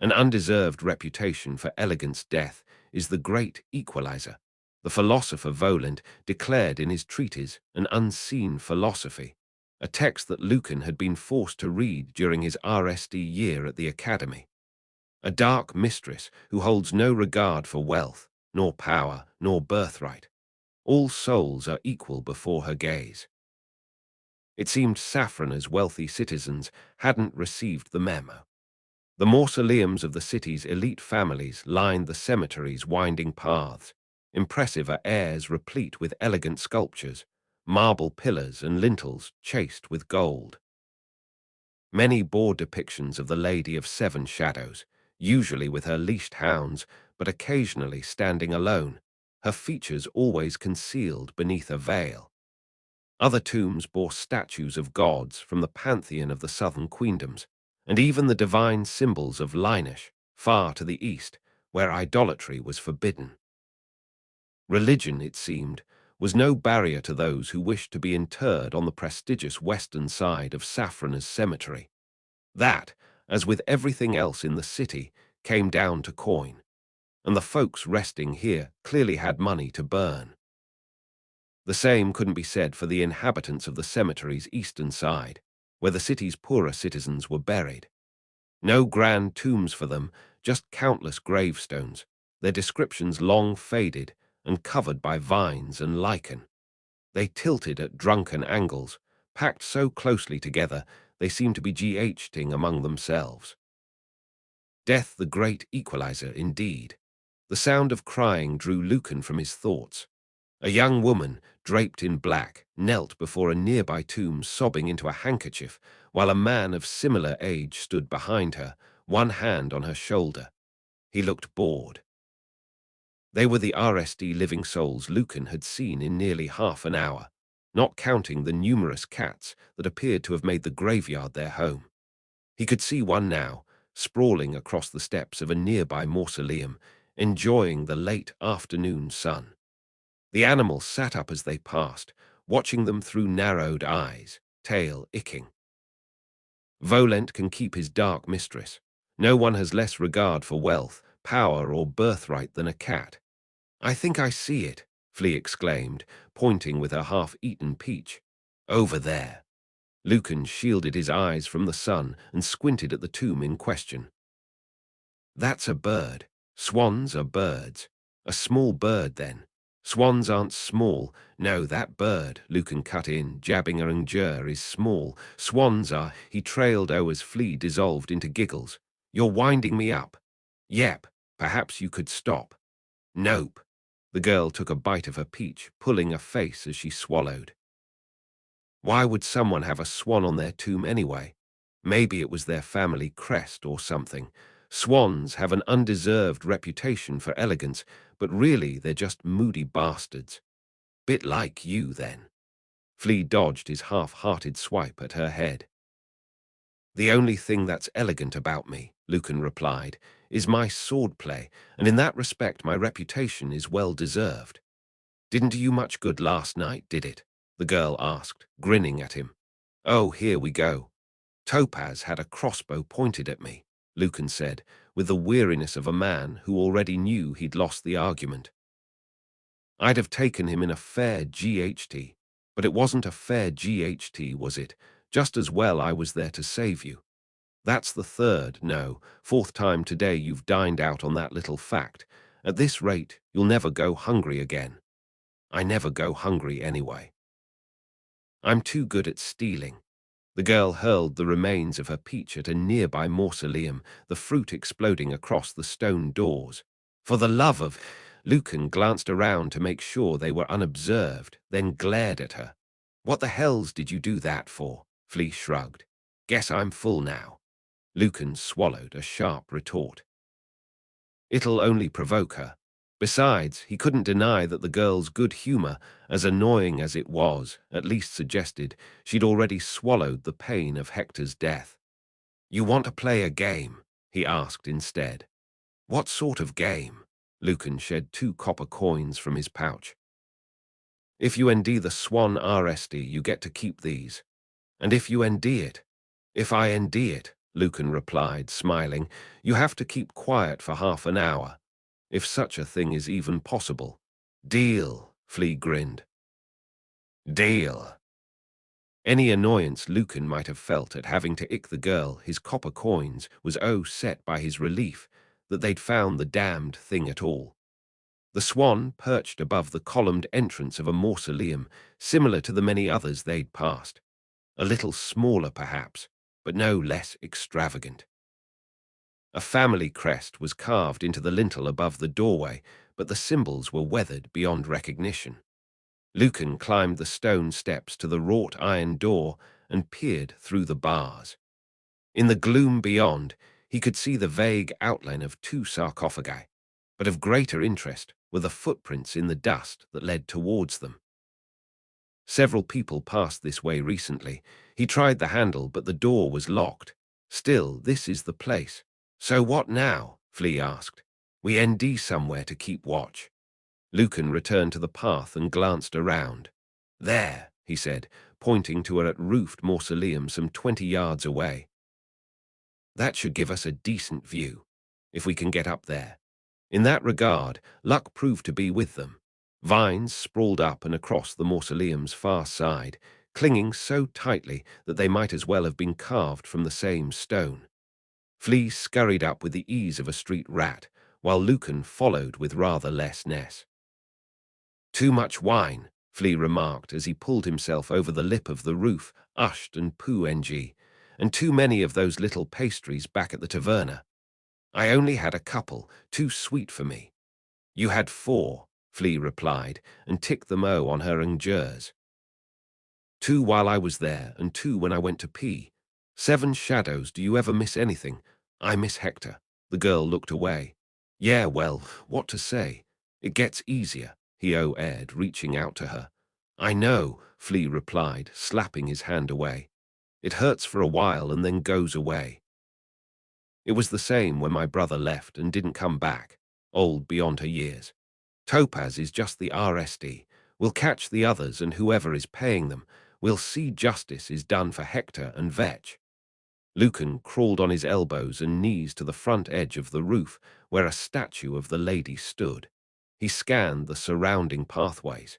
An undeserved reputation for elegance death is the great equalizer. The philosopher Voland declared in his treatise An Unseen Philosophy, a text that Lucan had been forced to read during his RSD year at the academy. A dark mistress who holds no regard for wealth, nor power, nor birthright. All souls are equal before her gaze. It seemed Saffrona's wealthy citizens hadn't received the memo. The mausoleums of the city's elite families lined the cemetery's winding paths. Impressive are airs replete with elegant sculptures, marble pillars and lintels chased with gold. Many bore depictions of the Lady of Seven Shadows, usually with her leashed hounds, but occasionally standing alone, her features always concealed beneath a veil. Other tombs bore statues of gods from the pantheon of the southern queendoms, and even the divine symbols of Linesh, far to the east, where idolatry was forbidden. Religion, it seemed, was no barrier to those who wished to be interred on the prestigious western side of Saffrona's cemetery. That, as with everything else in the city, came down to coin, and the folks resting here clearly had money to burn. The same couldn't be said for the inhabitants of the cemetery's eastern side, where the city's poorer citizens were buried. No grand tombs for them, just countless gravestones, their descriptions long faded and covered by vines and lichen. They tilted at drunken angles, packed so closely together they seemed to be GHing among themselves. Death the great equalizer, indeed. The sound of crying drew Lucan from his thoughts. A young woman, draped in black, knelt before a nearby tomb sobbing into a handkerchief, while a man of similar age stood behind her, one hand on her shoulder. He looked bored. They were the RSD living souls Lucan had seen in nearly half an hour, not counting the numerous cats that appeared to have made the graveyard their home. He could see one now, sprawling across the steps of a nearby mausoleum, enjoying the late afternoon sun. The animal sat up as they passed, watching them through narrowed eyes, tail icking. Volent can keep his dark mistress. No one has less regard for wealth, power, or birthright than a cat. I think I see it, Flea exclaimed, pointing with her half-eaten peach. Over there. Lucan shielded his eyes from the sun and squinted at the tomb in question. That's a bird. Swans are birds. A small bird, then. Swans aren't small. No, that bird, Lucan cut in, jabbing a Ranger, is small. Swans are, he trailed as Flea dissolved into giggles. You're winding me up. Yep, perhaps you could stop. Nope. The girl took a bite of her peach, pulling a face as she swallowed. Why would someone have a swan on their tomb anyway? Maybe it was their family crest or something. Swans have an undeserved reputation for elegance, but really they're just moody bastards. Bit like you, then. Flea dodged his half-hearted swipe at her head. The only thing that's elegant about me, Lucan replied, is my swordplay, and in that respect my reputation is well deserved. Didn't do you much good last night, did it? The girl asked, grinning at him. Oh, here we go. Topaz had a crossbow pointed at me, Lucan said, with the weariness of a man who already knew he'd lost the argument. I'd have taken him in a fair GHT, but it wasn't a fair GHT, was it? Just as well I was there to save you. That's the third, no, fourth time today you've dined out on that little fact. At this rate, you'll never go hungry again. I never go hungry anyway. I'm too good at stealing. The girl hurled the remains of her peach at a nearby mausoleum, the fruit exploding across the stone doors. For the love of... Lucan glanced around to make sure they were unobserved, then glared at her. What the hells did you do that for? Flea shrugged. Guess I'm full now. Lucan swallowed a sharp retort. It'll only provoke her. Besides, he couldn't deny that the girl's good humor, as annoying as it was, at least suggested she'd already swallowed the pain of Hector's death. You want to play a game? He asked instead. What sort of game? Lucan shed 2 copper coins from his pouch. If you ND the Swan RSD, you get to keep these. And if you ND it? If I ND it, Lucan replied, smiling. You have to keep quiet for half an hour, if such a thing is even possible. Deal, Flea grinned. Deal. Any annoyance Lucan might have felt at having to ick the girl his copper coins was set by his relief that they'd found the damned thing at all. The swan perched above the columned entrance of a mausoleum similar to the many others they'd passed. A little smaller, perhaps, but no less extravagant. A family crest was carved into the lintel above the doorway, but the symbols were weathered beyond recognition. Lucan climbed the stone steps to the wrought iron door and peered through the bars. In the gloom beyond, he could see the vague outline of two sarcophagi, but of greater interest were the footprints in the dust that led towards them. Several people passed this way recently. He tried the handle, but the door was locked. Still, this is the place. So what now? Flea asked. We ND somewhere to keep watch. Lucan returned to the path and glanced around. There, he said, pointing to a roofed mausoleum some 20 yards away. That should give us a decent view, if we can get up there. In that regard, luck proved to be with them. Vines sprawled up and across the mausoleum's far side, clinging so tightly that they might as well have been carved from the same stone. Flea scurried up with the ease of a street rat, while Lucan followed with rather less ness. Too much wine, Flea remarked as he pulled himself over the lip of the roof, ushed and poo-ng, and too many of those little pastries back at the taverna. I only had a couple, too sweet for me. You had 4, Flea replied, and ticked them on her ingers. 2 while I was there, and 2 when I went to pee. 7 shadows, do you ever miss anything? I miss Hector. The girl looked away. Yeah, well, what to say? It gets easier, he aired, reaching out to her. I know, Flea replied, slapping his hand away. It hurts for a while and then goes away. It was the same when my brother left and didn't come back, old beyond her years. Topaz is just the RSD. We'll catch the others and whoever is paying them. We'll see justice is done for Hector and Vetch. Lucan crawled on his elbows and knees to the front edge of the roof where a statue of the lady stood. He scanned the surrounding pathways.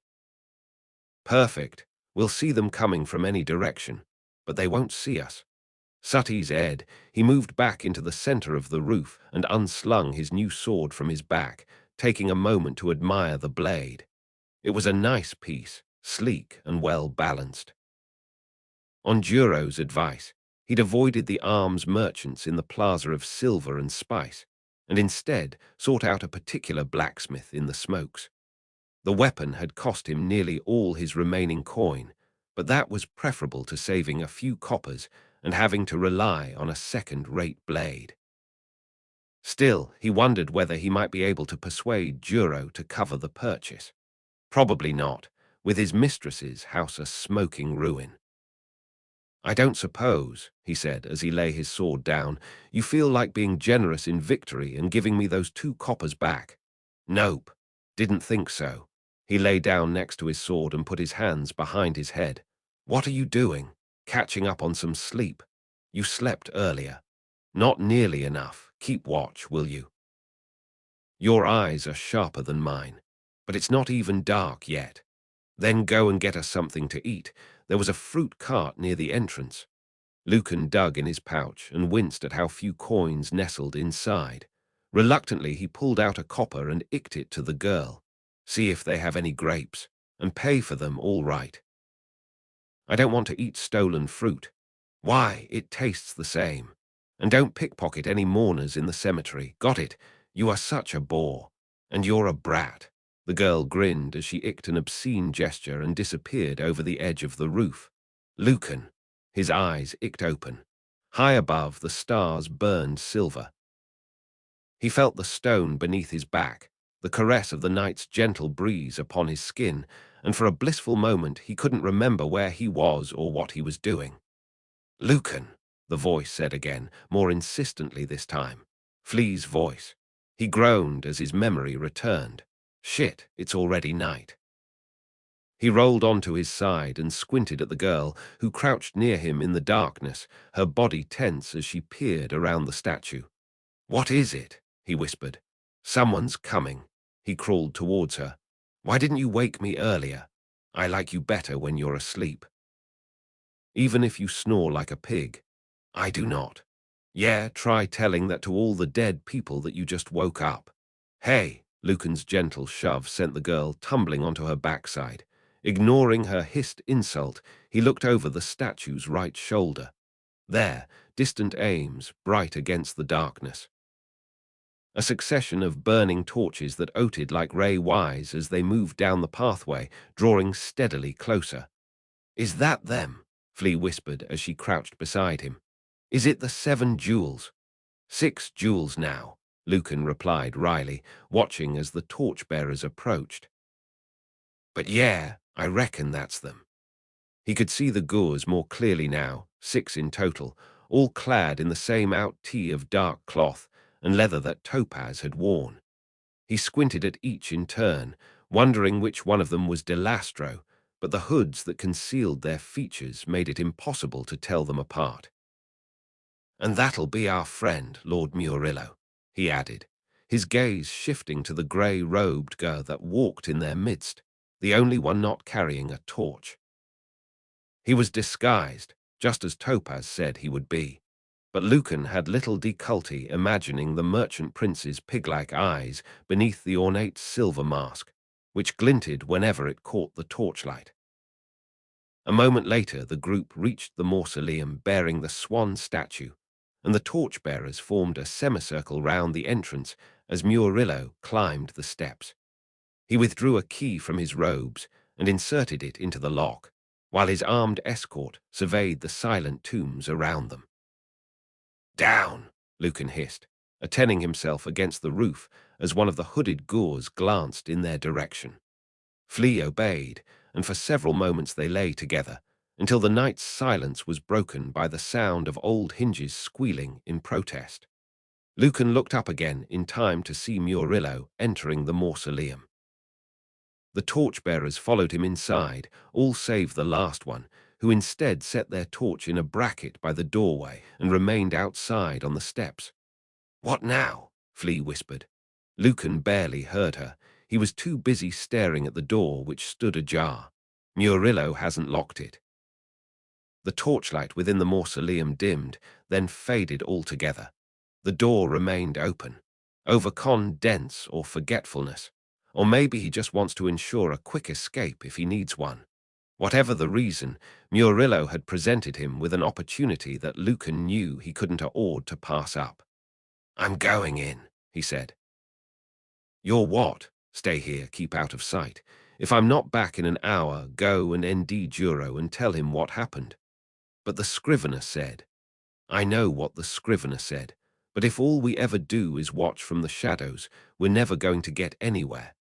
Perfect. We'll see them coming from any direction, but they won't see us. Sutty's Ed, he moved back into the center of the roof and unslung his new sword from his back, taking a moment to admire the blade. It was a nice piece, sleek and well-balanced. On Duro's advice, he'd avoided the arms merchants in the plaza of silver and spice, and instead sought out a particular blacksmith in the smokes. The weapon had cost him nearly all his remaining coin, but that was preferable to saving a few coppers and having to rely on a second-rate blade. Still, he wondered whether he might be able to persuade Duro to cover the purchase. Probably not, with his mistress's house a smoking ruin. I don't suppose, he said as he lay his sword down, you feel like being generous in victory and giving me those 2 coppers back. Nope, didn't think so. He lay down next to his sword and put his hands behind his head. What are you doing? Catching up on some sleep? You slept earlier. Not nearly enough. Keep watch, will you? Your eyes are sharper than mine, but it's not even dark yet. Then go and get us something to eat. There was a fruit cart near the entrance. Lucan dug in his pouch and winced at how few coins nestled inside. Reluctantly, he pulled out a copper and icked it to the girl. See if they have any grapes, and pay for them all right. I don't want to eat stolen fruit. Why, it tastes the same. And don't pickpocket any mourners in the cemetery. Got it? You are such a bore. And you're a brat. The girl grinned as she icked an obscene gesture and disappeared over the edge of the roof. Lucan, his eyes icked open. High above, the stars burned silver. He felt the stone beneath his back, the caress of the night's gentle breeze upon his skin, and for a blissful moment he couldn't remember where he was or what he was doing. Lucan, the voice said again, more insistently this time. Flea's voice. He groaned as his memory returned. Shit, it's already night. He rolled onto his side and squinted at the girl, who crouched near him in the darkness, her body tense as she peered around the statue. "What is it?" he whispered. "Someone's coming." He crawled towards her. "Why didn't you wake me earlier? I like you better when you're asleep. Even if you snore like a pig. I do not. Yeah, try telling that to all the dead people that you just woke up." "Hey!" Lucan's gentle shove sent the girl tumbling onto her backside. Ignoring her hissed insult, he looked over the statue's right shoulder. There, distant aims, bright against the darkness. A succession of burning torches that oated like Ray Wise as they moved down the pathway, drawing steadily closer. "Is that them?" Flea whispered as she crouched beside him. "Is it the 7 jewels?" "6 jewels now," Lucan replied wryly, watching as the torchbearers approached. "But yeah, I reckon that's them." He could see the Gurs more clearly now, 6 in total, all clad in the same out-tee of dark cloth and leather that Topaz had worn. He squinted at each in turn, wondering which one of them was Delastro, but the hoods that concealed their features made it impossible to tell them apart. "And that'll be our friend, Lord Murillo," he added, his gaze shifting to the grey-robed girl that walked in their midst, the only one not carrying a torch. He was disguised, just as Topaz said he would be, but Lucan had little difficulty imagining the merchant prince's pig-like eyes beneath the ornate silver mask, which glinted whenever it caught the torchlight. A moment later, the group reached the mausoleum bearing the swan statue, and the torchbearers formed a semicircle round the entrance as Murillo climbed the steps. He withdrew a key from his robes and inserted it into the lock, while his armed escort surveyed the silent tombs around them. "Down!" Lucan hissed, attending himself against the roof as one of the hooded Gurs glanced in their direction. Flea obeyed, and for several moments they lay together, until the night's silence was broken by the sound of old hinges squealing in protest. Lucan looked up again in time to see Murillo entering the mausoleum. The torchbearers followed him inside, all save the last one, who instead set their torch in a bracket by the doorway and remained outside on the steps. "What now?" Flea whispered. Lucan barely heard her. He was too busy staring at the door, which stood ajar. "Murillo hasn't locked it." The torchlight within the mausoleum dimmed, then faded altogether. The door remained open. Overcon dense or forgetfulness. Or maybe he just wants to ensure a quick escape if he needs one. Whatever the reason, Murillo had presented him with an opportunity that Lucan knew he couldn't afford to pass up. "I'm going in," he said. "You're what?" "Stay here, keep out of sight. If I'm not back in an hour, go and ND Juro and tell him what happened." But the scrivener said. "I know what the scrivener said, but if all we ever do is watch from the shadows, we're never going to get anywhere.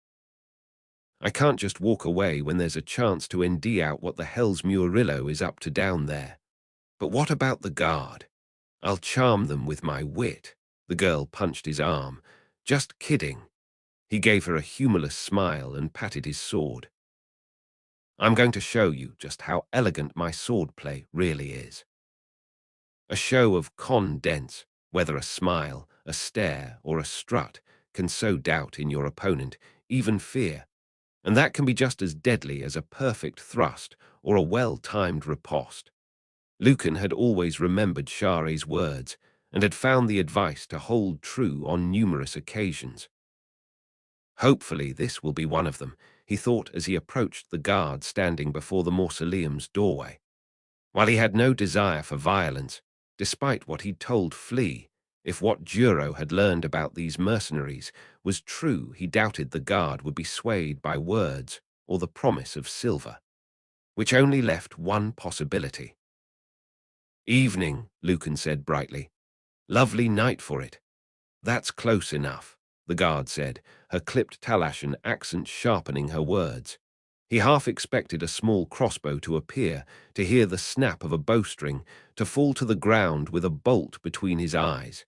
I can't just walk away when there's a chance to ND out what the hell's Murillo is up to down there. But what about the guard? I'll charm them with my wit." The girl punched his arm. "Just kidding." He gave her a humorless smile and patted his sword. "I'm going to show you just how elegant my swordplay really is." A show of condense, whether a smile, a stare, or a strut, can sow doubt in your opponent, even fear, and that can be just as deadly as a perfect thrust or a well-timed riposte. Lucan had always remembered Share's words and had found the advice to hold true on numerous occasions. Hopefully this will be one of them, he thought as he approached the guard standing before the mausoleum's doorway. While he had no desire for violence, despite what he'd told Flea, if what Juro had learned about these mercenaries was true, he doubted the guard would be swayed by words or the promise of silver, which only left one possibility. "Evening," Lucan said brightly. "Lovely night for it." "That's close enough," the guard said, her clipped Talashan accent sharpening her words. He half expected a small crossbow to appear, to hear the snap of a bowstring, to fall to the ground with a bolt between his eyes.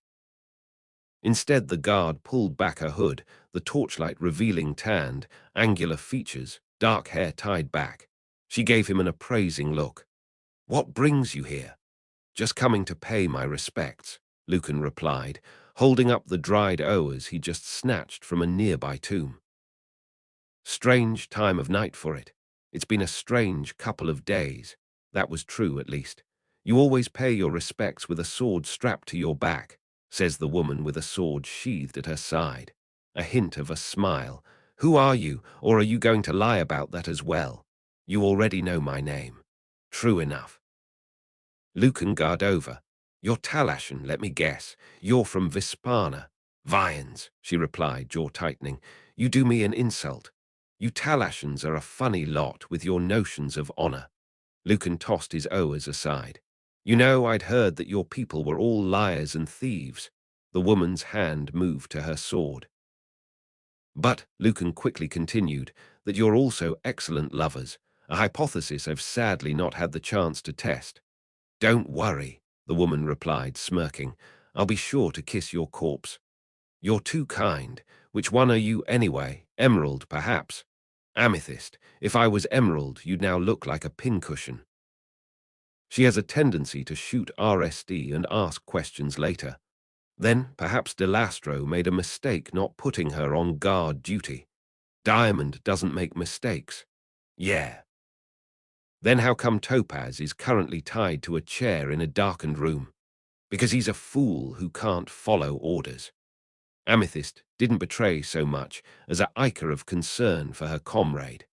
Instead, the guard pulled back her hood, the torchlight revealing tanned, angular features dark hair tied back. She gave him an appraising look. "What brings you here?" "Just coming to pay my respects," Lucan replied, holding up the dried owers he just snatched from a nearby tomb. Strange time of night for it. It's been a strange couple of days. That was true, at least. "You always pay your respects with a sword strapped to your back," says the woman with a sword sheathed at her side. A hint of a smile. "Who are you, or are you going to lie about that as well? You already know my name." "True enough." Lucan guard over. "You're Talashan, let me guess. You're from Vispana." "Vians," she replied, jaw tightening. "You do me an insult. You Talashans are a funny lot with your notions of honor." Lucan tossed his owers aside. "You know, I'd heard that your people were all liars and thieves." The woman's hand moved to her sword. "But," Lucan quickly continued, "that you're also excellent lovers, a hypothesis I've sadly not had the chance to test." "Don't worry," the woman replied, smirking. "I'll be sure to kiss your corpse." "You're too kind. Which one are you anyway? Emerald, perhaps?" "Amethyst. If I was emerald, you'd now look like a pincushion." She has a tendency to shoot RSD and ask questions later. Then, perhaps Delastro made a mistake not putting her on guard duty. Diamond doesn't make mistakes. Yeah. Then how come Topaz is currently tied to a chair in a darkened room? Because he's a fool who can't follow orders. Amethyst didn't betray so much as a ichor of concern for her comrade.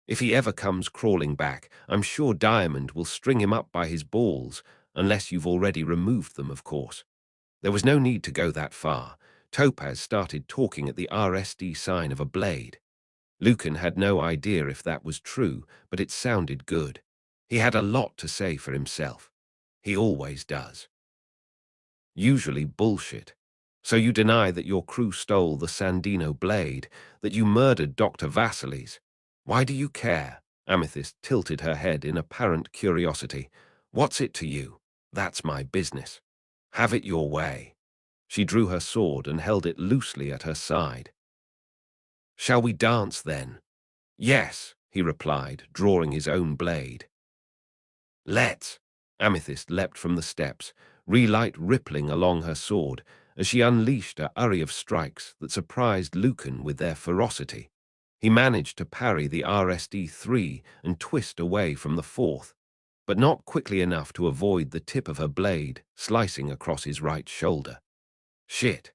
If he ever comes crawling back, I'm sure Diamond will string him up by his balls, unless you've already removed them, of course. There was no need to go that far. Topaz started talking at the RSD sign of a blade. Lucan had no idea if that was true, but it sounded good. He had a lot to say for himself. He always does. Usually bullshit. "So you deny that your crew stole the Sandino blade, that you murdered Dr. Vasilis. Why do you care?" Amethyst tilted her head in apparent curiosity. "What's it to you? That's my business. Have it your way." She drew her sword and held it loosely at her side. "Shall we dance then?" "Yes," he replied, drawing his own blade. "Let's." Amethyst leapt from the steps, relight rippling along her sword, as she unleashed a array of strikes that surprised Lucan with their ferocity. He managed to parry the RSD-3 and twist away from the fourth, but not quickly enough to avoid the tip of her blade slicing across his right shoulder. Shit.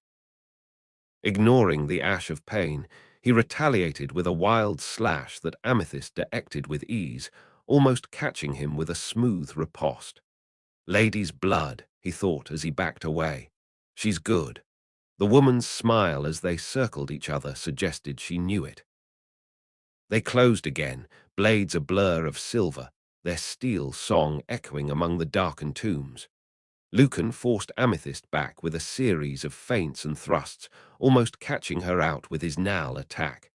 Ignoring the ash of pain, he retaliated with a wild slash that Amethyst detected with ease, almost catching him with a smooth riposte. "Lady's blood," he thought as he backed away. "She's good." The woman's smile as they circled each other suggested she knew it. They closed again, blades a blur of silver, their steel song echoing among the darkened tombs. Lucan forced Amethyst back with a series of feints and thrusts, almost catching her out with his Nal attack.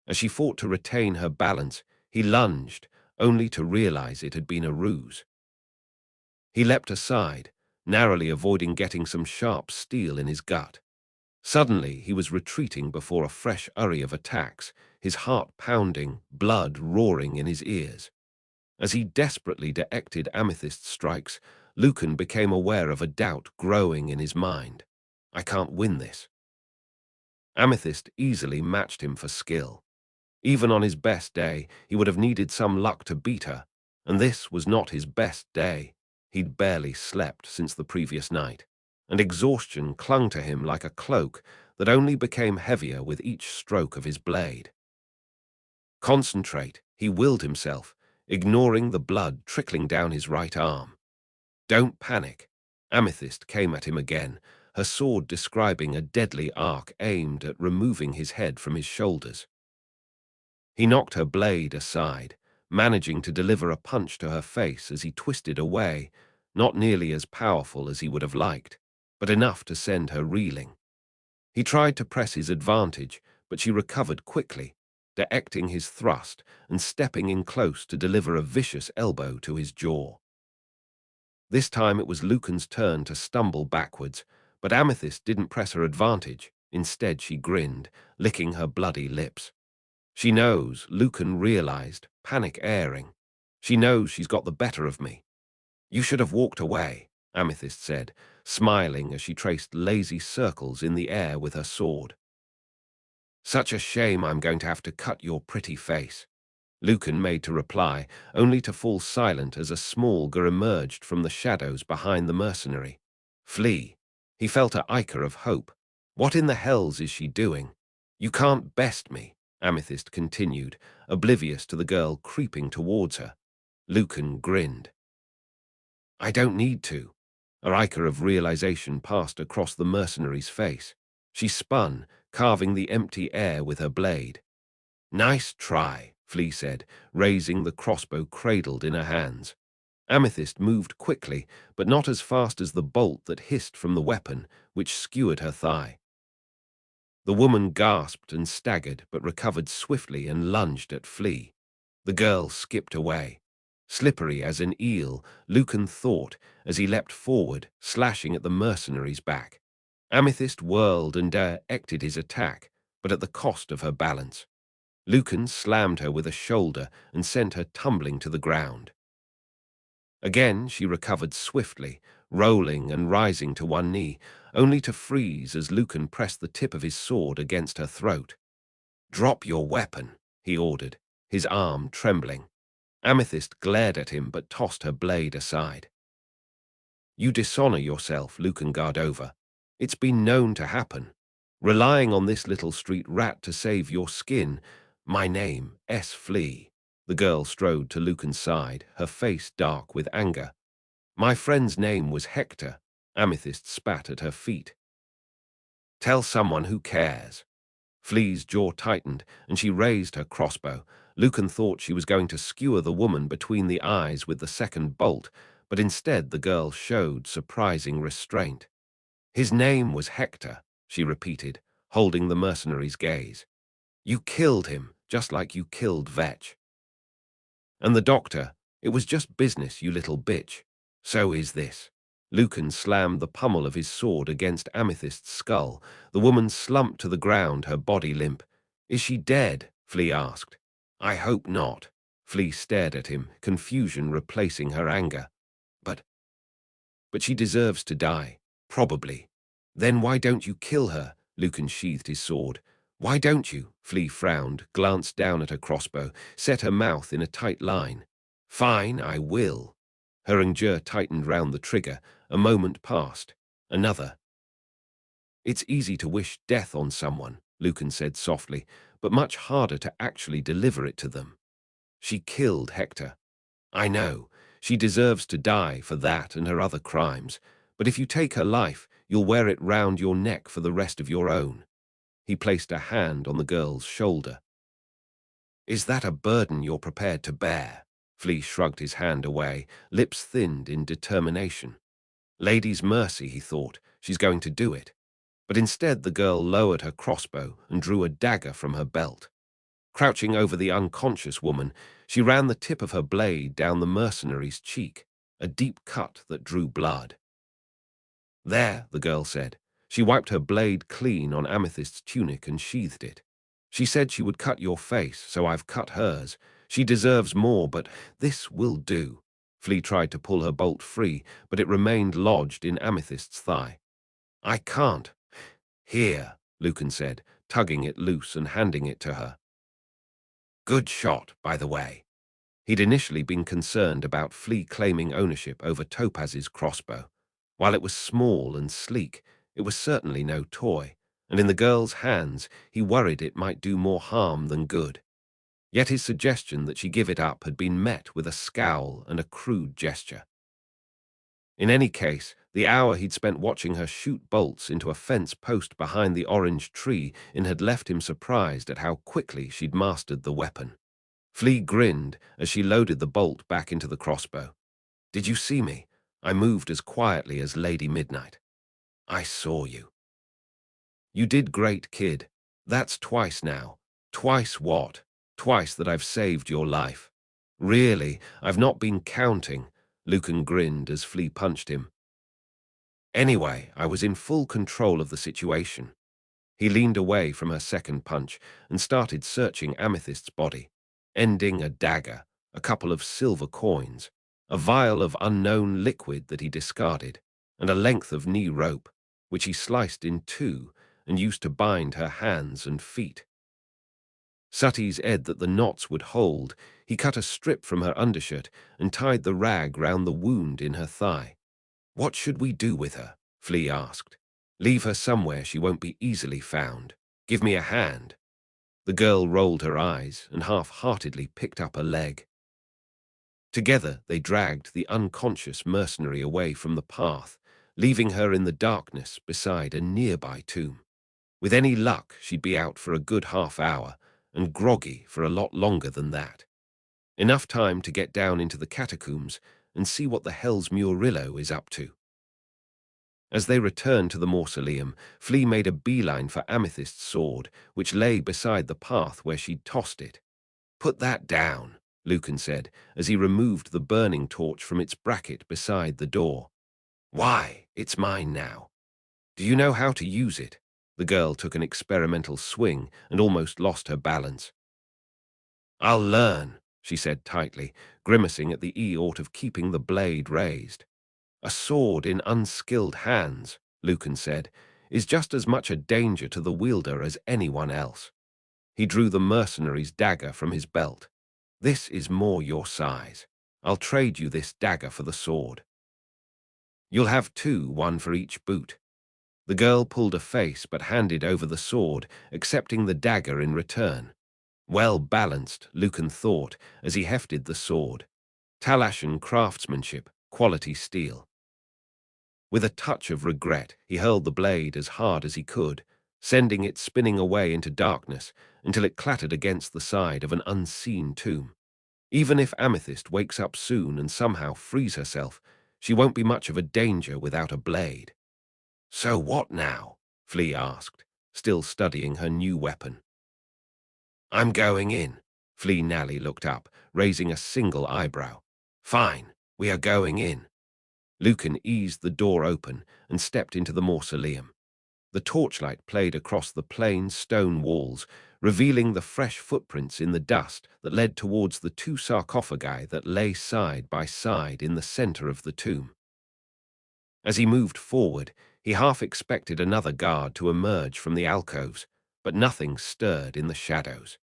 As she fought to retain her balance, he lunged, only to realize it had been a ruse. He leapt aside, narrowly avoiding getting some sharp steel in his gut. Suddenly, he was retreating before a fresh array of attacks, his heart pounding, blood roaring in his ears. As he desperately detected Amethyst's strikes, Lucan became aware of a doubt growing in his mind. "I can't win this." Amethyst easily matched him for skill. Even on his best day, he would have needed some luck to beat her, and this was not his best day. He'd barely slept since the previous night, and exhaustion clung to him like a cloak that only became heavier with each stroke of his blade. "Concentrate," he willed himself, ignoring the blood trickling down his right arm. "Don't panic." Amethyst came at him again, her sword describing a deadly arc aimed at removing his head from his shoulders. He knocked her blade aside, managing to deliver a punch to her face as he twisted away, not nearly as powerful as he would have liked, but enough to send her reeling. He tried to press his advantage, but she recovered quickly, detecting his thrust and stepping in close to deliver a vicious elbow to his jaw. This time it was Lucan's turn to stumble backwards, but Amethyst didn't press her advantage. Instead, she grinned, licking her bloody lips. She knows, Lucan realized, panic airing. She knows she's got the better of me. You should have walked away, Amethyst said, smiling as she traced lazy circles in the air with her sword. Such a shame I'm going to have to cut your pretty face. Lucan made to reply, only to fall silent as a Smallger emerged from the shadows behind the mercenary. Flee. He felt a ichor of hope. What in the hells is she doing? You can't best me, Amethyst continued, oblivious to the girl creeping towards her. Lucan grinned. I don't need to. A ichor of realization passed across the mercenary's face. She spun, carving the empty air with her blade. Nice try, Flea said, raising the crossbow cradled in her hands. Amethyst moved quickly, but not as fast as the bolt that hissed from the weapon, which skewered her thigh. The woman gasped and staggered, but recovered swiftly and lunged at Flea. The girl skipped away. Slippery as an eel, Lucan thought, as he leapt forward, slashing at the mercenary's back. Amethyst whirled and directed his attack, but at the cost of her balance. Lucan slammed her with a shoulder and sent her tumbling to the ground. Again she recovered swiftly, rolling and rising to one knee, only to freeze as Lucan pressed the tip of his sword against her throat. "Drop your weapon," he ordered, his arm trembling. Amethyst glared at him but tossed her blade aside. "You dishonor yourself, Lucan Gardova. It's been known to happen. Relying on this little street rat to save your skin. My name, S. Flea." The girl strode to Lucan's side, her face dark with anger. "My friend's name was Hector." Amethyst spat at her feet. "Tell someone who cares." Flea's jaw tightened, and she raised her crossbow. Lucan thought she was going to skewer the woman between the eyes with the second bolt, but instead the girl showed surprising restraint. "His name was Hector," she repeated, holding the mercenary's gaze. "You killed him, just like you killed Vetch. And the doctor, it was just business, you little bitch. So is this." Lucan slammed the pommel of his sword against Amethyst's skull. The woman slumped to the ground, her body limp. "Is she dead?" Flea asked. "I hope not." Flea stared at him, confusion replacing her anger. But she deserves to die. Probably. "Then why don't you kill her?" Lucan sheathed his sword. "Why don't you?" Flea frowned, glanced down at her crossbow, set her mouth in a tight line. "Fine, I will." Her injure tightened round the trigger. A moment passed. Another. "It's easy to wish death on someone," Lucan said softly, "but much harder to actually deliver it to them. She killed Hector. I know. She deserves to die for that and her other crimes. But if you take her life, you'll wear it round your neck for the rest of your own." He placed a hand on the girl's shoulder. "Is that a burden you're prepared to bear?" Flea shrugged his hand away, lips thinned in determination. Lady's mercy, he thought. She's going to do it. But instead the girl lowered her crossbow and drew a dagger from her belt. Crouching over the unconscious woman, she ran the tip of her blade down the mercenary's cheek, a deep cut that drew blood. "There," the girl said. She wiped her blade clean on Amethyst's tunic and sheathed it. "She said she would cut your face, so I've cut hers. She deserves more, but this will do." Flea tried to pull her bolt free, but it remained lodged in Amethyst's thigh. "I can't." "Here," Lucan said, tugging it loose and handing it to her. "Good shot, by the way." He'd initially been concerned about Flea claiming ownership over Topaz's crossbow. While it was small and sleek, it was certainly no toy, and in the girl's hands he worried it might do more harm than good. Yet his suggestion that she give it up had been met with a scowl and a crude gesture. In any case, the hour he'd spent watching her shoot bolts into a fence post behind the orange tree had left him surprised at how quickly she'd mastered the weapon. Flea grinned as she loaded the bolt back into the crossbow. "Did you see me? I moved as quietly as Lady Midnight." "I saw you." "You did great, kid. That's twice now." "Twice what?" "Twice that I've saved your life." "Really, I've not been counting." Lucan grinned as Flea punched him. "Anyway, I was in full control of the situation." He leaned away from her second punch and started searching Amethyst's body, ending a dagger, a couple of silver coins, a vial of unknown liquid that he discarded, and a length of knee rope, which he sliced in two and used to bind her hands and feet. Sutty's ed that the knots would hold, he cut a strip from her undershirt and tied the rag round the wound in her thigh. "What should we do with her?" Flea asked. "Leave her somewhere she won't be easily found. Give me a hand." The girl rolled her eyes and half-heartedly picked up a leg. Together they dragged the unconscious mercenary away from the path, leaving her in the darkness beside a nearby tomb. With any luck, she'd be out for a good half-hour, and groggy for a lot longer than that. Enough time to get down into the catacombs and see what the hell's Murillo is up to. As they returned to the mausoleum, Flea made a beeline for Amethyst's sword, which lay beside the path where she'd tossed it. "Put that down," Lucan said, as he removed the burning torch from its bracket beside the door. "Why, it's mine now." "Do you know how to use it?" The girl took an experimental swing and almost lost her balance. "I'll learn," she said tightly, grimacing at the eort of keeping the blade raised. "A sword in unskilled hands," Lucan said, "is just as much a danger to the wielder as anyone else." He drew the mercenary's dagger from his belt. "This is more your size. I'll trade you this dagger for the sword. You'll have two, one for each boot." The girl pulled a face but handed over the sword, accepting the dagger in return. Well balanced, Lucan thought, as he hefted the sword. Talashan craftsmanship, quality steel. With a touch of regret, he hurled the blade as hard as he could, sending it spinning away into darkness until it clattered against the side of an unseen tomb. Even if Amethyst wakes up soon and somehow frees herself, she won't be much of a danger without a blade. "So what now?" Flea asked, still studying her new weapon. "I'm going in." Flea Nally looked up, raising a single eyebrow. "Fine, we are going in." Lucan eased the door open and stepped into the mausoleum. The torchlight played across the plain stone walls, revealing the fresh footprints in the dust that led towards the two sarcophagi that lay side by side in the center of the tomb. As he moved forward, he half expected another guard to emerge from the alcoves, but nothing stirred in the shadows.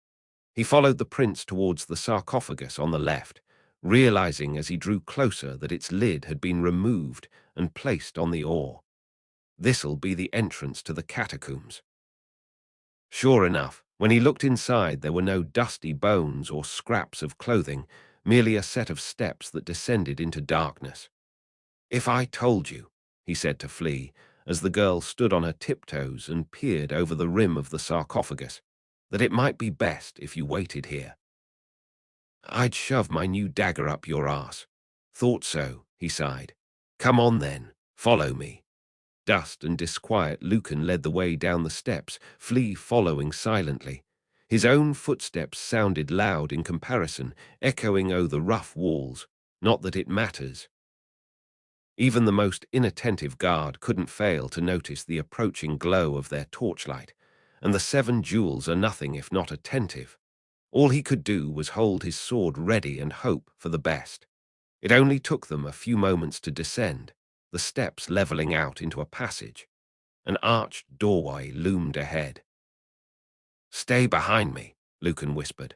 He followed the prints towards the sarcophagus on the left, realizing as he drew closer that its lid had been removed and placed on the oar. This'll be the entrance to the catacombs. Sure enough, when he looked inside, there were no dusty bones or scraps of clothing, merely a set of steps that descended into darkness. "If I told you," he said to Flea, as the girl stood on her tiptoes and peered over the rim of the sarcophagus, "that it might be best if you waited here." "I'd shove my new dagger up your arse." "Thought so," he sighed. "Come on then, follow me." Dust and disquiet, Lucan led the way down the steps, Flea following silently. His own footsteps sounded loud in comparison, echoing o'er the rough walls. Not that it matters. Even the most inattentive guard couldn't fail to notice the approaching glow of their torchlight, and the 7 jewels are nothing if not attentive. All he could do was hold his sword ready and hope for the best. It only took them a few moments to descend, the steps leveling out into a passage. An arched doorway loomed ahead. "Stay behind me," Lucan whispered.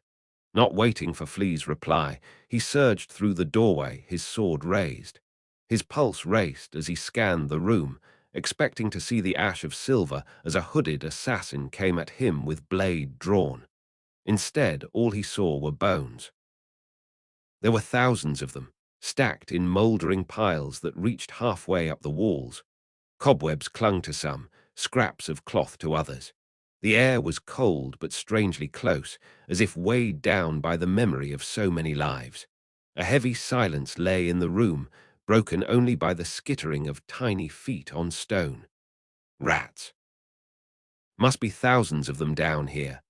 Not waiting for Flea's reply, he surged through the doorway, his sword raised. His pulse raced as he scanned the room, expecting to see the ash of silver as a hooded assassin came at him with blade drawn. Instead, all he saw were bones. There were thousands of them, stacked in mouldering piles that reached halfway up the walls. Cobwebs clung to some, scraps of cloth to others. The air was cold but strangely close, as if weighed down by the memory of so many lives. A heavy silence lay in the room, broken only by the skittering of tiny feet on stone. Rats. Must be thousands of them down here.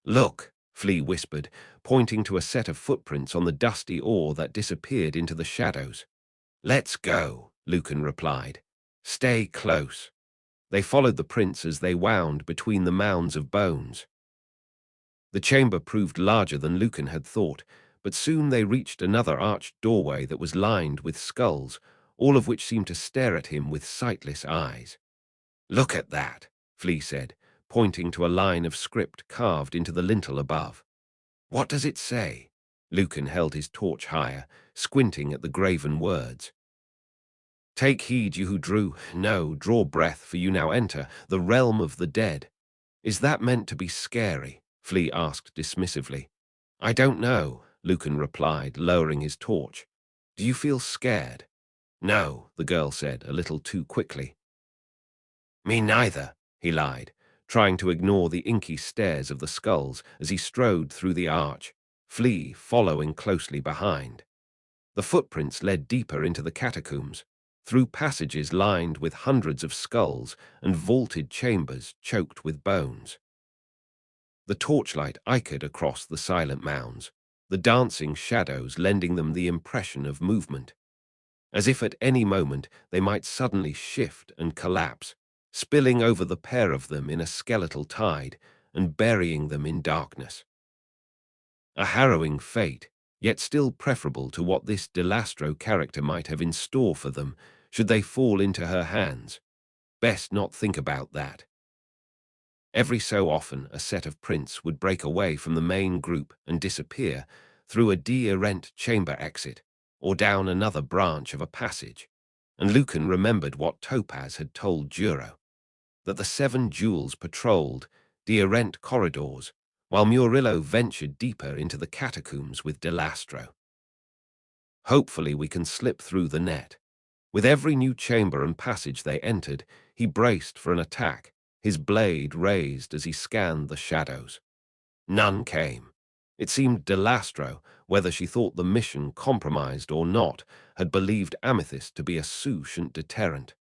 "Look," Flea whispered, pointing to a set of footprints on the dusty ore that disappeared into the shadows. "Let's go," Lucan replied. "Stay close." They followed the prince as they wound between the mounds of bones. The chamber proved larger than Lucan had thought, but soon they reached another arched doorway that was lined with skulls, all of which seemed to stare at him with sightless eyes. "Look at that," Flea said, pointing to a line of script carved into the lintel above. "What does it say?" Lucan held his torch higher, squinting at the graven words. "Take heed, you who draw breath, for you now enter the realm of the dead." "Is that meant to be scary?" Flea asked dismissively. "I don't know," Lucan replied, lowering his torch. "Do you feel scared?" "No," the girl said, a little too quickly. "Me neither," he lied, trying to ignore the inky stares of the skulls as he strode through the arch, Flea following closely behind. The footprints led deeper into the catacombs, through passages lined with hundreds of skulls and vaulted chambers choked with bones. The torchlight ichor across the silent mounds, the dancing shadows lending them the impression of movement, as if at any moment they might suddenly shift and collapse, spilling over the pair of them in a skeletal tide and burying them in darkness. A harrowing fate, yet still preferable to what this Delastro character might have in store for them should they fall into her hands. Best not think about that. Every so often a set of prints would break away from the main group and disappear through a de-erent chamber exit or down another branch of a passage, and Lucan remembered what Topaz had told Juro, that the 7 jewels patrolled de-erent corridors, while Murillo ventured deeper into the catacombs with Delastro. Hopefully we can slip through the net. With every new chamber and passage they entered, he braced for an attack, his blade raised as he scanned the shadows. None came. It seemed Delastro, whether she thought the mission compromised or not, had believed Amethyst to be a sufficient deterrent.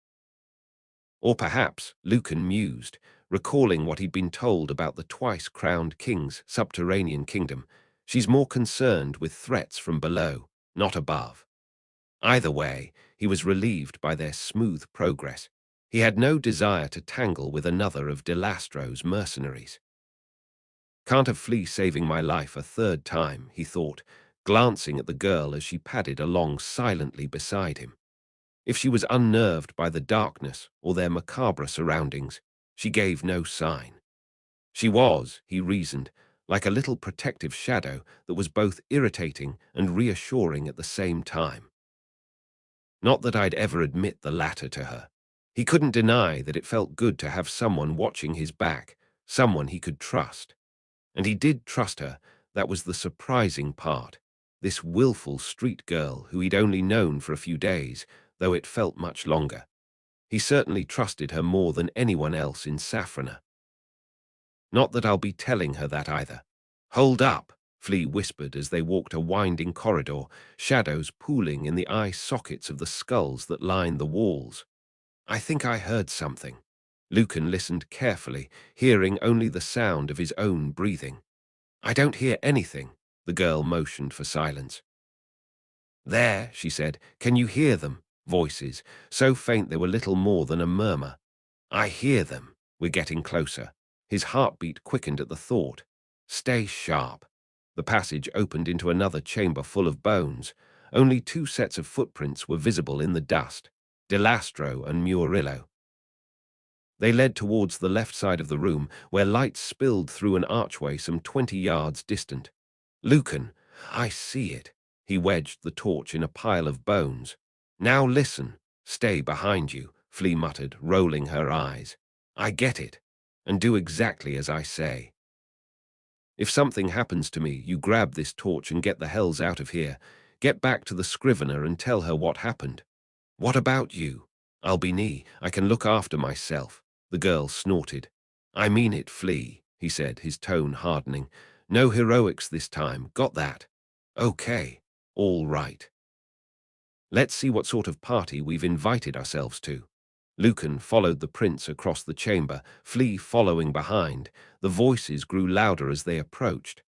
Or perhaps, Lucan mused, recalling what he'd been told about the twice-crowned king's subterranean kingdom, she's more concerned with threats from below, not above. Either way, he was relieved by their smooth progress. He had no desire to tangle with another of Delastro's mercenaries. "Can't have Flea saving my life a third time," he thought, glancing at the girl as she padded along silently beside him. If she was unnerved by the darkness or their macabre surroundings, she gave no sign. She was, he reasoned, like a little protective shadow that was both irritating and reassuring at the same time. Not that I'd ever admit the latter to her. He couldn't deny that it felt good to have someone watching his back, someone he could trust. And he did trust her. That was the surprising part. This willful street girl who he'd only known for a few days, though it felt much longer. He certainly trusted her more than anyone else in Safrana. Not that I'll be telling her that either. "Hold up," Flea whispered as they walked a winding corridor, shadows pooling in the eye sockets of the skulls that lined the walls. "I think I heard something." Lucan listened carefully, hearing only the sound of his own breathing. "I don't hear anything," the girl motioned for silence. "There," she said. "Can you hear them?" Voices, so faint they were little more than a murmur. "I hear them. We're getting closer." His heartbeat quickened at the thought. "Stay sharp." The passage opened into another chamber full of bones. Only 2 sets of footprints were visible in the dust, Delastro and Murillo. They led towards the left side of the room, where light spilled through an archway some 20 yards distant. "Lucan, I see it." He wedged the torch in a pile of bones. "Now listen." "Stay behind you," Flea muttered, rolling her eyes. "I get it. And do exactly as I say. If something happens to me, you grab this torch and get the hells out of here. Get back to the Scrivener and tell her what happened." "What about you?" "I'll be me. I can look after myself." The girl snorted. "I mean it, Flea," he said, his tone hardening. "No heroics this time, got that?" "Okay, all right. Let's see what sort of party we've invited ourselves to." Lucan followed the prince across the chamber, Flea following behind. The voices grew louder as they approached.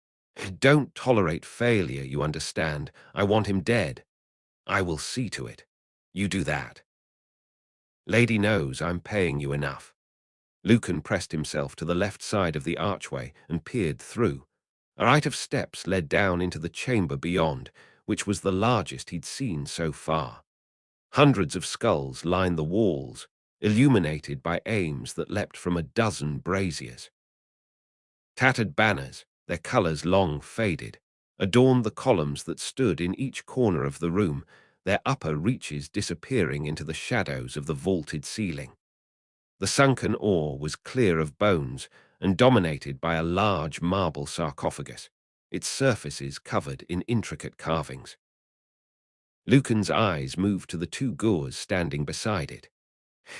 "Don't tolerate failure, you understand. I want him dead. I will see to it. You do that. Lady knows I'm paying you enough." Lucan pressed himself to the left side of the archway and peered through. A flight of steps led down into the chamber beyond, which was the largest he'd seen so far. Hundreds of skulls lined the walls, illuminated by aims that leapt from a dozen braziers. Tattered banners, their colours long faded, adorned the columns that stood in each corner of the room, their upper reaches disappearing into the shadows of the vaulted ceiling. The sunken ore was clear of bones and dominated by a large marble sarcophagus, its surfaces covered in intricate carvings. Lucan's eyes moved to the two Goors standing beside it.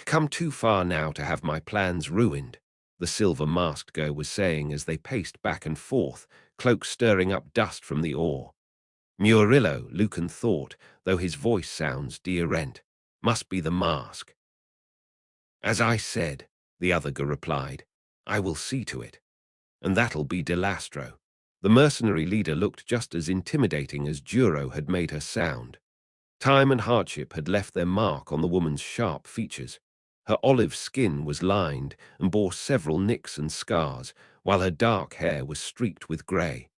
"Come too far now to have my plans ruined," the silver-masked Go was saying as they paced back and forth, cloaks stirring up dust from the ore. Murillo, Lucan thought, though his voice sounds deorent, must be the mask. "As I said," the other Go replied, "I will see to it. And that'll be Delastro." The mercenary leader looked just as intimidating as Duro had made her sound. Time and hardship had left their mark on the woman's sharp features. Her olive skin was lined and bore several nicks and scars, while her dark hair was streaked with grey.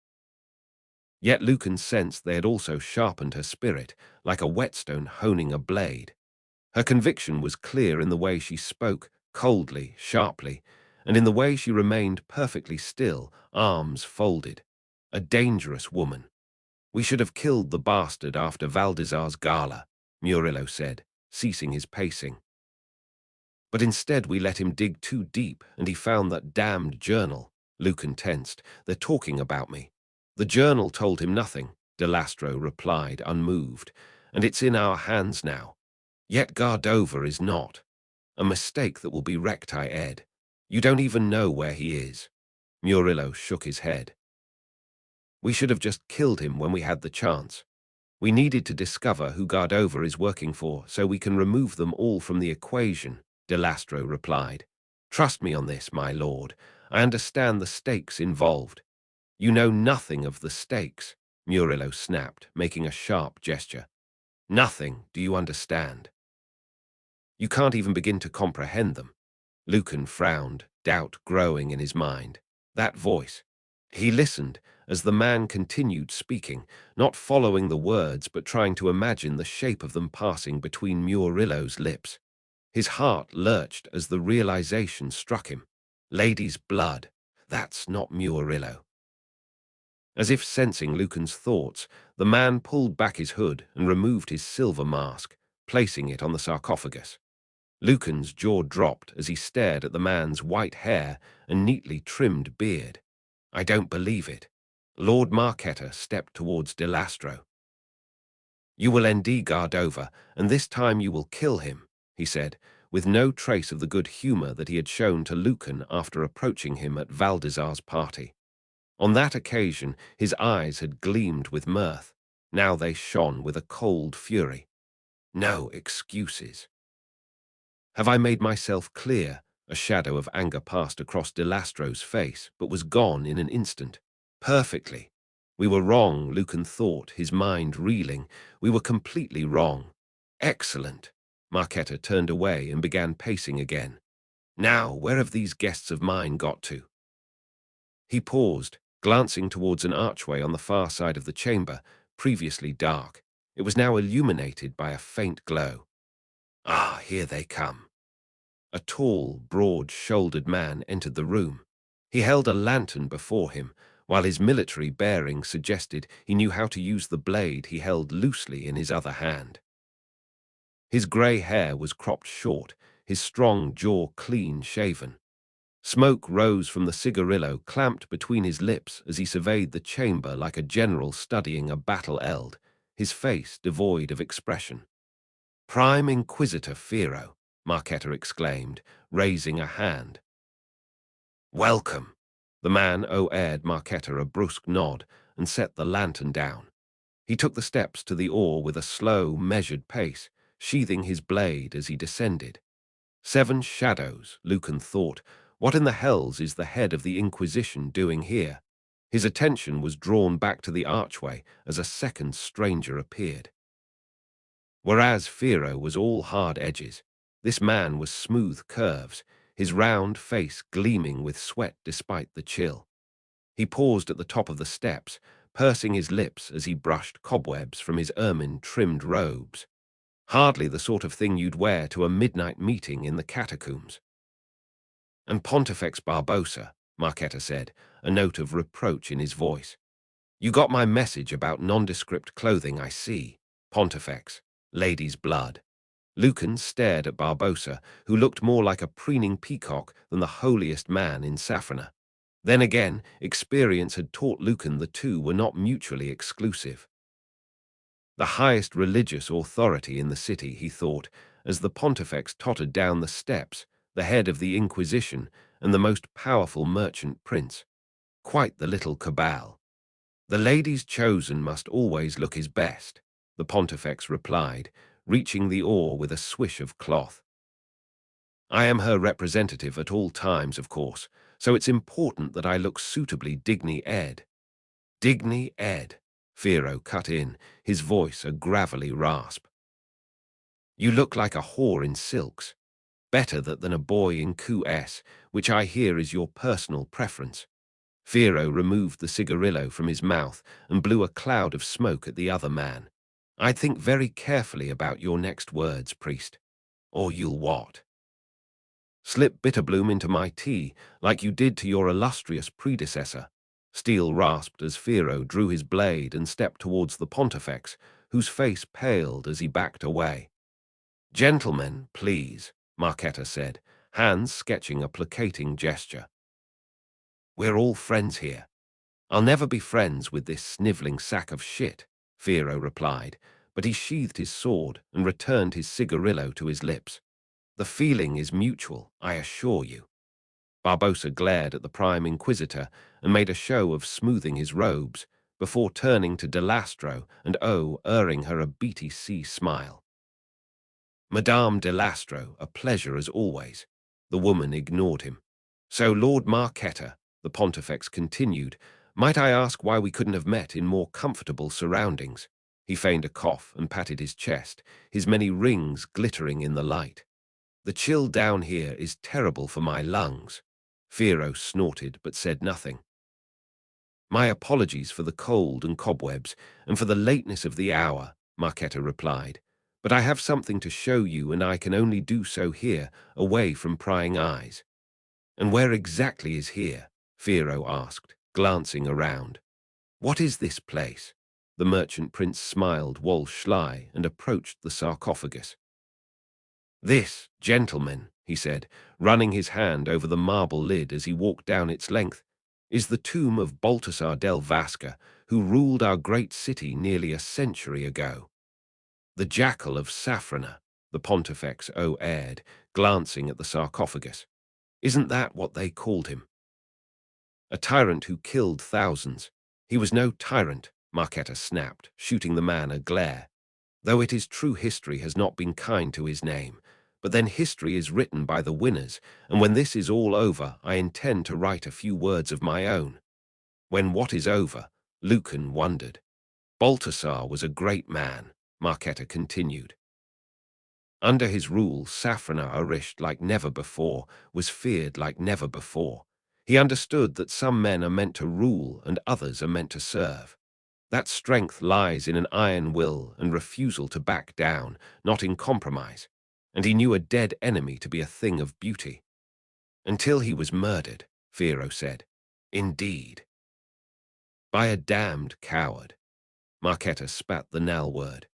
Yet Lucan sensed they had also sharpened her spirit, like a whetstone honing a blade. Her conviction was clear in the way she spoke, coldly, sharply, and in the way she remained perfectly still, arms folded. A dangerous woman. "We should have killed the bastard after Valdezar's gala," Murillo said, ceasing his pacing. "But instead we let him dig too deep, and he found that damned journal." Lucan tensed. "They're talking about me." "The journal told him nothing," Delastro replied, unmoved, "and it's in our hands now. Yet Gardova is not. A mistake that will be rectified. You don't even know where he is." Murillo shook his head. "We should have just killed him when we had the chance. We needed to discover who Gardova is working for so we can remove them all from the equation," Delastro replied. "Trust me on this, my lord. I understand the stakes involved." "You know nothing of the stakes," Murillo snapped, making a sharp gesture. "Nothing, do you understand? You can't even begin to comprehend them." Lucan frowned, doubt growing in his mind. That voice. He listened as the man continued speaking, not following the words but trying to imagine the shape of them passing between Murillo's lips. His heart lurched as the realization struck him. Lady's blood. That's not Murillo. As if sensing Lucan's thoughts, the man pulled back his hood and removed his silver mask, placing it on the sarcophagus. Lucan's jaw dropped as he stared at the man's white hair and neatly trimmed beard. "I don't believe it." Lord Marquetta stepped towards Delastro. "You will ND Gardova, and this time you will kill him," he said, with no trace of the good humor that he had shown to Lucan after approaching him at Valdezar's party. On that occasion, his eyes had gleamed with mirth. Now they shone with a cold fury. "No excuses." "Have I made myself clear?" A shadow of anger passed across Delastro's face, but was gone in an instant. "Perfectly. We were wrong," Lucan thought, his mind reeling. "We were completely wrong." "Excellent." Marquetta turned away and began pacing again. "Now, where have these guests of mine got to?" He paused, glancing towards an archway on the far side of the chamber, previously dark. It was now illuminated by a faint glow. "Ah, here they come." A tall, broad-shouldered man entered the room. He held a lantern before him, while his military bearing suggested he knew how to use the blade he held loosely in his other hand. His grey hair was cropped short, his strong jaw clean-shaven. Smoke rose from the cigarillo clamped between his lips as he surveyed the chamber like a general studying a battle eld, his face devoid of expression. "Prime Inquisitor Fero," Marquetta exclaimed, raising a hand. "Welcome." The man owed Marquetta a brusque nod and set the lantern down. He took the steps to the oar with a slow, measured pace, sheathing his blade as he descended. 7 shadows, Lucan thought. What in the hells is the head of the Inquisition doing here? His attention was drawn back to the archway as a second stranger appeared. Whereas Fero was all hard edges, this man was smooth curves, his round face gleaming with sweat despite the chill. He paused at the top of the steps, pursing his lips as he brushed cobwebs from his ermine-trimmed robes. Hardly the sort of thing you'd wear to a midnight meeting in the catacombs. "And Pontifex Barbossa," Marquetta said, a note of reproach in his voice. "You got my message about nondescript clothing, I see. Pontifex, lady's blood." Lucan stared at Barbossa, who looked more like a preening peacock than the holiest man in Safrana. Then again, experience had taught Lucan the two were not mutually exclusive. The highest religious authority in the city, he thought, as the Pontifex tottered down the steps, the head of the Inquisition and the most powerful merchant prince. Quite the little cabal. "The lady's chosen must always look his best," the Pontifex replied, reaching the oar with a swish of cloth. "I am her representative at all times, of course, so it's important that I look suitably digni-ed." "Digni-ed," Firo cut in, his voice a gravelly rasp. "You look like a whore in silks. Better that than a boy in QS, which I hear is your personal preference." Firo removed the cigarillo from his mouth and blew a cloud of smoke at the other man. "I'd think very carefully about your next words, priest. Or you'll what? Slip bitterbloom into my tea, like you did to your illustrious predecessor." Steele rasped as Firo drew his blade and stepped towards the Pontifex, whose face paled as he backed away. "Gentlemen, please," Marquetta said, hands sketching a placating gesture. "We're all friends here." "I'll never be friends with this sniveling sack of shit," Firo replied, but he sheathed his sword and returned his cigarillo to his lips. "The feeling is mutual, I assure you." Barbossa glared at the Prime Inquisitor and made a show of smoothing his robes, before turning to Delastro and erring her a BTC smile. "Madame Delastro, a pleasure as always." The woman ignored him. "So, Lord Marquetta," the Pontifex continued, "might I ask why we couldn't have met in more comfortable surroundings?" He feigned a cough and patted his chest, his many rings glittering in the light. "The chill down here is terrible for my lungs." Firo snorted but said nothing. "My apologies for the cold and cobwebs, and for the lateness of the hour," Marquetta replied. "But I have something to show you, and I can only do so here, away from prying eyes." "And where exactly is here?" Firo asked, glancing around. "What is this place?" The merchant prince smiled Walsh-sly and approached the sarcophagus. "This, gentlemen," he said, running his hand over the marble lid as he walked down its length, "is the tomb of Baltasar del Vasca, who ruled our great city nearly a century ago." "The Jackal of Safrana," the Pontifex aired, glancing at the sarcophagus. "Isn't that what they called him? A tyrant who killed thousands." "He was no tyrant," Marquetta snapped, shooting the man a glare. "Though it is true history has not been kind to his name. But then history is written by the winners, and when this is all over, I intend to write a few words of my own." "When what is over?" Lucan wondered. "Baltasar was a great man," Marquetta continued. "Under his rule, Safrana nourished like never before, was feared like never before. He understood that some men are meant to rule and others are meant to serve. That strength lies in an iron will and refusal to back down, not in compromise. And he knew a dead enemy to be a thing of beauty." "Until he was murdered," Firo said. "Indeed." "By a damned coward." Marquetta spat the Nal word.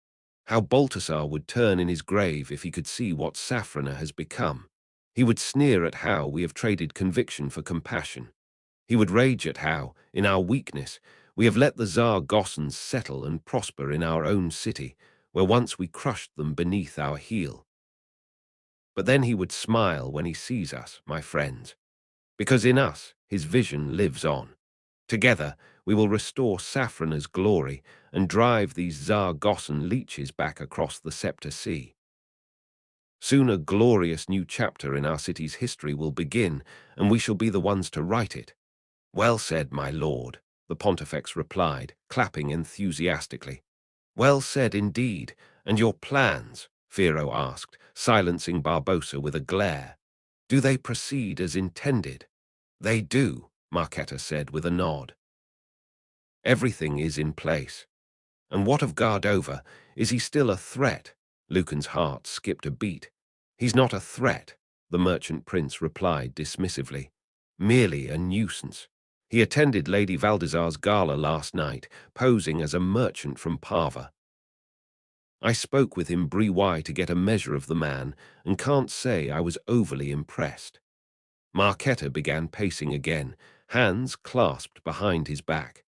"How Baltasar would turn in his grave if he could see what Safrana has become. He would sneer at how we have traded conviction for compassion. He would rage at how, in our weakness, we have let the Tsar Gossans settle and prosper in our own city, where once we crushed them beneath our heel. But then he would smile when he sees us, my friends, because in us his vision lives on. Together we will restore Safrana's glory and drive these Tsar-Gossan leeches back across the Scepter Sea. Soon a glorious new chapter in our city's history will begin, and we shall be the ones to write it." "Well said, my lord," the Pontifex replied, clapping enthusiastically. "Well said indeed. And your plans?" Firo asked, silencing Barbossa with a glare. Do they proceed as intended? They do, Marketa said with a nod. Everything is in place. And what of Gardova? Is he still a threat? Lucan's heart skipped a beat. He's not a threat, the merchant prince replied dismissively. Merely a nuisance. He attended Lady Valdezar's gala last night, posing as a merchant from Parva. I spoke with him Bree to get a measure of the man, and can't say I was overly impressed. Marketa began pacing again, hands clasped behind his back.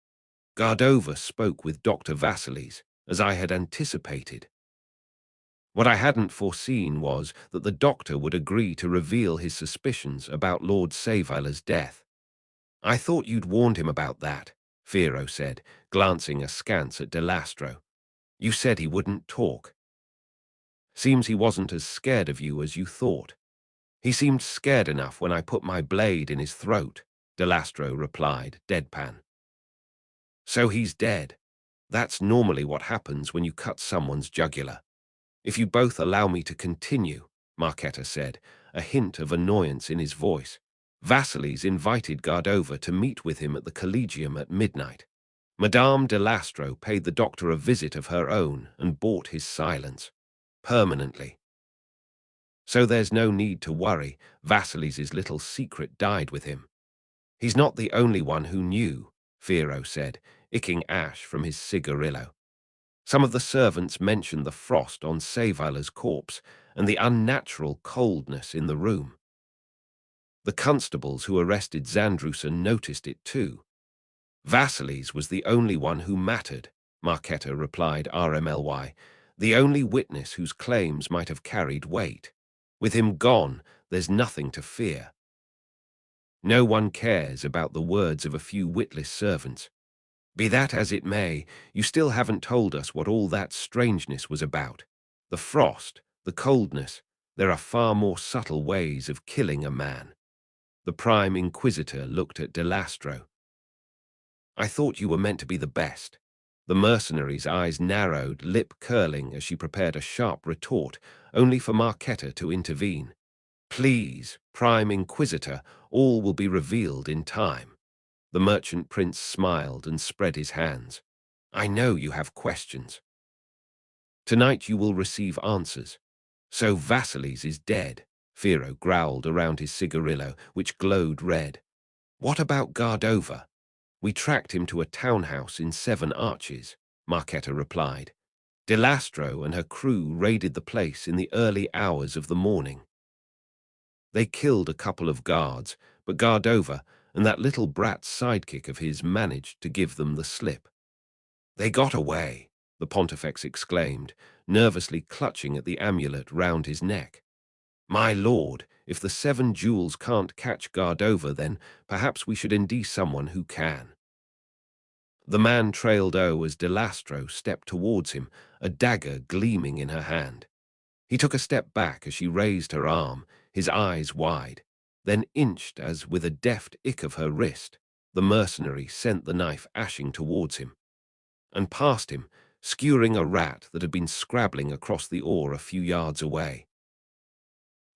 Gardova spoke with Dr. Vasilis, as I had anticipated. What I hadn't foreseen was that the doctor would agree to reveal his suspicions about Lord Savaila's death. I thought you'd warned him about that, Firo said, glancing askance at Delastro. You said he wouldn't talk. Seems he wasn't as scared of you as you thought. He seemed scared enough when I put my blade in his throat, Delastro replied, deadpan. So he's dead. That's normally what happens when you cut someone's jugular. If you both allow me to continue, Marketa said, a hint of annoyance in his voice. Vasilis invited Gardova to meet with him at the Collegium at midnight. Madame de Lastro paid the doctor a visit of her own and bought his silence. Permanently. So there's no need to worry, Vasilis' little secret died with him. He's not the only one who knew, Firo said, icking ash from his cigarillo. Some of the servants mentioned the frost on Savaila's corpse and the unnatural coldness in the room. The constables who arrested Zandrusa noticed it too. Vasilis was the only one who mattered, Marketa replied RMLY, the only witness whose claims might have carried weight. With him gone, there's nothing to fear. No one cares about the words of a few witless servants. Be that as it may, you still haven't told us what all that strangeness was about. The frost, the coldness, there are far more subtle ways of killing a man. The Prime Inquisitor looked at Delastro. I thought you were meant to be the best. The mercenary's eyes narrowed, lip curling as she prepared a sharp retort, only for Marketa to intervene. Please, Prime Inquisitor, all will be revealed in time. The merchant prince smiled and spread his hands. I know you have questions. Tonight you will receive answers. So Vasilis is dead, Firo growled around his cigarillo, which glowed red. What about Gardova? We tracked him to a townhouse in Seven Arches, Marketa replied. Delastro and her crew raided the place in the early hours of the morning. They killed a couple of guards, but Gardova and that little brat sidekick of his managed to give them the slip. They got away, the Pontifex exclaimed, nervously clutching at the amulet round his neck. My lord, if the 7 jewels can't catch Gardova, then perhaps we should endear someone who can. The man trailed as Delastro stepped towards him, a dagger gleaming in her hand. He took a step back as she raised her arm, his eyes wide, then inched as, with a deft ick of her wrist, the mercenary sent the knife ashing towards him, and past him, skewering a rat that had been scrabbling across the ore a few yards away.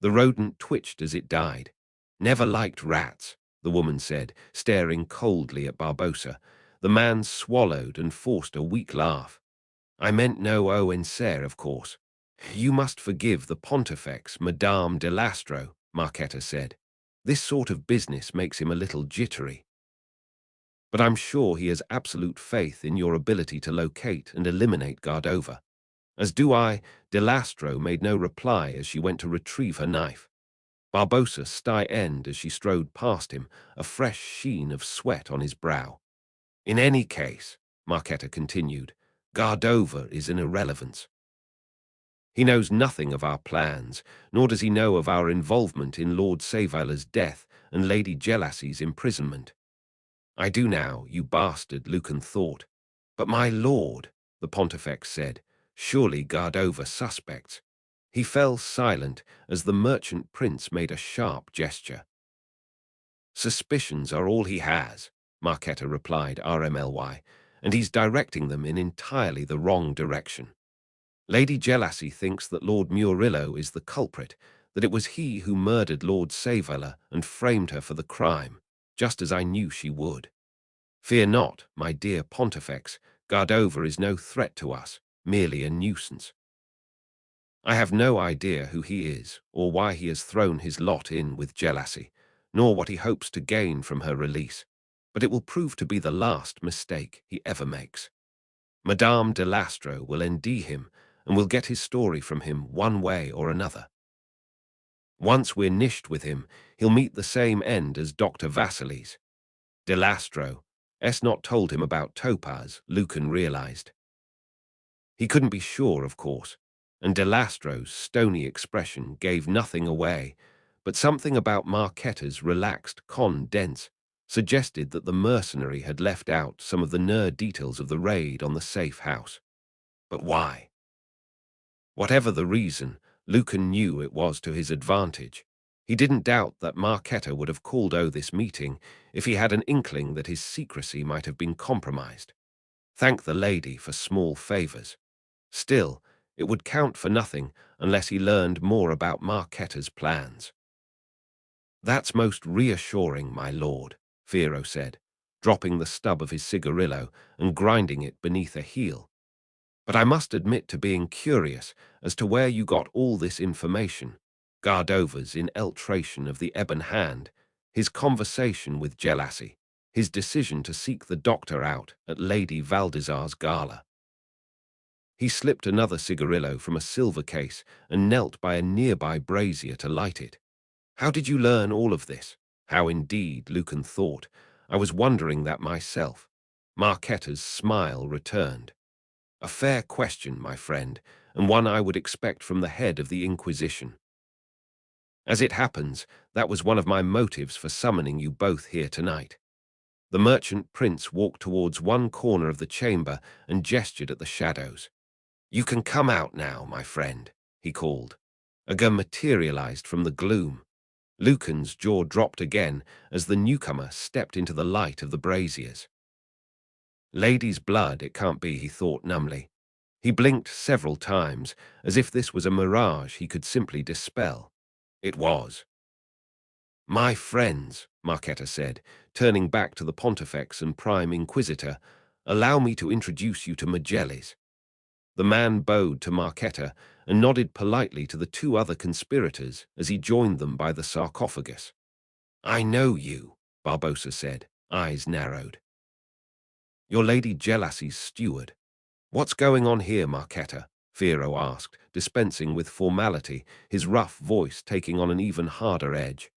The rodent twitched as it died. Never liked rats, the woman said, staring coldly at Barbosa. The man swallowed and forced a weak laugh. I meant no Owenser, of course. You must forgive the Pontifex, Madame de Lastro, Marketa said. This sort of business makes him a little jittery. But I'm sure he has absolute faith in your ability to locate and eliminate Gardova. As do I. De Lastro made no reply as she went to retrieve her knife. Barbosa sty-end as she strode past him, a fresh sheen of sweat on his brow. In any case, Marketa continued, Gardova is an irrelevance. He knows nothing of our plans, nor does he know of our involvement in Lord Savaila's death and Lady Gelassie's imprisonment. I do now, you bastard, Lucan thought. But my lord, the Pontifex said, surely Gardova suspects. He fell silent as the merchant prince made a sharp gesture. Suspicions are all he has, Marketa replied RMLY, and he's directing them in entirely the wrong direction. Lady Gelassie thinks that Lord Murillo is the culprit, that it was he who murdered Lord Saveller and framed her for the crime, just as I knew she would. Fear not, my dear Pontifex, Gardova is no threat to us, merely a nuisance. I have no idea who he is, or why he has thrown his lot in with Jealousy, nor what he hopes to gain from her release, but it will prove to be the last mistake he ever makes. Madame de Lastro will ND him, and will get his story from him one way or another. Once we're nished with him, he'll meet the same end as Dr. Vasilis. De Lastro S not told him about Topaz, Lucan realized. He couldn't be sure, of course, and De Lastro's stony expression gave nothing away, but something about Marquetta's relaxed condense suggested that the mercenary had left out some of the nerd details of the raid on the safe house. But why? Whatever the reason, Lucan knew it was to his advantage. He didn't doubt that Marquetta would have called this meeting if he had an inkling that his secrecy might have been compromised. Thank the lady for small favors. Still, it would count for nothing unless he learned more about Marquetta's plans. That's most reassuring, my lord, Firo said, dropping the stub of his cigarillo and grinding it beneath a heel. But I must admit to being curious as to where you got all this information. Gardova's infiltration of the Ebon Hand, his conversation with Jealousy, his decision to seek the doctor out at Lady Valdezar's gala. He slipped another cigarillo from a silver case and knelt by a nearby brazier to light it. How did you learn all of this? How indeed, Lucan thought. I was wondering that myself. Marquetta's smile returned. A fair question, my friend, and one I would expect from the head of the Inquisition. As it happens, that was one of my motives for summoning you both here tonight. The merchant prince walked towards one corner of the chamber and gestured at the shadows. You can come out now, my friend, he called. A gun materialized from the gloom. Lucan's jaw dropped again as the newcomer stepped into the light of the braziers. Lady's blood, it can't be, he thought numbly. He blinked several times, as if this was a mirage he could simply dispel. It was. My friends, Marquetta said, turning back to the Pontifex and Prime Inquisitor, allow me to introduce you to Magellis. The man bowed to Marquetta and nodded politely to the two other conspirators as he joined them by the sarcophagus. I know you, Barbossa said, eyes narrowed. You're Lady Jealousy's steward. What's going on here, Marquetta? Firo asked, dispensing with formality, his rough voice taking on an even harder edge.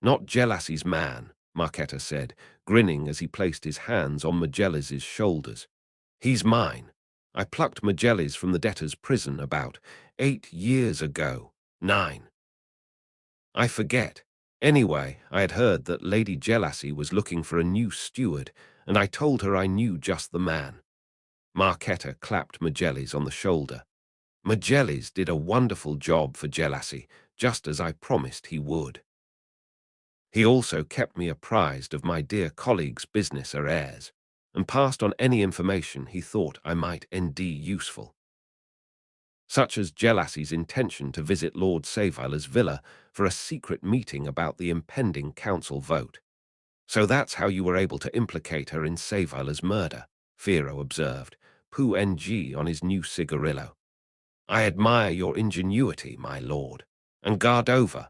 Not Jealousy's man, Marquetta said, grinning as he placed his hands on Magellis's shoulders. He's mine. I plucked Magellis from the debtor's prison about 8 years ago. 9. I forget. Anyway, I had heard that Lady Jealousy was looking for a new steward, and I told her I knew just the man. Marquetta clapped Magellis on the shoulder. Magellis did a wonderful job for Jealousy, just as I promised he would. He also kept me apprised of my dear colleague's business affairs, and passed on any information he thought I might ND useful, such as Jealousy's intention to visit Lord Saveiller's villa for a secret meeting about the impending council vote. So that's how you were able to implicate her in Saveiller's murder, Firo observed, Pooh NG on his new cigarillo. I admire your ingenuity, my lord. And Gardova.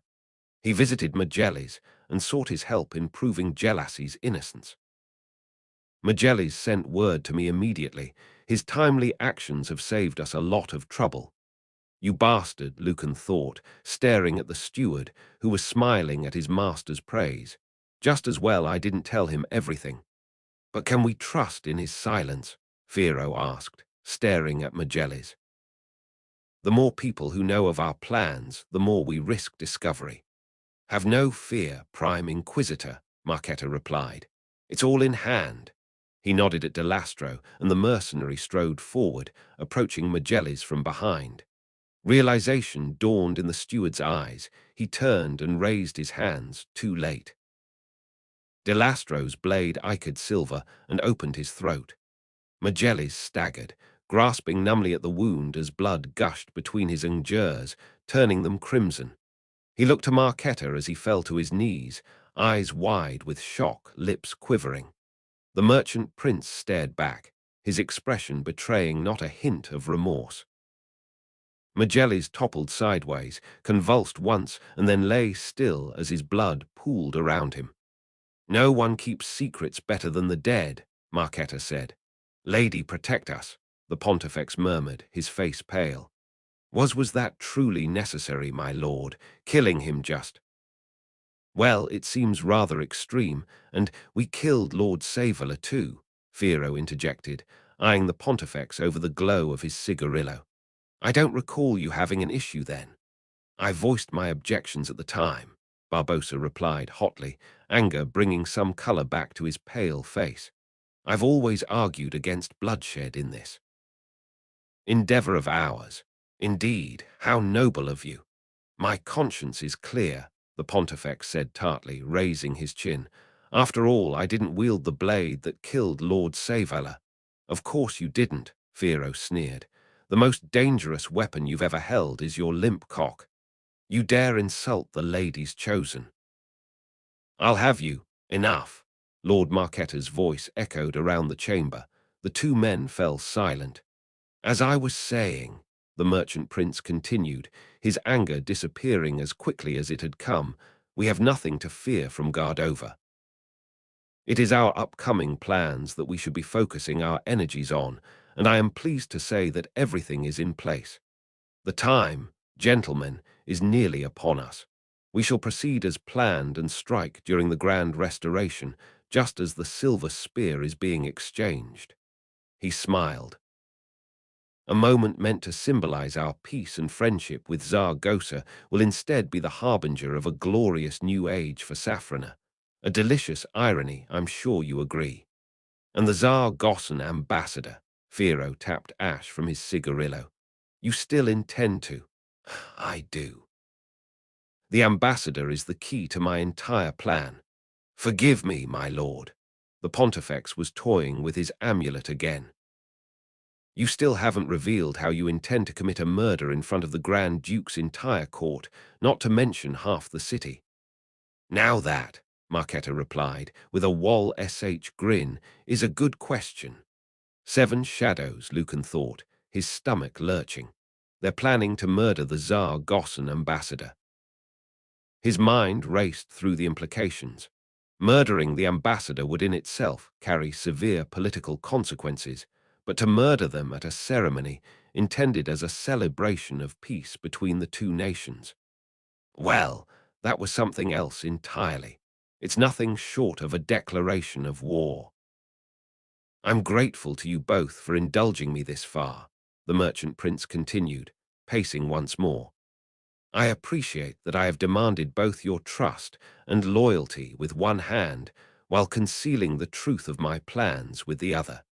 He visited Magellis and sought his help in proving Jealousy's innocence. Magellis sent word to me immediately. His timely actions have saved us a lot of trouble. You bastard, Lucan thought, staring at the steward, who was smiling at his master's praise. Just as well I didn't tell him everything. But can we trust in his silence? Firo asked, staring at Magellis. The more people who know of our plans, the more we risk discovery. Have no fear, Prime Inquisitor, Marquetta replied. It's all in hand. He nodded at De Lastro, and the mercenary strode forward, approaching Magellis from behind. Realization dawned in the steward's eyes. He turned and raised his hands, too late. De Lastro's blade iced silver and opened his throat. Magellis staggered, grasping numbly at the wound as blood gushed between his injures, turning them crimson. He looked to Marquetta as he fell to his knees, eyes wide with shock, lips quivering. The merchant prince stared back, his expression betraying not a hint of remorse. Magellis toppled sideways, convulsed once, and then lay still as his blood pooled around him. "No one keeps secrets better than the dead," Marquetta said. "Lady, protect us," the pontifex murmured, his face pale. Was that truly necessary, my lord? Killing him just? Well, it seems rather extreme, and we killed Lord Saveler too, Firo interjected, eyeing the pontifex over the glow of his cigarillo. "I don't recall you having an issue then." "I voiced my objections at the time," Barbossa replied hotly, anger bringing some color back to his pale face. "I've always argued against bloodshed in this endeavor of ours. Indeed, how noble of you." "My conscience is clear," the pontifex said tartly, raising his chin. "After all, I didn't wield the blade that killed Lord Saveler." "Of course you didn't," Firo sneered. "The most dangerous weapon you've ever held is your limp cock. You dare insult the lady's chosen." "I'll have you. Enough." Lord Marquetta's voice echoed around the chamber. The two men fell silent. "As I was saying," the merchant prince continued, his anger disappearing as quickly as it had come, "we have nothing to fear from Gardova. It is our upcoming plans that we should be focusing our energies on, and I am pleased to say that everything is in place. The time, gentlemen, is nearly upon us. We shall proceed as planned and strike during the grand restoration, just as the silver spear is being exchanged." He smiled. "A moment meant to symbolize our peace and friendship with Zaragoza will instead be the harbinger of a glorious new age for Safrana. A delicious irony, I'm sure you agree." "And the Zaragozan ambassador," Firo tapped ash from his cigarillo. "You still intend to?" "I do. The ambassador is the key to my entire plan." "Forgive me, my lord." The pontifex was toying with his amulet again. "You still haven't revealed how you intend to commit a murder in front of the Grand Duke's entire court, not to mention half the city." "Now that," Marquetta replied, with a wall-sh grin, "is a good question." Seven shadows, Lucan thought, his stomach lurching. They're planning to murder the Zaragosan ambassador. His mind raced through the implications. Murdering the ambassador would in itself carry severe political consequences, but to murder them at a ceremony intended as a celebration of peace between the two nations, well, that was something else entirely. It's nothing short of a declaration of war. "I'm grateful to you both for indulging me this far," the merchant prince continued, pacing once more. "I appreciate that I have demanded both your trust and loyalty with one hand while concealing the truth of my plans with the other.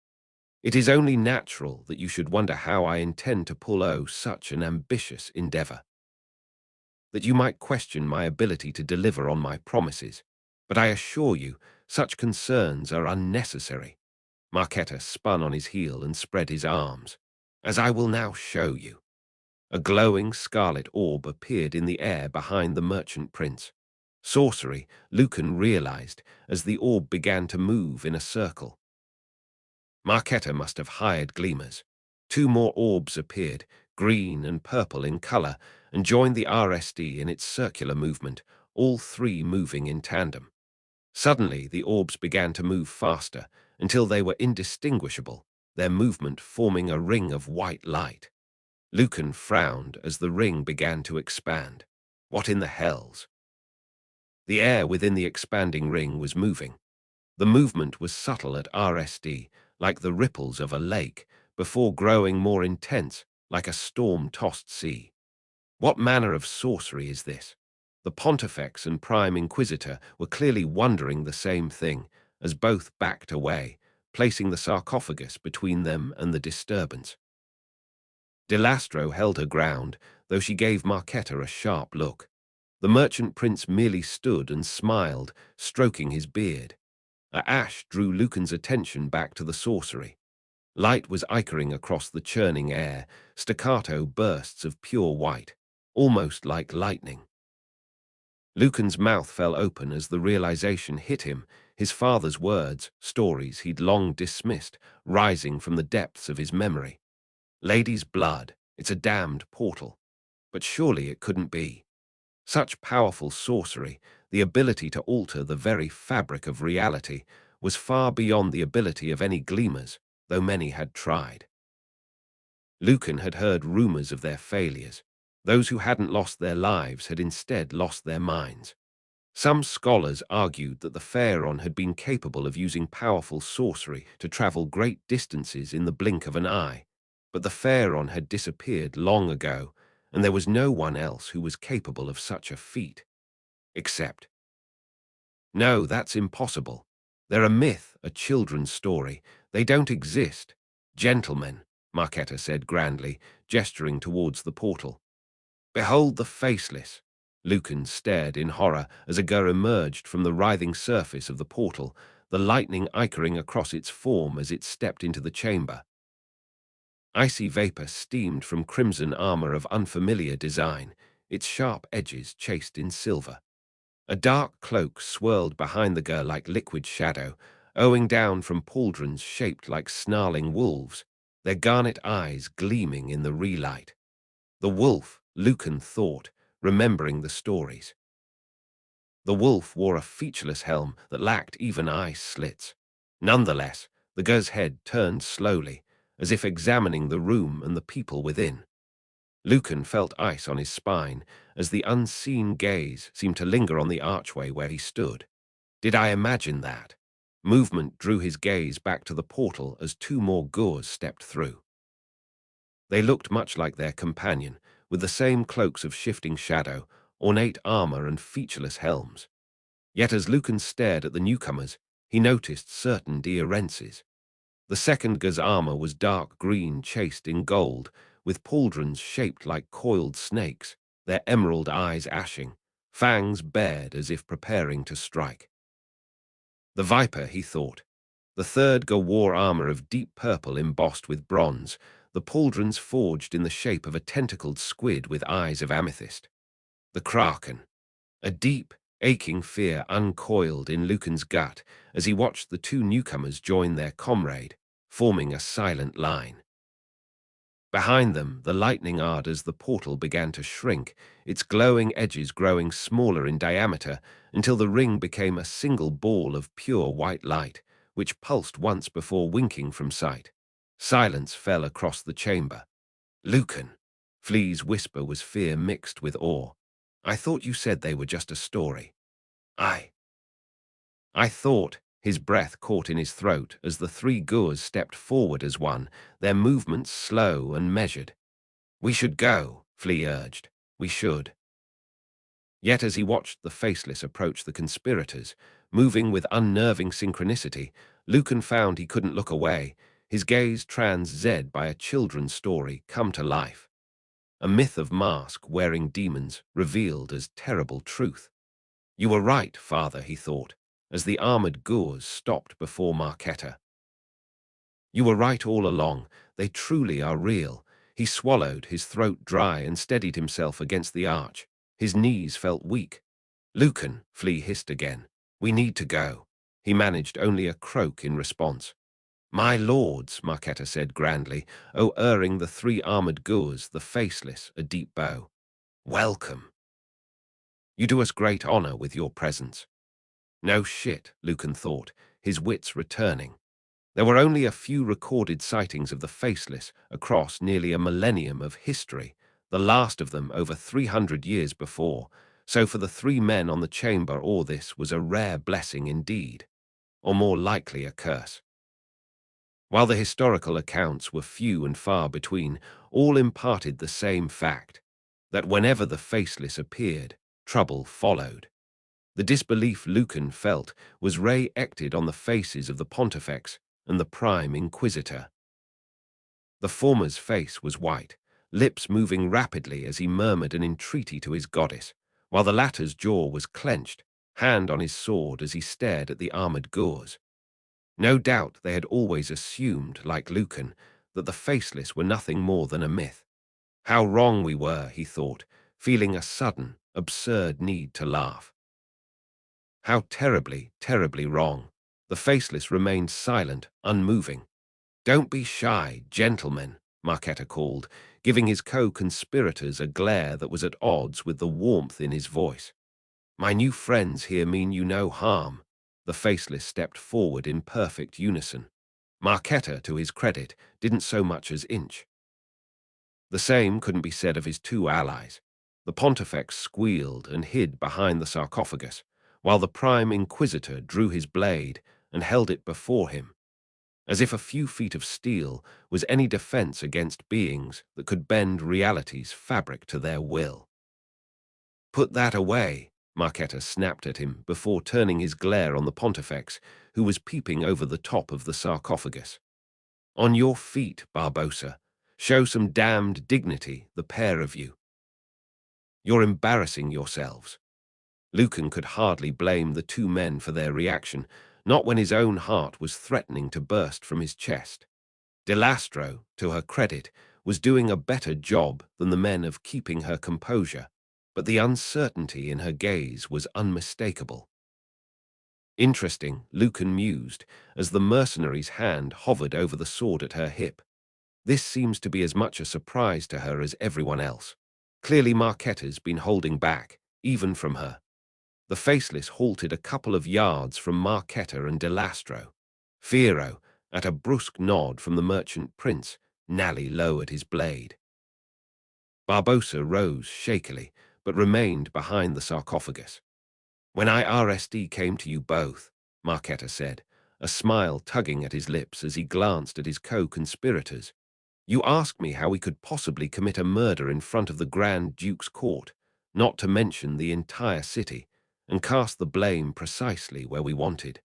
It is only natural that you should wonder how I intend to pull such an ambitious endeavor, that you might question my ability to deliver on my promises. But I assure you, such concerns are unnecessary." Marquetta spun on his heel and spread his arms. "As I will now show you." A glowing scarlet orb appeared in the air behind the merchant prince. Sorcery, Lucan realized, as the orb began to move in a circle. Marquetta must have hired gleamers. Two more orbs appeared, green and purple in color, and joined the RSD in its circular movement, all three moving in tandem. Suddenly, the orbs began to move faster, until they were indistinguishable, their movement forming a ring of white light. Lucan frowned as the ring began to expand. What in the hells? The air within the expanding ring was moving. The movement was subtle at RSD, like the ripples of a lake, before growing more intense, like a storm-tossed sea. What manner of sorcery is this? The Pontifex and Prime Inquisitor were clearly wondering the same thing, as both backed away, placing the sarcophagus between them and the disturbance. Delastro held her ground, though she gave Marquetta a sharp look. The merchant prince merely stood and smiled, stroking his beard. A ash drew Lucan's attention back to the sorcery. Light was ichering across the churning air, staccato bursts of pure white, almost like lightning. Lucan's mouth fell open as the realization hit him, his father's words, stories he'd long dismissed, rising from the depths of his memory. Lady's blood, it's a damned portal. But surely it couldn't be. Such powerful sorcery, the ability to alter the very fabric of reality, was far beyond the ability of any gleamers, though many had tried. Lucan had heard rumors of their failures. Those who hadn't lost their lives had instead lost their minds. Some scholars argued that the Pharaon had been capable of using powerful sorcery to travel great distances in the blink of an eye, but the Pharaon had disappeared long ago, and there was no one else who was capable of such a feat. Except, no, that's impossible. They're a myth, a children's story. They don't exist. Gentlemen, Marketa said grandly, gesturing towards the portal. Behold the faceless. Lucan stared in horror as a girl emerged from the writhing surface of the portal, the lightning iching across its form as it stepped into the chamber. Icy vapor steamed from crimson armor of unfamiliar design, its sharp edges chased in silver. A dark cloak swirled behind the girl like liquid shadow, owing down from pauldrons shaped like snarling wolves, their garnet eyes gleaming in the relight. The wolf, Lucan thought, remembering the stories. The wolf wore a featureless helm that lacked even eye slits. Nonetheless, the girl's head turned slowly, as if examining the room and the people within. Lucan felt ice on his spine as the unseen gaze seemed to linger on the archway where he stood. Did I imagine that? Movement drew his gaze back to the portal as two more Gurs stepped through. They looked much like their companion, with the same cloaks of shifting shadow, ornate armor and featureless helms. Yet as Lucan stared at the newcomers, he noticed certain differences. The second Gur's armor was dark green chased in gold, with pauldrons shaped like coiled snakes, their emerald eyes ashing, fangs bared as if preparing to strike. The viper, he thought. The third Gur wore armor of deep purple embossed with bronze, the pauldrons forged in the shape of a tentacled squid with eyes of amethyst. The kraken. A deep, aching fear uncoiled in Lucan's gut as he watched the two newcomers join their comrade, forming a silent line. Behind them, the lightning ardor as the portal began to shrink, its glowing edges growing smaller in diameter until the ring became a single ball of pure white light, which pulsed once before winking from sight. Silence fell across the chamber. Lucan. Flea's whisper was fear mixed with awe. I thought you said they were just a story. I thought, his breath caught in his throat as the three Gurs stepped forward as one, their movements slow and measured. We should go, Flea urged. We should. Yet as he watched the faceless approach the conspirators, moving with unnerving synchronicity, Lucan found he couldn't look away, his gaze trans-zed by a children's story come to life. A myth of mask-wearing demons revealed as terrible truth. You were right, father, he thought, as the armored Gurs stopped before Marketa. You were right all along, they truly are real. He swallowed, his throat dry, and steadied himself against the arch. His knees felt weak. Lucan, Flea hissed again. We need to go. He managed only a croak in response. My lords, Marketa said grandly, erring the three armored Gurs, the faceless, a deep bow. Welcome. You do us great honor with your presence. No shit, Lucan thought, his wits returning. There were only a few recorded sightings of the faceless across nearly a millennium of history, the last of them over 300 years before, so for the three men on the chamber all this was a rare blessing indeed, or more likely a curse. While the historical accounts were few and far between, all imparted the same fact, that whenever the faceless appeared, trouble followed. The disbelief Lucan felt was re-acted on the faces of the Pontifex and the Prime Inquisitor. The former's face was white, lips moving rapidly as he murmured an entreaty to his goddess, while the latter's jaw was clenched, hand on his sword as he stared at the armored Gurs. No doubt they had always assumed, like Lucan, that the faceless were nothing more than a myth. How wrong we were, he thought, feeling a sudden, absurd need to laugh. How terribly, terribly wrong. The faceless remained silent, unmoving. "Don't be shy, gentlemen," Marquetta called, giving his co-conspirators a glare that was at odds with the warmth in his voice. "My new friends here mean you no harm." The faceless stepped forward in perfect unison. Marquetta, to his credit, didn't so much as inch. The same couldn't be said of his two allies. The pontifex squealed and hid behind the sarcophagus, while the prime inquisitor drew his blade and held it before him, as if a few feet of steel was any defense against beings that could bend reality's fabric to their will. "Put that away," Marquetta snapped at him before turning his glare on the pontifex, who was peeping over the top of the sarcophagus. "On your feet, Barbosa. Show some damned dignity, the pair of you. You're embarrassing yourselves." Lucan could hardly blame the two men for their reaction, not when his own heart was threatening to burst from his chest. Delastro, to her credit, was doing a better job than the men of keeping her composure, but the uncertainty in her gaze was unmistakable. "Interesting," Lucan mused, as the mercenary's hand hovered over the sword at her hip. "This seems to be as much a surprise to her as everyone else. Clearly Marquetta's been holding back, even from her." The faceless halted a couple of yards from Marquetta and Delastro. Fierro, at a brusque nod from the merchant prince, Nally lowered his blade. Barbosa rose shakily, but remained behind the sarcophagus. "When IRSD came to you both," Marquetta said, a smile tugging at his lips as he glanced at his co-conspirators, "you asked me how we could possibly commit a murder in front of the Grand Duke's court, not to mention the entire city, and cast the blame precisely where we wanted.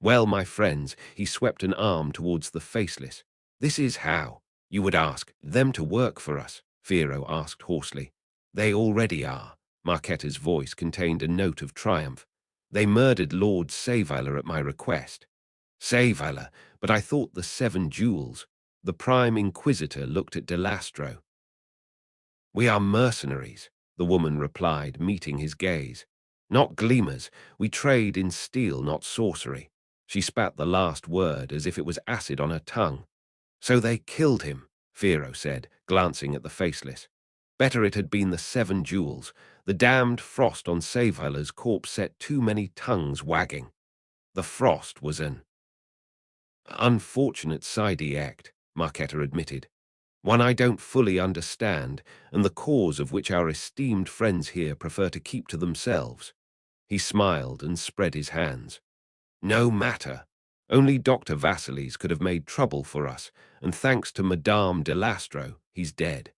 Well, my friends," he swept an arm towards the faceless, "this is how. You would ask them to work for us," Fierro asked hoarsely. "They already are." Marquetta's voice contained a note of triumph. "They murdered Lord Saveiller at my request." "Saveiller, but I thought the 7 jewels." The Prime Inquisitor looked at Delastro. "We are mercenaries," the woman replied, meeting his gaze. "Not gleamers. We trade in steel, not sorcery." She spat the last word as if it was acid on her tongue. "So they killed him," Fierro said, glancing at the faceless. "Better it had been the 7 jewels. The damned frost on Saveiller's corpse set too many tongues wagging." "The frost was an unfortunate side effect," Marquetta admitted. "One I don't fully understand, and the cause of which our esteemed friends here prefer to keep to themselves." He smiled and spread his hands. "No matter. Only Dr. Vasilis could have made trouble for us, and thanks to Madame Delastro, he's dead.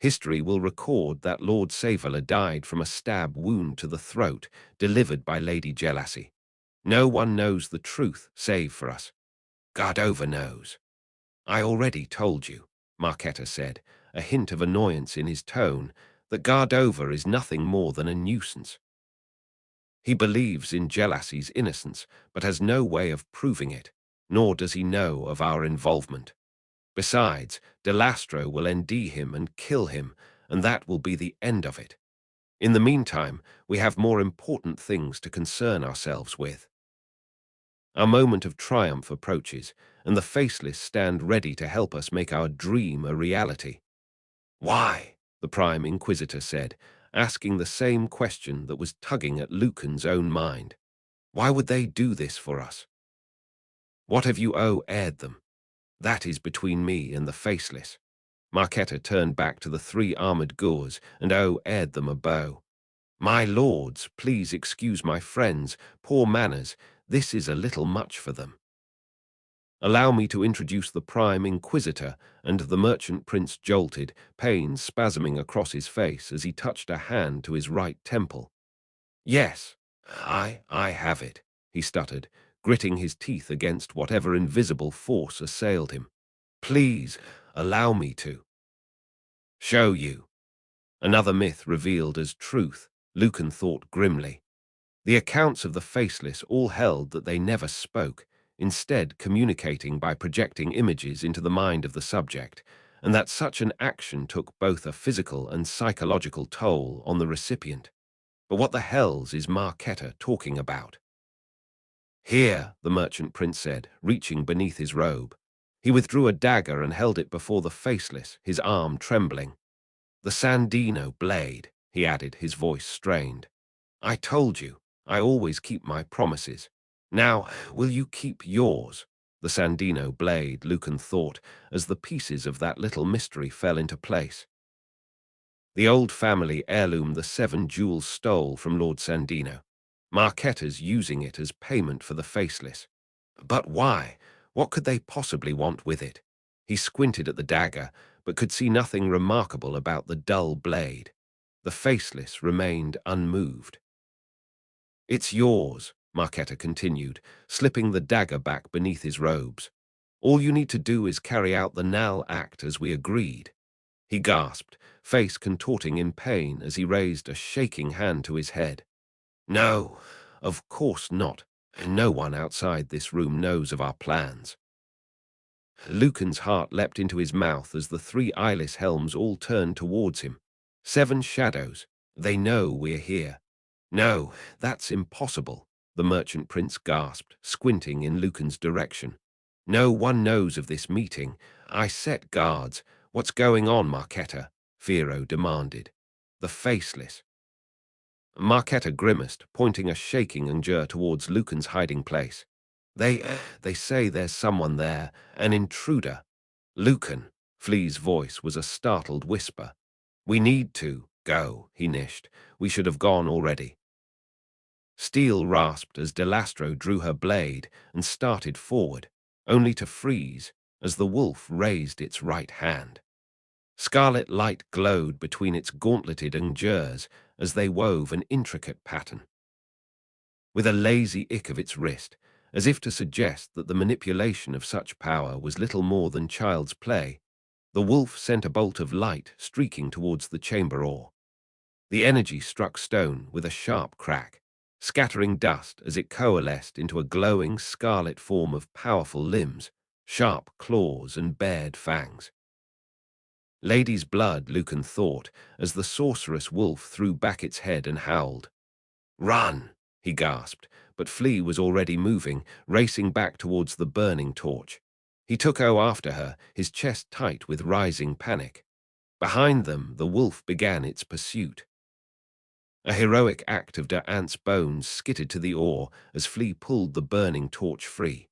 History will record that Lord Saveiller died from a stab wound to the throat delivered by Lady Jealousy. No one knows the truth save for us. Gardova knows." "I already told you," Marquetta said, a hint of annoyance in his tone, "that Gardova is nothing more than a nuisance. He believes in Jealousy's innocence, but has no way of proving it, nor does he know of our involvement. Besides, Delastro will ND him and kill him, and that will be the end of it. In the meantime, we have more important things to concern ourselves with." Our moment of triumph approaches, and the faceless stand ready to help us make our dream a reality. "Why?" the Prime Inquisitor said, asking the same question that was tugging at Lucan's own mind. "Why would they do this for us? What have you aired them? That is between me and the faceless." Marquetta turned back to the 3 armored Gurs and aired them a bow. "My lords, please excuse my friends, poor manners, this is a little much for them. Allow me to introduce the Prime Inquisitor," and the merchant prince jolted, pain spasming across his face as he touched a hand to his right temple. "Yes, I have it," he stuttered, gritting his teeth against whatever invisible force assailed him. "Please, allow me to show you." Another myth revealed as truth, Lucan thought grimly. The accounts of the faceless all held that they never spoke, instead communicating by projecting images into the mind of the subject, and that such an action took both a physical and psychological toll on the recipient. But what the hells is Marketa talking about? Here, the merchant prince said, reaching beneath his robe. He withdrew a dagger and held it before the faceless, his arm trembling. The Sandino blade, he added, his voice strained. I told you, I always keep my promises. Now, will you keep yours? The Sandino blade, Lucan thought, as the pieces of that little mystery fell into place. The old family heirloom the 7 jewels stole from Lord Sandino. Marketa's using it as payment for the faceless. But why? What could they possibly want with it? He squinted at the dagger, but could see nothing remarkable about the dull blade. The faceless remained unmoved. It's yours, Marketa continued, slipping the dagger back beneath his robes. All you need to do is carry out the Nal Act as we agreed. He gasped, face contorting in pain as he raised a shaking hand to his head. No, of course not. No one outside this room knows of our plans. Lucan's heart leapt into his mouth as the 3 eyeless helms all turned towards him. 7 shadows. They know we're here. No, that's impossible, the merchant prince gasped, squinting in Lucan's direction. No one knows of this meeting. I set guards. What's going on, Marketa? Firo demanded. The faceless. Marketa grimaced, pointing a shaking Unjur towards Lucan's hiding place. They say there's someone there, an intruder. Lucan, Flea's voice was a startled whisper. We need to go, he nished. We should have gone already. Steel rasped as Delastro drew her blade and started forward, only to freeze as the wolf raised its right hand. Scarlet light glowed between its gauntleted Unjurs as they wove an intricate pattern. With a lazy ick of its wrist, as if to suggest that the manipulation of such power was little more than child's play, the wolf sent a bolt of light streaking towards the chamber ore. The energy struck stone with a sharp crack, scattering dust as it coalesced into a glowing scarlet form of powerful limbs, sharp claws and bared fangs. Lady's blood, Lucan thought, as the sorceress wolf threw back its head and howled. Run, he gasped, but Flea was already moving, racing back towards the burning torch. He took after her, his chest tight with rising panic. Behind them, the wolf began its pursuit. A heroic act of Der Ant's bones skittered to the ore as Flea pulled the burning torch free.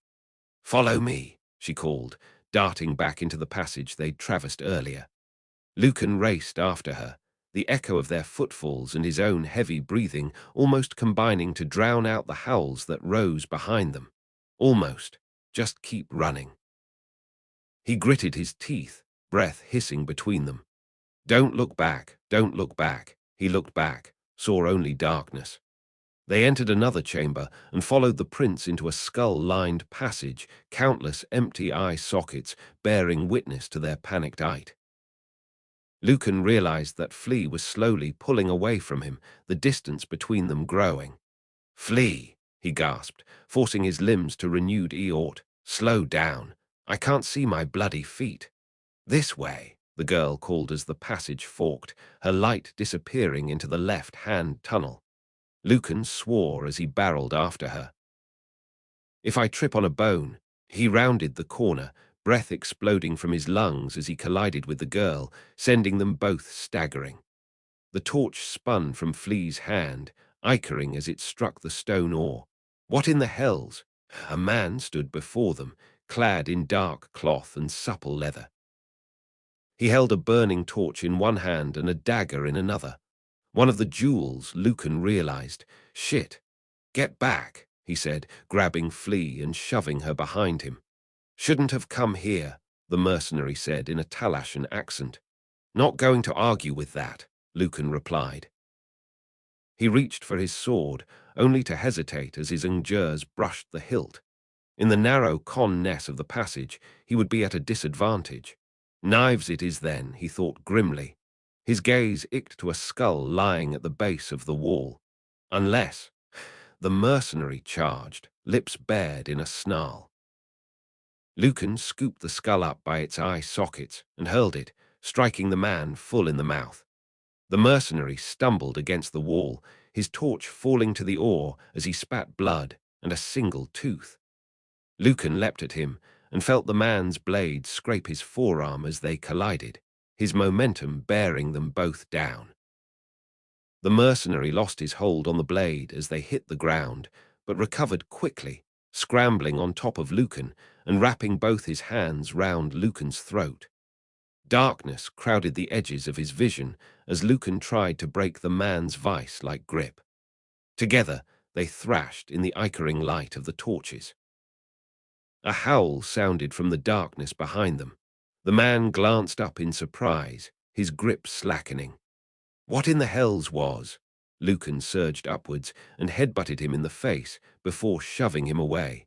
Follow me, she called, darting back into the passage they'd traversed earlier. Lucan raced after her, the echo of their footfalls and his own heavy breathing almost combining to drown out the howls that rose behind them. Almost. Just keep running. He gritted his teeth, breath hissing between them. Don't look back, don't look back. He looked back, saw only darkness. They entered another chamber and followed the prince into a skull-lined passage, countless empty eye sockets bearing witness to their panicked ite. Lucan realized that Flea was slowly pulling away from him, the distance between them growing. Flea, he gasped, forcing his limbs to renewed eort. Slow down. I can't see my bloody feet. This way, the girl called as the passage forked, her light disappearing into the left-hand tunnel. Lucan swore as he barreled after her. If I trip on a bone, he rounded the corner, breath exploding from his lungs as he collided with the girl, sending them both staggering. The torch spun from Flea's hand, ichering as it struck the stone ore. What in the hells? A man stood before them, clad in dark cloth and supple leather. He held a burning torch in one hand and a dagger in another. One of the jewels, Lucan realized. Shit. Get back, he said, grabbing Flea and shoving her behind him. Shouldn't have come here, the mercenary said in a Talashan accent. Not going to argue with that, Lucan replied. He reached for his sword, only to hesitate as his Unjurs brushed the hilt. In the narrow con-ness of the passage, he would be at a disadvantage. Knives it is then, he thought grimly. His gaze icked to a skull lying at the base of the wall. Unless the mercenary charged, lips bared in a snarl. Lucan scooped the skull up by its eye sockets and hurled it, striking the man full in the mouth. The mercenary stumbled against the wall, his torch falling to the oar as he spat blood and a single tooth. Lucan leapt at him and felt the man's blade scrape his forearm as they collided, his momentum bearing them both down. The mercenary lost his hold on the blade as they hit the ground, but recovered quickly, scrambling on top of Lucan and wrapping both his hands round Lucan's throat. Darkness crowded the edges of his vision as Lucan tried to break the man's vice-like grip. Together, they thrashed in the ichering light of the torches. A howl sounded from the darkness behind them. The man glanced up in surprise, his grip slackening. What in the hells was? Lucan surged upwards and headbutted him in the face before shoving him away.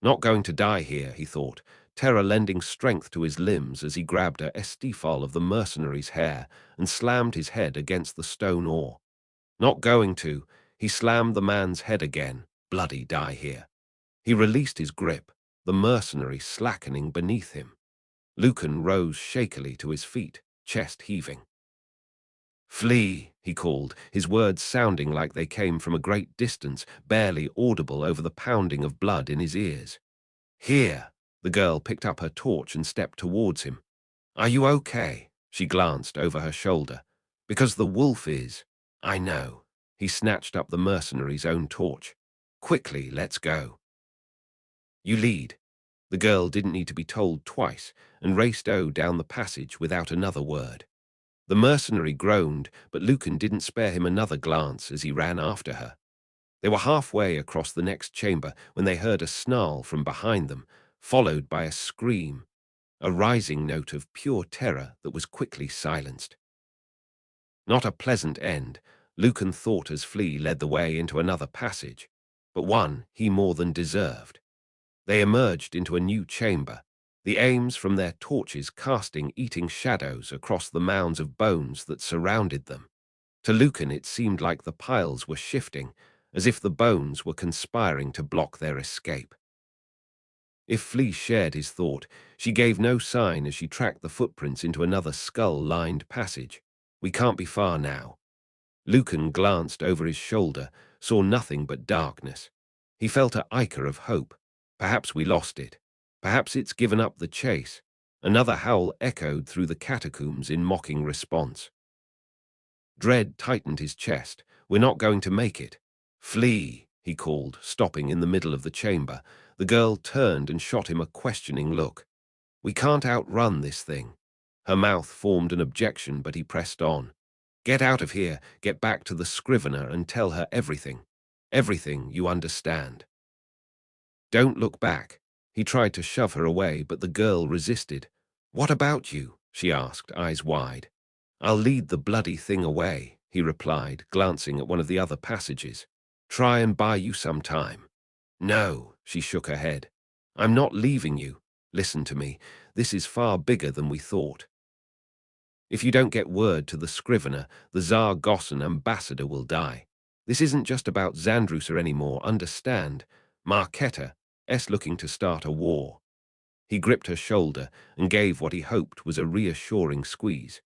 Not going to die here, he thought, terror lending strength to his limbs as he grabbed a estifal of the mercenary's hair and slammed his head against the stone oar. Not going to, he slammed the man's head again. Bloody die here. He released his grip, the mercenary slackening beneath him. Lucan rose shakily to his feet, chest heaving. "Flee," he called, his words sounding like they came from a great distance, barely audible over the pounding of blood in his ears. "Here." The girl picked up her torch and stepped towards him. "Are you okay?" She glanced over her shoulder. "Because the wolf is." "I know." He snatched up the mercenary's own torch. "Quickly, let's go." "You lead." The girl didn't need to be told twice and raced down the passage without another word. The mercenary groaned, but Lucan didn't spare him another glance as he ran after her. They were halfway across the next chamber when they heard a snarl from behind them, followed by a scream, a rising note of pure terror that was quickly silenced. Not a pleasant end, Lucan thought as Flea led the way into another passage, but one he more than deserved. They emerged into a new chamber, the aims from their torches casting eating shadows across the mounds of bones that surrounded them. To Lucan it seemed like the piles were shifting, as if the bones were conspiring to block their escape. If Flea shared his thought, she gave no sign as she tracked the footprints into another skull-lined passage. "We can't be far now." Lucan glanced over his shoulder, saw nothing but darkness. He felt a ichor of hope. Perhaps we lost it. Perhaps it's given up the chase. Another howl echoed through the catacombs in mocking response. Dread tightened his chest. "We're not going to make it." "Flee," he called, stopping in the middle of the chamber. The girl turned and shot him a questioning look. "We can't outrun this thing." Her mouth formed an objection, but he pressed on. "Get out of here, get back to the Scrivener and tell her everything. Everything, you understand." "Don't look back." He tried to shove her away, but the girl resisted. "What about you?" she asked, eyes wide. "I'll lead the bloody thing away," he replied, glancing at one of the other passages. "Try and buy you some time." "No," she shook her head. "I'm not leaving you. Listen to me. This is far bigger than we thought. If you don't get word to the Scrivener, the Zar-Gossan ambassador will die. This isn't just about Zandrusa anymore, understand? Marketa is looking to start a war." He gripped her shoulder and gave what he hoped was a reassuring squeeze.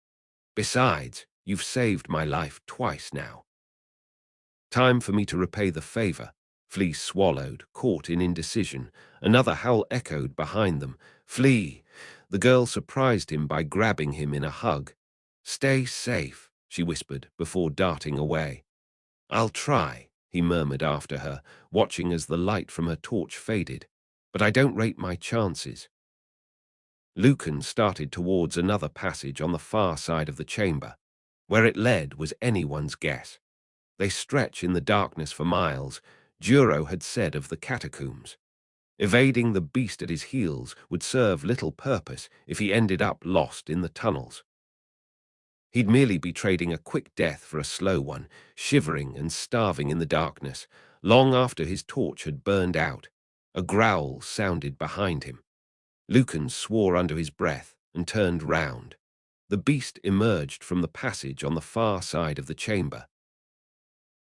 "Besides, you've saved my life twice now." "Time for me to repay the favor." Flea swallowed, caught in indecision. Another howl echoed behind them. "Flea!" The girl surprised him by grabbing him in a hug. "Stay safe," she whispered before darting away. "I'll try," he murmured after her, watching as the light from her torch faded. "But I don't rate my chances." Lucan started towards another passage on the far side of the chamber. Where it led was anyone's guess. They stretch in the darkness for miles, Duro had said of the catacombs. Evading the beast at his heels would serve little purpose if he ended up lost in the tunnels. He'd merely be trading a quick death for a slow one, shivering and starving in the darkness, long after his torch had burned out. A growl sounded behind him. Lucan swore under his breath and turned round. The beast emerged from the passage on the far side of the chamber.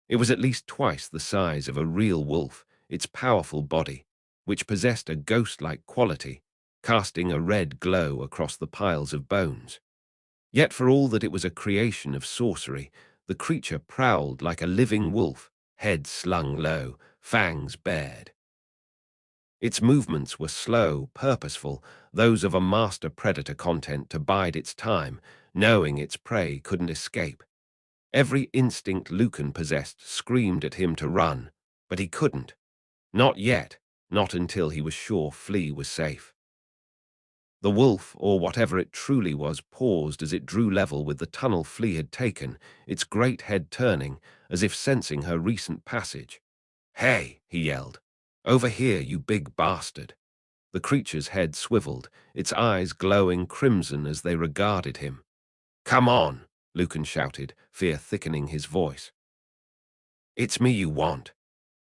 It was at least twice the size of a real wolf, its powerful body, which possessed a ghost-like quality, casting a red glow across the piles of bones. Yet for all that it was a creation of sorcery, the creature prowled like a living wolf, head slung low, fangs bared. Its movements were slow, purposeful, those of a master predator content to bide its time, knowing its prey couldn't escape. Every instinct Lucan possessed screamed at him to run, but he couldn't. Not yet, not until he was sure Flea was safe. The wolf, or whatever it truly was, paused as it drew level with the tunnel Flea had taken, its great head turning, as if sensing her recent passage. "Hey!" he yelled. "Over here, you big bastard!" The creature's head swiveled, its eyes glowing crimson as they regarded him. "Come on!" Lucan shouted, fear thickening his voice. "It's me you want."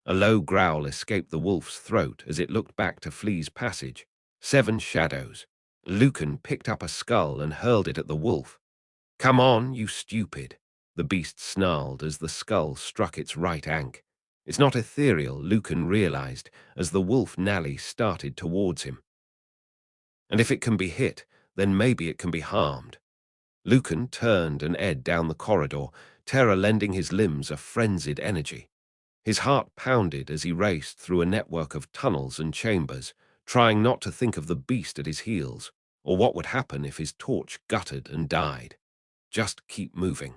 A low growl escaped the wolf's throat as it looked back to Flea's passage. 7 shadows. Lucan picked up a skull and hurled it at the wolf. "Come on, you stupid!" The beast snarled as the skull struck its right ank. "It's not ethereal," Lucan realized as the wolf Nally started towards him. "And if it can be hit, then maybe it can be harmed." Lucan turned and edged down the corridor, terror lending his limbs a frenzied energy. His heart pounded as he raced through a network of tunnels and chambers, trying not to think of the beast at his heels, or what would happen if his torch guttered and died. Just keep moving.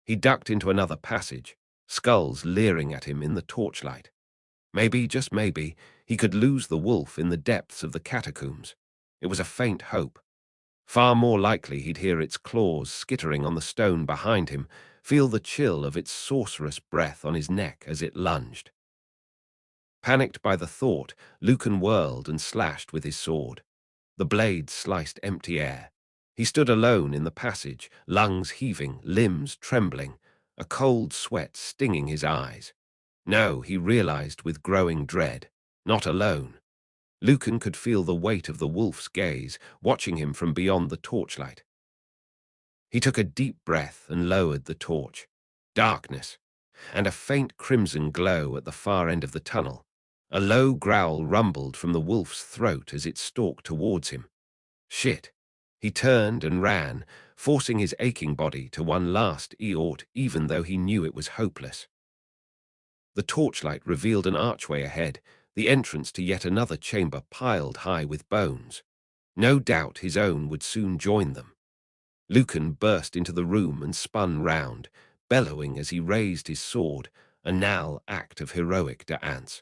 He ducked into another passage, skulls leering at him in the torchlight. Maybe, just maybe, he could lose the wolf in the depths of the catacombs. It was a faint hope. Far more likely he'd hear its claws skittering on the stone behind him, feel the chill of its sorcerous breath on his neck as it lunged. Panicked by the thought, Lucan whirled and slashed with his sword. The blade sliced empty air. He stood alone in the passage, lungs heaving, limbs trembling, a cold sweat stinging his eyes. No, he realized with growing dread, not alone. Lucan could feel the weight of the wolf's gaze, watching him from beyond the torchlight. He took a deep breath and lowered the torch. Darkness, and a faint crimson glow at the far end of the tunnel. A low growl rumbled from the wolf's throat as it stalked towards him. Shit. He turned and ran, forcing his aching body to one last eort, even though he knew it was hopeless. The torchlight revealed an archway ahead, the entrance to yet another chamber piled high with bones. No doubt his own would soon join them. Lucan burst into the room and spun round, bellowing as he raised his sword, a now act of heroic déance.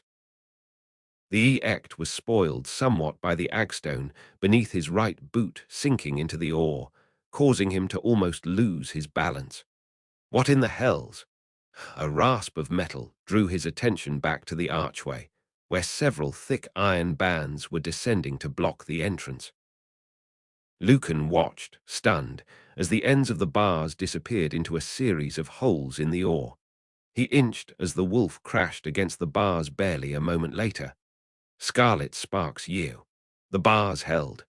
The act was spoiled somewhat by the agstone beneath his right boot sinking into the ore, causing him to almost lose his balance. What in the hells? A rasp of metal drew his attention back to the archway, where several thick iron bands were descending to block the entrance. Lucan watched, stunned, as the ends of the bars disappeared into a series of holes in the ore. He inched as the wolf crashed against the bars barely a moment later. Scarlet sparks yew. The bars held.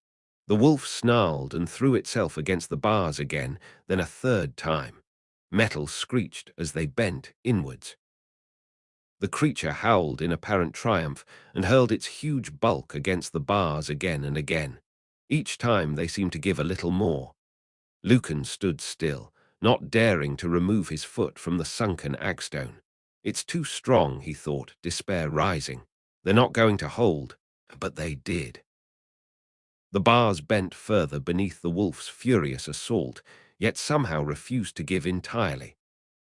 The wolf snarled and threw itself against the bars again, then a third time. Metal screeched as they bent inwards. The creature howled in apparent triumph and hurled its huge bulk against the bars again and again. Each time they seemed to give a little more. Lucan stood still, not daring to remove his foot from the sunken agstone. It's too strong, he thought, despair rising. They're not going to hold, but they did. The bars bent further beneath the wolf's furious assault, yet somehow refused to give entirely.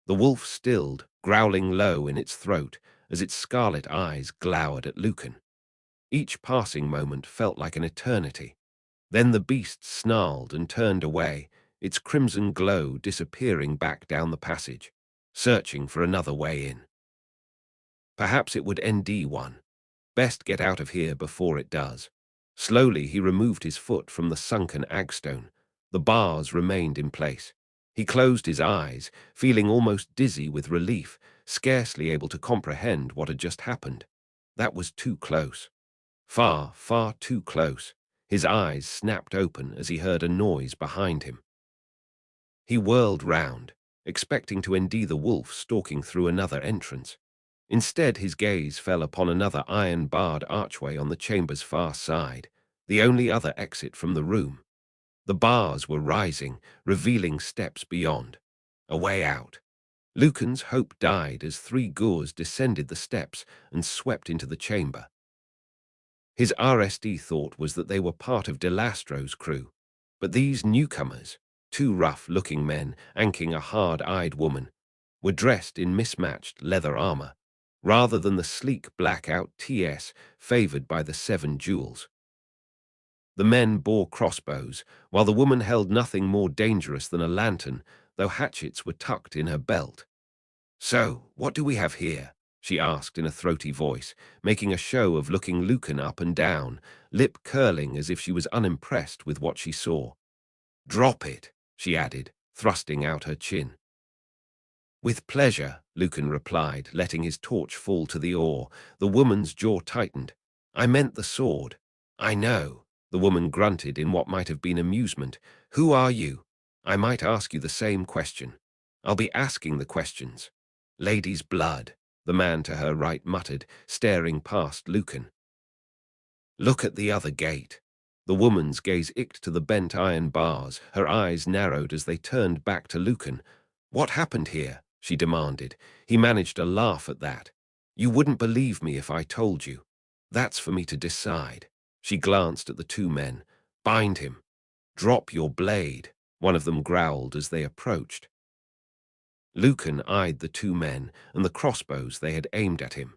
The wolf stilled, growling low in its throat, as its scarlet eyes glowered at Lucan. Each passing moment felt like an eternity. Then the beast snarled and turned away, its crimson glow disappearing back down the passage, searching for another way in. Perhaps it would ND one. Best get out of here before it does. Slowly he removed his foot from the sunken agstone. The bars remained in place. He closed his eyes, feeling almost dizzy with relief, scarcely able to comprehend what had just happened. That was too close. Far, far too close. His eyes snapped open as he heard a noise behind him. He whirled round, expecting to ND the wolf stalking through another entrance. Instead, his gaze fell upon another iron-barred archway on the chamber's far side, the only other exit from the room. The bars were rising, revealing steps beyond. A way out. Lucan's hope died as three Gors descended the steps and swept into the chamber. His RSD thought was that they were part of Delastro's crew, but these newcomers, two rough-looking men anking a hard-eyed woman, were dressed in mismatched leather armor, rather than the sleek blackout TS favored by the Seven Jewels. The men bore crossbows, while the woman held nothing more dangerous than a lantern, though hatchets were tucked in her belt. "So, what do we have here?" she asked in a throaty voice, making a show of looking Lucan up and down, lip curling as if she was unimpressed with what she saw. "Drop it," she added, thrusting out her chin. "With pleasure," Lucan replied, letting his torch fall to the oar. The woman's jaw tightened. "I meant the sword." "I know," the woman grunted in what might have been amusement. "Who are you? I might ask you the same question. I'll be asking the questions." "Lady's blood," the man to her right muttered, staring past Lucan. "Look at the other gate." The woman's gaze icked to the bent iron bars, her eyes narrowed as they turned back to Lucan. "What happened here?" she demanded. He managed a laugh at that. "You wouldn't believe me if I told you. That's for me to decide." She glanced at the two men. "Bind him. Drop your blade," one of them growled as they approached. Lucan eyed the two men and the crossbows they had aimed at him.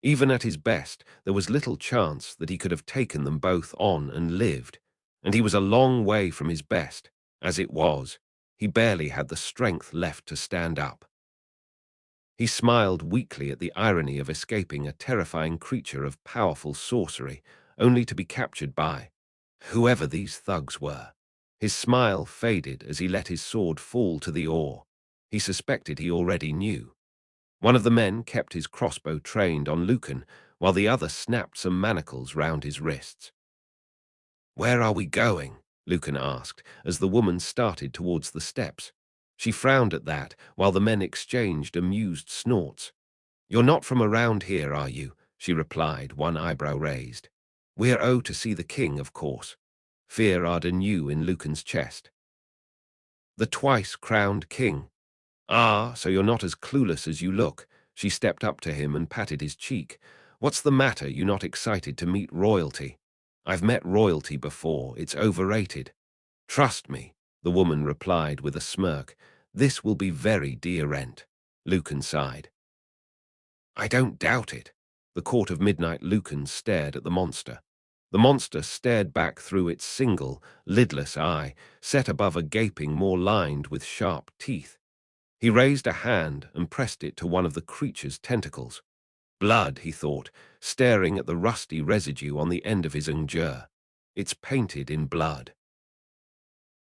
Even at his best, there was little chance that he could have taken them both on and lived, and he was a long way from his best. As it was, he barely had the strength left to stand up. He smiled weakly at the irony of escaping a terrifying creature of powerful sorcery, only to be captured by whoever these thugs were. His smile faded as he let his sword fall to the oar. He suspected he already knew. One of the men kept his crossbow trained on Lucan, while the other snapped some manacles round his wrists. "Where are we going?" Lucan asked, as the woman started towards the steps. She frowned at that, while the men exchanged amused snorts. "You're not from around here, are you?" she replied, one eyebrow raised. "We're to see the king, of course." Fear arded anew in Lucan's chest. "The twice-crowned king. Ah, so you're not as clueless as you look." She stepped up to him and patted his cheek. "What's the matter? You not excited to meet royalty?" "I've met royalty before. It's overrated." "Trust me," the woman replied with a smirk. "This will be very dear rent." Lucan sighed. "I don't doubt it." The Court of Midnight Lucan stared at the monster. The monster stared back through its single, lidless eye, set above a gaping maw lined with sharp teeth. He raised a hand and pressed it to one of the creature's tentacles. "Blood," he thought, staring at the rusty residue on the end of his ungur. "It's painted in blood."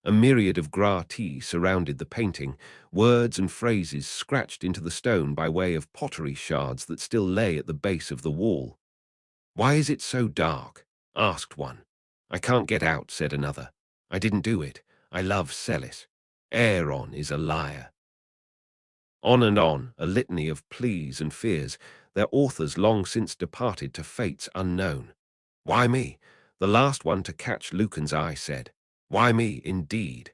A myriad of gratis surrounded the painting, words and phrases scratched into the stone by way of pottery shards that still lay at the base of the wall. "Why is it so dark?" asked one. "I can't get out," said another. "I didn't do it. I love Celis. Aaron is a liar." On and on, a litany of pleas and fears, their authors long since departed to fates unknown. "Why me?" the last one to catch Lucan's eye said. "Why me, indeed?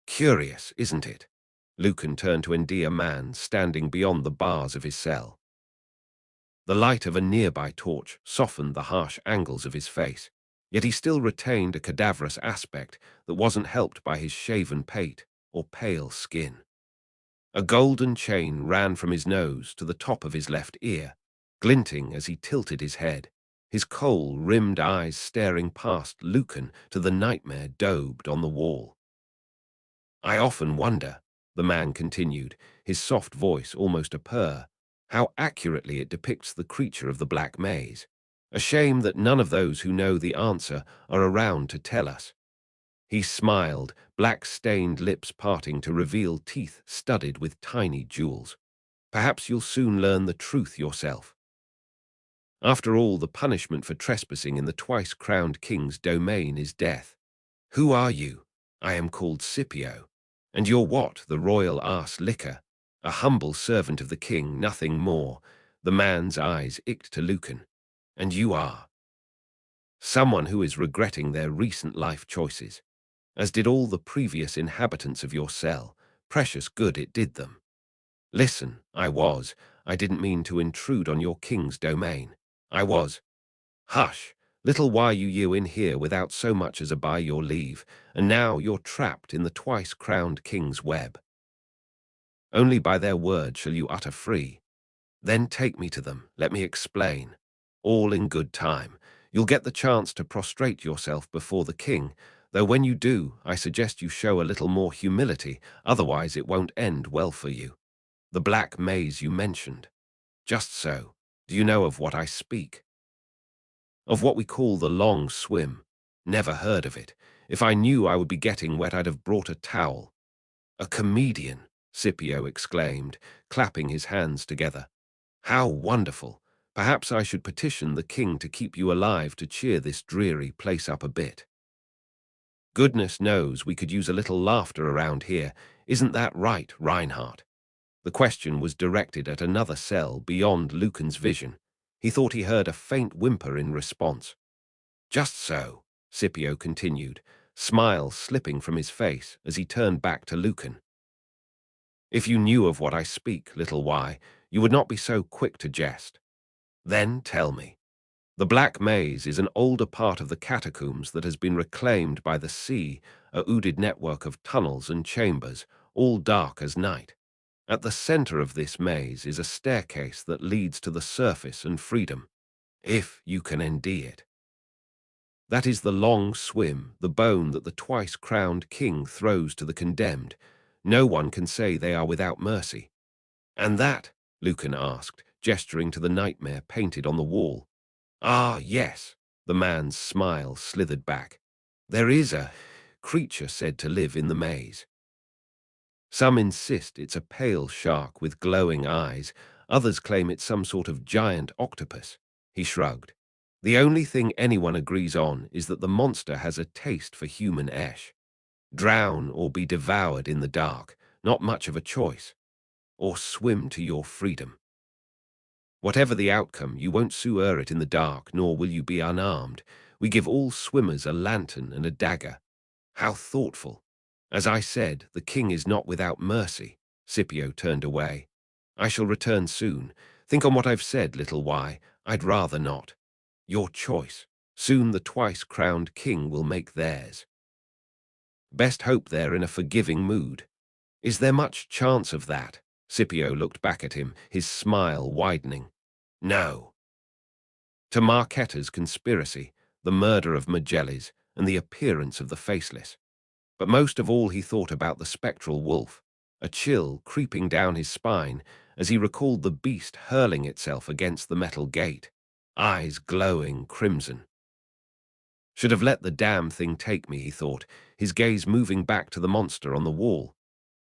Curious, isn't it?" Lucan turned to endear a man standing beyond the bars of his cell. The light of a nearby torch softened the harsh angles of his face, yet he still retained a cadaverous aspect that wasn't helped by his shaven pate or pale skin. A golden chain ran from his nose to the top of his left ear, glinting as he tilted his head, his kohl-rimmed eyes staring past Lucan to the nightmare daubed on the wall. "I often wonder," the man continued, his soft voice almost a purr, "how accurately it depicts the creature of the Black Maze. A shame that none of those who know the answer are around to tell us." He smiled, black-stained lips parting to reveal teeth studded with tiny jewels. "Perhaps you'll soon learn the truth yourself. After all, the punishment for trespassing in the twice-crowned king's domain is death." "Who are you?" "I am called Scipio." "And you're what?" "The royal ass licker. A humble servant of the king, nothing more." The man's eyes icked to Lucan. And you are someone who is regretting their recent life choices, as did all the previous inhabitants of your cell. Precious good it did them. Listen, I didn't mean to intrude on your king's domain. I was. Hush, little why you in here without so much as a by your leave, and now you're trapped in the twice-crowned king's web. Only by their word shall you utter free. Then take me to them, let me explain. All in good time. You'll get the chance to prostrate yourself before the king, though when you do, I suggest you show a little more humility, otherwise it won't end well for you. The black maze you mentioned. Just so. Do you know of what I speak? Of what we call the long swim. Never heard of it. If I knew I would be getting wet, I'd have brought a towel. A comedian, Scipio exclaimed, clapping his hands together. How wonderful! Perhaps I should petition the king to keep you alive to cheer this dreary place up a bit. Goodness knows we could use a little laughter around here. Isn't that right, Reinhardt? The question was directed at another cell beyond Lucan's vision. He thought he heard a faint whimper in response. Just so, Scipio continued, smile slipping from his face as he turned back to Lucan. If you knew of what I speak, little why, you would not be so quick to jest. Then tell me. The Black Maze is an older part of the catacombs that has been reclaimed by the sea, a ooded network of tunnels and chambers, all dark as night. At the center of this maze is a staircase that leads to the surface and freedom, if you can endy it. That is the long swim, the bone that the twice-crowned king throws to the condemned. No one can say they are without mercy. And that, Lucan asked, gesturing to the nightmare painted on the wall. Ah, yes, the man's smile slithered back. There is a creature said to live in the maze. Some insist it's a pale shark with glowing eyes, others claim it's some sort of giant octopus. He shrugged. The only thing anyone agrees on is that the monster has a taste for human ash. Drown or be devoured in the dark, not much of a choice. Or swim to your freedom. Whatever the outcome, you won't sewer it in the dark, nor will you be unarmed. We give all swimmers a lantern and a dagger. How thoughtful. As I said, the king is not without mercy. Scipio turned away. I shall return soon. Think on what I've said, little why. I'd rather not. Your choice. Soon the twice-crowned king will make theirs. Best hope they're in a forgiving mood. Is there much chance of that? Scipio looked back at him, his smile widening. No. To Marketta's conspiracy, the murder of Magellis, and the appearance of the Faceless. But most of all he thought about the spectral wolf, a chill creeping down his spine as he recalled the beast hurling itself against the metal gate, eyes glowing crimson. Should have let the damn thing take me, he thought, his gaze moving back to the monster on the wall.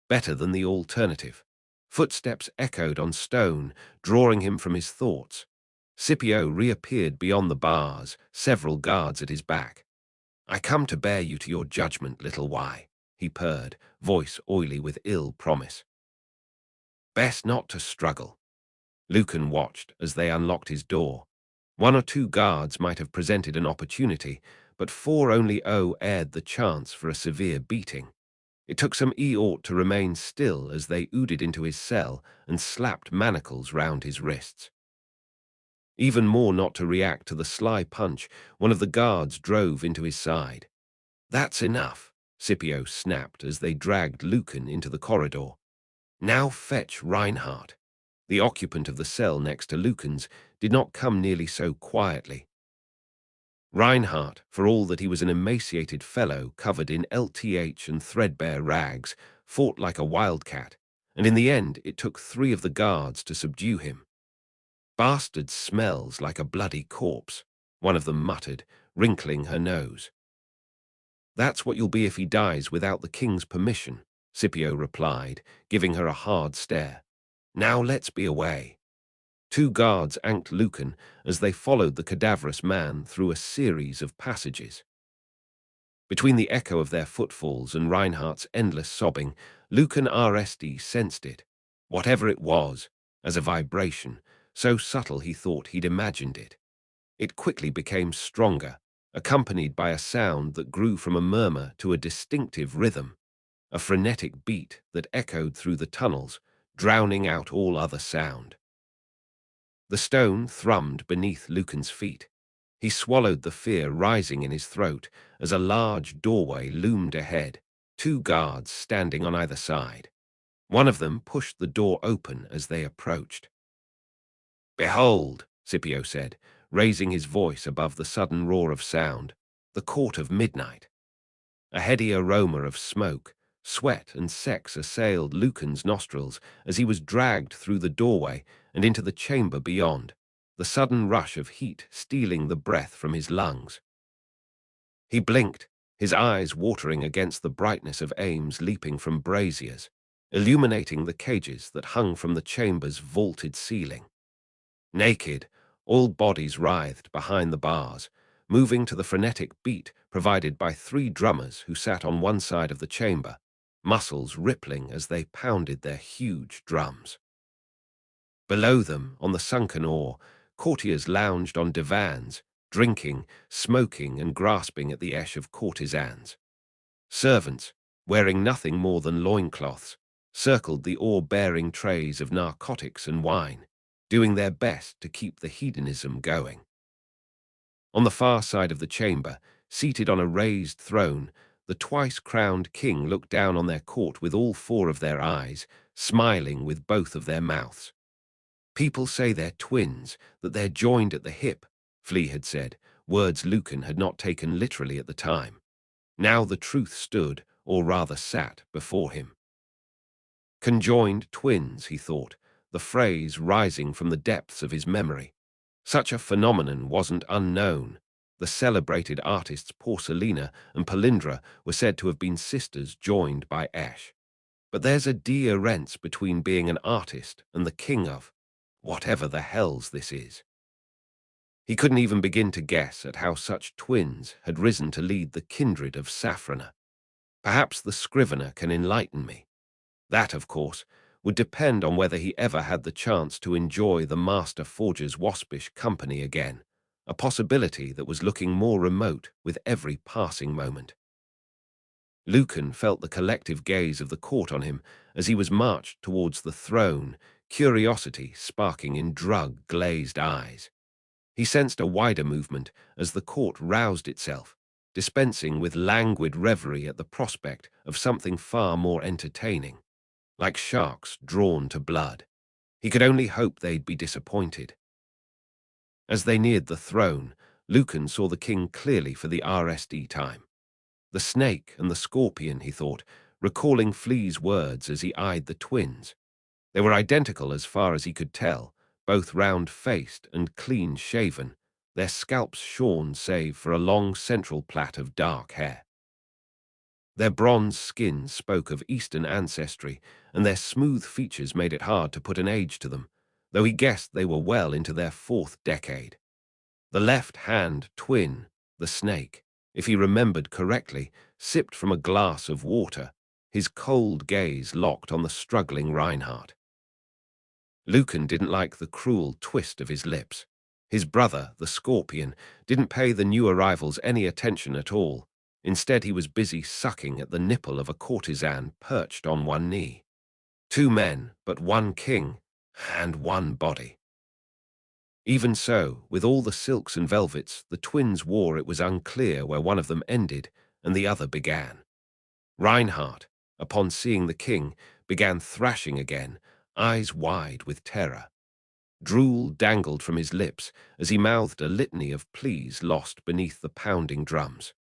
Better than the alternative. Footsteps echoed on stone, drawing him from his thoughts. Scipio reappeared beyond the bars, several guards at his back. I come to bear you to your judgment, little why, he purred, voice oily with ill promise. Best not to struggle. Lucan watched as they unlocked his door. One or two guards might have presented an opportunity, but four only aired the chance for a severe beating. It took some Eort to remain still as they ooded into his cell and slapped manacles round his wrists. Even more not to react to the sly punch one of the guards drove into his side. That's enough, Scipio snapped as they dragged Lucan into the corridor. Now fetch Reinhardt. The occupant of the cell next to Lucan's did not come nearly so quietly. Reinhardt, for all that he was an emaciated fellow covered in LTH and threadbare rags, fought like a wildcat, and in the end it took 3 of the guards to subdue him. Bastard smells like a bloody corpse, one of them muttered, wrinkling her nose. That's what you'll be if he dies without the king's permission, Scipio replied, giving her a hard stare. Now let's be away. 2 guards anked Lucan as they followed the cadaverous man through a series of passages. Between the echo of their footfalls and Reinhardt's endless sobbing, Lucan RSD sensed it, whatever it was, as a vibration, so subtle he thought he'd imagined it. It quickly became stronger, accompanied by a sound that grew from a murmur to a distinctive rhythm, a frenetic beat that echoed through the tunnels, drowning out all other sound. The stone thrummed beneath Lucan's feet. He swallowed the fear rising in his throat as a large doorway loomed ahead, two guards standing on either side. One of them pushed the door open as they approached. "Behold," Scipio said, raising his voice above the sudden roar of sound, "the court of midnight." A heady aroma of smoke, sweat, and sex assailed Lucan's nostrils as he was dragged through the doorway and into the chamber beyond, the sudden rush of heat stealing the breath from his lungs. He blinked, his eyes watering against the brightness of aims leaping from braziers, illuminating the cages that hung from the chamber's vaulted ceiling. Naked, all bodies writhed behind the bars, moving to the frenetic beat provided by three drummers who sat on one side of the chamber, muscles rippling as they pounded their huge drums. Below them, on the sunken oar, courtiers lounged on divans, drinking, smoking, and grasping at the esh of courtesans. Servants, wearing nothing more than loincloths, circled the oar-bearing trays of narcotics and wine, doing their best to keep the hedonism going. On the far side of the chamber, seated on a raised throne, the twice-crowned king looked down on their court with all four of their eyes, smiling with both of their mouths. "People say they're twins, that they're joined at the hip," Flea had said, words Lucan had not taken literally at the time. Now the truth stood, or rather sat, before him. Conjoined twins, he thought, the phrase rising from the depths of his memory. Such a phenomenon wasn't unknown. The celebrated artists Porcelina and Palindra were said to have been sisters joined by Esh. But there's a difference between being an artist and the king of whatever the hells this is. He couldn't even begin to guess at how such twins had risen to lead the kindred of Safrana. Perhaps the scrivener can enlighten me. That, of course, would depend on whether he ever had the chance to enjoy the master forger's waspish company again, a possibility that was looking more remote with every passing moment. Lucan felt the collective gaze of the court on him as he was marched towards the throne, curiosity sparking in drug-glazed eyes. He sensed a wider movement as the court roused itself, dispensing with languid reverie at the prospect of something far more entertaining. Like sharks drawn to blood. He could only hope they'd be disappointed. As they neared the throne, Lucan saw the king clearly for the RSD time. The snake and the scorpion, he thought, recalling Flea's words as he eyed the twins. They were identical as far as he could tell, both round-faced and clean-shaven, their scalps shorn save for a long central plait of dark hair. Their bronze skin spoke of Eastern ancestry, and their smooth features made it hard to put an age to them, though he guessed they were well into their fourth decade. The left-hand twin, the snake, if he remembered correctly, sipped from a glass of water, his cold gaze locked on the struggling Reinhardt. Lucan didn't like the cruel twist of his lips. His brother, the scorpion, didn't pay the new arrivals any attention at all. Instead, he was busy sucking at the nipple of a courtesan perched on one knee. Two men, but one king, and one body. Even so, with all the silks and velvets the twins wore, it was unclear where one of them ended and the other began. Reinhardt, upon seeing the king, began thrashing again, eyes wide with terror. Drool dangled from his lips as he mouthed a litany of pleas lost beneath the pounding drums.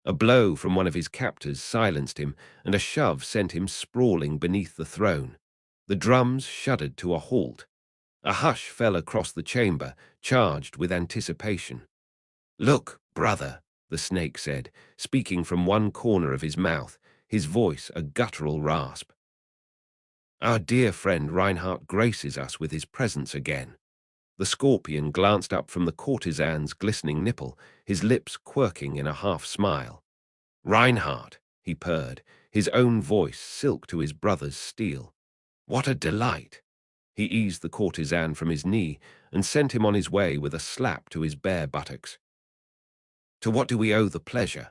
A blow from one of his captors silenced him, and a shove sent him sprawling beneath the throne. The drums shuddered to a halt. A hush fell across the chamber, charged with anticipation. "Look, brother," the snake said, speaking from one corner of his mouth, his voice a guttural rasp. "Our dear friend Reinhardt graces us with his presence again." The scorpion glanced up from the courtesan's glistening nipple, his lips quirking in a half-smile. "Reinhardt," he purred, his own voice silk to his brother's steel. "What a delight!" He eased the courtesan from his knee and sent him on his way with a slap to his bare buttocks. To what do we owe the pleasure?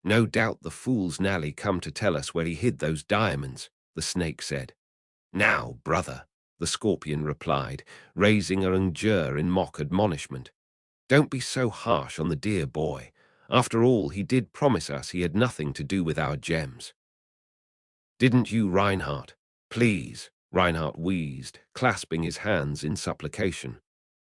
No doubt the fool's Nally come to tell us where he hid those diamonds, the snake said. Now, brother, the scorpion replied, raising a injure in mock admonishment. Don't be so harsh on the dear boy. After all, he did promise us he had nothing to do with our gems. Didn't you, Reinhardt? Please, Reinhardt wheezed, clasping his hands in supplication.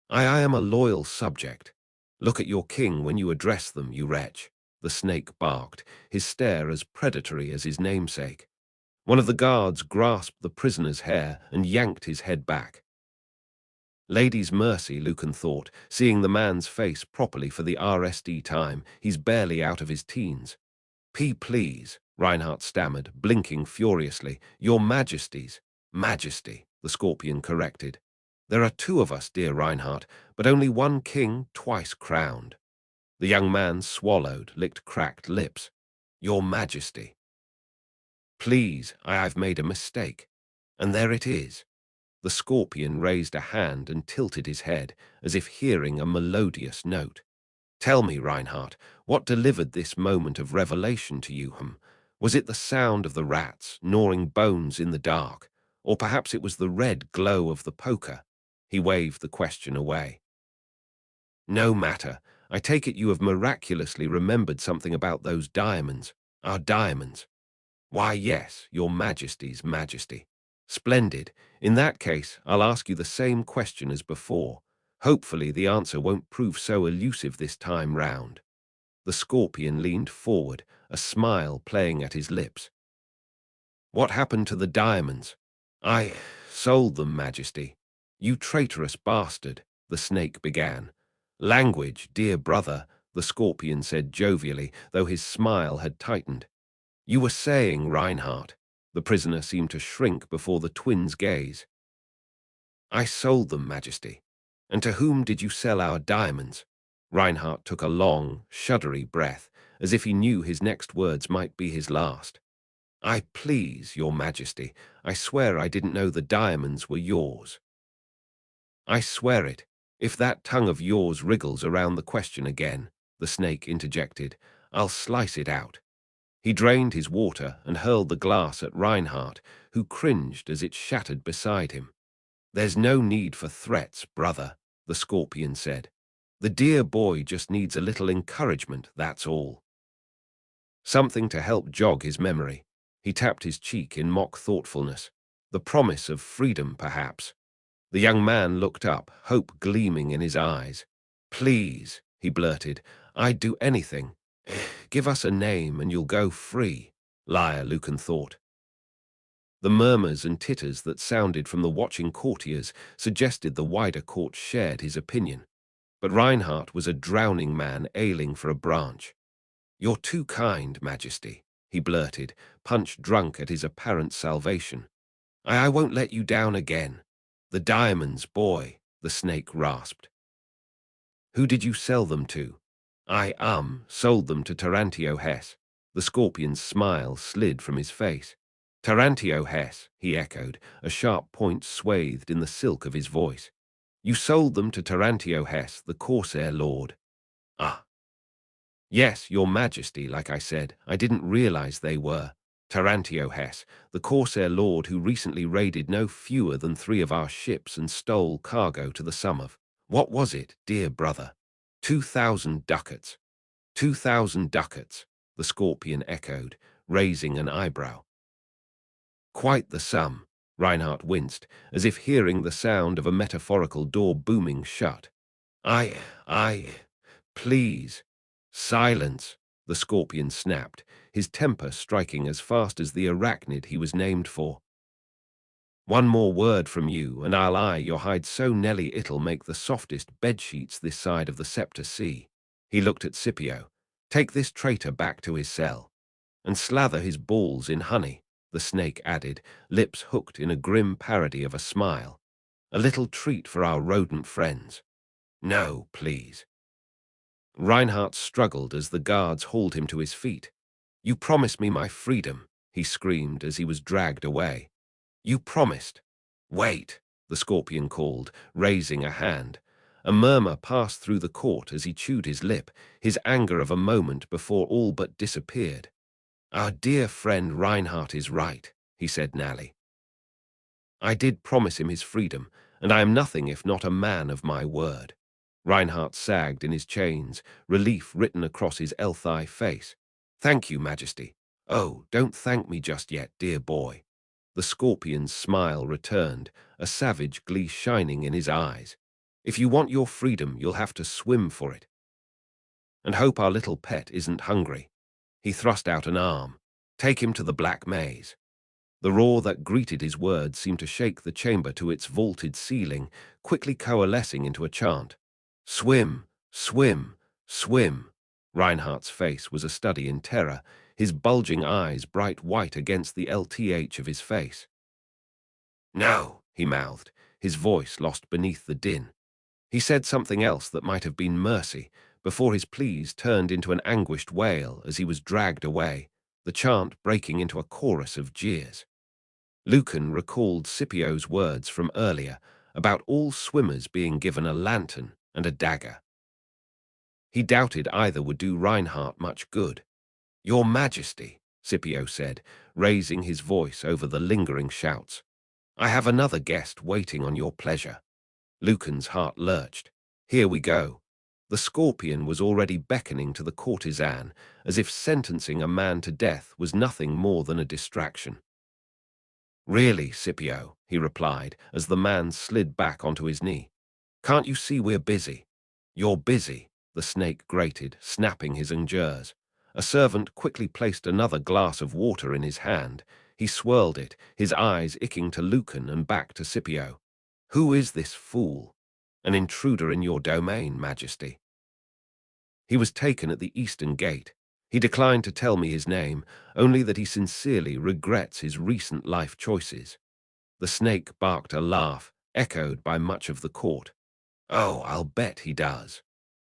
I am a loyal subject. Look at your king when you address them, you wretch. The snake barked, his stare as predatory as his namesake. One of the guards grasped the prisoner's hair and yanked his head back. Lady's mercy, Lucan thought, seeing the man's face properly for the RSD time. He's barely out of his teens. Please, Reinhardt stammered, blinking furiously. Your Majesty's. Majesty, the scorpion corrected. There are two of us, dear Reinhardt, but only one king twice crowned. The young man swallowed, licked cracked lips. Your Majesty. Please, I've made a mistake. And there it is. The scorpion raised a hand and tilted his head, as if hearing a melodious note. Tell me, Reinhardt, what delivered this moment of revelation to you, Was it the sound of the rats gnawing bones in the dark, or perhaps it was the red glow of the poker? He waved the question away. No matter. I take it you have miraculously remembered something about those diamonds, our diamonds. Why, yes, your Majesty's Majesty. Splendid. In that case, I'll ask you the same question as before. Hopefully the answer won't prove so elusive this time round. The scorpion leaned forward, a smile playing at his lips. What happened to the diamonds? I sold them, Majesty. You traitorous bastard, the snake began. Language, dear brother, the scorpion said jovially, though his smile had tightened. You were saying, Reinhardt. The prisoner seemed to shrink before the twins' gaze. I sold them, Majesty. And to whom did you sell our diamonds? Reinhardt took a long, shuddery breath, as if he knew his next words might be his last. I please, your Majesty. I swear I didn't know the diamonds were yours. I swear it. If that tongue of yours wriggles around the question again, the snake interjected, I'll slice it out. He drained his water and hurled the glass at Reinhardt, who cringed as it shattered beside him. There's no need for threats, brother, the scorpion said. The dear boy just needs a little encouragement, that's all. Something to help jog his memory. He tapped his cheek in mock thoughtfulness. The promise of freedom, perhaps. The young man looked up, hope gleaming in his eyes. Please, he blurted, I'd do anything. Give us a name and you'll go free, liar, Lucan thought. The murmurs and titters that sounded from the watching courtiers suggested the wider court shared his opinion. But Reinhardt was a drowning man ailing for a branch. You're too kind, Majesty, he blurted, punch-drunk at his apparent salvation. I won't let you down again. The diamonds, boy, the snake rasped. Who did you sell them to? I sold them to Tarantio Hess. The scorpion's smile slid from his face. Tarantio Hess, he echoed, a sharp point swathed in the silk of his voice. You sold them to Tarantio Hess, the Corsair Lord. Ah. Yes, your Majesty, like I said, I didn't realize they were. Tarantio Hess, the Corsair Lord who recently raided no fewer than 3 of our ships and stole cargo to the sum of, what was it, dear brother? 2,000 ducats. 2,000 ducats, the scorpion echoed, raising an eyebrow. Quite the sum, Reinhardt winced, as if hearing the sound of a metaphorical door booming shut. Please. Silence, the scorpion snapped, his temper striking as fast as the arachnid he was named for. One more word from you, and I'll eye your hide so Nelly it'll make the softest bedsheets this side of the scepter see. He looked at Scipio. Take this traitor back to his cell. And slather his balls in honey, the snake added, lips hooked in a grim parody of a smile. A little treat for our rodent friends. No, please. Reinhardt struggled as the guards hauled him to his feet. You promised me my freedom, he screamed as he was dragged away. You promised. Wait, the scorpion called, raising a hand. A murmur passed through the court as he chewed his lip, his anger of a moment before all but disappeared. "Our dear friend Reinhardt is right," he said Nally. "I did promise him his freedom, and I am nothing if not a man of my word." Reinhardt sagged in his chains, relief written across his Elthai face. "Thank you, Majesty." "Oh, don't thank me just yet, dear boy." The scorpion's smile returned, a savage glee shining in his eyes. "If you want your freedom, you'll have to swim for it. And hope our little pet isn't hungry." He thrust out an arm. "Take him to the Black Maze." The roar that greeted his words seemed to shake the chamber to its vaulted ceiling, quickly coalescing into a chant. "Swim, swim, swim." Reinhardt's face was a study in terror, his bulging eyes bright white against the LTH of his face. "No," he mouthed, his voice lost beneath the din. He said something else that might have been mercy, before his pleas turned into an anguished wail as he was dragged away, the chant breaking into a chorus of jeers. Lucan recalled Scipio's words from earlier about all swimmers being given a lantern and a dagger. He doubted either would do Reinhardt much good. "Your Majesty," Scipio said, raising his voice over the lingering shouts, "I have another guest waiting on your pleasure." Lucan's heart lurched. Here we go. The scorpion was already beckoning to the courtesan, as if sentencing a man to death was nothing more than a distraction. "Really, Scipio," he replied, as the man slid back onto his knee. "Can't you see we're busy?" "You're busy," the snake grated, snapping his ingers. A servant quickly placed another glass of water in his hand. He swirled it, his eyes icking to Lucan and back to Scipio. "Who is this fool?" "An intruder in your domain, Majesty." He was taken at the eastern gate. He declined to tell me his name, only that he sincerely regrets his recent life choices. The snake barked a laugh, echoed by much of the court. "Oh, I'll bet he does."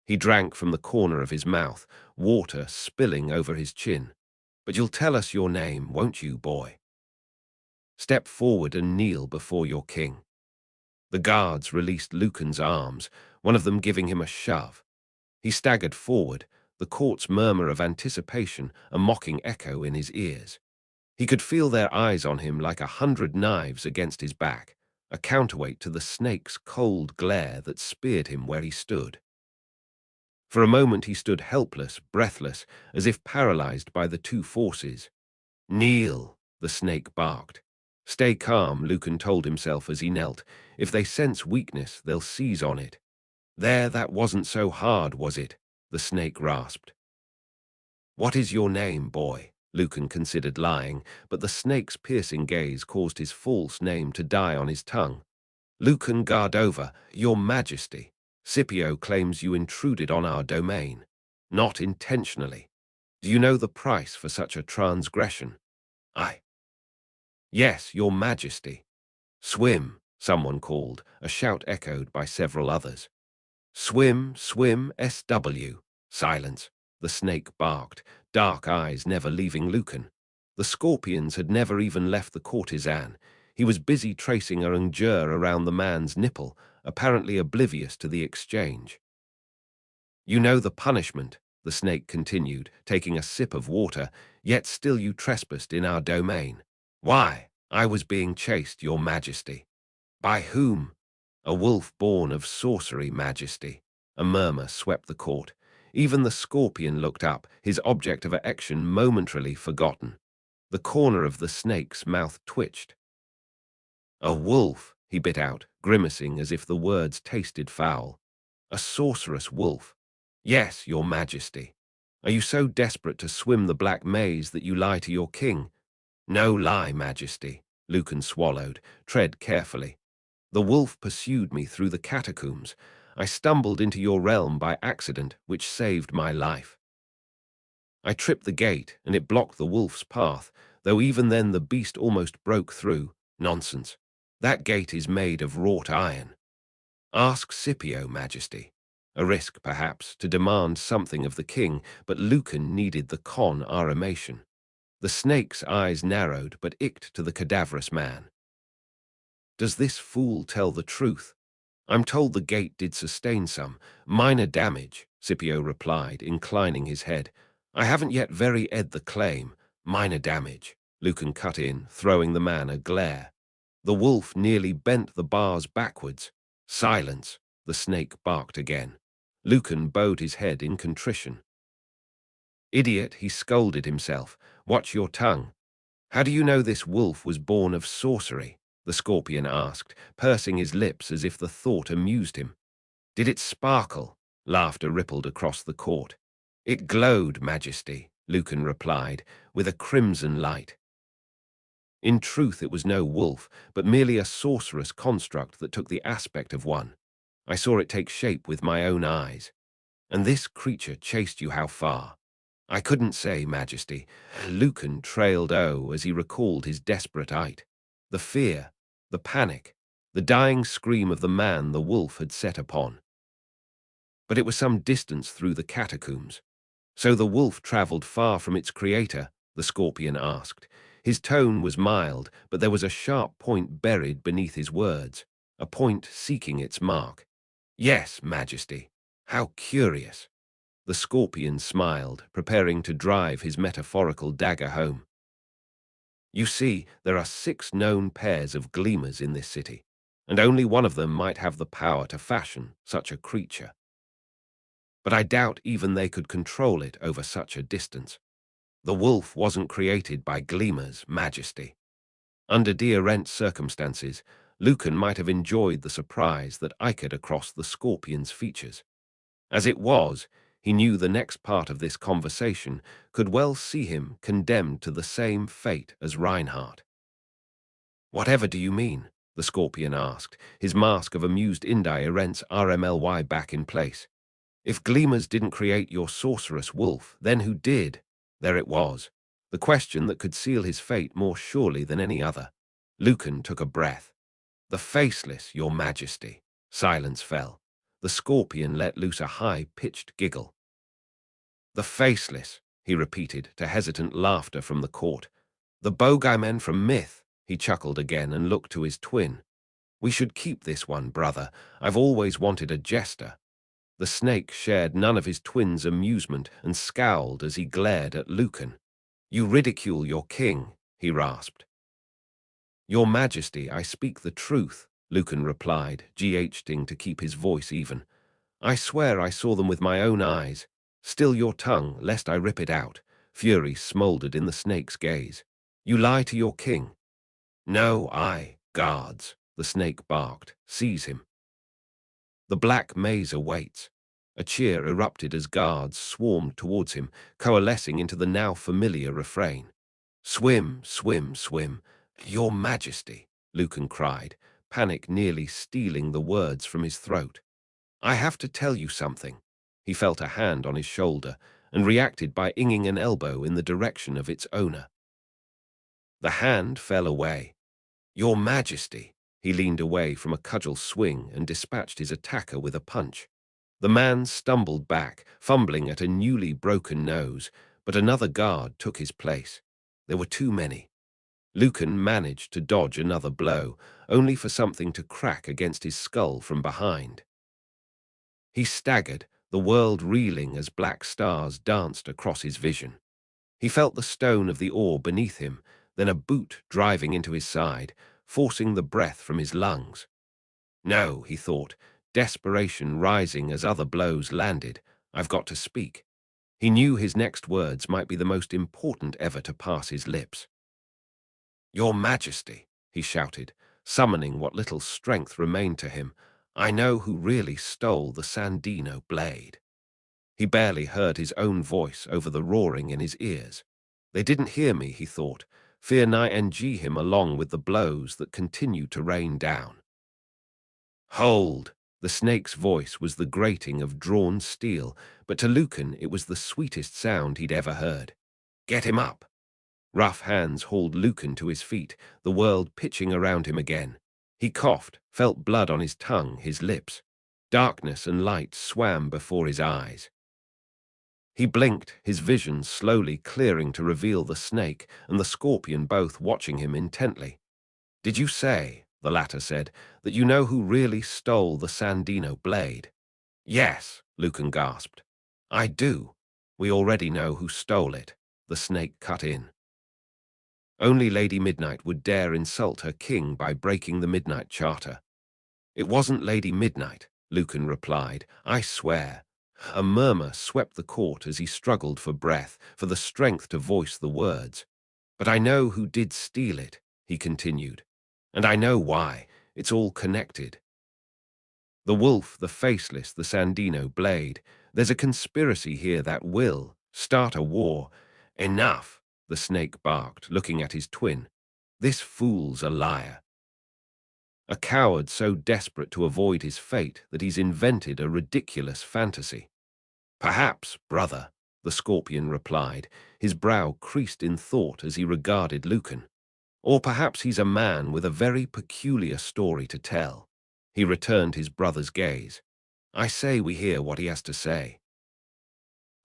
He drank from the corner of his mouth, water spilling over his chin. "But you'll tell us your name, won't you, boy? Step forward and kneel before your king." The guards released Lucan's arms, one of them giving him a shove. He staggered forward, the court's murmur of anticipation a mocking echo in his ears. He could feel their eyes on him like 100 knives against his back, a counterweight to the snake's cold glare that speared him where he stood. For a moment he stood helpless, breathless, as if paralyzed by the two forces. "Kneel," the snake barked. "Stay calm," Lucan told himself as he knelt. "If they sense weakness, they'll seize on it." "There, that wasn't so hard, was it?" the snake rasped. "What is your name, boy?" Lucan considered lying, but the snake's piercing gaze caused his false name to die on his tongue. "Lucan Gardova, your Majesty. Scipio claims you intruded on our domain. Not intentionally. Do you know the price for such a transgression?" "I—" "Yes, your Majesty." "Swim," someone called, a shout echoed by several others. "Swim, swim, SW." Silence. The snake barked, dark eyes never leaving Lucan. The scorpions had never even left the courtesan. He was busy tracing a injure around the man's nipple, apparently oblivious to the exchange. "You know the punishment," the snake continued, taking a sip of water, "yet still you trespassed in our domain." "Why? I was being chased, your Majesty." "By whom?" "A wolf born of sorcery, Majesty." A murmur swept the court. Even the scorpion looked up, his object of affection momentarily forgotten. The corner of the snake's mouth twitched. "A wolf," he bit out, grimacing as if the words tasted foul. "A sorceress wolf." "Yes, your Majesty." "Are you so desperate to swim the Black Maze that you lie to your king?" "No lie, Majesty." Lucan swallowed. "Tread carefully. The wolf pursued me through the catacombs. I stumbled into your realm by accident, which saved my life. I tripped the gate, and it blocked the wolf's path, though even then the beast almost broke through." "Nonsense. That gate is made of wrought iron." "Ask Scipio, Majesty." A risk, perhaps, to demand something of the king, but Lucan needed the confirmation. The snake's eyes narrowed but icked to the cadaverous man. Does this fool tell the truth? I'm told the gate did sustain some minor damage, Scipio replied, inclining his head. I haven't yet very ed the claim. Minor damage, Lucan cut in, throwing the man a glare. The wolf nearly bent the bars backwards. Silence, the snake barked again. Lucan bowed his head in contrition. Idiot, he scolded himself. Watch your tongue. How do you know this wolf was born of sorcery? The scorpion asked, pursing his lips as if the thought amused him. Did it sparkle? Laughter rippled across the court. It glowed, Majesty, Lucan replied, with a crimson light. In truth, it was no wolf, but merely a sorcerous construct that took the aspect of one. I saw it take shape with my own eyes. And this creature chased you how far? I couldn't say, Majesty. Lucan trailed as he recalled his desperate height. The fear, the panic, the dying scream of the man the wolf had set upon. But it was some distance through the catacombs. So the wolf travelled far from its creator, the scorpion asked. His tone was mild, but there was a sharp point buried beneath his words, a point seeking its mark. Yes, Majesty. How curious. The scorpion smiled, preparing to drive his metaphorical dagger home. You see, there are 6 known pairs of gleamers in this city, and only one of them might have the power to fashion such a creature. But I doubt even they could control it over such a distance. The wolf wasn't created by gleamers, Majesty. Under Diarent circumstances, Lucan might have enjoyed the surprise that iced across the scorpion's features. As it was, he knew the next part of this conversation could well see him condemned to the same fate as Reinhardt. Whatever do you mean? The scorpion asked, his mask of amused indirecence RMLY back in place. If gleamers didn't create your sorcerous wolf, then who did? There it was, the question that could seal his fate more surely than any other. Lucan took a breath. The faceless, your Majesty. Silence fell. The scorpion let loose a high-pitched giggle. The faceless, he repeated to hesitant laughter from the court. The bogeymen from myth, he chuckled again and looked to his twin. We should keep this one, brother. I've always wanted a jester. The snake shared none of his twin's amusement and scowled as he glared at Lucan. You ridicule your king, he rasped. Your Majesty, I speak the truth, Lucan replied, ghing to keep his voice even. I swear I saw them with my own eyes. Still your tongue, lest I rip it out. Fury smoldered in the snake's gaze. You lie to your king. No, guards, the snake barked. Seize him. The black maze awaits. A cheer erupted as guards swarmed towards him, coalescing into the now familiar refrain. Swim, swim, swim. Your Majesty, Lucan cried, panic nearly stealing the words from his throat. I have to tell you something. He felt a hand on his shoulder and reacted by inging an elbow in the direction of its owner. The hand fell away. Your Majesty. He leaned away from a cudgel swing and dispatched his attacker with a punch. The man stumbled back, fumbling at a newly broken nose, but another guard took his place. There were too many. Lucan managed to dodge another blow, only for something to crack against his skull from behind. He staggered, the world reeling as black stars danced across his vision. He felt the stone of the oar beneath him, then a boot driving into his side, forcing the breath from his lungs. No, he thought, desperation rising as other blows landed. I've got to speak. He knew his next words might be the most important ever to pass his lips. Your Majesty, he shouted, summoning what little strength remained to him. I know who really stole the Sandino blade. He barely heard his own voice over the roaring in his ears. They didn't hear me, he thought. Fear nigh ng him along with the blows that continued to rain down. Hold! The snake's voice was the grating of drawn steel, but to Lucan it was the sweetest sound he'd ever heard. Get him up! Rough hands hauled Lucan to his feet, the world pitching around him again. He coughed, felt blood on his tongue, his lips. Darkness and light swam before his eyes. He blinked, his vision slowly clearing to reveal the snake and the scorpion both watching him intently. Did you say? the latter said, that you know who really stole the Sandino blade. Yes, Lucan gasped. I do. We already know who stole it, the snake cut in. Only Lady Midnight would dare insult her king by breaking the Midnight Charter. It wasn't Lady Midnight, Lucan replied. I swear. A murmur swept the court as he struggled for breath, for the strength to voice the words. But I know who did steal it, he continued. And I know why. It's all connected. The wolf, the faceless, the Sandino blade. There's a conspiracy here that will start a war. Enough, the snake barked, looking at his twin. This fool's a liar. A coward so desperate to avoid his fate that he's invented a ridiculous fantasy. Perhaps, brother, the scorpion replied, his brow creased in thought as he regarded Lucan. Or perhaps he's a man with a very peculiar story to tell. He returned his brother's gaze. I say we hear what he has to say.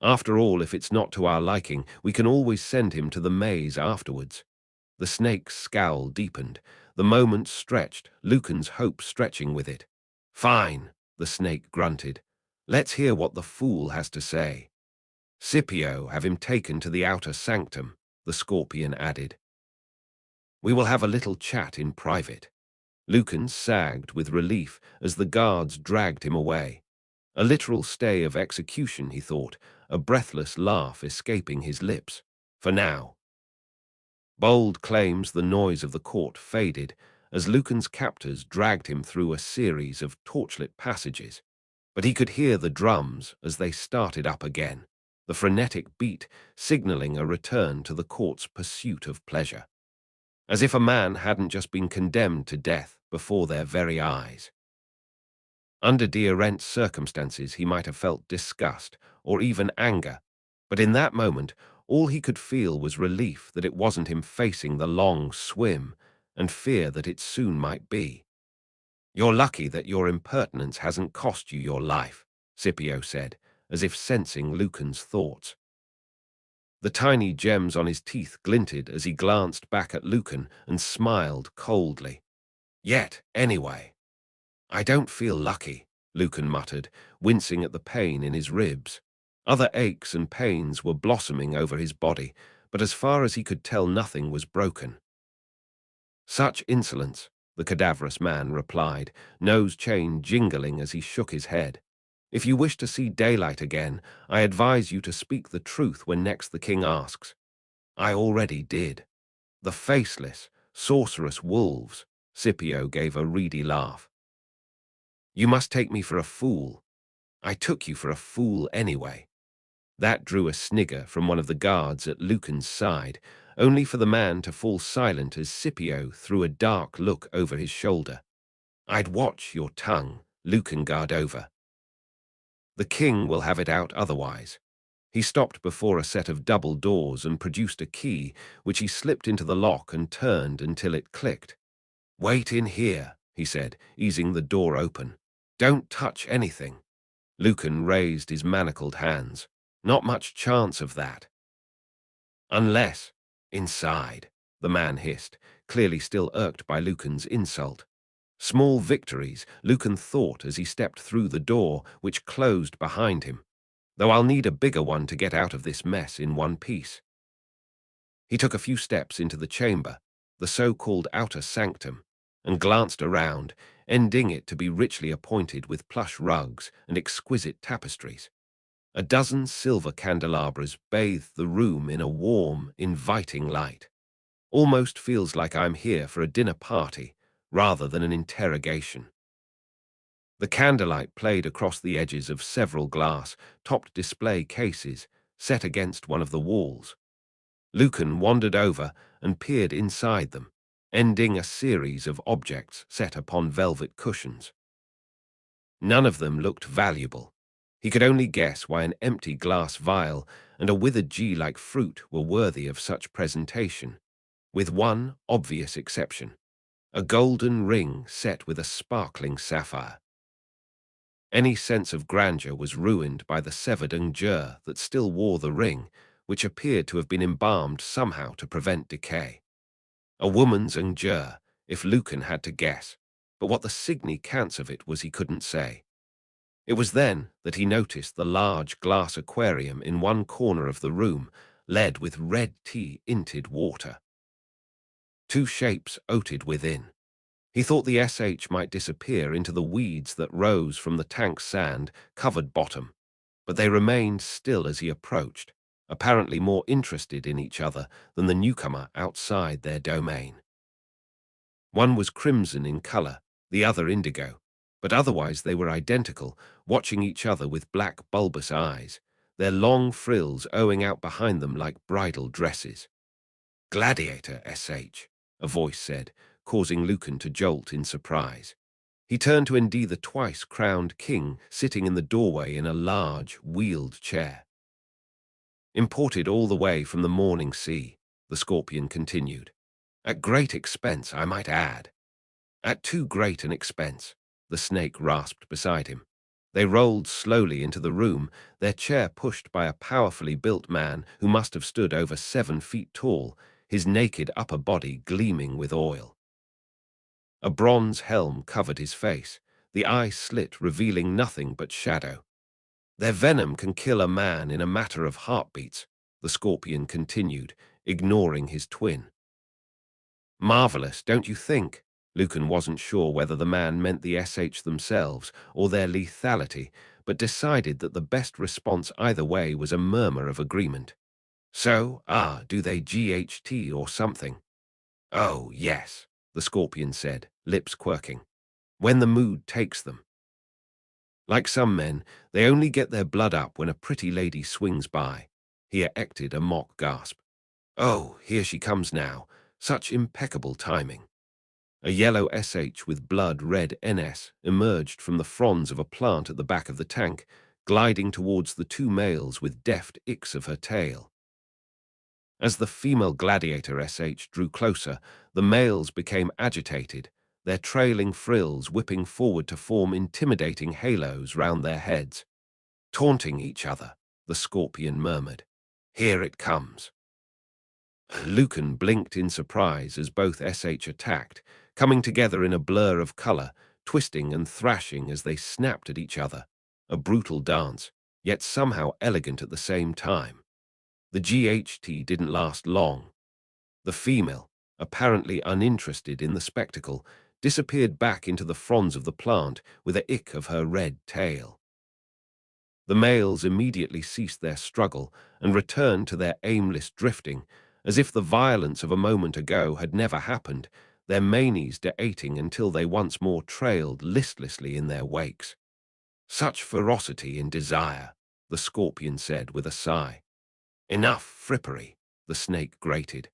After all, if it's not to our liking, we can always send him to the maze afterwards. The snake's scowl deepened. The moment stretched, Lucan's hope stretching with it. Fine, the snake grunted. Let's hear what the fool has to say. Scipio, have him taken to the outer sanctum, the scorpion added. We will have a little chat in private. Lucan sagged with relief as the guards dragged him away. A literal stay of execution, he thought, a breathless laugh escaping his lips. For now. Bold claims the noise of the court faded as Lucan's captors dragged him through a series of torchlit passages. But he could hear the drums as they started up again, the frenetic beat signaling a return to the court's pursuit of pleasure. As if a man hadn't just been condemned to death before their very eyes. Under Diarent's circumstances, he might have felt disgust or even anger, but in that moment, all he could feel was relief that it wasn't him facing the long swim and fear that it soon might be. You're lucky that your impertinence hasn't cost you your life, Scipio said, as if sensing Lucan's thoughts. The tiny gems on his teeth glinted as he glanced back at Lucan and smiled coldly. Yet, anyway. I don't feel lucky, Lucan muttered, wincing at the pain in his ribs. Other aches and pains were blossoming over his body, but as far as he could tell, nothing was broken. Such insolence, the cadaverous man replied, nose chain jingling as he shook his head. If you wish to see daylight again, I advise you to speak the truth when next the king asks. I already did. The faceless, sorcerous wolves, Scipio gave a reedy laugh. You must take me for a fool. I took you for a fool anyway. That drew a snigger from one of the guards at Lucan's side, only for the man to fall silent as Scipio threw a dark look over his shoulder. I'd watch your tongue, Lucan guard over. The king will have it out otherwise. He stopped before a set of double doors and produced a key, which he slipped into the lock and turned until it clicked. Wait in here, he said, easing the door open. Don't touch anything. Lucan raised his manacled hands. Not much chance of that. Unless, inside, the man hissed, clearly still irked by Lucan's insult. Small victories, Lucan thought as he stepped through the door, which closed behind him. Though I'll need a bigger one to get out of this mess in one piece. He took a few steps into the chamber, the so-called outer sanctum, and glanced around, ending it to be richly appointed with plush rugs and exquisite tapestries. A dozen silver candelabras bathed the room in a warm, inviting light. Almost feels like I'm here for a dinner party, rather than an interrogation. The candlelight played across the edges of several glass-topped display cases set against one of the walls. Lucan wandered over and peered inside them, ending a series of objects set upon velvet cushions. None of them looked valuable. He could only guess why an empty glass vial and a withered G-like fruit were worthy of such presentation, with one obvious exception, a golden ring set with a sparkling sapphire. Any sense of grandeur was ruined by the severed unguent that still wore the ring, which appeared to have been embalmed somehow to prevent decay. A woman's unguent, if Lucan had to guess, but what the significance of it was he couldn't say. It was then that he noticed the large glass aquarium in one corner of the room, led with red tea-inted water. Two shapes oated within. He thought the SH might disappear into the weeds that rose from the tank's sand-covered bottom, but they remained still as he approached, apparently more interested in each other than the newcomer outside their domain. One was crimson in color, the other indigo, but otherwise they were identical, watching each other with black bulbous eyes, their long frills owing out behind them like bridal dresses. "Gladiator, SH," a voice said, causing Lucan to jolt in surprise. He turned to Indy, the twice-crowned king, sitting in the doorway in a large, wheeled chair. "Imported all the way from the morning sea," the scorpion continued. "At great expense, I might add." "At too great an expense," the snake rasped beside him. They rolled slowly into the room, their chair pushed by a powerfully built man who must have stood over 7 feet tall, his naked upper body gleaming with oil. A bronze helm covered his face, the eye slit revealing nothing but shadow. "Their venom can kill a man in a matter of heartbeats," the scorpion continued, ignoring his twin. "Marvelous, don't you think?" Lucan wasn't sure whether the man meant the SH themselves or their lethality, but decided that the best response either way was a murmur of agreement. "So, do they GHT or something?" "Oh, yes," the scorpion said, lips quirking. "When the mood takes them. Like some men, they only get their blood up when a pretty lady swings by." He ejected a mock gasp. "Oh, here she comes now. Such impeccable timing." A yellow SH with blood-red NS emerged from the fronds of a plant at the back of the tank, gliding towards the two males with deft icks of her tail. As the female gladiator SH drew closer, the males became agitated, their trailing frills whipping forward to form intimidating halos round their heads. "Taunting each other," the scorpion murmured. "Here it comes." Lucan blinked in surprise as both SH attacked, coming together in a blur of color, twisting and thrashing as they snapped at each other. A brutal dance, yet somehow elegant at the same time. The GHT didn't last long. The female, apparently uninterested in the spectacle, disappeared back into the fronds of the plant with a ick of her red tail. The males immediately ceased their struggle and returned to their aimless drifting, as if the violence of a moment ago had never happened, their manes deating until they once more trailed listlessly in their wakes. "Such ferocity in desire," the scorpion said with a sigh. "Enough frippery," the snake grated.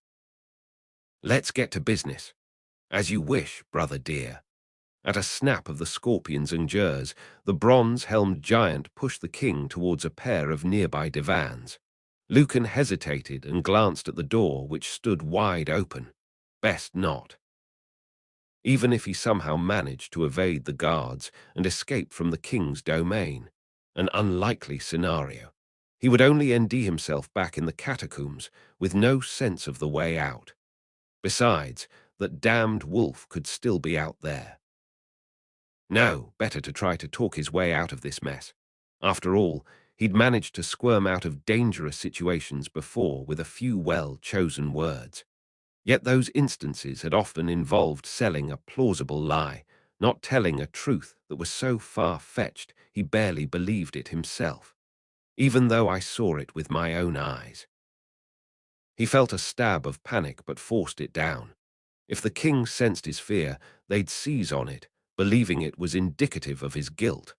"Let's get to business." "As you wish, brother dear." At a snap of the scorpion's ingers, the bronze-helmed giant pushed the king towards a pair of nearby divans. Lucan hesitated and glanced at the door, which stood wide open. Best not. Even if he somehow managed to evade the guards and escape from the king's domain, an unlikely scenario, he would only ND himself back in the catacombs with no sense of the way out. Besides, that damned wolf could still be out there. No, better to try to talk his way out of this mess. After all, he'd managed to squirm out of dangerous situations before with a few well-chosen words. Yet those instances had often involved selling a plausible lie, not telling a truth that was so far-fetched he barely believed it himself, even though I saw it with my own eyes. He felt a stab of panic but forced it down. If the king sensed his fear, they'd seize on it, believing it was indicative of his guilt.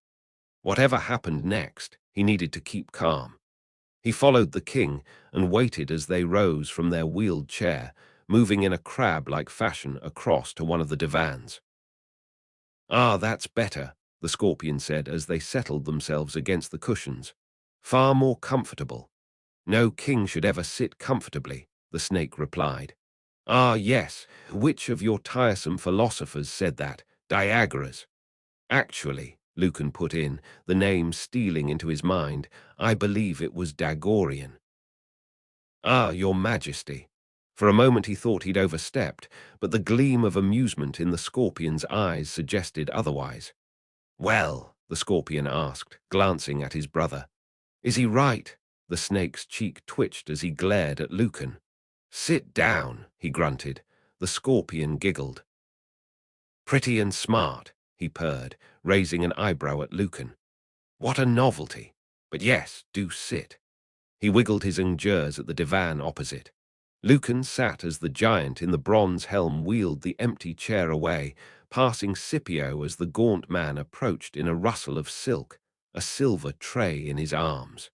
Whatever happened next, he needed to keep calm. He followed the king and waited as they rose from their wheeled chair, moving in a crab-like fashion across to one of the divans. "Ah, that's better," the scorpion said as they settled themselves against the cushions. "Far more comfortable." "No king should ever sit comfortably," the snake replied. "Ah, yes, which of your tiresome philosophers said that? Diagoras." "Actually," Lucan put in, the name stealing into his mind, "I believe it was Dagorian." "Ah, your majesty." For a moment he thought he'd overstepped, but the gleam of amusement in the scorpion's eyes suggested otherwise. "Well?" the scorpion asked, glancing at his brother. "Is he right?" The snake's cheek twitched as he glared at Lucan. "Sit down," he grunted. The scorpion giggled. "Pretty and smart," he purred, raising an eyebrow at Lucan. "What a novelty! But yes, do sit." He wiggled his ingers at the divan opposite. Lucan sat as the giant in the bronze helm wheeled the empty chair away, passing Scipio as the gaunt man approached in a rustle of silk, a silver tray in his arms.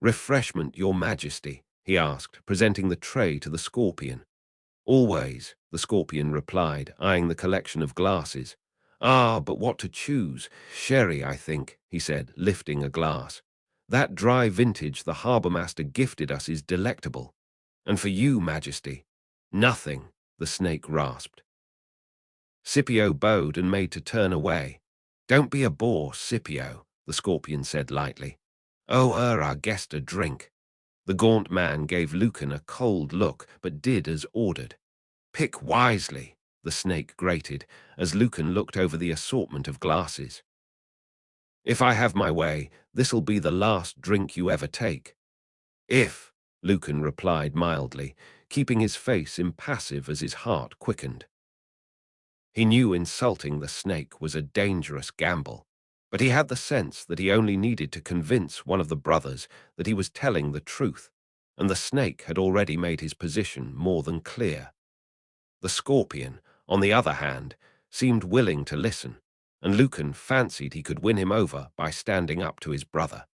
"Refreshment, your majesty," he asked, presenting the tray to the scorpion. "Always," the scorpion replied, eyeing the collection of glasses. "Ah, but what to choose? Sherry, I think," he said, lifting a glass. "That dry vintage the harbour-master gifted us is delectable. And for you, Majesty?" "Nothing," the snake rasped. Scipio bowed and made to turn away. "Don't be a bore, Scipio," the scorpion said lightly. "Oh, our guest a drink." The gaunt man gave Lucan a cold look, but did as ordered. "Pick wisely," the snake grated, as Lucan looked over the assortment of glasses. "If I have my way, this'll be the last drink you ever take." "If," Lucan replied mildly, keeping his face impassive as his heart quickened. He knew insulting the snake was a dangerous gamble, but he had the sense that he only needed to convince one of the brothers that he was telling the truth, and the snake had already made his position more than clear. The scorpion, on the other hand, seemed willing to listen, and Lucan fancied he could win him over by standing up to his brother.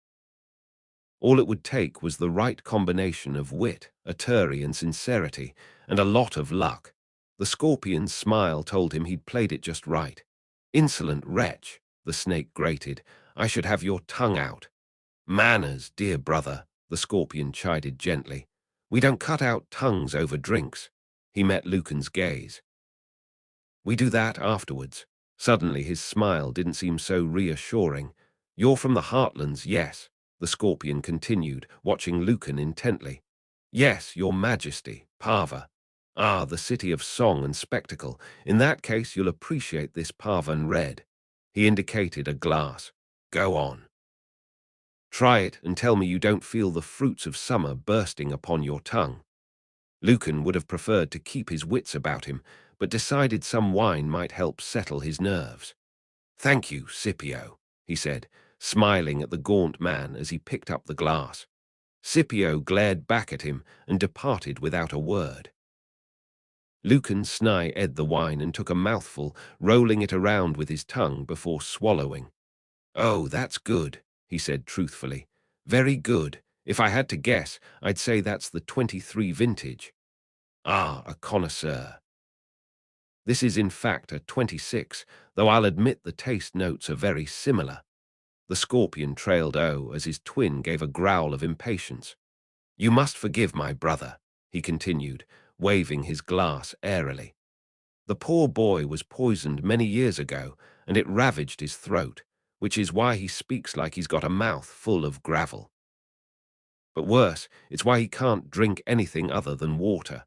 All it would take was the right combination of wit, authority, and sincerity, and a lot of luck. The scorpion's smile told him he'd played it just right. "Insolent wretch," the snake grated, "I should have your tongue out." "Manners, dear brother," the scorpion chided gently. "We don't cut out tongues over drinks." He met Lucan's gaze. "We do that afterwards." Suddenly his smile didn't seem so reassuring. "You're from the Heartlands, yes," the scorpion continued, watching Lucan intently. "Yes, your majesty, Parva. Ah, the city of song and spectacle. In that case you'll appreciate this Parvan red." He indicated a glass. "Go on. Try it and tell me you don't feel the fruits of summer bursting upon your tongue." Lucan would have preferred to keep his wits about him, but decided some wine might help settle his nerves. "Thank you, Scipio," he said, smiling at the gaunt man as he picked up the glass. Scipio glared back at him and departed without a word. Lucan snide-eyed the wine and took a mouthful, rolling it around with his tongue before swallowing. "Oh, that's good," he said truthfully. "Very good. If I had to guess, I'd say that's the 23 vintage." "Ah, a connoisseur." "This is in fact a 26, though I'll admit the taste notes are very similar." The scorpion trailed as his twin gave a growl of impatience. "You must forgive my brother," he continued, waving his glass airily. "The poor boy was poisoned many years ago, and it ravaged his throat, which is why he speaks like he's got a mouth full of gravel. But worse, it's why he can't drink anything other than water."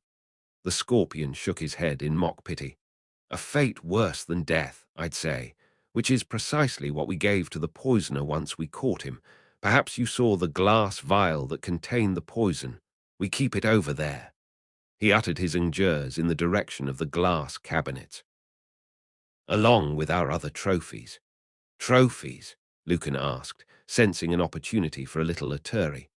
The scorpion shook his head in mock pity. "A fate worse than death, I'd say, which is precisely what we gave to the poisoner once we caught him. Perhaps you saw the glass vial that contained the poison. We keep it over there." He uttered his ingers in the direction of the glass cabinets. "Along with our other trophies." "Trophies?" Lucan asked, sensing an opportunity for a little authority.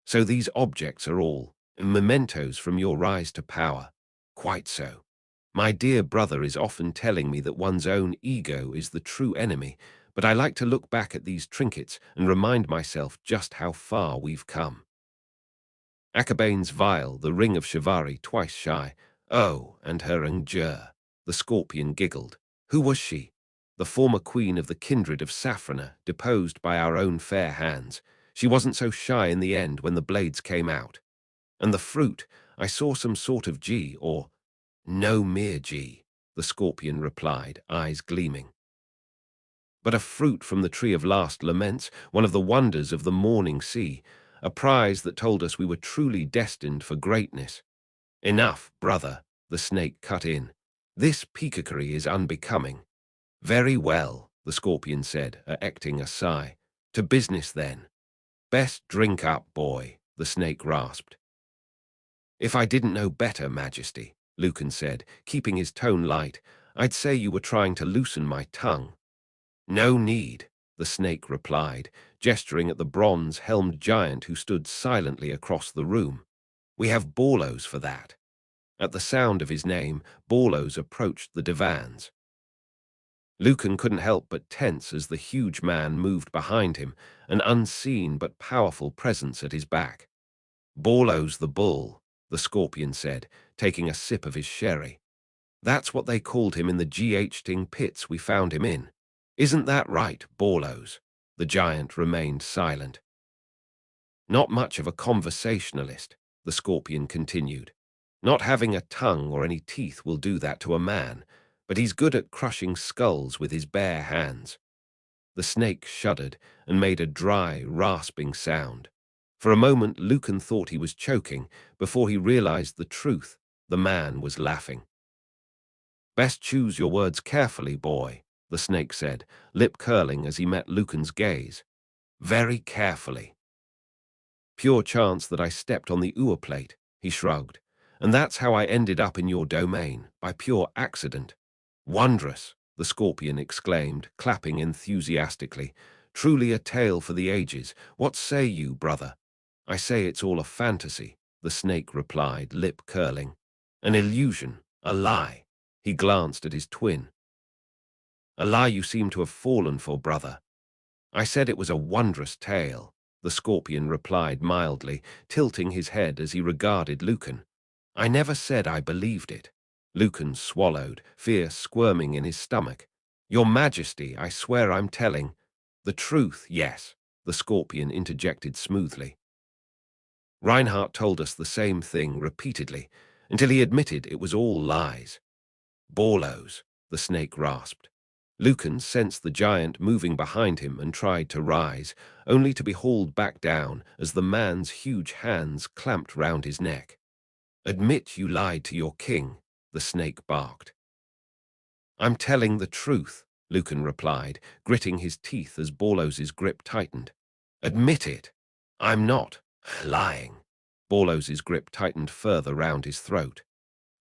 "So these objects are all mementos from your rise to power?" "Quite so. My dear brother is often telling me that one's own ego is the true enemy, but I like to look back at these trinkets and remind myself just how far we've come." Akabane's vial, the ring of chivalry, twice shy. "Oh, and her ingere." The scorpion giggled. "Who was she?" "The former queen of the kindred of Safrana, deposed by our own fair hands. She wasn't so shy in the end when the blades came out." "And the fruit? I saw some sort of G, or—" "No mere G," the scorpion replied, eyes gleaming. "But a fruit from the tree of last laments, one of the wonders of the morning sea, a prize that told us we were truly destined for greatness." Enough, brother, the snake cut in. This peacocky is unbecoming. Very well, the scorpion said, acting a sigh. To business then. Best drink up, boy, the snake rasped. If I didn't know better, Majesty, Lucan said, keeping his tone light, I'd say you were trying to loosen my tongue. No need, the snake replied, gesturing at the bronze-helmed giant who stood silently across the room. We have Borlos for that. At the sound of his name, Borlos approached the divans. Lucan couldn't help but tense as the huge man moved behind him, an unseen but powerful presence at his back. Borlos the bull, the scorpion said, taking a sip of his sherry. That's what they called him in the G.H.ting pits we found him in. Isn't that right, Borlos? The giant remained silent. Not much of a conversationalist, the scorpion continued. Not having a tongue or any teeth will do that to a man, but he's good at crushing skulls with his bare hands. The snake shuddered and made a dry, rasping sound. For a moment, Lucan thought he was choking. Before he realized the truth, the man was laughing. Best choose your words carefully, boy, the snake said, lip curling as he met Lucan's gaze. Very carefully. Pure chance that I stepped on the Ua plate, he shrugged. And that's how I ended up in your domain, by pure accident. Wondrous, the scorpion exclaimed, clapping enthusiastically. Truly a tale for the ages. What say you, brother? I say it's all a fantasy, the snake replied, lip curling. An illusion, a lie. He glanced at his twin. A lie you seem to have fallen for, brother. I said it was a wondrous tale, the scorpion replied mildly, tilting his head as he regarded Lucan. I never said I believed it. Lucan swallowed, fear squirming in his stomach. Your Majesty, I swear I'm telling. The truth, yes, the scorpion interjected smoothly. Reinhardt told us the same thing repeatedly, until he admitted it was all lies. Borlos, the snake rasped. Lucan sensed the giant moving behind him and tried to rise, only to be hauled back down as the man's huge hands clamped round his neck. Admit you lied to your king, the snake barked. I'm telling the truth, Lucan replied, gritting his teeth as Borlos's grip tightened. Admit it. I'm not lying. Borlos's grip tightened further round his throat.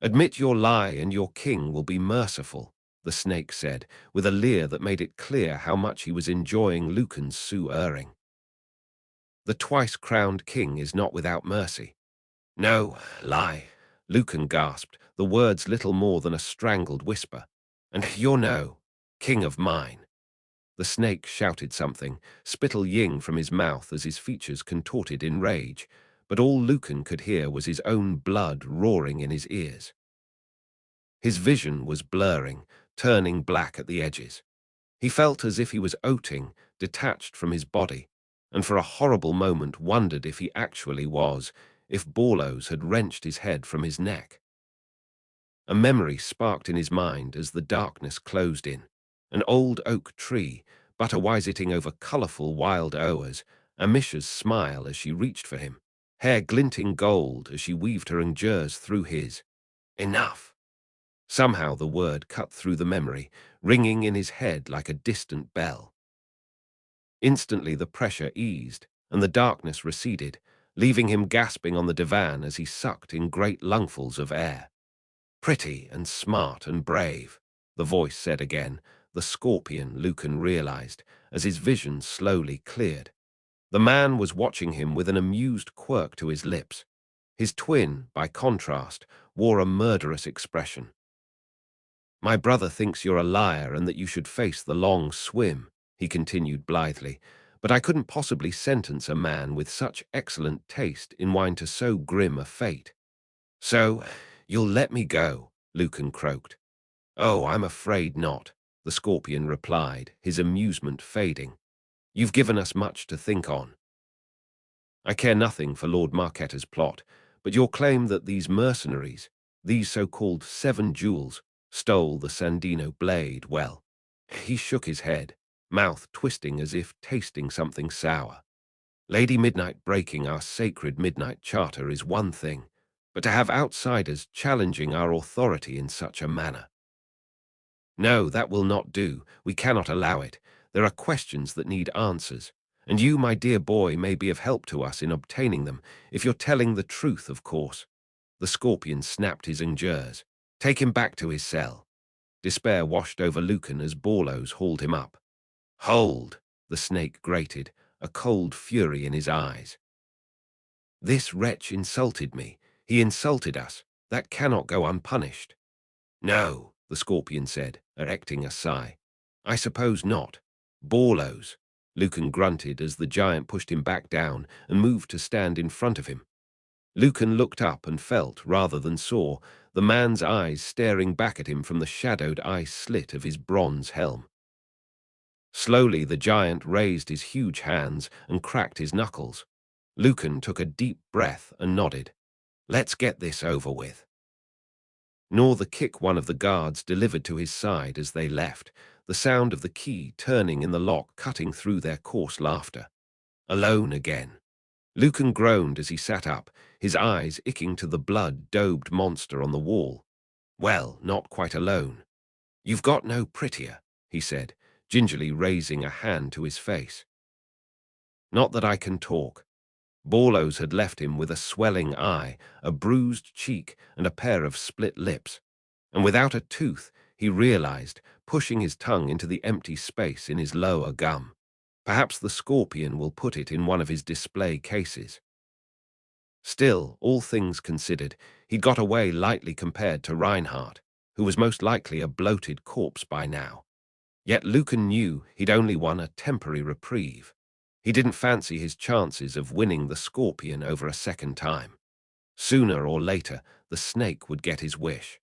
Admit your lie and your king will be merciful, the snake said, with a leer that made it clear how much he was enjoying Lucan's sue-erring. The twice-crowned king is not without mercy. No, lie, Lucan gasped, the words little more than a strangled whisper. And you're no king of mine. The snake shouted something, spittle ying from his mouth as his features contorted in rage, but all Lucan could hear was his own blood roaring in his ears. His vision was blurring, turning black at the edges. He felt as if he was oating, detached from his body, and for a horrible moment wondered if he actually was, if Borlos had wrenched his head from his neck. A memory sparked in his mind as the darkness closed in. An old oak tree, butterwisiting over colourful wild hours, Amisha's smile as she reached for him, hair glinting gold as she weaved her endures through his. Enough! Somehow the word cut through the memory, ringing in his head like a distant bell. Instantly the pressure eased, and the darkness receded, leaving him gasping on the divan as he sucked in great lungfuls of air. Pretty and smart and brave, the voice said again, the scorpion, Lucan realized, as his vision slowly cleared. The man was watching him with an amused quirk to his lips. His twin, by contrast, wore a murderous expression. My brother thinks you're a liar and that you should face the long swim, he continued blithely, but I couldn't possibly sentence a man with such excellent taste in wine to so grim a fate. So, you'll let me go, Lucan croaked. Oh, I'm afraid not, the scorpion replied, his amusement fading. You've given us much to think on. I care nothing for Lord Marquetter's plot, but your claim that these mercenaries, these so-called 7 jewels, stole the Sandino blade, well, he shook his head, mouth twisting as if tasting something sour. Lady Midnight breaking our sacred midnight charter is one thing, but to have outsiders challenging our authority in such a manner. No, that will not do. We cannot allow it. There are questions that need answers, and you, my dear boy, may be of help to us in obtaining them, if you're telling the truth, of course. The scorpion snapped his ingers. Take him back to his cell. Despair washed over Lucan as Borlos hauled him up. Hold! The snake grated, a cold fury in his eyes. This wretch insulted me. He insulted us. That cannot go unpunished. No, the scorpion said, erecting a sigh. I suppose not. Borlos. Lucan grunted as the giant pushed him back down and moved to stand in front of him. Lucan looked up and felt, rather than saw, the man's eyes staring back at him from the shadowed ice slit of his bronze helm. Slowly the giant raised his huge hands and cracked his knuckles. Lucan took a deep breath and nodded. Let's get this over with. Nor the kick one of the guards delivered to his side as they left, the sound of the key turning in the lock cutting through their coarse laughter. Alone again. Lucan groaned as he sat up, his eyes icking to the blood-daubed monster on the wall. Well, not quite alone. You've got no prettier, he said, gingerly raising a hand to his face. Not that I can talk. Borlos had left him with a swelling eye, a bruised cheek, and a pair of split lips. And without a tooth, he realized, pushing his tongue into the empty space in his lower gum. Perhaps the scorpion will put it in one of his display cases. Still, all things considered, he got away lightly compared to Reinhardt, who was most likely a bloated corpse by now. Yet Lucan knew he'd only won a temporary reprieve. He didn't fancy his chances of winning the scorpion over a second time. Sooner or later, the snake would get his wish.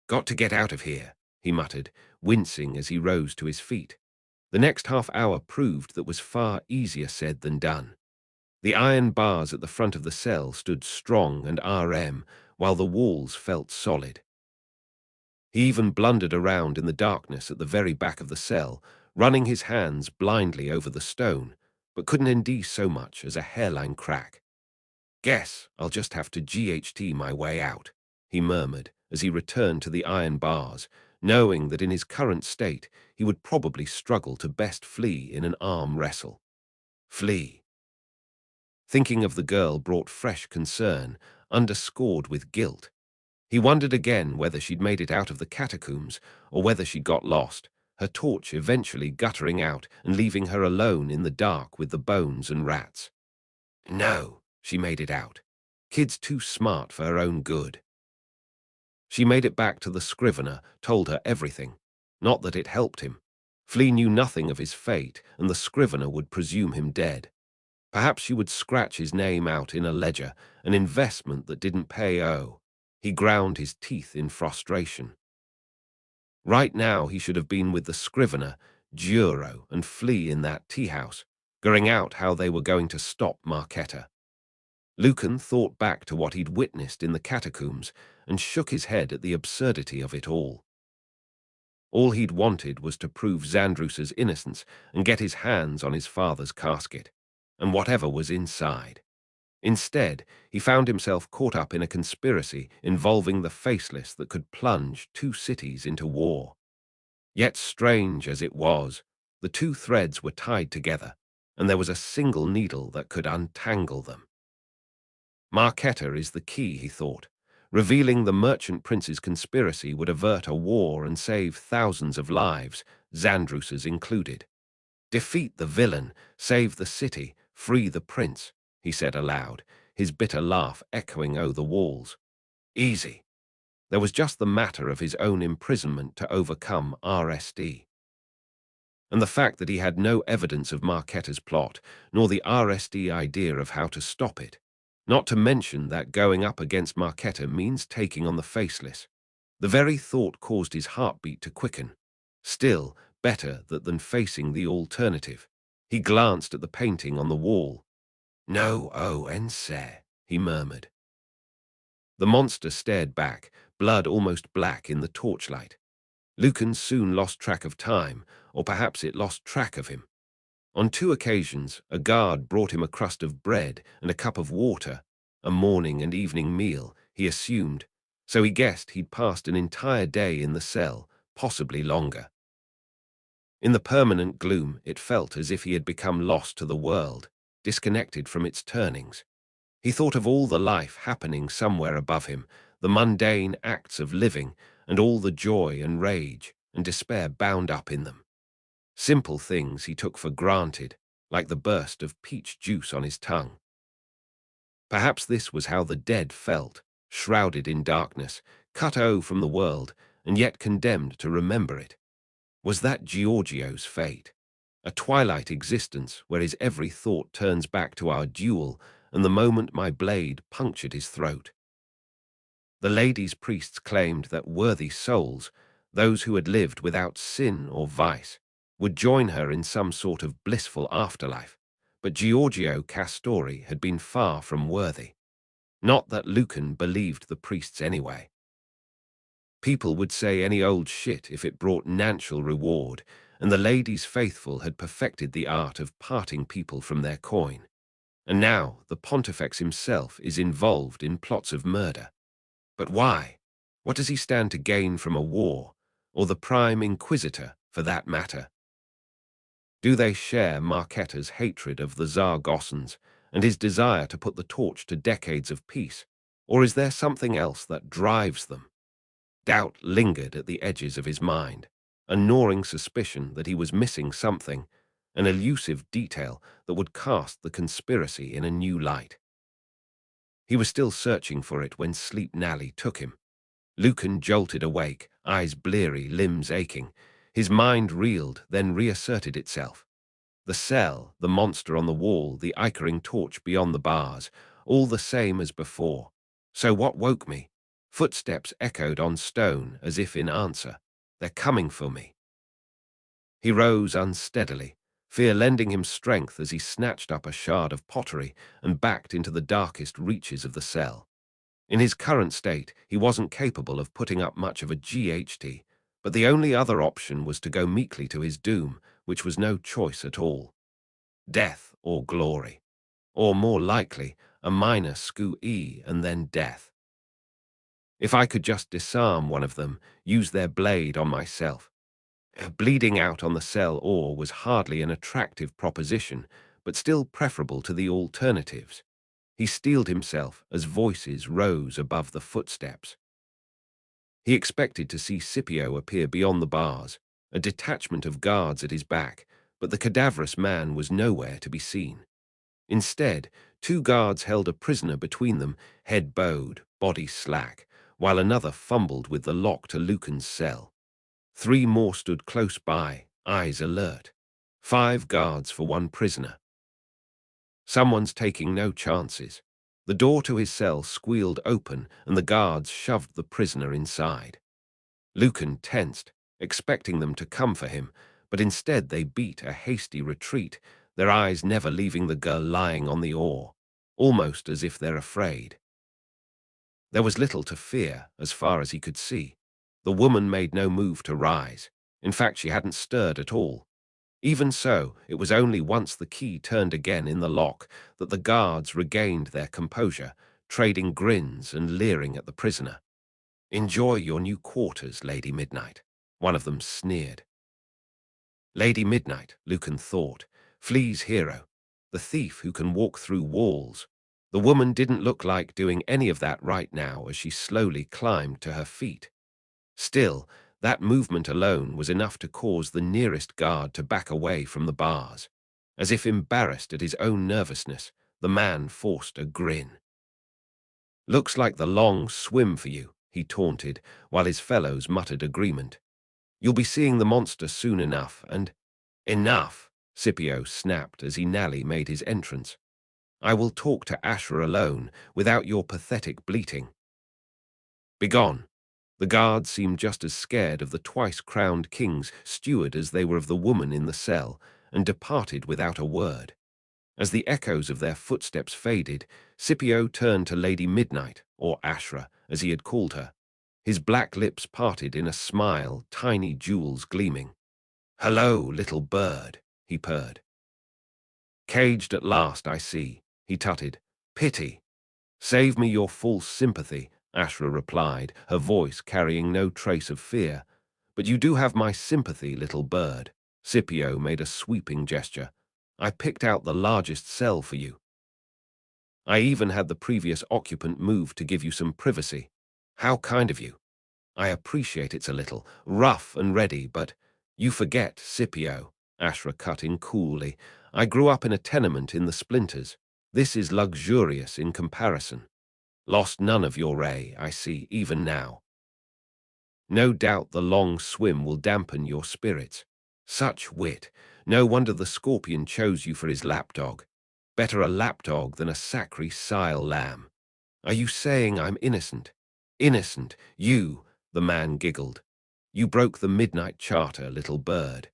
Got to get out of here, he muttered, wincing as he rose to his feet. The next half hour proved that was far easier said than done. The iron bars at the front of the cell stood strong and while the walls felt solid. He even blundered around in the darkness at the very back of the cell, running his hands blindly over the stone, but couldn't indeed so much as a hairline crack. Guess I'll just have to GHT my way out, he murmured as he returned to the iron bars, knowing that in his current state he would probably struggle to best flee in an arm wrestle. Flee. Thinking of the girl brought fresh concern, underscored with guilt. He wondered again whether she'd made it out of the catacombs or whether she got lost, her torch eventually guttering out and leaving her alone in the dark with the bones and rats. No, she made it out. Kid's too smart for her own good. She made it back to the scrivener, told her everything. Not that it helped him. Flea knew nothing of his fate, and the scrivener would presume him dead. Perhaps she would scratch his name out in a ledger, an investment that didn't pay. He ground his teeth in frustration. Right now he should have been with the scrivener, Duro, and Flea in that tea-house, figuring out how they were going to stop Marquetta. Lucan thought back to what he'd witnessed in the catacombs and shook his head at the absurdity of it all. All he'd wanted was to prove Xandrus's innocence and get his hands on his father's casket, and whatever was inside. Instead, he found himself caught up in a conspiracy involving the Faceless that could plunge two cities into war. Yet strange as it was, the two threads were tied together, and there was a single needle that could untangle them. Marquetta is the key, he thought. Revealing the merchant prince's conspiracy would avert a war and save thousands of lives, Xandrus's included. Defeat the villain, save the city, free the prince, he said aloud, his bitter laugh echoing o'er the walls. Easy. There was just the matter of his own imprisonment to overcome RSD. And the fact that he had no evidence of Marquetta's plot, nor the RSD idea of how to stop it. Not to mention that going up against Marquetta means taking on the Faceless. The very thought caused his heartbeat to quicken. Still, better than facing the alternative. He glanced at the painting on the wall. No, ense, he murmured. The monster stared back, blood almost black in the torchlight. Lucan soon lost track of time, or perhaps it lost track of him. On 2 occasions, a guard brought him a crust of bread and a cup of water, a morning and evening meal, he assumed, so he guessed he'd passed an entire day in the cell, possibly longer. In the permanent gloom, it felt as if he had become lost to the world, disconnected from its turnings. He thought of all the life happening somewhere above him, the mundane acts of living, and all the joy and rage and despair bound up in them. Simple things he took for granted, like the burst of peach juice on his tongue. Perhaps this was how the dead felt, shrouded in darkness, cut from the world, and yet condemned to remember it. Was that Giorgio's fate? A twilight existence where his every thought turns back to our duel and the moment my blade punctured his throat. The lady's priests claimed that worthy souls, those who had lived without sin or vice, would join her in some sort of blissful afterlife, but Giorgio Castori had been far from worthy. Not that Lucan believed the priests anyway. People would say any old shit if it brought natural reward, and the lady's faithful had perfected the art of parting people from their coin. And now the Pontifex himself is involved in plots of murder. But why? What does he stand to gain from a war, or the Prime Inquisitor, for that matter? Do they share Marchetta's hatred of the Zargossans and his desire to put the torch to decades of peace, or is there something else that drives them? Doubt lingered at the edges of his mind, a gnawing suspicion that he was missing something, an elusive detail that would cast the conspiracy in a new light. He was still searching for it when Sleep Nally took him. Lucan jolted awake, eyes bleary, limbs aching. His mind reeled, then reasserted itself. The cell, the monster on the wall, the ichering torch beyond the bars, all the same as before. So what woke me? Footsteps echoed on stone as if in answer. They're coming for me. He rose unsteadily, fear lending him strength as he snatched up a shard of pottery and backed into the darkest reaches of the cell. In his current state, he wasn't capable of putting up much of a GHD, but the only other option was to go meekly to his doom, which was no choice at all. Death or glory. Or more likely, a minor SCU-E and then death. If I could just disarm one of them, use their blade on myself. Bleeding out on the cell ore was hardly an attractive proposition, but still preferable to the alternatives. He steeled himself as voices rose above the footsteps. He expected to see Scipio appear beyond the bars, a detachment of guards at his back, but the cadaverous man was nowhere to be seen. Instead, two guards held a prisoner between them, head bowed, body slack, while another fumbled with the lock to Lucan's cell. Three more stood close by, eyes alert. 5 guards for one prisoner. Someone's taking no chances. The door to his cell squealed open, and the guards shoved the prisoner inside. Lucan tensed, expecting them to come for him, but instead they beat a hasty retreat, their eyes never leaving the girl lying on the oar, almost as if they're afraid. There was little to fear, as far as he could see. The woman made no move to rise. In fact, she hadn't stirred at all. Even so, it was only once the key turned again in the lock that the guards regained their composure, trading grins and leering at the prisoner. "Enjoy your new quarters, Lady Midnight," one of them sneered. Lady Midnight, Lucan thought, Flea's hero, the thief who can walk through walls. The woman didn't look like doing any of that right now as she slowly climbed to her feet. Still, that movement alone was enough to cause the nearest guard to back away from the bars. As if embarrassed at his own nervousness, the man forced a grin. "Looks like the long swim for you," he taunted, while his fellows muttered agreement. "You'll be seeing the monster soon enough, and—" "Enough," Scipio snapped as he Nally made his entrance. "I will talk to Ashra alone, without your pathetic bleating." "Begone." The guards seemed just as scared of the twice-crowned king's steward as they were of the woman in the cell, and departed without a word. As the echoes of their footsteps faded, Scipio turned to Lady Midnight, or Ashra, as he had called her. His black lips parted in a smile, tiny jewels gleaming. "Hello, little bird," he purred. "Caged at last, I see," he tutted. "Pity." Save me your false sympathy, Ashra replied, her voice carrying no trace of fear. But you do have my sympathy, little bird. Scipio made a sweeping gesture. I picked out the largest cell for you. I even had the previous occupant move to give you some privacy. How kind of you. I appreciate it's a little rough and ready, but you forget, Scipio, Ashra cut in coolly. I grew up in a tenement in the splinters. This is luxurious in comparison. Lost none of your ray, I see, even now. No doubt the long swim will dampen your spirits. Such wit. No wonder the scorpion chose you for his lapdog. Better a lapdog than a sacrificial lamb. Are you saying I'm innocent? Innocent, you, the man giggled. You broke the midnight charter, little bird.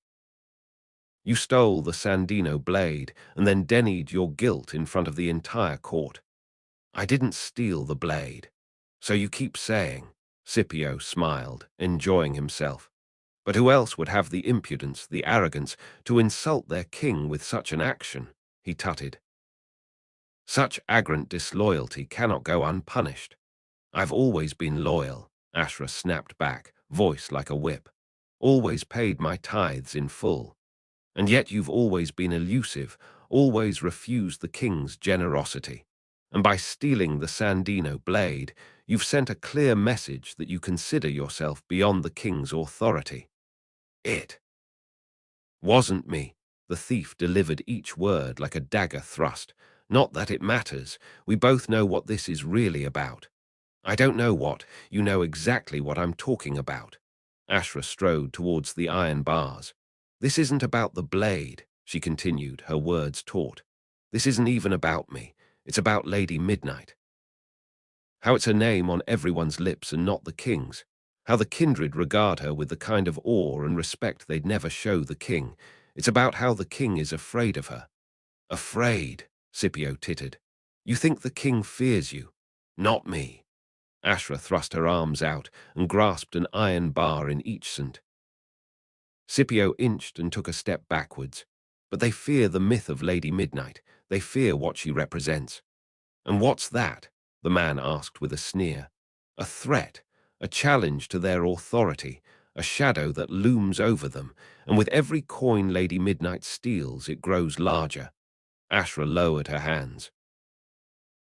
You stole the Sandino blade and then denied your guilt in front of the entire court. I didn't steal the blade. So you keep saying. Scipio smiled, enjoying himself. But who else would have the impudence, the arrogance, to insult their king with such an action? He tutted. Such arrogant disloyalty cannot go unpunished. I've always been loyal, Ashra snapped back, voice like a whip. Always paid my tithes in full. And yet you've always been elusive, always refused the king's generosity. And by stealing the Sandino blade, you've sent a clear message that you consider yourself beyond the king's authority. It wasn't me. The thief delivered each word like a dagger thrust. Not that it matters. We both know what this is really about. I don't know what. You know exactly what I'm talking about. Ashra strode towards the iron bars. This isn't about the blade, she continued, her words taut. This isn't even about me. It's about Lady Midnight. How it's her name on everyone's lips and not the king's. How the kindred regard her with the kind of awe and respect they'd never show the king. It's about how the king is afraid of her. Afraid, Scipio tittered. You think the king fears you? Not me. Ashra thrust her arms out and grasped an iron bar in each cent. Scipio inched and took a step backwards. But they fear the myth of Lady Midnight. They fear what she represents. And what's that? The man asked with a sneer. A threat, a challenge to their authority, a shadow that looms over them, and with every coin Lady Midnight steals, it grows larger. Ashra lowered her hands.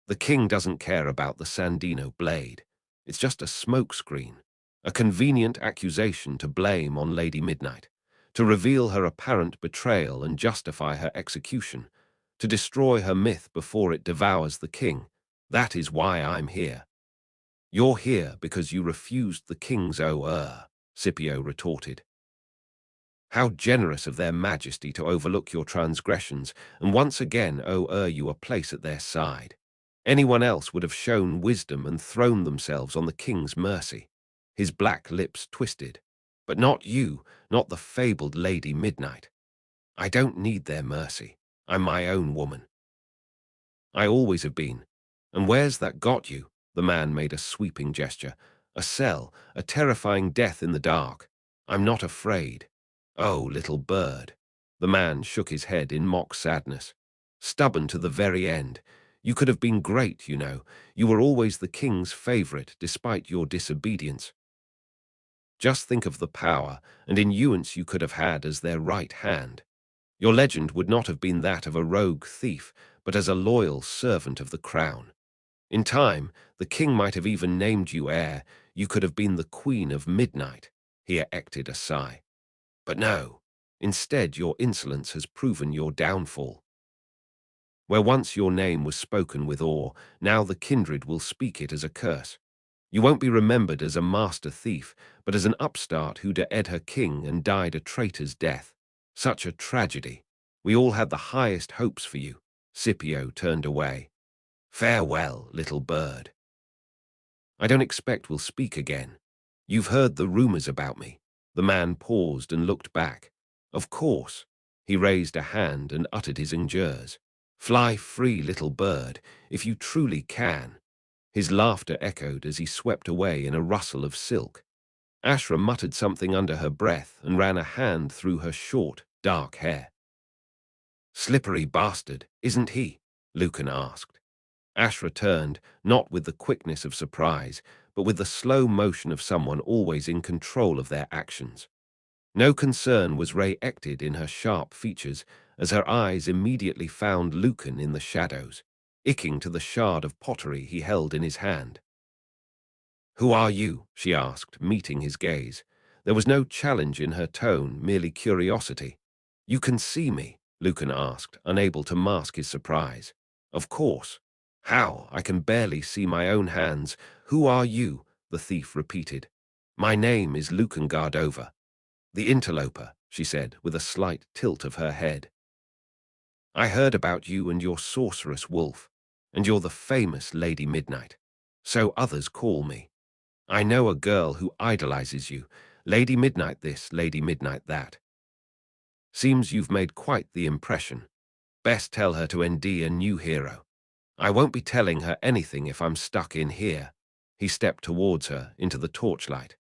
The king doesn't care about the Sandino blade. It's just a smokescreen, a convenient accusation to blame on Lady Midnight, to reveal her apparent betrayal and justify her execution, to destroy her myth before it devours the king. That is why I'm here. You're here because you refused the king's Scipio retorted. How generous of their majesty to overlook your transgressions and once again you a place at their side. Anyone else would have shown wisdom and thrown themselves on the king's mercy. His black lips twisted. But not you, not the fabled Lady Midnight. I don't need their mercy. I'm my own woman. I always have been. And where's that got you? The man made a sweeping gesture. A cell, a terrifying death in the dark. I'm not afraid. Oh, little bird. The man shook his head in mock sadness. Stubborn to the very end. You could have been great, you know. You were always the king's favorite, despite your disobedience. Just think of the power and influence you could have had as their right hand. Your legend would not have been that of a rogue thief, but as a loyal servant of the crown. In time, the king might have even named you heir. You could have been the Queen of Midnight. He ejected a sigh. But no. Instead, your insolence has proven your downfall. Where once your name was spoken with awe, now the kindred will speak it as a curse. You won't be remembered as a master thief, but as an upstart who dared her king and died a traitor's death. Such a tragedy. We all had the highest hopes for you. Scipio turned away. Farewell, little bird. I don't expect we'll speak again. You've heard the rumors about me. The man paused and looked back. Of course. He raised a hand and uttered his injures. Fly free, little bird, if you truly can. His laughter echoed as he swept away in a rustle of silk. Ashra muttered something under her breath and ran a hand through her short, dark hair. Slippery bastard, isn't he? Lucan asked. Ashra turned, not with the quickness of surprise, but with the slow motion of someone always in control of their actions. No concern was re-acted in her sharp features as her eyes immediately found Lucan in the shadows, icking to the shard of pottery he held in his hand. "Who are you?" she asked, meeting his gaze. There was no challenge in her tone, merely curiosity. "You can see me?" Lucan asked, unable to mask his surprise. "Of course. How? I can barely see my own hands. Who are you?" the thief repeated. "My name is Lucan Gardova. The interloper," she said, with a slight tilt of her head. "I heard about you and your sorceress wolf, and you're the famous Lady Midnight. So others call me. I know a girl who idolizes you, Lady Midnight this, Lady Midnight that. Seems you've made quite the impression. Best tell her to ND a new hero. I won't be telling her anything if I'm stuck in here." He stepped towards her, into the torchlight.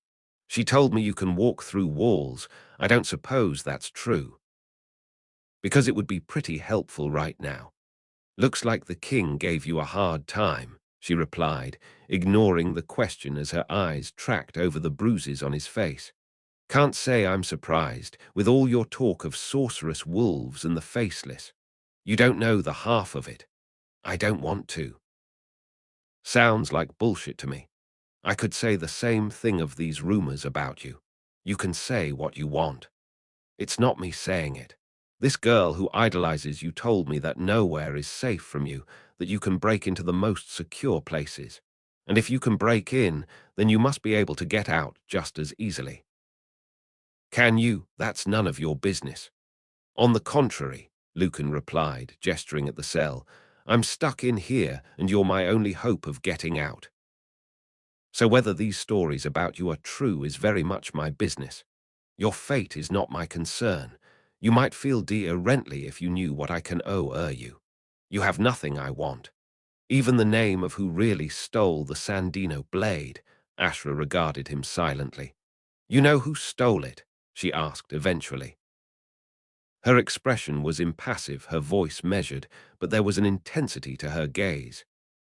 "She told me you can walk through walls. I don't suppose that's true. Because it would be pretty helpful right now. Looks like the king gave you a hard time," she replied, ignoring the question as her eyes tracked over the bruises on his face. "Can't say I'm surprised, with all your talk of sorceress wolves and the faceless. You don't know the half of it. I don't want to. Sounds like bullshit to me. I could say the same thing of these rumors about you. You can say what you want. It's not me saying it. This girl who idolizes you told me that nowhere is safe from you, that you can break into the most secure places. And if you can break in, then you must be able to get out just as easily. Can you? That's none of your business." "On the contrary," Lucan replied, gesturing at the cell, "I'm stuck in here and you're my only hope of getting out. So whether these stories about you are true is very much my business. Your fate is not my concern. You might feel rently if you knew what I can owe you. You have nothing I want. Even the name of who really stole the Sandino blade." Ashra regarded him silently. "You know who stole it?" she asked eventually. Her expression was impassive, her voice measured, but there was an intensity to her gaze.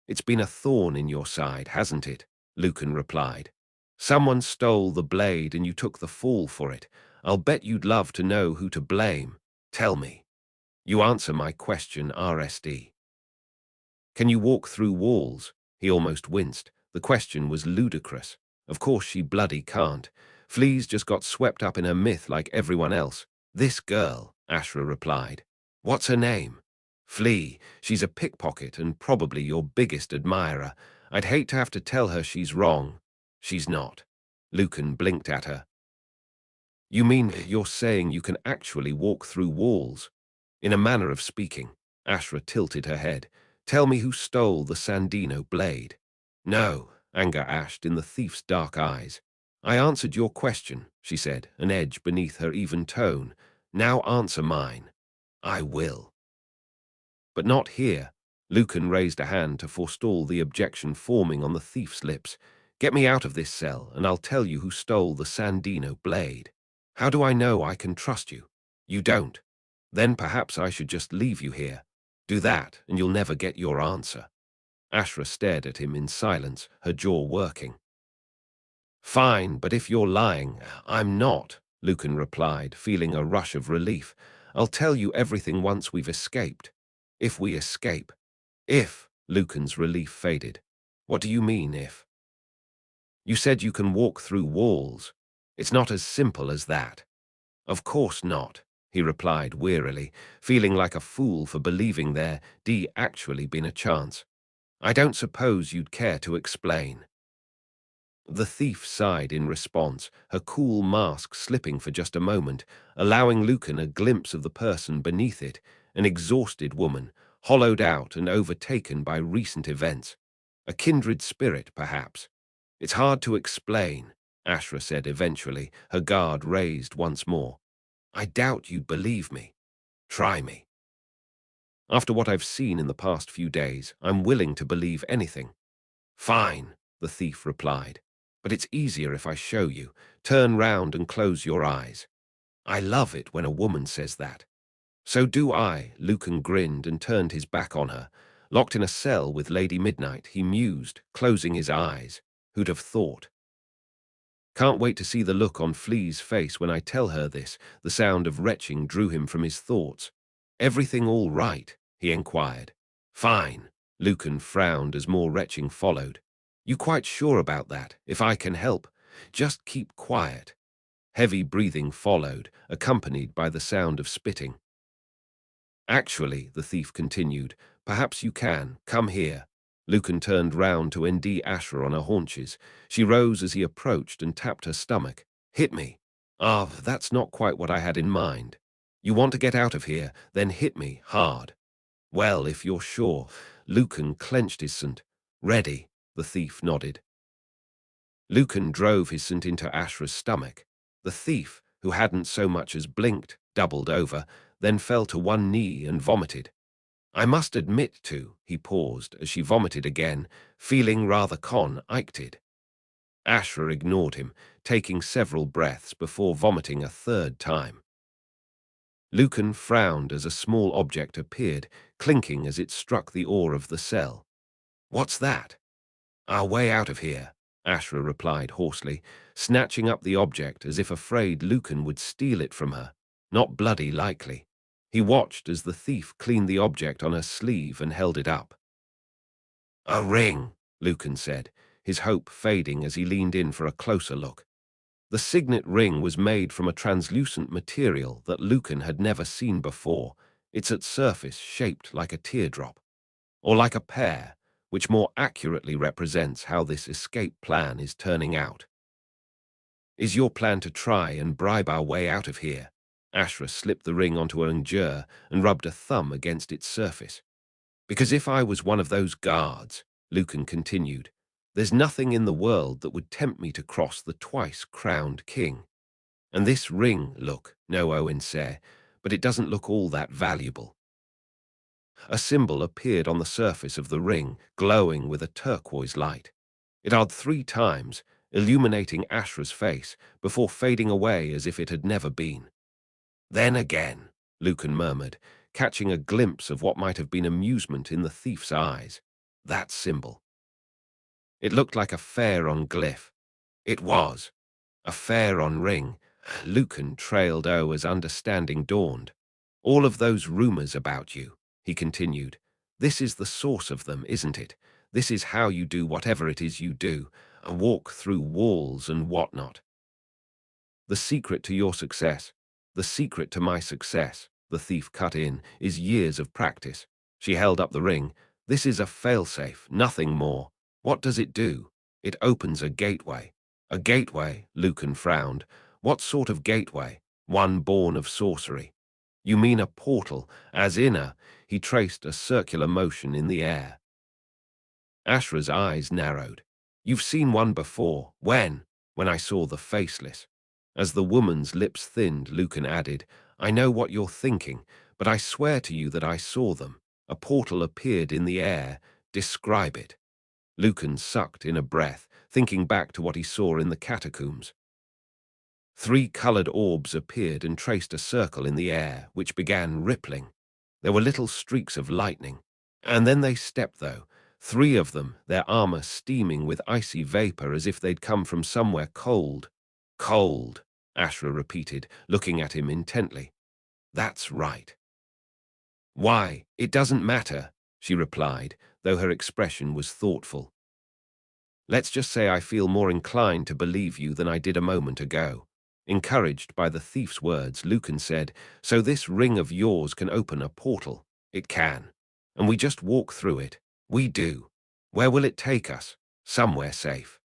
"It's been a thorn in your side, hasn't it?" Lucan replied. "Someone stole the blade and you took the fall for it. I'll bet you'd love to know who to blame. Tell me. You answer my question, RSD. Can you walk through walls?" He almost winced. The question was ludicrous. Of course she bloody can't. Flea's just got swept up in her myth like everyone else. "This girl," Ashra replied. "What's her name?" "Flea. She's a pickpocket and probably your biggest admirer. I'd hate to have to tell her she's wrong." "She's not." Lucan blinked at her. "You mean you're saying you can actually walk through walls?" In a manner of speaking, Ashra tilted her head. "Tell me who stole the Sandino blade." "No," anger ashed in the thief's dark eyes. "I answered your question," she said, an edge beneath her even tone. "Now answer mine." "I will." "But not here." Lucan raised a hand to forestall the objection forming on the thief's lips. "Get me out of this cell, and I'll tell you who stole the Sandino blade." "How do I know I can trust you?" "You don't. Then perhaps I should just leave you here. Do that, and you'll never get your answer." Ashra stared at him in silence, her jaw working. "Fine, but if you're lying, I'm not," Lucan replied, feeling a rush of relief. "I'll tell you everything once we've escaped. If we escape." "If," Lucan's relief faded. "What do you mean, if?" "You said you can walk through walls. It's not as simple as that." "Of course not," he replied wearily, feeling like a fool for believing there'd actually been a chance. "I don't suppose you'd care to explain." The thief sighed in response, her cool mask slipping for just a moment, allowing Lucan a glimpse of the person beneath it, an exhausted woman, hollowed out and overtaken by recent events. A kindred spirit, perhaps. "It's hard to explain," Ashra said eventually, her guard raised once more. "I doubt you'd believe me. Try me. After what I've seen in the past few days, I'm willing to believe anything." "Fine," the thief replied. "But it's easier if I show you. Turn round and close your eyes." "I love it when a woman says that." "So do I," Lucan grinned and turned his back on her. Locked in a cell with Lady Midnight, he mused, closing his eyes. Who'd have thought? Can't wait to see the look on Flea's face when I tell her this. The sound of retching drew him from his thoughts. Everything all right? He inquired. Fine. Lucan frowned as more retching followed. You quite sure about that? If I can help, just keep quiet. Heavy breathing followed, accompanied by the sound of spitting. Actually, the thief continued, perhaps you can. Come here. Lucan turned round to ND Ashra on her haunches. She rose as he approached and tapped her stomach. Hit me. Ah, that's not quite what I had in mind. You want to get out of here, then hit me hard. Well, if you're sure. Lucan clenched his scent. Ready, the thief nodded. Lucan drove his scent into Ashra's stomach. The thief, who hadn't so much as blinked, doubled over, then fell to one knee and vomited. I must admit to, he paused as she vomited again, feeling rather con-icted. Ashra ignored him, taking several breaths before vomiting a third time. Lucan frowned as a small object appeared, clinking as it struck the oar of the cell. What's that? Our way out of here, Ashra replied hoarsely, snatching up the object as if afraid Lucan would steal it from her. Not bloody likely. He watched as the thief cleaned the object on her sleeve and held it up. A ring, Lucan said, his hope fading as he leaned in for a closer look. The signet ring was made from a translucent material that Lucan had never seen before, its surface shaped like a teardrop, or like a pear, which more accurately represents how this escape plan is turning out. Is your plan to try and bribe our way out of here? Ashra slipped the ring onto her injure and rubbed a thumb against its surface. Because if I was one of those guards, Lucan continued, there's nothing in the world that would tempt me to cross the twice-crowned king. And this ring, look, no Owen said, but it doesn't look all that valuable. A symbol appeared on the surface of the ring, glowing with a turquoise light. It odded 3 times, illuminating Ashra's face, before fading away as if it had never been. Then again, Lucan murmured, catching a glimpse of what might have been amusement in the thief's eyes. That symbol. It looked like a pharaon glyph. It was. A pharaon ring. Lucan trailed as understanding dawned. All of those rumors about you, he continued. This is the source of them, isn't it? This is how you do whatever it is you do, a walk through walls and whatnot. The secret to your success, the secret to my success, the thief cut in, is years of practice. She held up the ring. This is a failsafe, nothing more. What does it do? It opens a gateway. A gateway, Lucan frowned. What sort of gateway? One born of sorcery. You mean a portal, as in a... He traced a circular motion in the air. Ashra's eyes narrowed. You've seen one before. When? When I saw the faceless. As the woman's lips thinned, Lucan added, I know what you're thinking, but I swear to you that I saw them. A portal appeared in the air. Describe it. Lucan sucked in a breath, thinking back to what he saw in the catacombs. 3 colored orbs appeared and traced a circle in the air, which began rippling. There were little streaks of lightning. And then they stepped, though. 3 of them, their armor steaming with icy vapor as if they'd come from somewhere cold. Cold, Ashra repeated, looking at him intently. That's right. Why, it doesn't matter, she replied, though her expression was thoughtful. Let's just say I feel more inclined to believe you than I did a moment ago. Encouraged by the thief's words, Lucan said, so this ring of yours can open a portal. It can. And we just walk through it. We do. Where will it take us? Somewhere safe.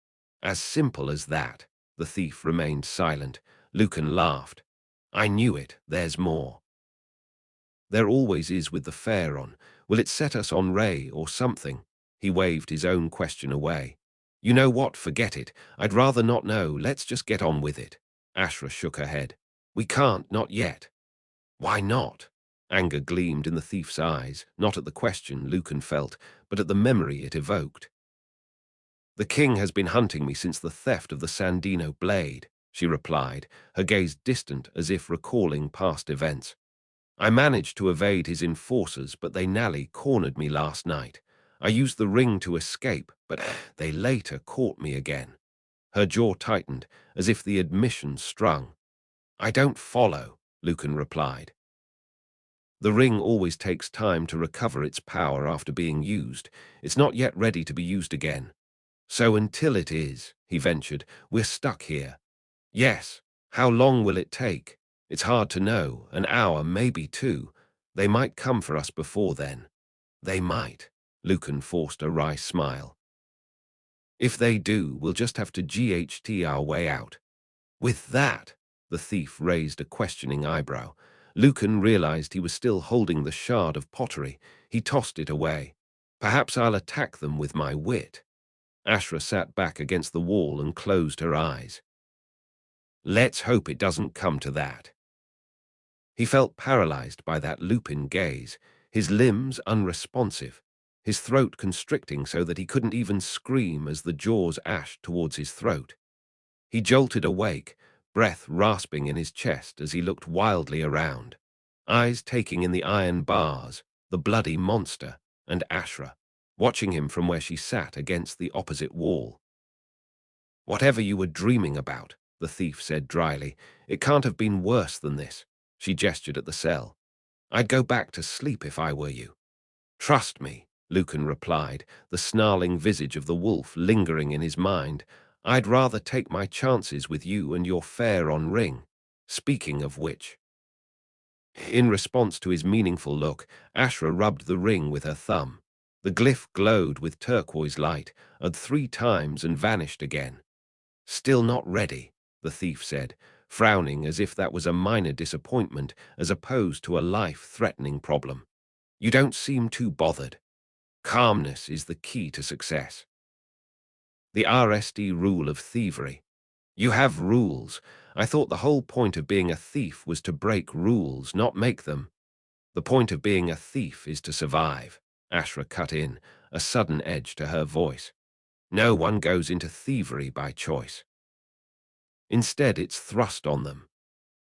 As simple as that. The thief remained silent. Lucan laughed. I knew it. There's more. There always is with the pharaon. Will it set us on Ray or something? He waved his own question away. You know what? Forget it. I'd rather not know. Let's just get on with it. Ashra shook her head. We can't, not yet. Why not? Anger gleamed in the thief's eyes, not at the question Lucan felt, but at the memory it evoked. The king has been hunting me since the theft of the Sandino blade, she replied, her gaze distant as if recalling past events. I managed to evade his enforcers, but they nearly cornered me last night. I used the ring to escape, but they later caught me again." Her jaw tightened, as if the admission strung. "I don't follow," Lucan replied. "The ring always takes time to recover its power after being used. It's not yet ready to be used again. So until it is," he ventured, "we're stuck here." "Yes. How long will it take? It's hard to know. An hour, maybe two. They might come for us before then." "They might." Lucan forced a wry smile. "If they do, we'll just have to GHT our way out." With that, the thief raised a questioning eyebrow. Lucan realized he was still holding the shard of pottery. He tossed it away. "Perhaps I'll attack them with my wit." Ashra sat back against the wall and closed her eyes. "Let's hope it doesn't come to that." He felt paralyzed by that lupin gaze, his limbs unresponsive, his throat constricting so that he couldn't even scream as the jaws ashed towards his throat. He jolted awake, breath rasping in his chest as he looked wildly around, eyes taking in the iron bars, the bloody monster, and Ashra, watching him from where she sat against the opposite wall. "Whatever you were dreaming about," the thief said dryly, "it can't have been worse than this." She gestured at the cell. "I'd go back to sleep if I were you." "Trust me," Lucan replied, the snarling visage of the wolf lingering in his mind. "I'd rather take my chances with you and your fair-on ring. Speaking of which—" In response to his meaningful look, Ashra rubbed the ring with her thumb. The glyph glowed with turquoise light, 3 times and vanished again. "Still not ready," the thief said, frowning as if that was a minor disappointment as opposed to a life-threatening problem. "You don't seem too bothered. Calmness is the key to success." The RSD rule of thievery. "You have rules. I thought the whole point of being a thief was to break rules, not make them." "The point of being a thief is to survive," Ashra cut in, a sudden edge to her voice. "No one goes into thievery by choice. Instead, it's thrust on them."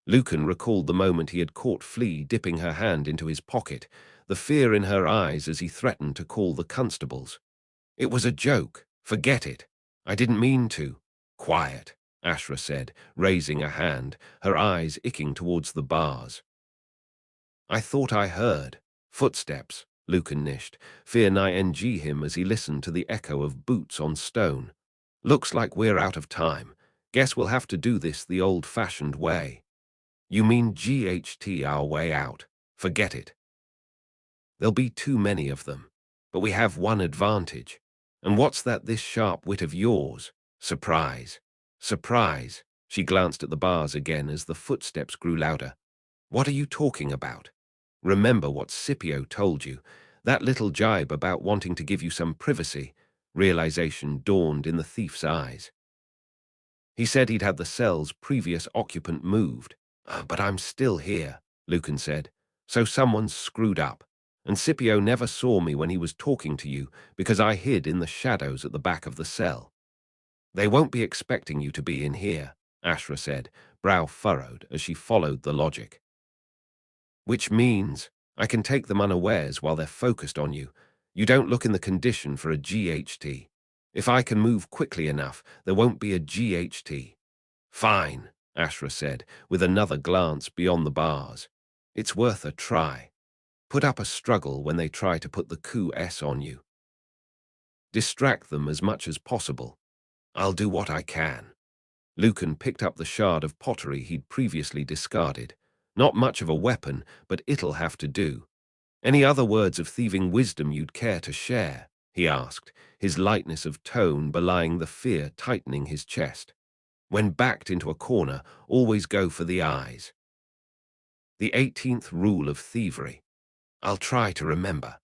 Lucan recalled the moment he had caught Flea dipping her hand into his pocket, the fear in her eyes as he threatened to call the constables. "It was a joke. Forget it. I didn't mean to." "Quiet," Ashra said, raising a hand, her eyes icking towards the bars. "I thought I heard footsteps," Lucan nished, fear-ing him as he listened to the echo of boots on stone. "Looks like we're out of time. Guess we'll have to do this the old-fashioned way." "You mean GHT our way out? Forget it. There'll be too many of them. But we have one advantage. And what's that, this sharp wit of yours? Surprise. Surprise." She glanced at the bars again as the footsteps grew louder. "What are you talking about? Remember what Scipio told you, that little jibe about wanting to give you some privacy." Realization dawned in the thief's eyes. "He said he'd had the cell's previous occupant moved." "But I'm still here," Lucan said. "So someone's screwed up. And Scipio never saw me when he was talking to you because I hid in the shadows at the back of the cell." "They won't be expecting you to be in here," Ashra said, brow furrowed as she followed the logic. "Which means I can take them unawares while they're focused on you. You don't look in the condition for a GHT. If I can move quickly enough, there won't be a GHT." "Fine," Ashra said, with another glance beyond the bars. "It's worth a try. Put up a struggle when they try to put the coup-s on you. Distract them as much as possible. I'll do what I can." Lucan picked up the shard of pottery he'd previously discarded. "Not much of a weapon, but it'll have to do." "Any other words of thieving wisdom you'd care to share?" he asked, his lightness of tone belying the fear tightening his chest. "When backed into a corner, always go for the eyes. The 18th rule of thievery. I'll try to remember."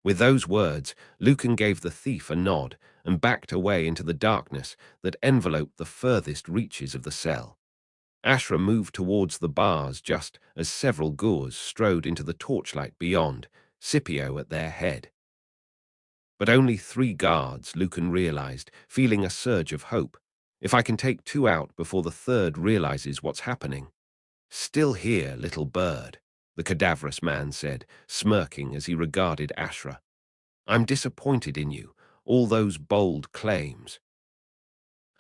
With those words, Lucan gave the thief a nod and backed away into the darkness that enveloped the furthest reaches of the cell. Ashra moved towards the bars just as several Gurs strode into the torchlight beyond, Scipio at their head. But only 3 guards, Lucan realized, feeling a surge of hope. If I can take 2 out before the third realizes what's happening. "Still here, little bird." the cadaverous man said, smirking as he regarded Ashra. I'm disappointed in you, all those bold claims.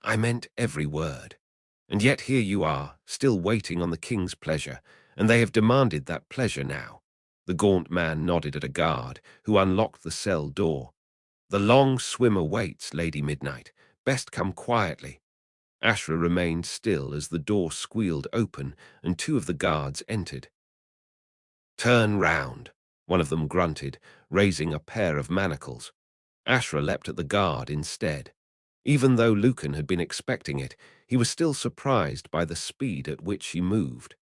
I meant every word. And yet here you are, still waiting on the king's pleasure, and they have demanded that pleasure now. The gaunt man nodded at a guard, who unlocked the cell door. The long swimmer waits, Lady Midnight. Best come quietly. Ashra remained still as the door squealed open, and two of the guards entered. Turn round, one of them grunted, raising a pair of manacles. Ashra leapt at the guard instead. Even though Lucan had been expecting it, he was still surprised by the speed at which she moved.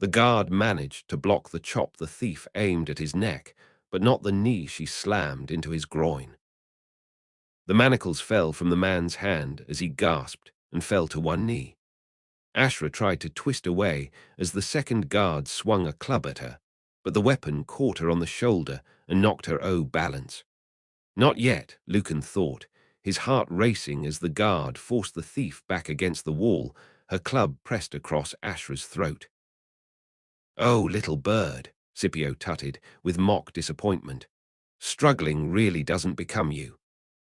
The guard managed to block the chop the thief aimed at his neck, but not the knee she slammed into his groin. The manacles fell from the man's hand as he gasped and fell to one knee. Ashra tried to twist away as the second guard swung a club at her, but the weapon caught her on the shoulder and knocked her balance. Not yet, Lucan thought, his heart racing as the guard forced the thief back against the wall, her club pressed across Ashra's throat. Oh, little bird, Scipio tutted, with mock disappointment. Struggling really doesn't become you.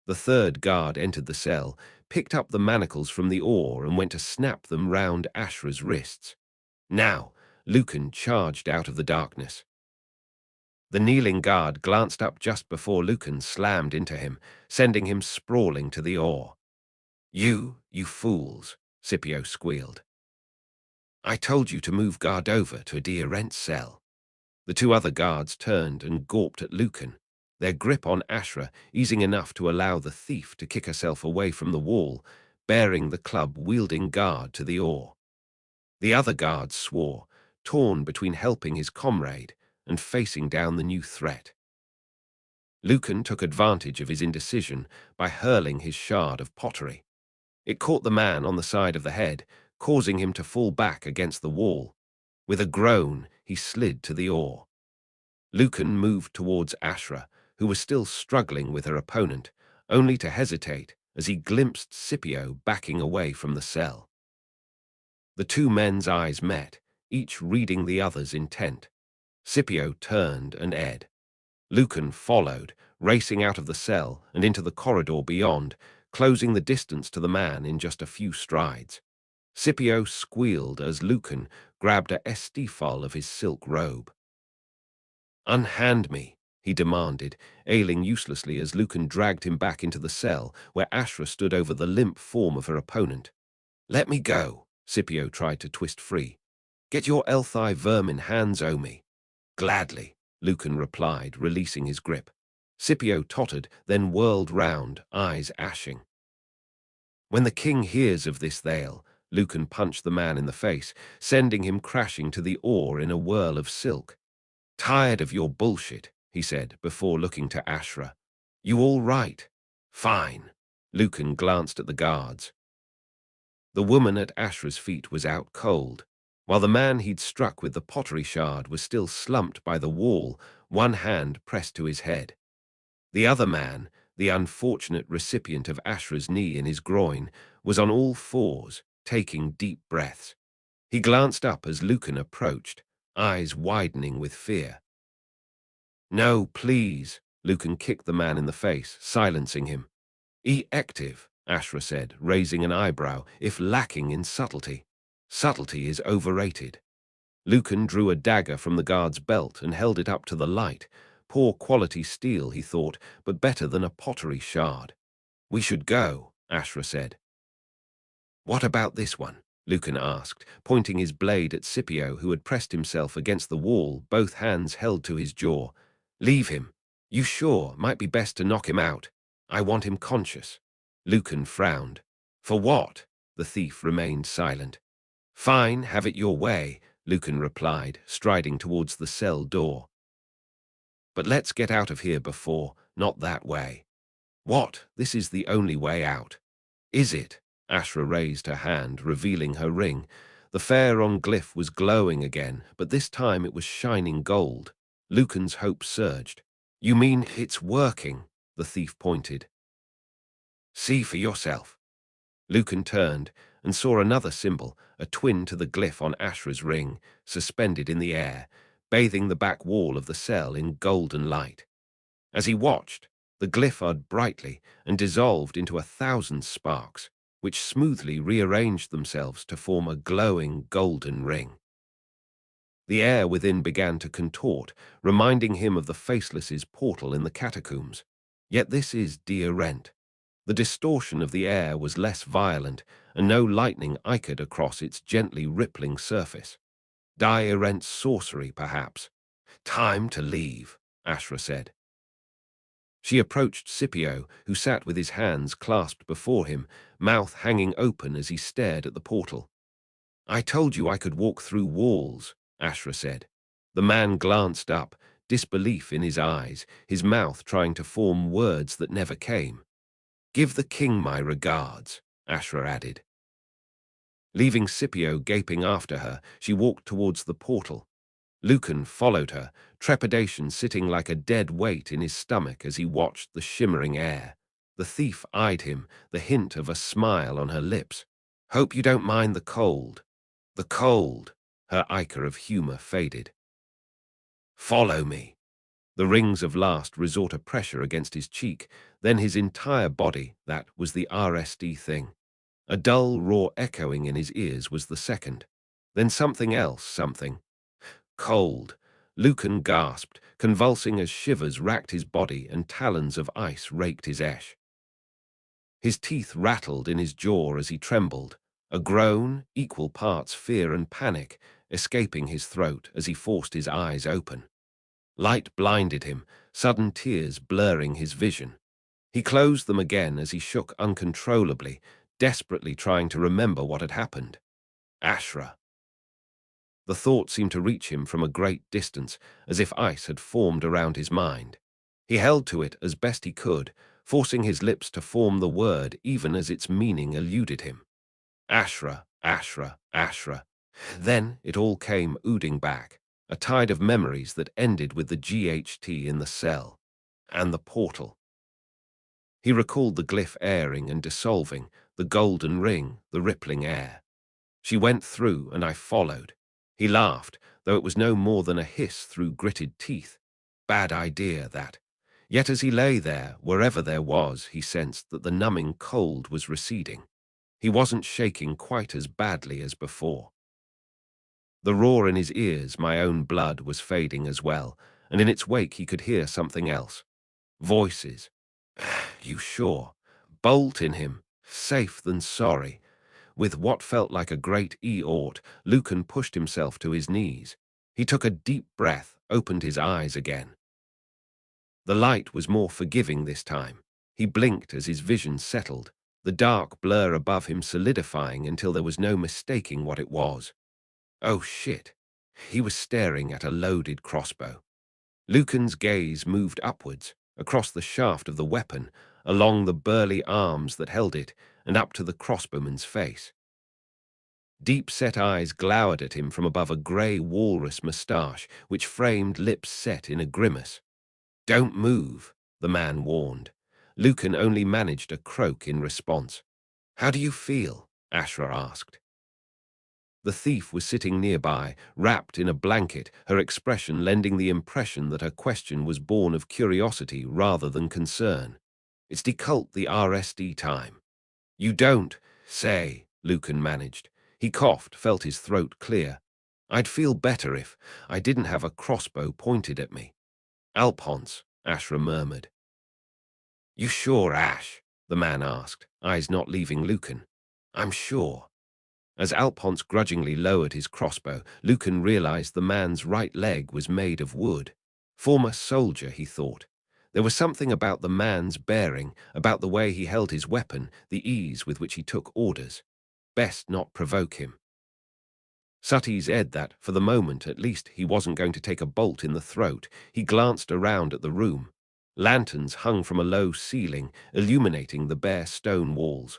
The third guard entered the cell, picked up the manacles from the oar and went to snap them round Ashra's wrists. Now, Lucan charged out of the darkness. The kneeling guard glanced up just before Lucan slammed into him, sending him sprawling to the oar. You fools, Scipio squealed. I told you to move guard over to a Diarent's cell. The two other guards turned and gawped at Lucan, their grip on Ashra easing enough to allow the thief to kick herself away from the wall, bearing the club-wielding guard to the oar. The other guard swore, torn between helping his comrade and facing down the new threat. Lucan took advantage of his indecision by hurling his shard of pottery. It caught the man on the side of the head, causing him to fall back against the wall. With a groan, he slid to the oar. Lucan moved towards Ashra, who was still struggling with her opponent, only to hesitate as he glimpsed Scipio backing away from the cell. The two men's eyes met, each reading the other's intent. Scipio turned and Ed. Lucan followed, racing out of the cell and into the corridor beyond, closing the distance to the man in just a few strides. Scipio squealed as Lucan grabbed a estifal of his silk robe. Unhand me, he demanded, ailing uselessly as Lucan dragged him back into the cell where Ashra stood over the limp form of her opponent. Let me go, Scipio tried to twist free. Get your Elthai vermin hands o' me. Gladly, Lucan replied, releasing his grip. Scipio tottered, then whirled round, eyes ashing. When the king hears of this they'll, Lucan punched the man in the face, sending him crashing to the oar in a whirl of silk. Tired of your bullshit, he said, before looking to Ashra. You all right? Fine. Lucan glanced at the guards. The woman at Ashra's feet was out cold, while the man he'd struck with the pottery shard was still slumped by the wall, one hand pressed to his head. The other man, the unfortunate recipient of Ashra's knee in his groin, was on all fours, taking deep breaths. He glanced up as Lucan approached, eyes widening with fear. No, please, Lucan kicked the man in the face, silencing him. Active, Ashra said, raising an eyebrow, if lacking in subtlety. Subtlety is overrated. Lucan drew a dagger from the guard's belt and held it up to the light. Poor quality steel, he thought, but better than a pottery shard. We should go, Ashra said. What about this one? Lucan asked, pointing his blade at Scipio, who had pressed himself against the wall, both hands held to his jaw. Leave him. You sure? Might be best to knock him out. I want him conscious. Lucan frowned. For what? The thief remained silent. Fine, have it your way, Lucan replied, striding towards the cell door. But let's get out of here before, not that way. What? This is the only way out. Is it? Ashra raised her hand, revealing her ring. The fair-on glyph was glowing again, but this time it was shining gold. Lucan's hope surged. You mean it's working? The thief pointed. See for yourself. Lucan turned and saw another symbol, a twin to the glyph on Ashra's ring, suspended in the air, bathing the back wall of the cell in golden light. As he watched, the glyph odded brightly and dissolved into 1,000 sparks, which smoothly rearranged themselves to form a glowing golden ring. The air within began to contort, reminding him of the Faceless's portal in the catacombs. Yet this is Dear Rent. The distortion of the air was less violent, and no lightning ichor across its gently rippling surface. Dire Rent's sorcery, perhaps. Time to leave, Ashra said. She approached Scipio, who sat with his hands clasped before him, mouth hanging open as he stared at the portal. I told you I could walk through walls, Ashra said. The man glanced up, disbelief in his eyes, his mouth trying to form words that never came. Give the king my regards, Ashra added. Leaving Scipio gaping after her, she walked towards the portal. Lucan followed her, trepidation sitting like a dead weight in his stomach as he watched the shimmering air. The thief eyed him, the hint of a smile on her lips. Hope you don't mind the cold. The cold. Her ichor of humor faded. Follow me. The rings of last resort of pressure against his cheek, then his entire body. That was the RSD thing. A dull roar echoing in his ears was the second. Then something else, something. Cold. Lucan gasped, convulsing as shivers racked his body and talons of ice raked his ash. His teeth rattled in his jaw as he trembled, a groan, equal parts fear and panic, escaping his throat as he forced his eyes open. Light blinded him, sudden tears blurring his vision. He closed them again as he shook uncontrollably, desperately trying to remember what had happened. Ashra. The thought seemed to reach him from a great distance, as if ice had formed around his mind. He held to it as best he could, forcing his lips to form the word even as its meaning eluded him. Ashra, Ashra, Ashra. Then it all came ooding back, a tide of memories that ended with the GHT in the cell, and the portal. He recalled the glyph airing and dissolving, the golden ring, the rippling air. She went through, and I followed. He laughed, though it was no more than a hiss through gritted teeth. Bad idea, that. Yet as he lay there, wherever there was, he sensed that the numbing cold was receding. He wasn't shaking quite as badly as before. The roar in his ears, my own blood, was fading as well, and in its wake he could hear something else. Voices. You sure? Bolt in him. Safe than sorry. With what felt like a great E-ought, Lucan pushed himself to his knees. He took a deep breath, opened his eyes again. The light was more forgiving this time. He blinked as his vision settled, the dark blur above him solidifying until there was no mistaking what it was. Oh shit. He was staring at a loaded crossbow. Lucan's gaze moved upwards, across the shaft of the weapon, along the burly arms that held it, and up to the crossbowman's face. Deep-set eyes glowered at him from above a grey walrus moustache, which framed lips set in a grimace. Don't move, the man warned. Lucan only managed a croak in response. How do you feel? Ashra asked. The thief was sitting nearby, wrapped in a blanket, her expression lending the impression that her question was born of curiosity rather than concern. It's decult the RSD time. You don't say, Lucan managed. He coughed, felt his throat clear. I'd feel better if I didn't have a crossbow pointed at me. Alphonse, Ashra murmured. You sure, Ash? The man asked, eyes not leaving Lucan. I'm sure. As Alphonse grudgingly lowered his crossbow, Lucan realized the man's right leg was made of wood. Former soldier, he thought. There was something about the man's bearing, about the way he held his weapon, the ease with which he took orders. Best not provoke him. Sutties ed that, for the moment at least, he wasn't going to take a bolt in the throat. He glanced around at the room. Lanterns hung from a low ceiling, illuminating the bare stone walls.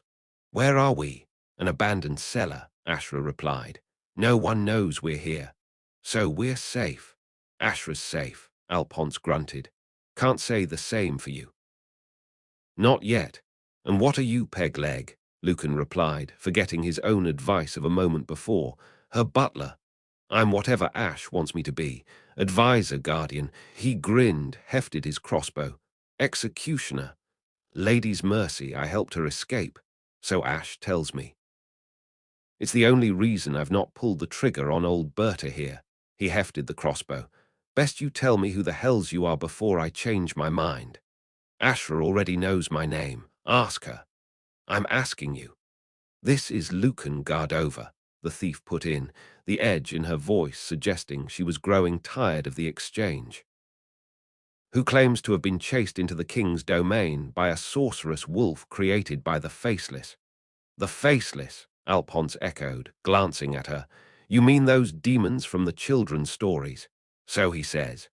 Where are we? An abandoned cellar, Ashra replied. No one knows we're here. So we're safe. Ashra's safe, Alphonse grunted. Can't say the same for you. Not yet. And what are you, Pegleg? Lucan replied, forgetting his own advice of a moment before. Her butler. I'm whatever Ash wants me to be. Advisor, guardian. He grinned, hefted his crossbow. Executioner. Lady's mercy, I helped her escape. So Ash tells me. It's the only reason I've not pulled the trigger on old Berta here. He hefted the crossbow. Best you tell me who the hells you are before I change my mind. Ashra already knows my name. Ask her. I'm asking you. This is Lucan Gardova, the thief put in, the edge in her voice suggesting she was growing tired of the exchange. Who claims to have been chased into the king's domain by a sorcerous wolf created by the Faceless. The Faceless, Alphonse echoed, glancing at her. You mean those demons from the children's stories? So he says.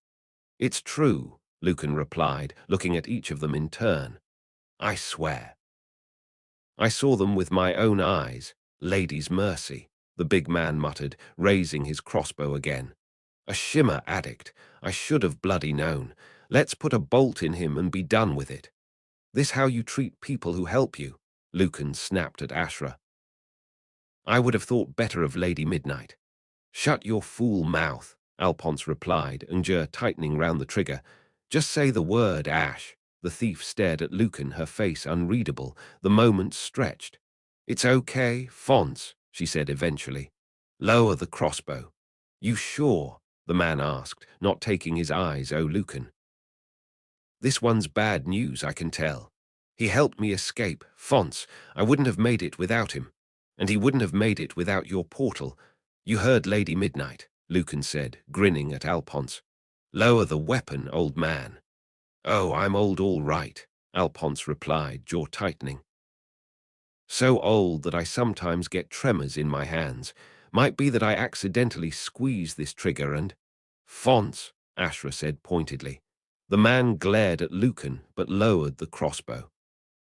It's true, Lucan replied, looking at each of them in turn. I swear. I saw them with my own eyes. Lady's mercy, the big man muttered, raising his crossbow again. A shimmer addict. I should have bloody known. Let's put a bolt in him and be done with it. This how you treat people who help you? Lucan snapped at Ashra. I would have thought better of Lady Midnight. Shut your fool mouth, Alphonse replied, Unger tightening round the trigger. Just say the word, Ash. The thief stared at Lucan, her face unreadable, the moment stretched. It's okay, Fonce, she said eventually. Lower the crossbow. You sure? The man asked, not taking his eyes off Lucan. This one's bad news, I can tell. He helped me escape, Fonce. I wouldn't have made it without him. And he wouldn't have made it without your portal. You heard Lady Midnight, Lucan said, grinning at Alphonse. Lower the weapon, old man. Oh, I'm old all right, Alphonse replied, jaw tightening. So old that I sometimes get tremors in my hands. Might be that I accidentally squeeze this trigger and… Fonce, Ashra said pointedly. The man glared at Lucan, but lowered the crossbow.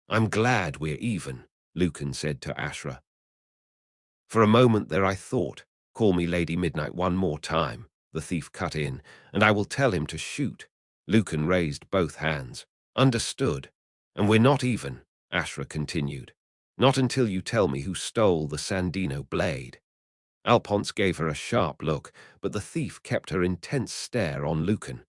I'm glad we're even, Lucan said to Ashra. For a moment there I thought, call me Lady Midnight one more time, the thief cut in, and I will tell him to shoot. Lucan raised both hands. Understood. And we're not even, Ashra continued. Not until you tell me who stole the Sandino blade. Alphonse gave her a sharp look, but the thief kept her intense stare on Lucan.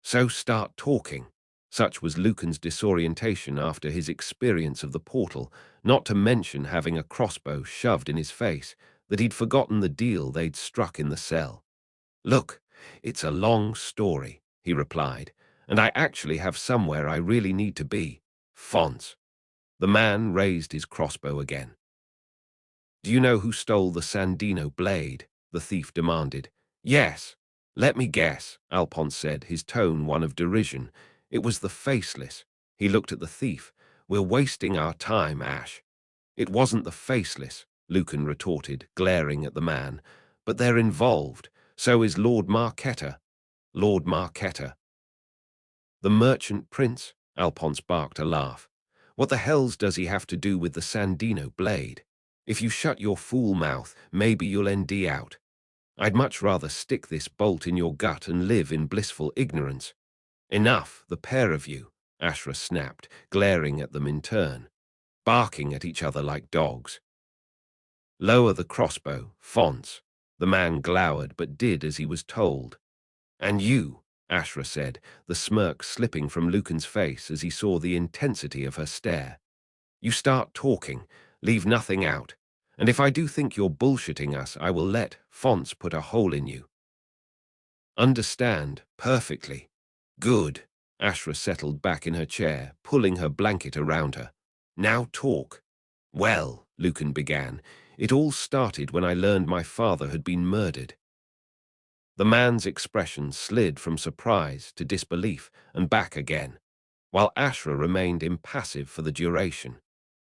So start talking. Such was Lucan's disorientation after his experience of the portal, not to mention having a crossbow shoved in his face, that he'd forgotten the deal they'd struck in the cell. Look, it's a long story, he replied, and I actually have somewhere I really need to be. Fonce. The man raised his crossbow again. Do you know who stole the Sandino blade? The thief demanded. Yes. Let me guess, Alphonse said, his tone one of derision. It was the Faceless. He looked at the thief. We're wasting our time, Ash. It wasn't the Faceless, Lucan retorted, glaring at the man. But they're involved. So is Lord Marquetta. Lord Marquetta. The merchant prince? Alphonse barked a laugh. What the hells does he have to do with the Sandino blade? If you shut your fool mouth, maybe you'll ND out. I'd much rather stick this bolt in your gut and live in blissful ignorance. Enough, the pair of you, Ashra snapped, glaring at them in turn, barking at each other like dogs. Lower the crossbow, Fonce. The man glowered but did as he was told. And you, Ashra said, the smirk slipping from Lucan's face as he saw the intensity of her stare. You start talking, leave nothing out. And if I do think you're bullshitting us, I will let Fonce put a hole in you. Understand, perfectly. Good. Ashra settled back in her chair, pulling her blanket around her. Now talk. Well, Lucan began, it all started when I learned my father had been murdered. The man's expression slid from surprise to disbelief and back again, while Ashra remained impassive for the duration.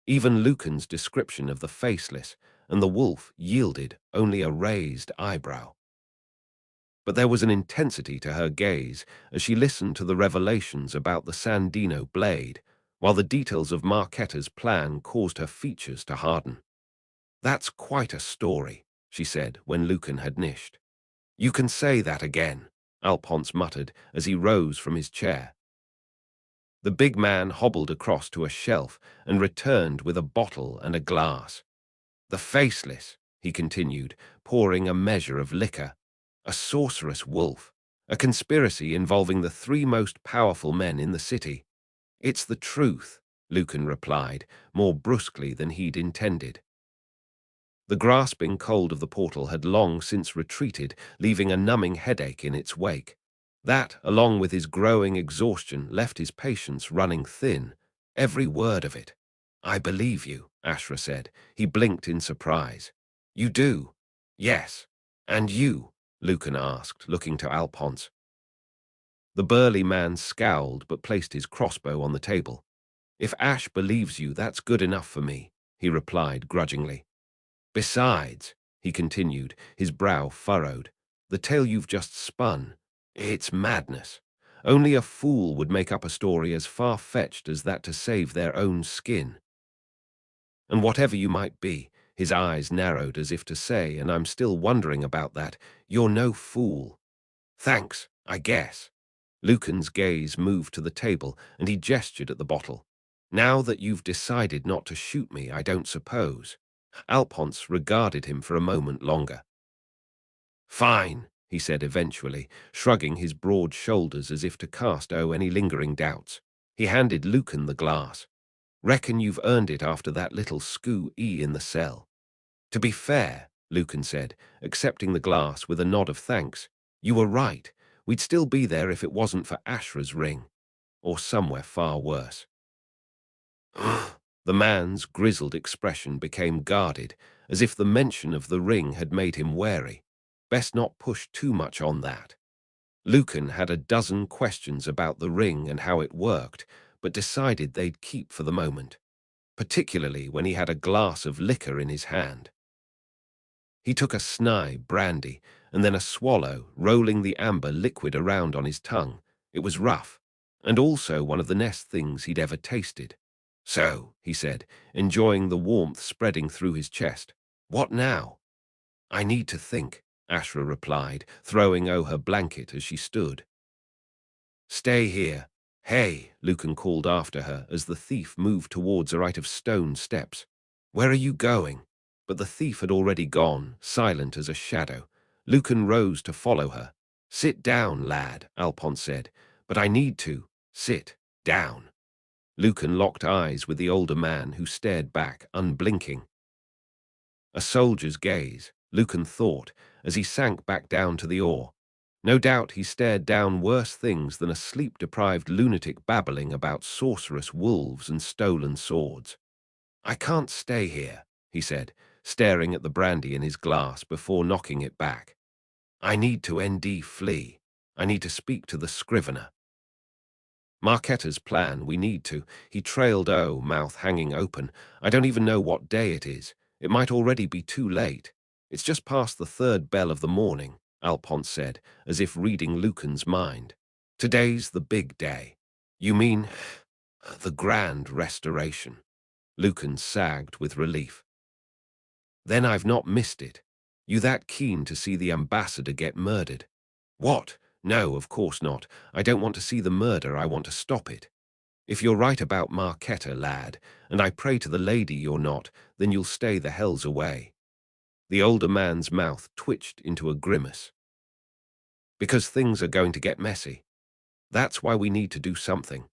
Even Lucan's description of the Faceless and the wolf yielded only a raised eyebrow. But there was an intensity to her gaze as she listened to the revelations about the Sandino blade, while the details of Marquetta's plan caused her features to harden. That's quite a story, she said when Lucan had nished. You can say that again, Alphonse muttered as he rose from his chair. The big man hobbled across to a shelf and returned with a bottle and a glass. The Faceless, he continued, pouring a measure of liquor. A sorceress wolf. A conspiracy involving the three most powerful men in the city. It's the truth, Lucan replied, more brusquely than he'd intended. The grasping cold of the portal had long since retreated, leaving a numbing headache in its wake. That, along with his growing exhaustion, left his patience running thin, every word of it. I believe you, Ashra said. He blinked in surprise. You do? Yes. And you? Lucan asked, looking to Alphonse. The burly man scowled but placed his crossbow on the table. If Ash believes you, that's good enough for me, he replied grudgingly. Besides, he continued, his brow furrowed, the tale you've just spun, it's madness. Only a fool would make up a story as far-fetched as that to save their own skin. And whatever you might be, his eyes narrowed as if to say, and I'm still wondering about that, you're no fool. Thanks, I guess. Lucan's gaze moved to the table, and he gestured at the bottle. Now that you've decided not to shoot me, I don't suppose. Alphonse regarded him for a moment longer. Fine, he said eventually, shrugging his broad shoulders as if to cast any lingering doubts. He handed Lucan the glass. Reckon you've earned it after that little scoo-ee in the cell. To be fair, Lucan said, accepting the glass with a nod of thanks, you were right. We'd still be there if it wasn't for Ashra's ring. Or somewhere far worse. The man's grizzled expression became guarded, as if the mention of the ring had made him wary. Best not push too much on that. Lucan had a dozen questions about the ring and how it worked, but decided they'd keep for the moment, particularly when he had a glass of liquor in his hand. He took a snai brandy and then a swallow, rolling the amber liquid around on his tongue. It was rough, and also one of the best things he'd ever tasted. So, he said, enjoying the warmth spreading through his chest. What now? I need to think, Ashra replied, throwing her blanket as she stood. Stay here. Hey, Lucan called after her as the thief moved towards a right of stone steps. Where are you going? But the thief had already gone, silent as a shadow. Lucan rose to follow her. Sit down, lad, Alphonse said. But I need to. Sit down. Lucan locked eyes with the older man who stared back, unblinking. A soldier's gaze, Lucan thought, as he sank back down to the oar. No doubt he stared down worse things than a sleep-deprived lunatic babbling about sorceress wolves and stolen swords. I can't stay here, he said, staring at the brandy in his glass before knocking it back. I need to flee. I need to speak to the scrivener. Marquetta's plan, we need to. He trailed mouth hanging open. I don't even know what day it is. It might already be too late. It's just past the third bell of the morning, Alphonse said, as if reading Lucan's mind. Today's the big day. You mean the grand restoration? Lucan sagged with relief. Then I've not missed it. You that keen to see the ambassador get murdered? What? No, of course not. I don't want to see the murder, I want to stop it. If you're right about Marquetta, lad, and I pray to the lady you're not, then you'll stay the hells away. The older man's mouth twitched into a grimace. Because things are going to get messy. That's why we need to do something.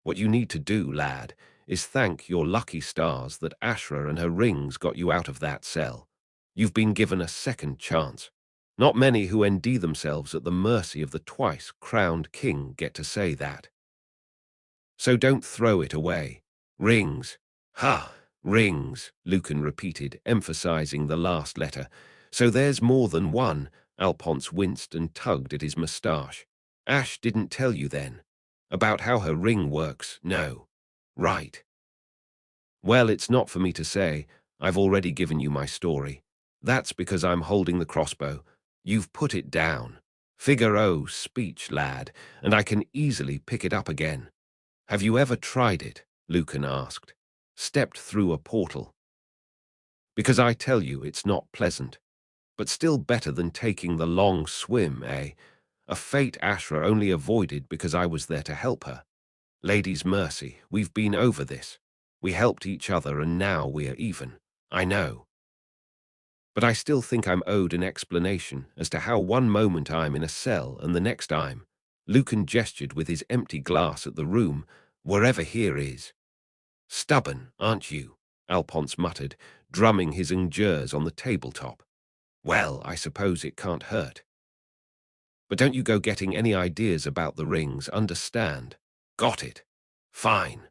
What you need to do, lad, is thank your lucky stars that Ashra and her rings got you out of that cell. You've been given a second chance. Not many who ND themselves at the mercy of the twice-crowned king get to say that. So don't throw it away. Rings. Ha! Rings, Lucan repeated, emphasizing the last letter. So there's more than one. Alphonse winced and tugged at his moustache. Ash didn't tell you then. About how her ring works, no. Right. Well, it's not for me to say. I've already given you my story. That's because I'm holding the crossbow. You've put it down. Figaro speech, lad, and I can easily pick it up again. Have you ever tried it? Lucan asked. Stepped through a portal. Because I tell you it's not pleasant. But still better than taking the long swim, eh? A fate Ashra only avoided because I was there to help her. Lady's mercy, we've been over this. We helped each other and now we're even. I know. But I still think I'm owed an explanation as to how one moment I'm in a cell and the next I'm. Lucan gestured with his empty glass at the room, wherever here is. Stubborn, aren't you? Alphonse muttered, drumming his ingers on the tabletop. Well, I suppose it can't hurt. But don't you go getting any ideas about the rings, understand? Got it. Fine.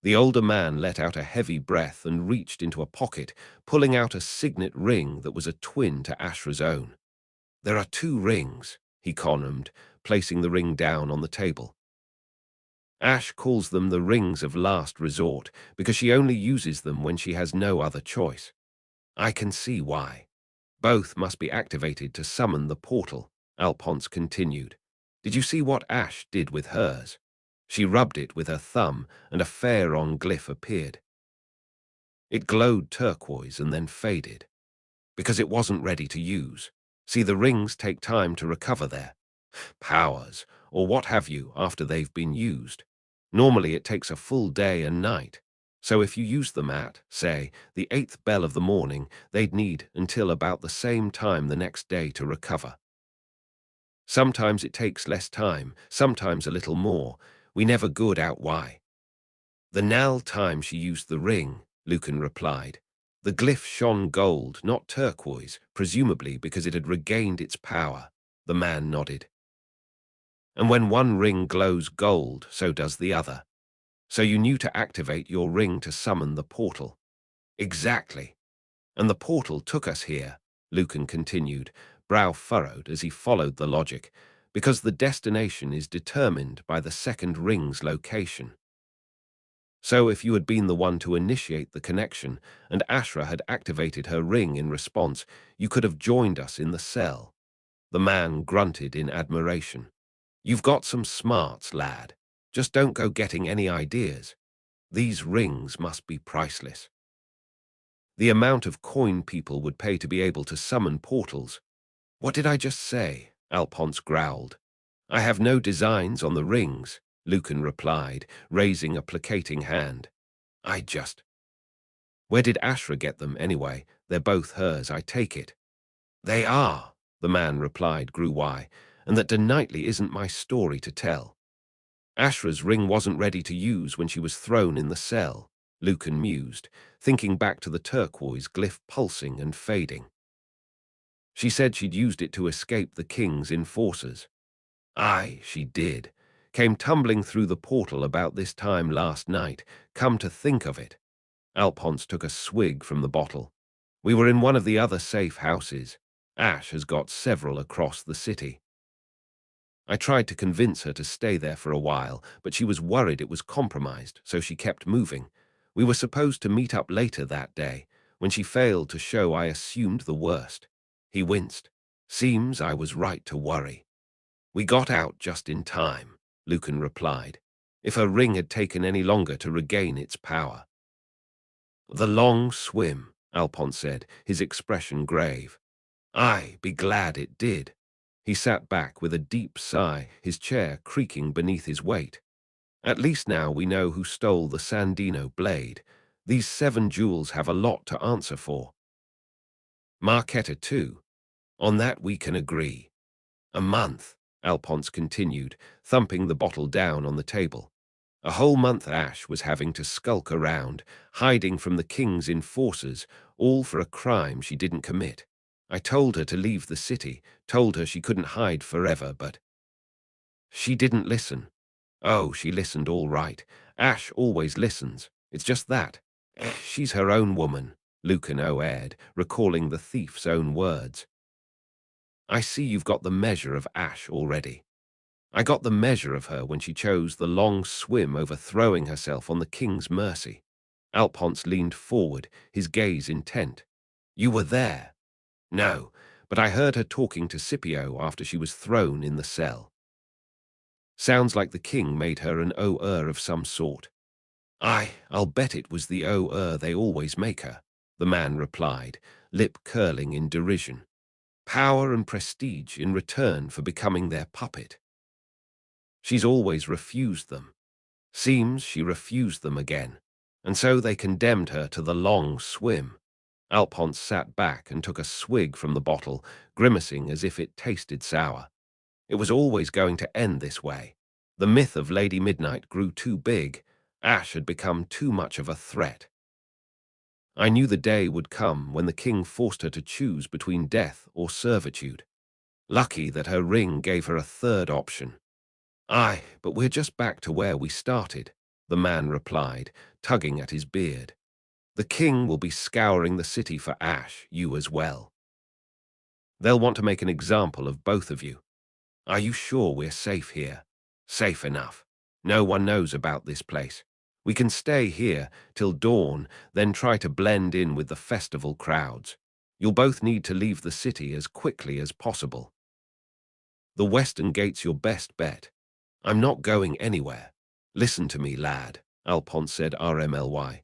The older man let out a heavy breath and reached into a pocket, pulling out a signet ring that was a twin to Ashra's own. There are 2 rings, he conned, placing the ring down on the table. Ash calls them the rings of last resort because she only uses them when she has no other choice. I can see why. Both must be activated to summon the portal, Alphonse continued. Did you see what Ash did with hers? She rubbed it with her thumb and a pharaon glyph appeared. It glowed turquoise and then faded. Because it wasn't ready to use. See, the rings take time to recover their powers, or what have you, after they've been used. Normally it takes a full day and night. So if you use them at, say, the 8th bell of the morning, they'd need until about the same time the next day to recover. Sometimes it takes less time, sometimes a little more. We never good out why. The now time she used the ring, Lucan replied. The glyph shone gold, not turquoise, presumably because it had regained its power. The man nodded. And when one ring glows gold, so does the other. So you knew to activate your ring to summon the portal. Exactly. And the portal took us here, Lucan continued, brow furrowed as he followed the logic, because the destination is determined by the second ring's location. So if you had been the one to initiate the connection, and Ashra had activated her ring in response, you could have joined us in the cell. The man grunted in admiration. You've got some smarts, lad. Just don't go getting any ideas. These rings must be priceless. The amount of coin people would pay to be able to summon portals. What did I just say? Alphonse growled. I have no designs on the rings, Lucan replied, raising a placating hand. Where did Ashra get them, anyway? They're both hers, I take it. They are, the man replied, grew why, and that Knightley isn't my story to tell. Ashra's ring wasn't ready to use when she was thrown in the cell, Lucan mused, thinking back to the turquoise glyph pulsing and fading. She said she'd used it to escape the king's enforcers. Aye, she did. Came tumbling through the portal about this time last night, come to think of it. Alphonse took a swig from the bottle. We were in one of the other safe houses. Ash has got several across the city. I tried to convince her to stay there for a while, but she was worried it was compromised, so she kept moving. We were supposed to meet up later that day. When she failed to show, I assumed the worst. He winced. Seems I was right to worry. We got out just in time, Lucan replied. If her ring had taken any longer to regain its power. The long swim, Alphonse said, his expression grave. Aye, be glad it did. He sat back with a deep sigh, his chair creaking beneath his weight. At least now we know who stole the Sandino blade. These 7 jewels have a lot to answer for. Marquetta too. On that we can agree. A month, Alphonse continued, thumping the bottle down on the table. A whole month Ash was having to skulk around, hiding from the king's enforcers, all for a crime she didn't commit. I told her to leave the city, told her she couldn't hide forever, but she didn't listen. Oh, she listened all right. Ash always listens. It's just that. She's her own woman, Lucan aired, recalling the thief's own words. I see you've got the measure of Ash already. I got the measure of her when she chose the long swim over throwing herself on the king's mercy. Alphonse leaned forward, his gaze intent. You were there. No, but I heard her talking to Scipio after she was thrown in the cell. Sounds like the king made her an OR of some sort. Aye, I'll bet it was the OR they always make her, the man replied, lip curling in derision. Power and prestige in return for becoming their puppet. She's always refused them. Seems she refused them again, and so they condemned her to the long swim. Alphonse sat back and took a swig from the bottle, grimacing as if it tasted sour. It was always going to end this way. The myth of Lady Midnight grew too big. Ash had become too much of a threat. I knew the day would come when the king forced her to choose between death or servitude. Lucky that her ring gave her a third option. Aye, but we're just back to where we started, the man replied, tugging at his beard. The king will be scouring the city for Ash, you as well. They'll want to make an example of both of you. Are you sure we're safe here? Safe enough. No one knows about this place. We can stay here till dawn, then try to blend in with the festival crowds. You'll both need to leave the city as quickly as possible. The western gate's your best bet. I'm not going anywhere. Listen to me, lad, Alphonse said RMLY.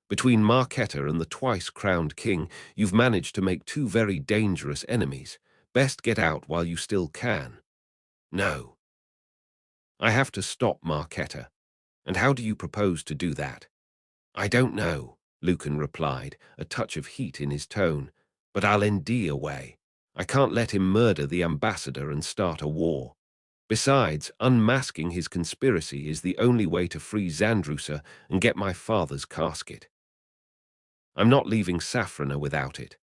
Between Marquetta and the twice-crowned king, you've managed to make two very dangerous enemies. Best get out while you still can. No. I have to stop Marquetta. And how do you propose to do that? I don't know, Lucan replied, a touch of heat in his tone, but I'll ND away. I can't let him murder the ambassador and start a war. Besides, unmasking his conspiracy is the only way to free Zandrusa and get my father's casket. I'm not leaving Safrana without it.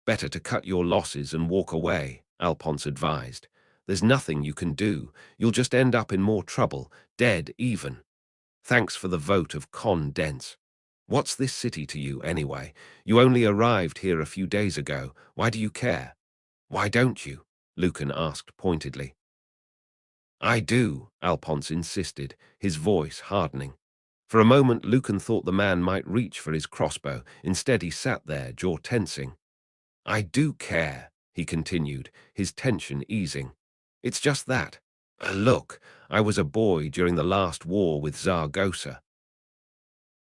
Better to cut your losses and walk away, Alphonse advised. There's nothing you can do. You'll just end up in more trouble, dead even. Thanks for the vote of Condense. What's this city to you, anyway? You only arrived here a few days ago. Why do you care? Why don't you? Lucan asked pointedly. I do, Alphonse insisted, his voice hardening. For a moment, Lucan thought the man might reach for his crossbow. Instead, he sat there, jaw tensing. I do care, he continued, his tension easing. It's just that. Look, I was a boy during the last war with Zaragoza.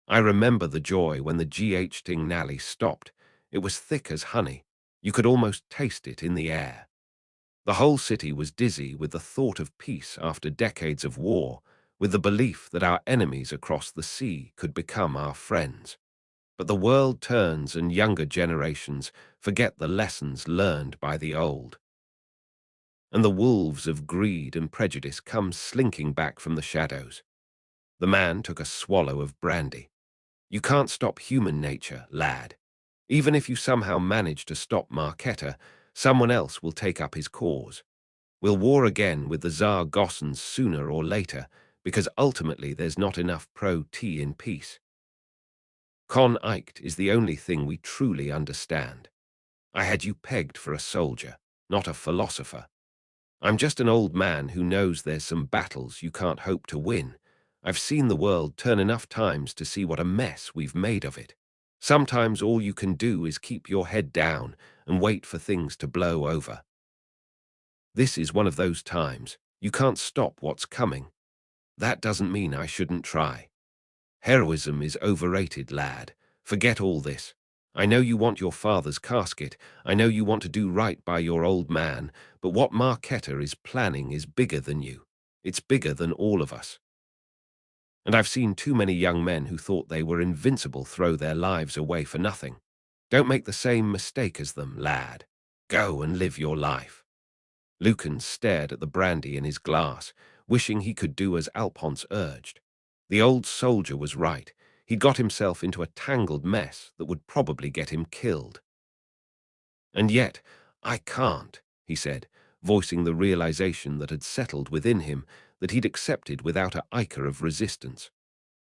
I remember the joy when the GH Tingnally stopped. It was thick as honey. You could almost taste it in the air. The whole city was dizzy with the thought of peace after decades of war, with the belief that our enemies across the sea could become our friends. But the world turns and younger generations forget the lessons learned by the old. And the wolves of greed and prejudice come slinking back from the shadows. The man took a swallow of brandy. You can't stop human nature, lad. Even if you somehow manage to stop Marquetta, someone else will take up his cause. We'll war again with the Zaragossans sooner or later, because ultimately there's not enough pro-T in peace. Con Eicht is the only thing we truly understand. I had you pegged for a soldier, not a philosopher. I'm just an old man who knows there's some battles you can't hope to win. I've seen the world turn enough times to see what a mess we've made of it. Sometimes all you can do is keep your head down and wait for things to blow over. This is one of those times. You can't stop what's coming. That doesn't mean I shouldn't try. Heroism is overrated, lad. Forget all this. I know you want your father's casket. I know you want to do right by your old man, but what Marquetta is planning is bigger than you. It's bigger than all of us. And I've seen too many young men who thought they were invincible throw their lives away for nothing. Don't make the same mistake as them, lad. Go and live your life. Lucan stared at the brandy in his glass, wishing he could do as Alphonse urged. The old soldier was right. He'd got himself into a tangled mess that would probably get him killed. And yet, I can't, he said, voicing the realization that had settled within him that he'd accepted without a iota of resistance.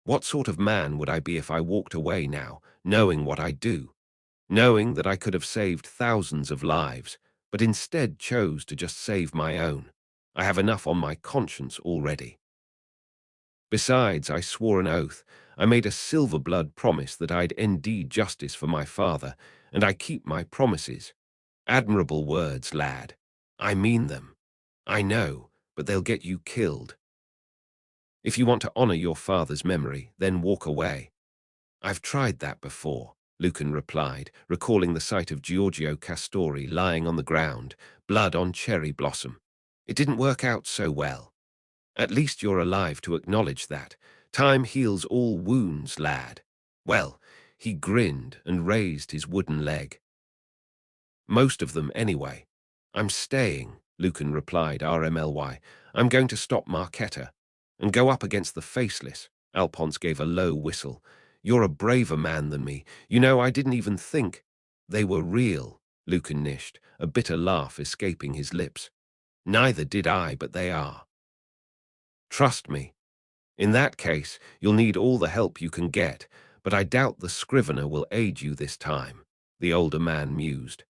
What sort of man would I be if I walked away now, knowing what I do? Knowing that I could have saved thousands of lives, but instead chose to just save my own. I have enough on my conscience already. Besides, I swore an oath. I made a Silverblood promise that I'd ND justice for my father, and I keep my promises. Admirable words, lad. I mean them. I know, but they'll get you killed. If you want to honor your father's memory, then walk away. I've tried that before, Lucan replied, recalling the sight of Giorgio Castori lying on the ground, blood on cherry blossom. It didn't work out so well. At least you're alive to acknowledge that. Time heals all wounds, lad. Well, He grinned and raised his wooden leg. Most of them, anyway. I'm staying, Lucan replied, RMLY. I'm going to stop Marquetta and go up against the Faceless. Alphonse gave a low whistle. You're a braver man than me. You know, I didn't even think. They were real, Lucan nished, a bitter laugh escaping his lips. Neither did I, but they are. Trust me. In that case, you'll need all the help you can get, but I doubt the Scrivener will aid you this time, the older man mused.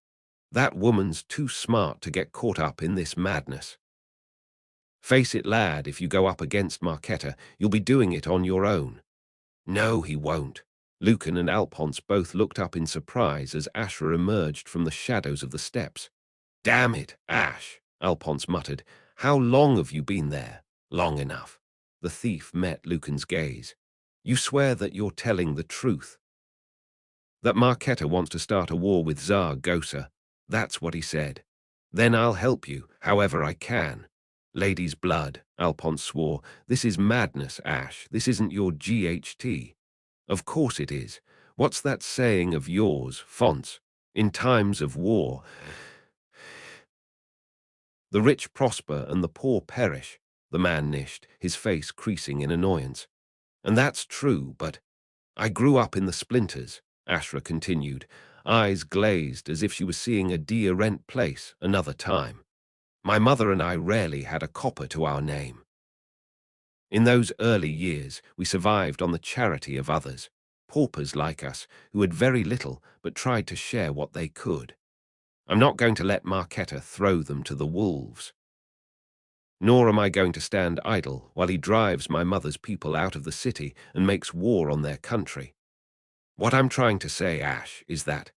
That woman's too smart to get caught up in this madness. Face it, lad, if you go up against Marquetta, you'll be doing it on your own. No, he won't. Lucan and Alphonse both looked up in surprise as Ashra emerged from the shadows of the steps. Damn it, Ash, Alphonse muttered. How long have you been there? Long enough. The thief met Lucan's gaze. You swear that you're telling the truth? That Marquetta wants to start a war with Zaragoza. That's what he said. Then I'll help you, however I can. Lady's blood, Alphonse swore. This is madness, Ash. This isn't your GHT. Of course it is. What's that saying of yours, Fonce? In times of war, the rich prosper and the poor perish, the man nished, his face creasing in annoyance. And that's true, but I grew up in the splinters, Ashra continued, eyes glazed as if she was seeing a dear rent place another time. My mother and I rarely had a copper to our name. In those early years, we survived on the charity of others, paupers like us, who had very little but tried to share what they could. I'm not going to let Marquetta throw them to the wolves. Nor am I going to stand idle while he drives my mother's people out of the city and makes war on their country. What I'm trying to say, Ash, is that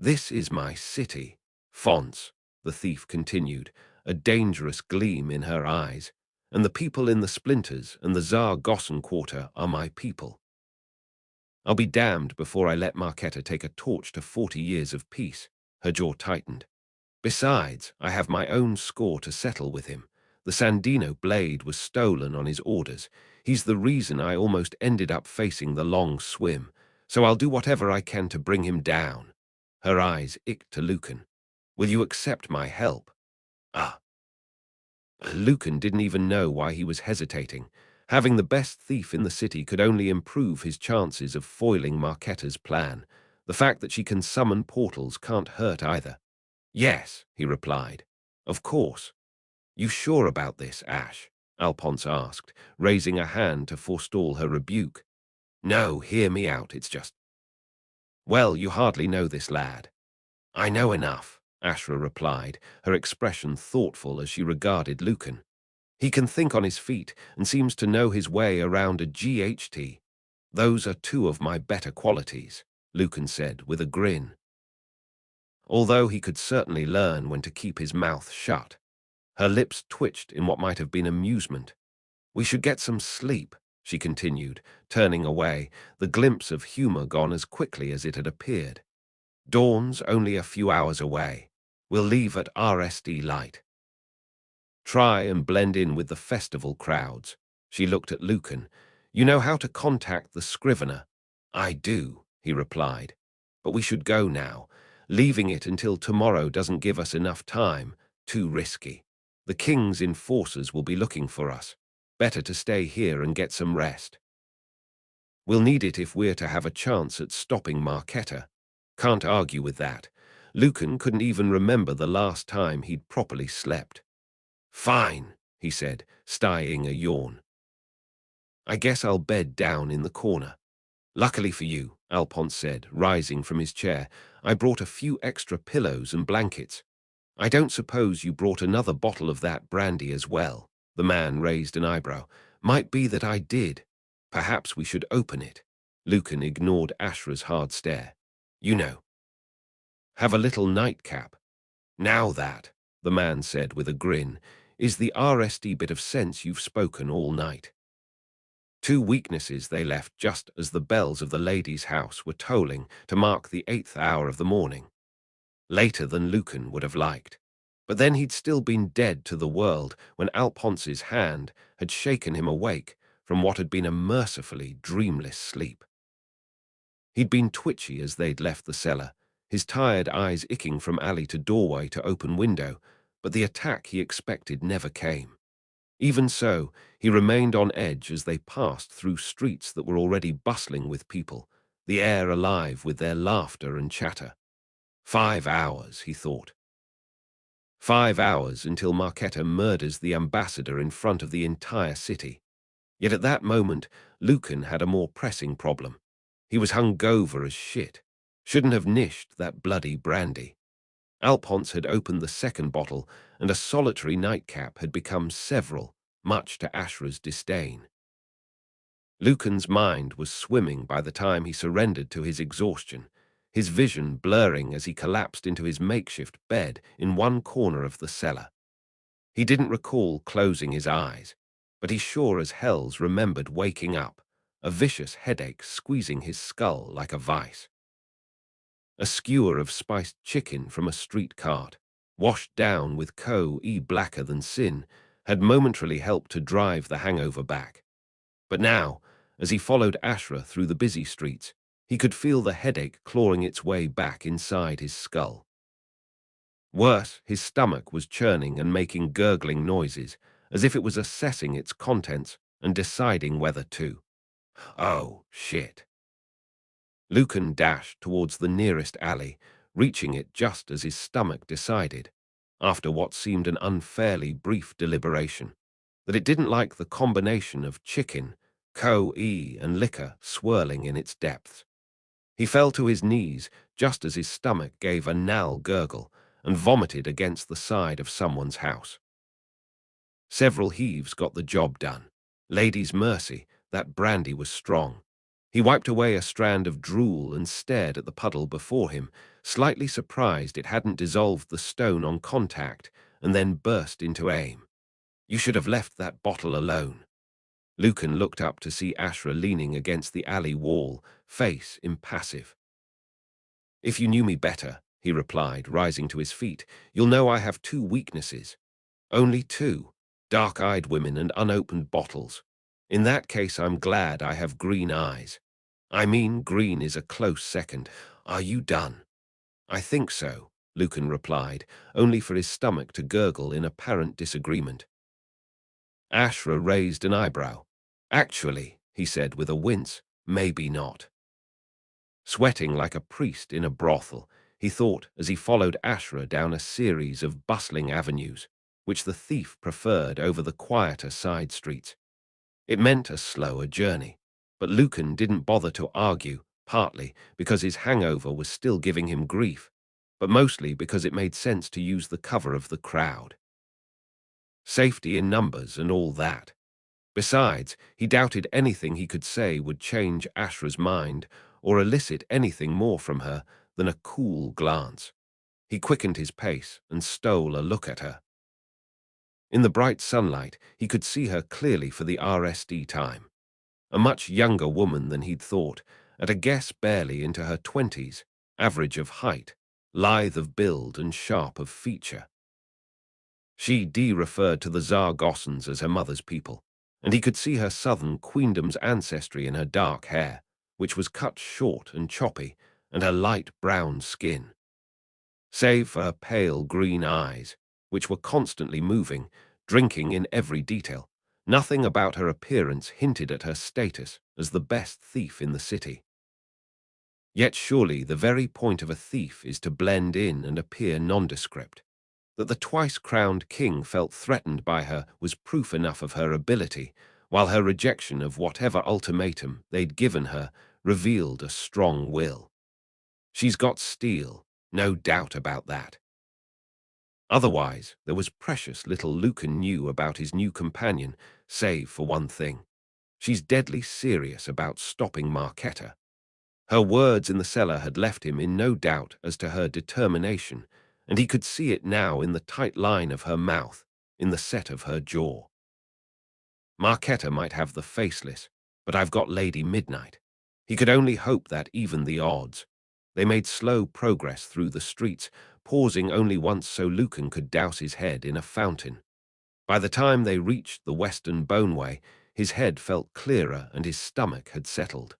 this is my city, Fonce, the thief continued, a dangerous gleam in her eyes, and the people in the splinters and the Zaragoza quarter are my people. I'll be damned before I let Marquetta take a torch to 40 years of peace. Her jaw tightened. Besides, I have my own score to settle with him. The Sandino blade was stolen on his orders. He's the reason I almost ended up facing the long swim, so I'll do whatever I can to bring him down. Her eyes icked to Lucan. Will you accept my help? Ah. Lucan didn't even know why he was hesitating. Having the best thief in the city could only improve his chances of foiling Marquetta's plan. The fact that she can summon portals can't hurt either. Yes, he replied. Of course. You sure about this, Ash? Alphonse asked, raising a hand to forestall her rebuke. No, hear me out, it's just... Well, you hardly know this lad. I know enough, Ashra replied, her expression thoughtful as she regarded Lucan. He can think on his feet and seems to know his way around a GHT. Those are two of my better qualities, Lucan said with a grin. Although he could certainly learn when to keep his mouth shut. Her lips twitched in what might have been amusement. We should get some sleep, she continued, turning away, the glimpse of humor gone as quickly as it had appeared. Dawn's only a few hours away. We'll leave at RSD light. Try and blend in with the festival crowds. She looked at Lucan. You know how to contact the Scrivener? I do, he replied. But we should go now. Leaving it until tomorrow doesn't give us enough time. Too risky. The king's enforcers will be looking for us. Better to stay here and get some rest. We'll need it if we're to have a chance at stopping Marquetta. Can't argue with that. Lucan couldn't even remember the last time he'd properly slept. Fine, he said, stying a yawn. I guess I'll bed down in the corner. Luckily for you, Alphonse said, rising from his chair, I brought a few extra pillows and blankets. I don't suppose you brought another bottle of that brandy as well. The man raised an eyebrow. Might be that I did. Perhaps we should open it. Lucan ignored Ashra's hard stare. You know. Have a little nightcap. Now that, the man said with a grin, is the RSD bit of sense you've spoken all night. Two weaknesses they left just as the bells of the lady's house were tolling to mark the 8th hour of the morning. Later than Lucan would have liked. But then he'd still been dead to the world when Alphonse's hand had shaken him awake from what had been a mercifully dreamless sleep. He'd been twitchy as they'd left the cellar, his tired eyes icking from alley to doorway to open window, but the attack he expected never came. Even so, he remained on edge as they passed through streets that were already bustling with people, the air alive with their laughter and chatter. 5 hours, he thought. 5 hours until Marquetta murders the ambassador in front of the entire city. Yet at that moment, Lucan had a more pressing problem. He was hungover as shit. Shouldn't have nished that bloody brandy. Alphonse had opened the second bottle, and a solitary nightcap had become several, much to Ashra's disdain. Lucan's mind was swimming by the time he surrendered to his exhaustion, his vision blurring as he collapsed into his makeshift bed in one corner of the cellar. He didn't recall closing his eyes, but he sure as hells remembered waking up, a vicious headache squeezing his skull like a vice. A skewer of spiced chicken from a street cart, washed down with co-e blacker than sin, had momentarily helped to drive the hangover back. But now, as he followed Ashra through the busy streets, he could feel the headache clawing its way back inside his skull. Worse, his stomach was churning and making gurgling noises, as if it was assessing its contents and deciding whether to. Oh, shit. Lucan dashed towards the nearest alley, reaching it just as his stomach decided, after what seemed an unfairly brief deliberation, that it didn't like the combination of chicken, co-e, and liquor swirling in its depths. He fell to his knees just as his stomach gave a gnal gurgle and vomited against the side of someone's house. Several heaves got the job done. Lady's mercy, that brandy was strong. He wiped away a strand of drool and stared at the puddle before him, slightly surprised it hadn't dissolved the stone on contact, and then burst into aim. You should have left that bottle alone. Lucan looked up to see Ashra leaning against the alley wall, face impassive. If you knew me better, he replied, rising to his feet, you'll know I have two weaknesses. Only two: dark-eyed women and unopened bottles. In that case, I'm glad I have green eyes. I mean, green is a close second. Are you done? I think so, Lucan replied, only for his stomach to gurgle in apparent disagreement. Ashra raised an eyebrow. Actually, he said with a wince, maybe not. Sweating like a priest in a brothel, he thought as he followed Ashra down a series of bustling avenues, which the thief preferred over the quieter side streets. It meant a slower journey, but Lucan didn't bother to argue, partly because his hangover was still giving him grief, but mostly because it made sense to use the cover of the crowd. Safety in numbers and all that. Besides, he doubted anything he could say would change Ashra's mind or elicit anything more from her than a cool glance. He quickened his pace and stole a look at her. In the bright sunlight, he could see her clearly for the RSD time. A much younger woman than he'd thought, at a guess barely into her 20s, average of height, lithe of build and sharp of feature. She referred to the Zargossans as her mother's people, and he could see her southern queendom's ancestry in her dark hair, which was cut short and choppy, and her light brown skin. Save for her pale green eyes, which were constantly moving, drinking in every detail, nothing about her appearance hinted at her status as the best thief in the city. Yet surely the very point of a thief is to blend in and appear nondescript. That the twice-crowned king felt threatened by her was proof enough of her ability, while her rejection of whatever ultimatum they'd given her revealed a strong will. She's got steel, no doubt about that. Otherwise, there was precious little Lucan knew about his new companion, save for one thing. She's deadly serious about stopping Marquetta. Her words in the cellar had left him in no doubt as to her determination, and he could see it now in the tight line of her mouth, in the set of her jaw. Marquetta might have the faceless, but I've got Lady Midnight. He could only hope that evened the odds. They made slow progress through the streets, pausing only once so Lucan could douse his head in a fountain. By the time they reached the western boneway, his head felt clearer and his stomach had settled.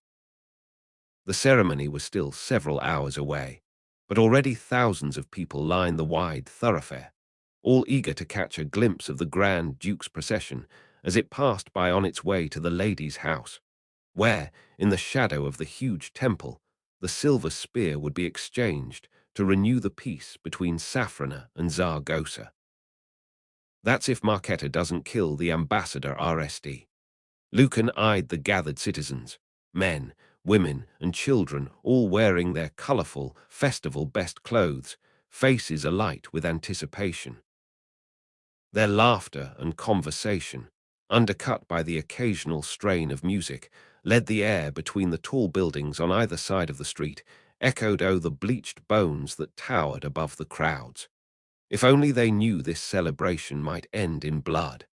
The ceremony was still several hours away, but already thousands of people lined the wide thoroughfare, all eager to catch a glimpse of the Grand Duke's procession as it passed by on its way to the lady's house, where, in the shadow of the huge temple, the silver spear would be exchanged to renew the peace between Safrana and Zaragoza. That's if Marquetta doesn't kill the ambassador RSD. Lucan eyed the gathered citizens, men, women, and children, all wearing their colorful, festival best clothes, faces alight with anticipation. Their laughter and conversation, undercut by the occasional strain of music, led the air between the tall buildings on either side of the street, echoed o'er the bleached bones that towered above the crowds. If only they knew this celebration might end in blood.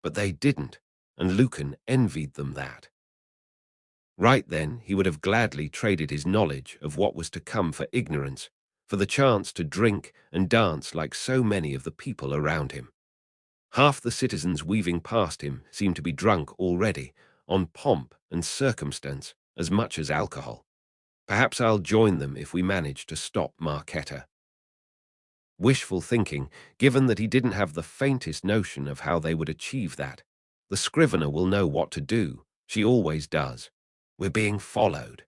But they didn't, and Lucan envied them that. Right then, he would have gladly traded his knowledge of what was to come for ignorance, for the chance to drink and dance like so many of the people around him. Half the citizens weaving past him seemed to be drunk already, on pomp and circumstance as much as alcohol. Perhaps I'll join them if we manage to stop Marquetta. Wishful thinking, given that he didn't have the faintest notion of how they would achieve that. The scrivener will know what to do. She always does. We're being followed.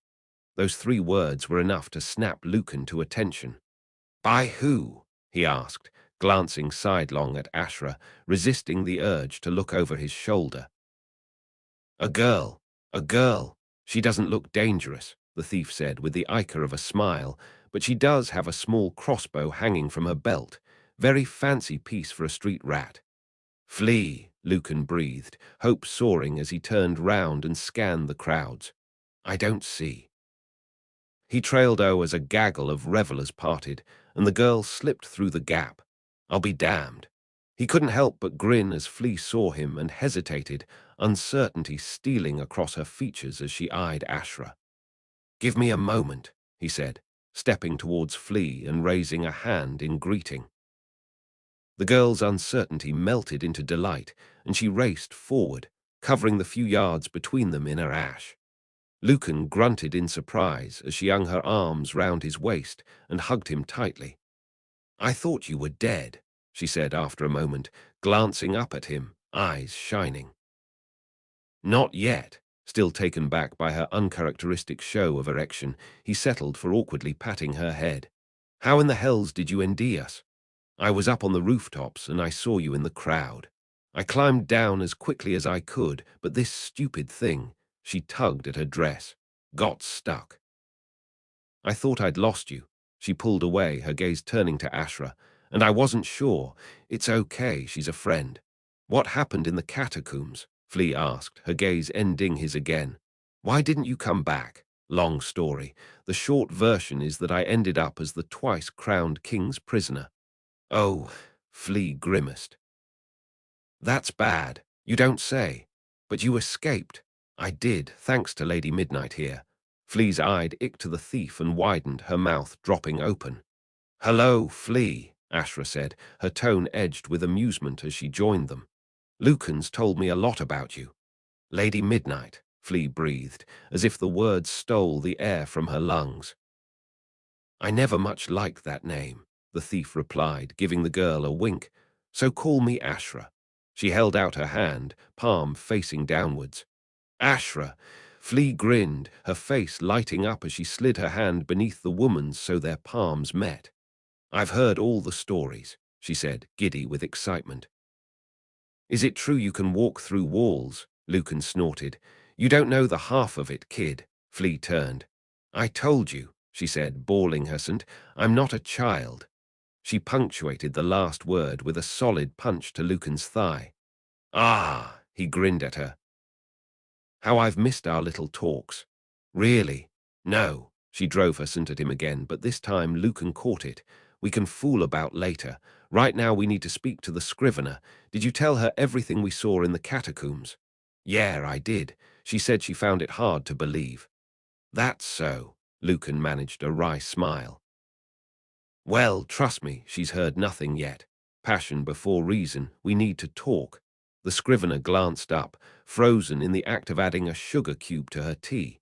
Those 3 words were enough to snap Lucan to attention. By who? He asked, glancing sidelong at Ashra, resisting the urge to look over his shoulder. A girl. A girl. She doesn't look dangerous, the thief said with the ichor of a smile, but she does have a small crossbow hanging from her belt. Very fancy piece for a street rat. Flee, Lucan breathed, hope soaring as he turned round and scanned the crowds. I don't see. He trailed as a gaggle of revelers parted, and the girl slipped through the gap. I'll be damned. He couldn't help but grin as Flea saw him and hesitated, uncertainty stealing across her features as she eyed Ashra. Give me a moment, he said, stepping towards Flea and raising a hand in greeting. The girl's uncertainty melted into delight, and she raced forward, covering the few yards between them in her ash. Lucan grunted in surprise as she hung her arms round his waist and hugged him tightly. I thought you were dead, she said after a moment, glancing up at him, eyes shining. Not yet. Still taken back by her uncharacteristic show of erection, he settled for awkwardly patting her head. How in the hells did you ND us? I was up on the rooftops and I saw you in the crowd. I climbed down as quickly as I could, but this stupid thing, she tugged at her dress, got stuck. I thought I'd lost you. She pulled away, her gaze turning to Ashra, and I wasn't sure. It's okay, she's a friend. What happened in the catacombs? Flea asked, her gaze ending his again. Why didn't you come back? Long story. The short version is that I ended up as the twice-crowned king's prisoner. Oh, Flea grimaced. That's bad. You don't say. But you escaped. I did, thanks to Lady Midnight here. Flea's eyed ick to the thief and widened, her mouth dropping open. Hello, Flea, Ashra said, her tone edged with amusement as she joined them. Lucan's told me a lot about you. Lady Midnight, Flea breathed, as if the words stole the air from her lungs. I never much liked that name, the thief replied, giving the girl a wink. So call me Ashra. She held out her hand, palm facing downwards. Ashra! Flea grinned, her face lighting up as she slid her hand beneath the woman's so their palms met. I've heard all the stories, she said, giddy with excitement. Is it true you can walk through walls? Lucan snorted. You don't know the half of it, kid. Flea turned. I told you, she said, balling her scent. I'm not a child. She punctuated the last word with a solid punch to Lucan's thigh. Ah, he grinned at her. How I've missed our little talks. Really? No. She drove her scent at him again, but this time Lucan caught it. We can fool about later. Right now we need to speak to the scrivener. Did you tell her everything we saw in the catacombs? Yeah, I did. She said she found it hard to believe. That's so. Lucan managed a wry smile. Well, trust me, she's heard nothing yet. Passion before reason, we need to talk. The scrivener glanced up, frozen in the act of adding a sugar cube to her tea.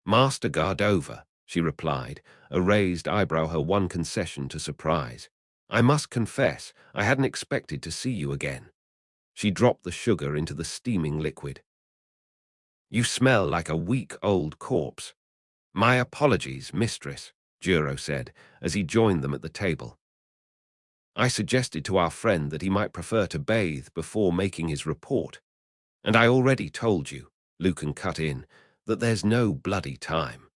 Master Gardova, she replied, a raised eyebrow her one concession to surprise. I must confess, I hadn't expected to see you again. She dropped the sugar into the steaming liquid. You smell like a week-old corpse. My apologies, mistress, Juro said, as he joined them at the table. I suggested to our friend that he might prefer to bathe before making his report. And I already told you, Lucan cut in, that there's no bloody time.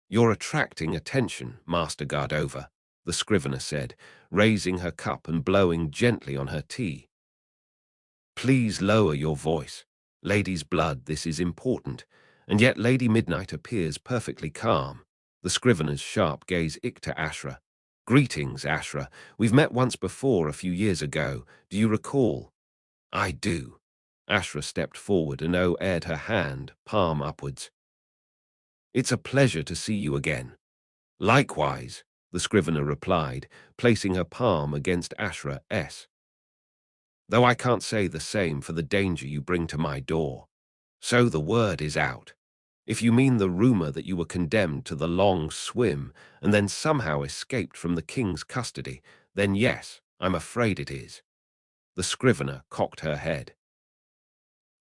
You're attracting attention, Master Gardova, the scrivener said, raising her cup and blowing gently on her tea. Please lower your voice. Lady's blood, this is important, and yet Lady Midnight appears perfectly calm. The scrivener's sharp gaze icked to Ashra. Greetings, Ashra. We've met once before a few years ago. Do you recall? I do. Ashra stepped forward and aired her hand, palm upwards. It's a pleasure to see you again. Likewise, the scrivener replied, placing her palm against Ashra's. Though I can't say the same for the danger you bring to my door. So the word is out. If you mean the rumor that you were condemned to the long swim and then somehow escaped from the king's custody, then yes, I'm afraid it is. The scrivener cocked her head.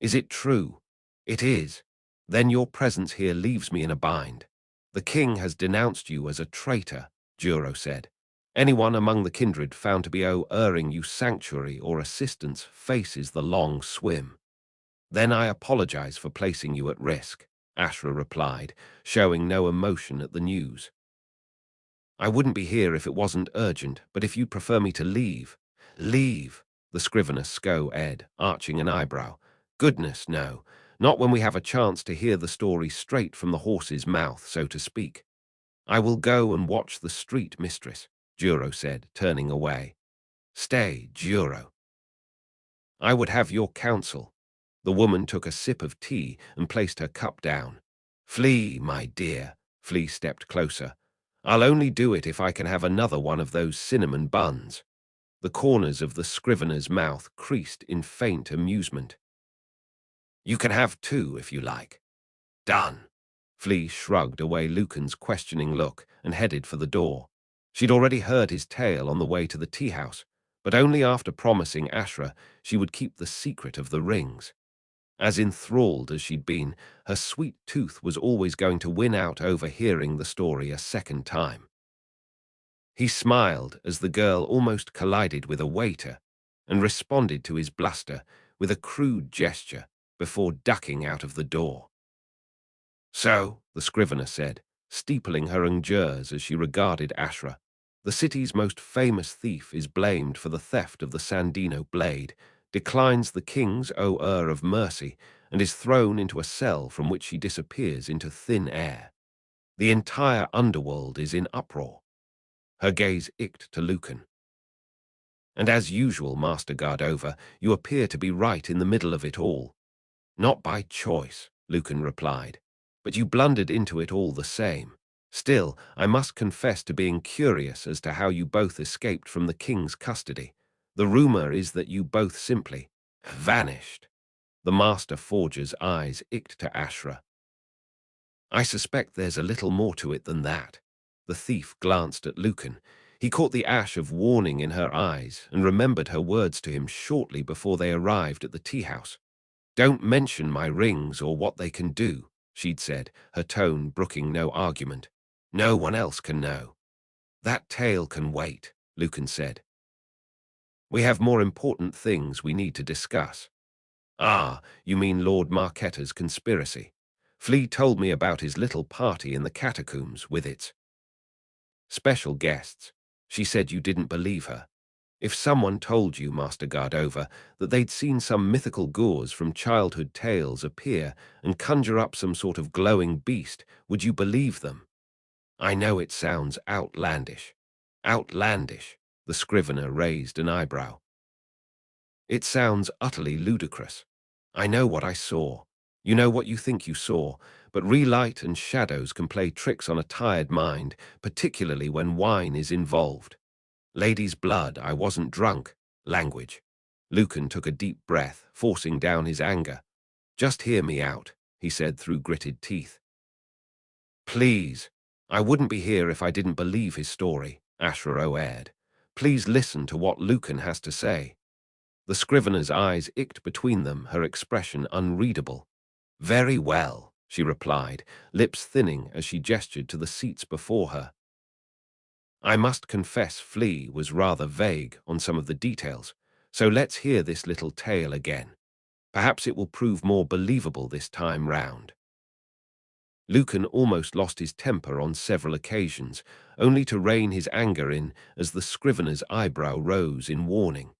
Is it true? It is. Then your presence here leaves me in a bind. The king has denounced you as a traitor, Juro said. Anyone among the kindred found to be erring you sanctuary or assistance faces the long swim. Then I apologize for placing you at risk, Ashra replied, showing no emotion at the news. I wouldn't be here if it wasn't urgent, but if you'd prefer me to leave. Leave, the scrivener sco-ed, arching an eyebrow. Goodness, no. Not when we have a chance to hear the story straight from the horse's mouth, so to speak. I will go and watch the street, mistress, Juro said, turning away. Stay, Juro. I would have your counsel. The woman took a sip of tea and placed her cup down. Flee, my dear. Flea stepped closer. I'll only do it if I can have another one of those cinnamon buns. The corners of the scrivener's mouth creased in faint amusement. You can have two if you like. Done. Flea shrugged away Lucan's questioning look and headed for the door. She'd already heard his tale on the way to the tea house, but only after promising Ashra she would keep the secret of the rings. As enthralled as she'd been, her sweet tooth was always going to win out over hearing the story a second time. He smiled as the girl almost collided with a waiter and responded to his bluster with a crude gesture before ducking out of the door. So, the scrivener said, steepling her ingers as she regarded Ashra, the city's most famous thief is blamed for the theft of the Sandino blade, declines the king's of mercy, and is thrown into a cell from which she disappears into thin air. The entire underworld is in uproar. Her gaze icked to Lucan. And as usual, Master Gardova, you appear to be right in the middle of it all. Not by choice, Lucan replied, but you blundered into it all the same. Still, I must confess to being curious as to how you both escaped from the king's custody. The rumor is that you both simply vanished. The master forger's eyes icked to Ashra. I suspect there's a little more to it than that. The thief glanced at Lucan. He caught the ash of warning in her eyes and remembered her words to him shortly before they arrived at the tea house. Don't mention my rings or what they can do, she'd said, her tone brooking no argument. No one else can know. That tale can wait, Lucan said. We have more important things we need to discuss. Ah, you mean Lord Marquetta's conspiracy. Flea told me about his little party in the catacombs with its special guests. She said you didn't believe her. If someone told you, Master Gardova, that they'd seen some mythical gores from childhood tales appear and conjure up some sort of glowing beast, would you believe them? I know it sounds outlandish. Outlandish, the scrivener raised an eyebrow. It sounds utterly ludicrous. I know what I saw. You know what you think you saw, but relight and shadows can play tricks on a tired mind, particularly when wine is involved. Lady's blood, I wasn't drunk. Language. Lucan took a deep breath, forcing down his anger. Just hear me out, he said through gritted teeth. Please, I wouldn't be here if I didn't believe his story, Ashra aired. Please listen to what Lucan has to say. The scrivener's eyes icked between them, her expression unreadable. Very well, she replied, lips thinning as she gestured to the seats before her. I must confess Flea was rather vague on some of the details, so let's hear this little tale again. Perhaps it will prove more believable this time round. Lucan almost lost his temper on several occasions, only to rein his anger in as the scrivener's eyebrow rose in warning.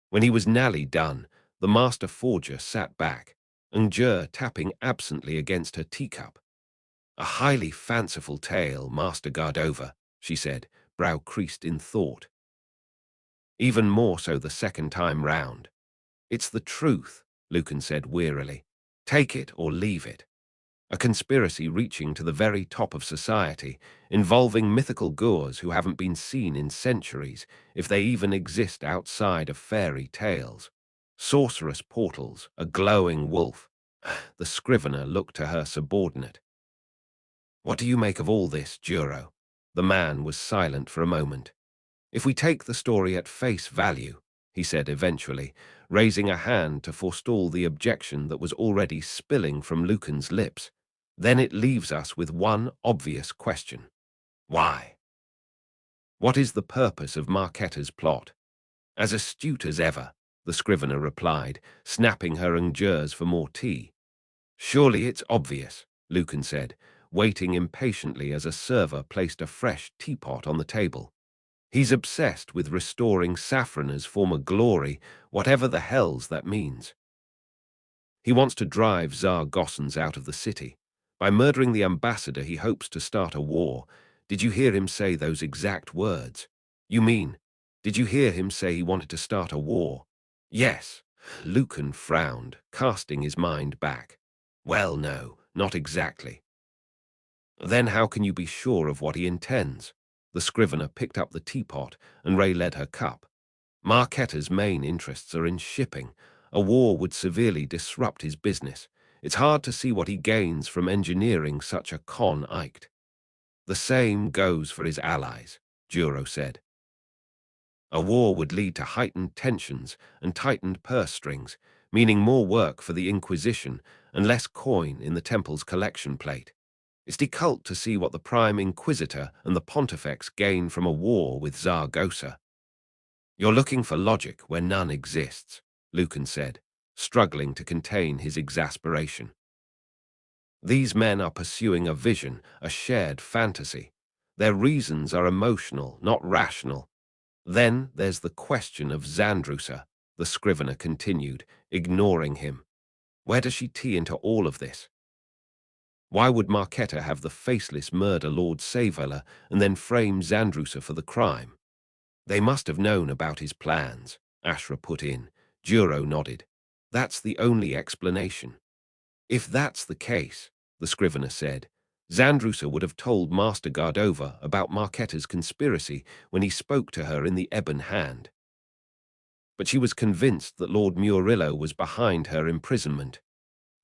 When he was nearly done, the master forger sat back, Ngjer tapping absently against her teacup. A highly fanciful tale, Master Gardova, she said, brow creased in thought. Even more so the second time round. It's the truth, Lucan said wearily. Take it or leave it. A conspiracy reaching to the very top of society, involving mythical Goors who haven't been seen in centuries, if they even exist outside of fairy tales. Sorcerous portals, a glowing wolf. The scrivener looked to her subordinate. What do you make of all this, Juro? The man was silent for a moment. If we take the story at face value, he said eventually, raising a hand to forestall the objection that was already spilling from Lucan's lips, then it leaves us with one obvious question. Why? What is the purpose of Marketta's plot? As astute as ever, the scrivener replied, snapping her Ngers for more tea. Surely it's obvious, Lucan said, waiting impatiently as a server placed a fresh teapot on the table. He's obsessed with restoring Saffrona's former glory, whatever the hells that means. He wants to drive Tsar Gossens out of the city. By murdering the ambassador, he hopes to start a war. Did you hear him say those exact words? You mean, did you hear him say he wanted to start a war? Yes. Lucan frowned, casting his mind back. Well, no, not exactly. Then how can you be sure of what he intends? The scrivener picked up the teapot, and Ray led her cup. Marketta's main interests are in shipping. A war would severely disrupt his business. It's hard to see what he gains from engineering such a con-ict. The same goes for his allies, Juro said. A war would lead to heightened tensions and tightened purse strings, meaning more work for the Inquisition and less coin in the temple's collection plate. It's deculт to see what the Prime Inquisitor and the Pontifex gain from a war with Zaragoza. You're looking for logic where none exists, Lucan said, struggling to contain his exasperation. These men are pursuing a vision, a shared fantasy. Their reasons are emotional, not rational. Then there's the question of Zandrusa, the scrivener continued, ignoring him. Where does she tee into all of this? Why would Marketta have the faceless murder Lord Saveller and then frame Zandrusa for the crime? They must have known about his plans, Ashra put in. Juro nodded. That's the only explanation. If that's the case, the scrivener said, Zandrusa would have told Master Gardova about Marketta's conspiracy when he spoke to her in the Ebon Hand. But she was convinced that Lord Murillo was behind her imprisonment.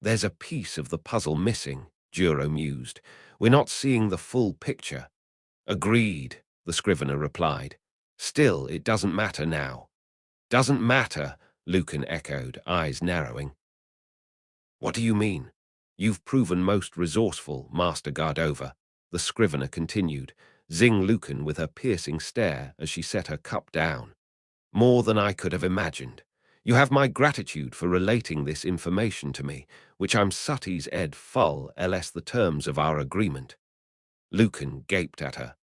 There's a piece of the puzzle missing, Juro mused. We're not seeing the full picture. Agreed, the scrivener replied. Still, it doesn't matter now. Doesn't matter, Lucan echoed, eyes narrowing. What do you mean? You've proven most resourceful, Master Gardova, the scrivener continued, zing Lucan with her piercing stare as she set her cup down. More than I could have imagined. You have my gratitude for relating this information to me, which I'm sutties ed full ls the terms of our agreement. Lucan gaped at her.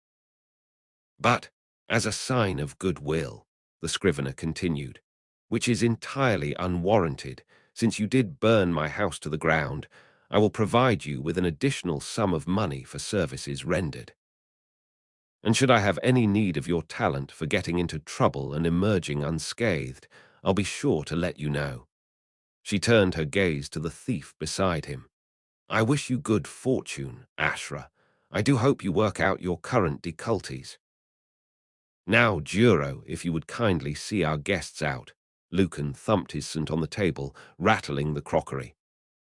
But, as a sign of goodwill, the scrivener continued, which is entirely unwarranted, since you did burn my house to the ground, I will provide you with an additional sum of money for services rendered. And should I have any need of your talent for getting into trouble and emerging unscathed, I'll be sure to let you know. She turned her gaze to the thief beside him. I wish you good fortune, Ashra. I do hope you work out your current difficulties. Now, Juro, if you would kindly see our guests out. Lucan thumped his cent on the table, rattling the crockery.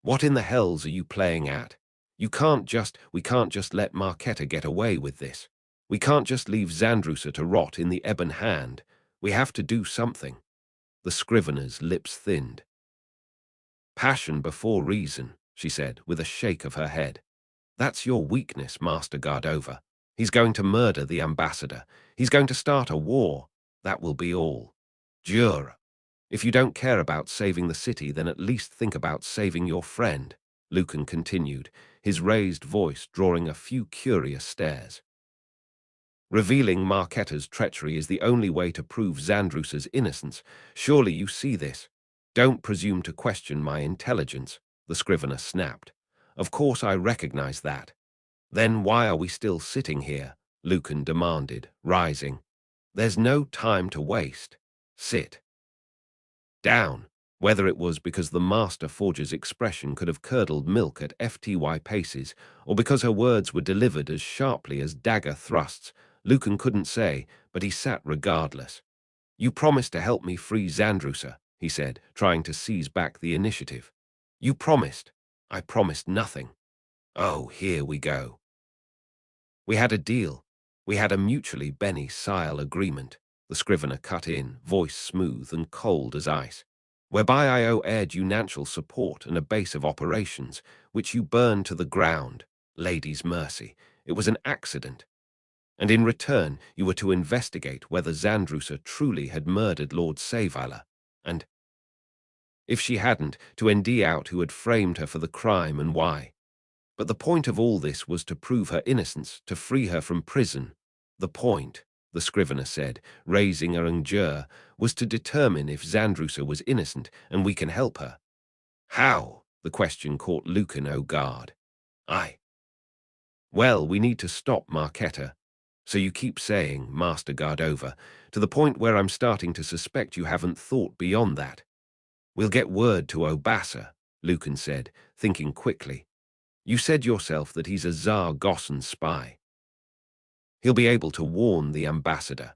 What in the hells are you playing at? We can't just let Marketa get away with this. We can't just leave Zandrusa to rot in the ebon hand. We have to do something." The scrivener's lips thinned. "Passion before reason," she said, with a shake of her head. "That's your weakness, Master Gardova. He's going to murder the ambassador. He's going to start a war. That will be all. Jura. If you don't care about saving the city, then at least think about saving your friend," Lucan continued, his raised voice drawing a few curious stares. "Revealing Marketa's treachery is the only way to prove Zandrusa's innocence. Surely you see this. Don't presume to question my intelligence," the scrivener snapped. "Of course I recognize that." "Then why are we still sitting here?" Lucan demanded, rising. "There's no time to waste. Sit down." Whether it was because the master forger's expression could have curdled milk at FTY paces, or because her words were delivered as sharply as dagger thrusts, Lucan couldn't say, but he sat regardless. "You promised to help me free Zandrusa," he said, trying to seize back the initiative. "You promised." "I promised nothing." "Oh, here we go." "We had a deal. We had a mutually beneficial agreement," the scrivener cut in, voice smooth and cold as ice, "whereby I aired you natural support and a base of operations, which you burned to the ground. Lady's mercy. It was an accident. And in return, you were to investigate whether Zandrusa truly had murdered Lord Savala, and, if she hadn't, to ND out who had framed her for the crime and why. But the point of all this was to prove her innocence, to free her from prison. The point," the scrivener said, raising a injure, "was to determine if Zandrusa was innocent and we can help her." "How?" The question caught Lucan off guard. "Well, we need to stop Marketa. So you keep saying, Master Gardova, to the point where I'm starting to suspect you haven't thought beyond that." "We'll get word to Obasa," Lucan said, thinking quickly. "You said yourself that he's a Zar-Gossan spy. He'll be able to warn the ambassador,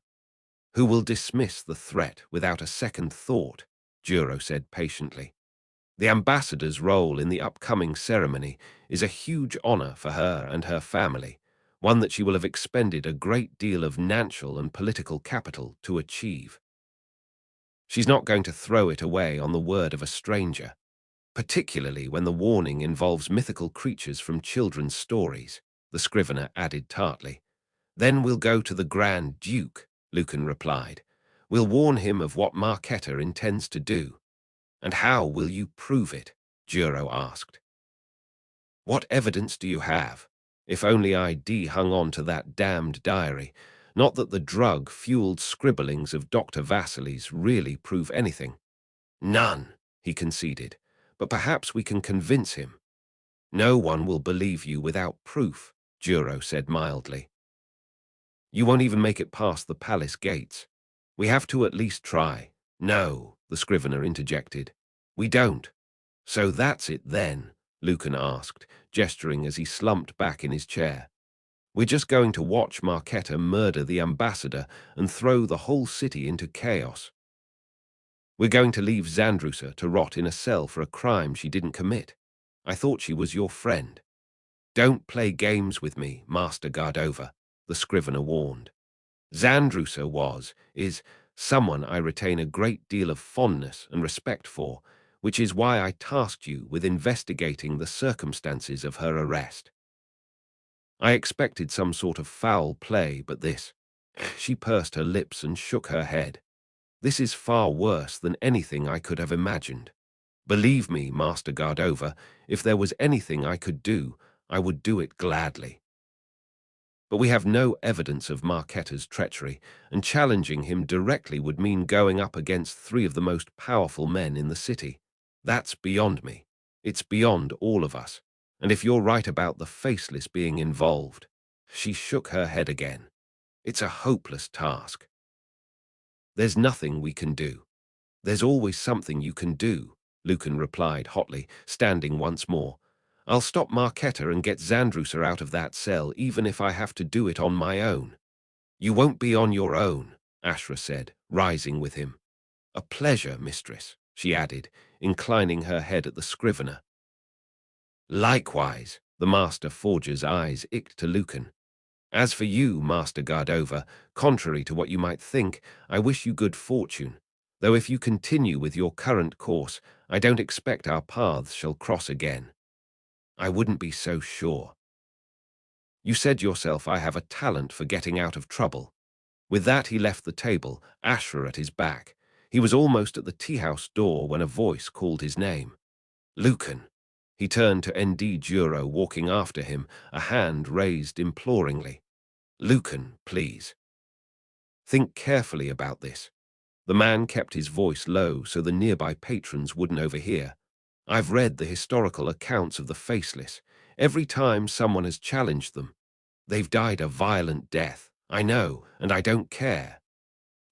who will dismiss the threat without a second thought," Juro said patiently. "The ambassador's role in the upcoming ceremony is a huge honor for her and her family, one that she will have expended a great deal of financial and political capital to achieve. She's not going to throw it away on the word of a stranger, particularly when the warning involves mythical creatures from children's stories," the scrivener added tartly. "Then we'll go to the Grand Duke," Lucan replied. "We'll warn him of what Marketa intends to do." "And how will you prove it?" Juro asked. "What evidence do you have? If only ID hung on to that damned diary. Not that the drug-fueled scribblings of Dr. Vasily's really prove anything." "None," he conceded. "But perhaps we can convince him." "No one will believe you without proof," Juro said mildly. "You won't even make it past the palace gates. We have to at least try." "No," the scrivener interjected. "We don't." "So that's it then?" Lucan asked, gesturing as he slumped back in his chair. "We're just going to watch Marketa murder the ambassador and throw the whole city into chaos. We're going to leave Zandrusa to rot in a cell for a crime she didn't commit. I thought she was your friend." "Don't play games with me, Master Gardova," the scrivener warned. "Zandrusa is, someone I retain a great deal of fondness and respect for, which is why I tasked you with investigating the circumstances of her arrest. I expected some sort of foul play, but this—" She pursed her lips and shook her head. "This is far worse than anything I could have imagined. Believe me, Master Gardova, if there was anything I could do, I would do it gladly. But we have no evidence of Marketa's treachery, and challenging him directly would mean going up against three of the most powerful men in the city. That's beyond me. It's beyond all of us. And if you're right about the Faceless being involved—" She shook her head again. "It's a hopeless task. There's nothing we can do." "There's always something you can do," Lucan replied hotly, standing once more. "I'll stop Marketa and get Zandrusa out of that cell, even if I have to do it on my own." "You won't be on your own," Ashra said, rising with him. "A pleasure, mistress," she added, inclining her head at the scrivener. "Likewise," The Master Forger's eyes icked to Lucan. As for you, Master Gardova, contrary to what you might think, I wish you good fortune. Though if you continue with your current course, I don't expect our paths shall cross again. I wouldn't be so sure. You said yourself I have a talent for getting out of trouble. With that he left the table, Ashra at his back. He was almost at the tea-house door when a voice called his name. Lucan. He turned to N.D. Juro walking after him, a hand raised imploringly. Lucan, please. Think carefully about this. The man kept his voice low so the nearby patrons wouldn't overhear. I've read the historical accounts of the Faceless. Every time someone has challenged them, they've died a violent death. I know, and I don't care.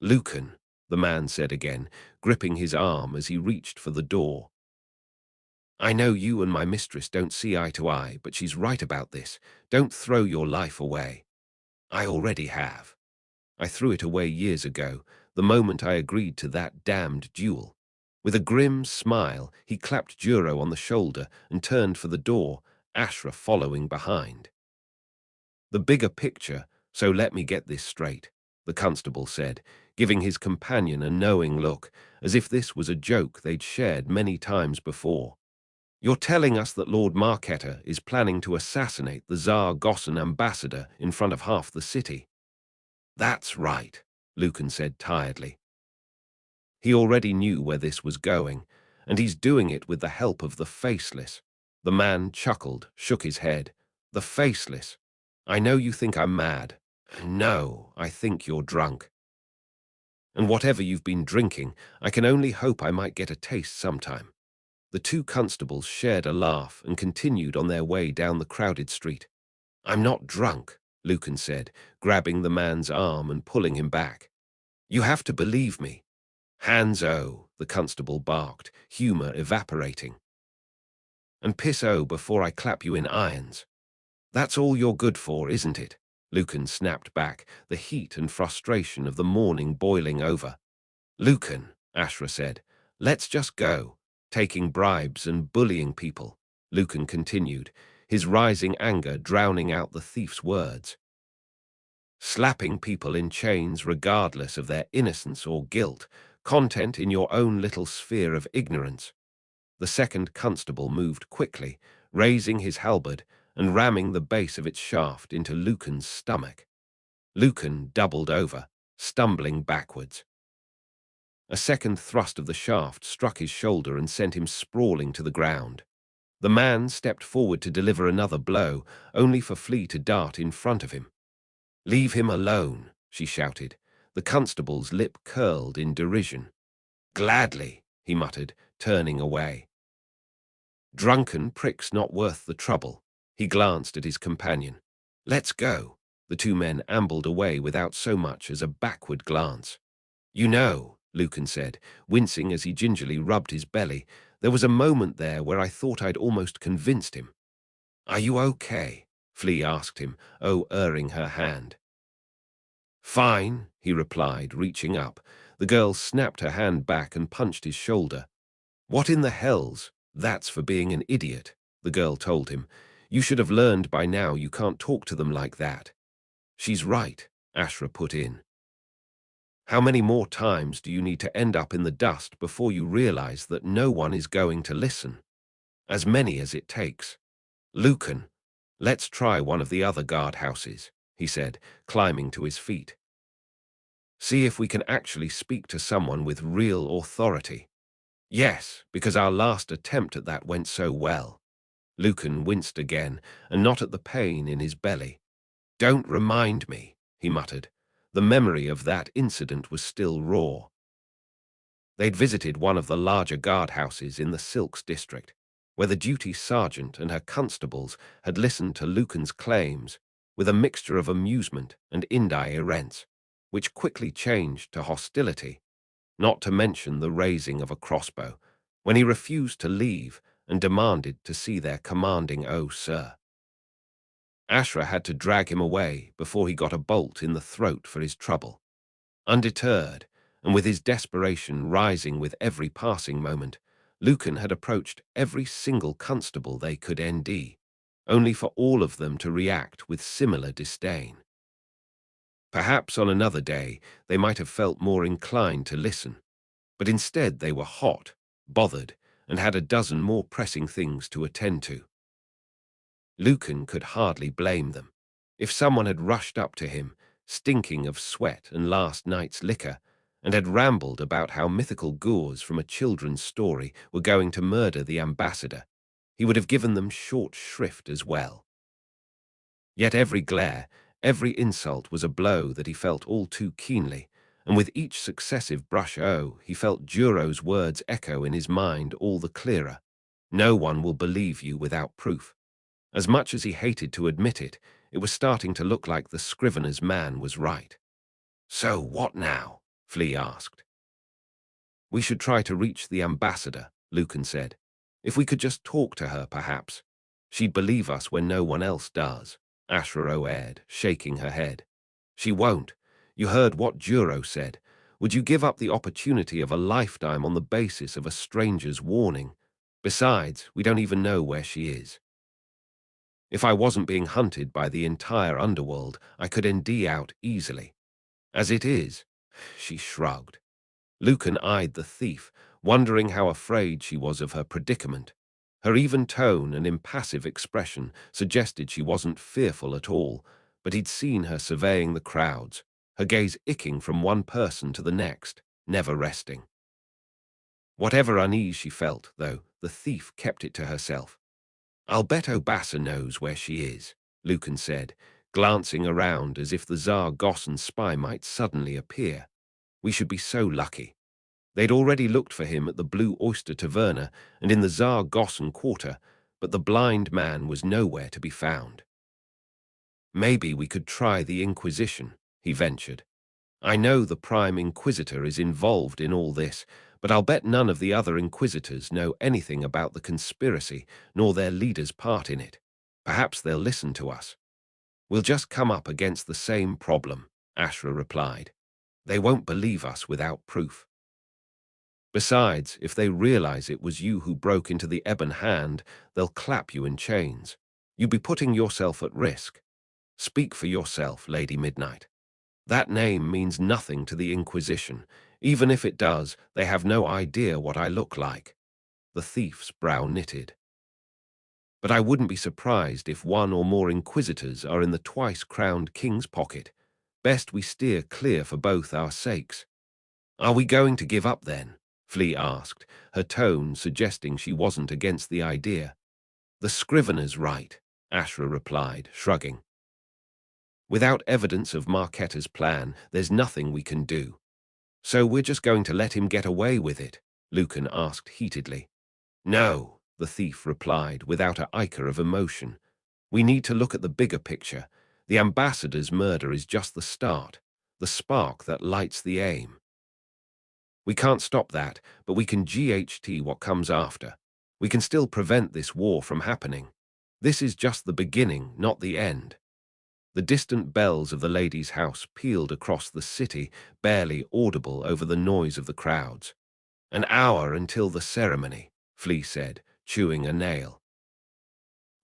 Lucan, the man said again, gripping his arm as he reached for the door. I know you and my mistress don't see eye to eye, but she's right about this. Don't throw your life away. I already have. I threw it away years ago, the moment I agreed to that damned duel. With a grim smile, he clapped Juro on the shoulder and turned for the door, Ashra following behind. The bigger picture, so let me get this straight, the constable said, giving his companion a knowing look, as if this was a joke they'd shared many times before. You're telling us that Lord Marketer is planning to assassinate the Tsar Gossan ambassador in front of half the city. That's right, Lucan said tiredly. He already knew where this was going, and he's doing it with the help of the Faceless. The man chuckled, shook his head. The Faceless. I know you think I'm mad. No, I think you're drunk. And whatever you've been drinking, I can only hope I might get a taste sometime. The two constables shared a laugh and continued on their way down the crowded street. I'm not drunk, Lucan said, grabbing the man's arm and pulling him back. You have to believe me. Hands-o, the constable barked, humour evaporating. And piss-o before I clap you in irons. That's all you're good for, isn't it? Lucan snapped back, the heat and frustration of the morning boiling over. Lucan, Ashra said, let's just go. Taking bribes and bullying people, Lucan continued, his rising anger drowning out the thief's words. Slapping people in chains regardless of their innocence or guilt, content in your own little sphere of ignorance. The second constable moved quickly, raising his halberd and ramming the base of its shaft into Lucan's stomach. Lucan doubled over, stumbling backwards. A second thrust of the shaft struck his shoulder and sent him sprawling to the ground. The man stepped forward to deliver another blow, only for Flea to dart in front of him. Leave him alone, she shouted. The constable's lip curled in derision. Gladly, he muttered, turning away. Drunken prick's not worth the trouble. He glanced at his companion. Let's go. The two men ambled away without so much as a backward glance. You know, Lucan said, wincing as he gingerly rubbed his belly, there was a moment there where I thought I'd almost convinced him. Are you okay? Flea asked him, erring her hand. Fine, he replied, reaching up. The girl snapped her hand back and punched his shoulder. What in the hell's? That's for being an idiot, the girl told him. You should have learned by now you can't talk to them like that. She's right, Ashra put in. How many more times do you need to end up in the dust before you realize that no one is going to listen? As many as it takes. Lucan, let's try one of the other guardhouses, he said, climbing to his feet. See if we can actually speak to someone with real authority. Yes, because our last attempt at that went so well. Lucan winced again, and not at the pain in his belly. Don't remind me, he muttered. The memory of that incident was still raw. They'd visited one of the larger guardhouses in the Silks district, where the duty sergeant and her constables had listened to Lucan's claims with a mixture of amusement and indifference, which quickly changed to hostility, not to mention the raising of a crossbow, when he refused to leave and demanded to see their commanding sir. Ashra had to drag him away before he got a bolt in the throat for his trouble. Undeterred, and with his desperation rising with every passing moment, Lucan had approached every single constable they could ND. only for all of them to react with similar disdain. Perhaps on another day they might have felt more inclined to listen, but instead they were hot, bothered, and had a dozen more pressing things to attend to. Lucan could hardly blame them. If someone had rushed up to him, stinking of sweat and last night's liquor, and had rambled about how mythical Goors from a children's story were going to murder the ambassador, he would have given them short shrift as well. Yet every glare, every insult was a blow that he felt all too keenly, and with each successive brush he felt Duro's words echo in his mind all the clearer. No one will believe you without proof. As much as he hated to admit it, it was starting to look like the scrivener's man was right. "So what now?" Flea asked. "We should try to reach the ambassador," Lucan said. "If we could just talk to her, perhaps. She'd believe us when no one else does." Ashra aired, shaking her head. "She won't. You heard what Duro said. Would you give up the opportunity of a lifetime on the basis of a stranger's warning? Besides, we don't even know where she is. If I wasn't being hunted by the entire underworld, I could ND out easily. As it is," she shrugged. Lucan eyed the thief, wondering how afraid she was of her predicament. Her even tone and impassive expression suggested she wasn't fearful at all, but he'd seen her surveying the crowds, her gaze icking from one person to the next, never resting. Whatever unease she felt, though, the thief kept it to herself. "I'll bet Obassa knows where she is," Lucan said, glancing around as if the Tsar Gossen's spy might suddenly appear. "We should be so lucky." They'd already looked for him at the Blue Oyster Taverna and in the Tsar Gossen quarter, but the blind man was nowhere to be found. "Maybe we could try the Inquisition," he ventured. "I know the Prime Inquisitor is involved in all this, but I'll bet none of the other Inquisitors know anything about the conspiracy, nor their leader's part in it. Perhaps they'll listen to us." "We'll just come up against the same problem," Ashra replied. "They won't believe us without proof. Besides, if they realize it was you who broke into the Ebon Hand, they'll clap you in chains. You'd be putting yourself at risk. Speak for yourself, Lady Midnight. That name means nothing to the Inquisition. Even if it does, they have no idea what I look like." The thief's brow knitted. "But I wouldn't be surprised if one or more Inquisitors are in the twice-crowned king's pocket. Best we steer clear for both our sakes." "Are we going to give up then?" Flea asked, her tone suggesting she wasn't against the idea. "The scrivener's right," Ashra replied, shrugging. "Without evidence of Marquetta's plan, there's nothing we can do." "So we're just going to let him get away with it?" Lucan asked heatedly. "No," the thief replied without an iota of emotion. "We need to look at the bigger picture. The ambassador's murder is just the start, the spark that lights the aim. We can't stop that, but we can GHT what comes after. We can still prevent this war from happening. This is just the beginning, not the end." The distant bells of the lady's house pealed across the city, barely audible over the noise of the crowds. "An hour until the ceremony," Flea said, chewing a nail.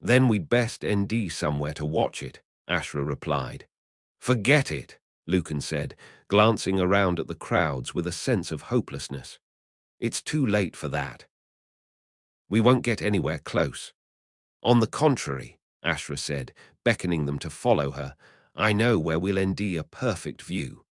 "Then we'd best ND somewhere to watch it," Ashra replied. "Forget it," Lucan said, glancing around at the crowds with a sense of hopelessness. "It's too late for that. We won't get anywhere close." "On the contrary," Ashra said, beckoning them to follow her, "I know where we'll ND a perfect view."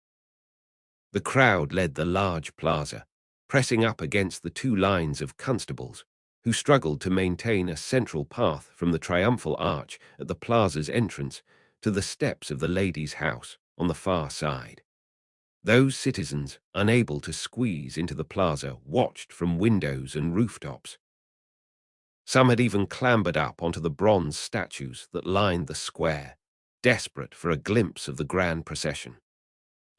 The crowd led the large plaza, pressing up against the two lines of constables, who struggled to maintain a central path from the triumphal arch at the plaza's entrance to the steps of the lady's house on the far side. Those citizens, unable to squeeze into the plaza, watched from windows and rooftops. Some had even clambered up onto the bronze statues that lined the square, desperate for a glimpse of the grand procession.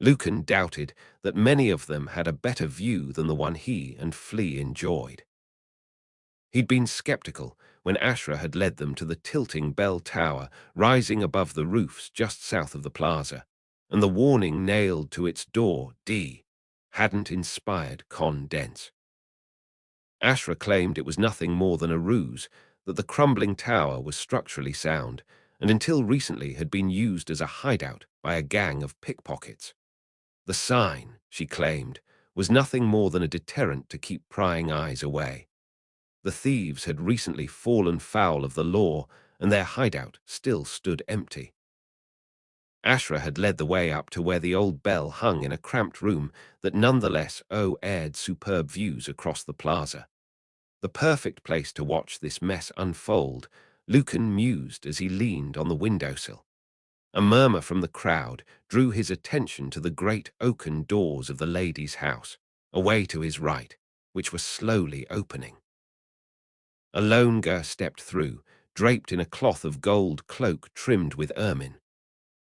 Lucan doubted that many of them had a better view than the one he and Flea enjoyed. He'd been skeptical when Ashra had led them to the tilting bell tower rising above the roofs just south of the plaza, and the warning nailed to its door, D, hadn't inspired confidence. Ashra claimed it was nothing more than a ruse, that the crumbling tower was structurally sound and until recently had been used as a hideout by a gang of pickpockets. The sign, she claimed, was nothing more than a deterrent to keep prying eyes away. The thieves had recently fallen foul of the law, and their hideout still stood empty. Ashra had led the way up to where the old bell hung in a cramped room that nonetheless aired superb views across the plaza. The perfect place to watch this mess unfold, Lucan mused as he leaned on the windowsill. A murmur from the crowd drew his attention to the great oaken doors of the lady's house, away to his right, which were slowly opening. A lone girl stepped through, draped in a cloth of gold cloak trimmed with ermine.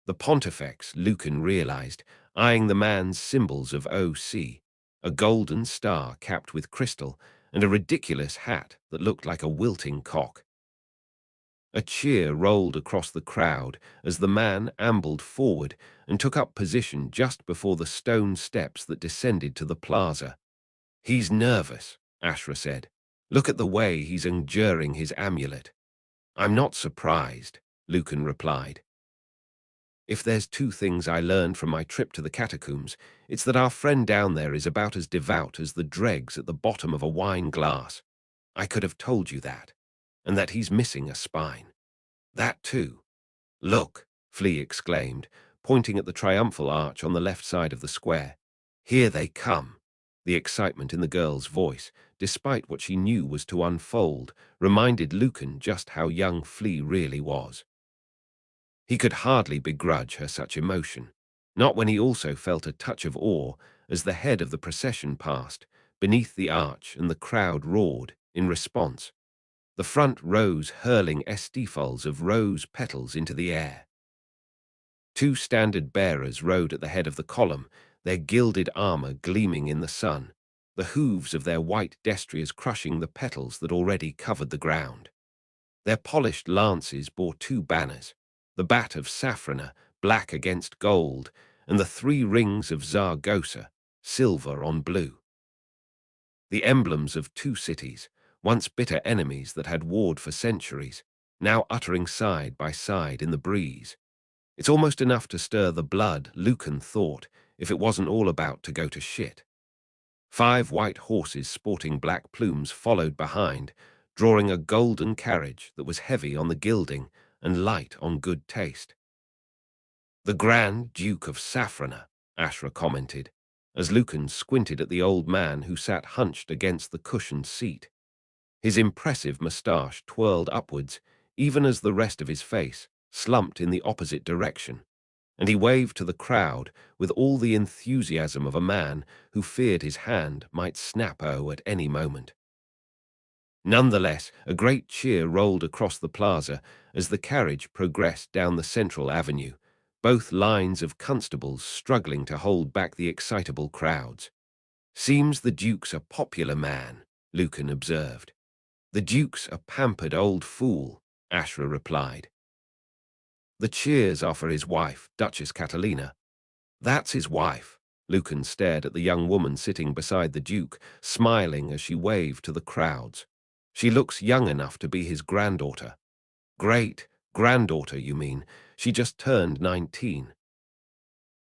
The Pontifex, Lucan realized, eyeing the man's symbols of OC, a golden star capped with crystal and a ridiculous hat that looked like a wilting cock. A cheer rolled across the crowd as the man ambled forward and took up position just before the stone steps that descended to the plaza. "He's nervous," Ashra said. "Look at the way he's enduring his amulet." "I'm not surprised," Lucan replied. "If there's two things I learned from my trip to the catacombs, it's that our friend down there is about as devout as the dregs at the bottom of a wine glass. I could have told you that. And that he's missing a spine." "That too." "Look," Flea exclaimed, pointing at the triumphal arch on the left side of the square. "Here they come." The excitement in the girl's voice, despite what she knew was to unfold, reminded Lucan just how young Flea really was. He could hardly begrudge her such emotion, not when he also felt a touch of awe as the head of the procession passed, beneath the arch, and the crowd roared in response. The front rows hurling estifols of rose petals into the air. Two standard bearers rode at the head of the column, their gilded armor gleaming in the sun, the hooves of their white destriers crushing the petals that already covered the ground. Their polished lances bore two banners, the bat of Saffrona, black against gold, and the three rings of Zaragoza, silver on blue. The emblems of two cities, once bitter enemies that had warred for centuries, now uttering side by side in the breeze. It's almost enough to stir the blood, Lucan thought, if it wasn't all about to go to shit. 5 white horses sporting black plumes followed behind, drawing a golden carriage that was heavy on the gilding and light on good taste. "The Grand Duke of Saffrona," Ashra commented, as Lucan squinted at the old man who sat hunched against the cushioned seat. His impressive moustache twirled upwards, even as the rest of his face slumped in the opposite direction, and he waved to the crowd with all the enthusiasm of a man who feared his hand might snap at any moment. Nonetheless, a great cheer rolled across the plaza as the carriage progressed down the central avenue, both lines of constables struggling to hold back the excitable crowds. "Seems the Duke's a popular man," Lucan observed. "The Duke's a pampered old fool," Ashra replied. "The cheers are for his wife, Duchess Catalina." "That's his wife." Lucan stared at the young woman sitting beside the Duke, smiling as she waved to the crowds. "She looks young enough to be his granddaughter." "Great granddaughter, you mean? She just turned 19.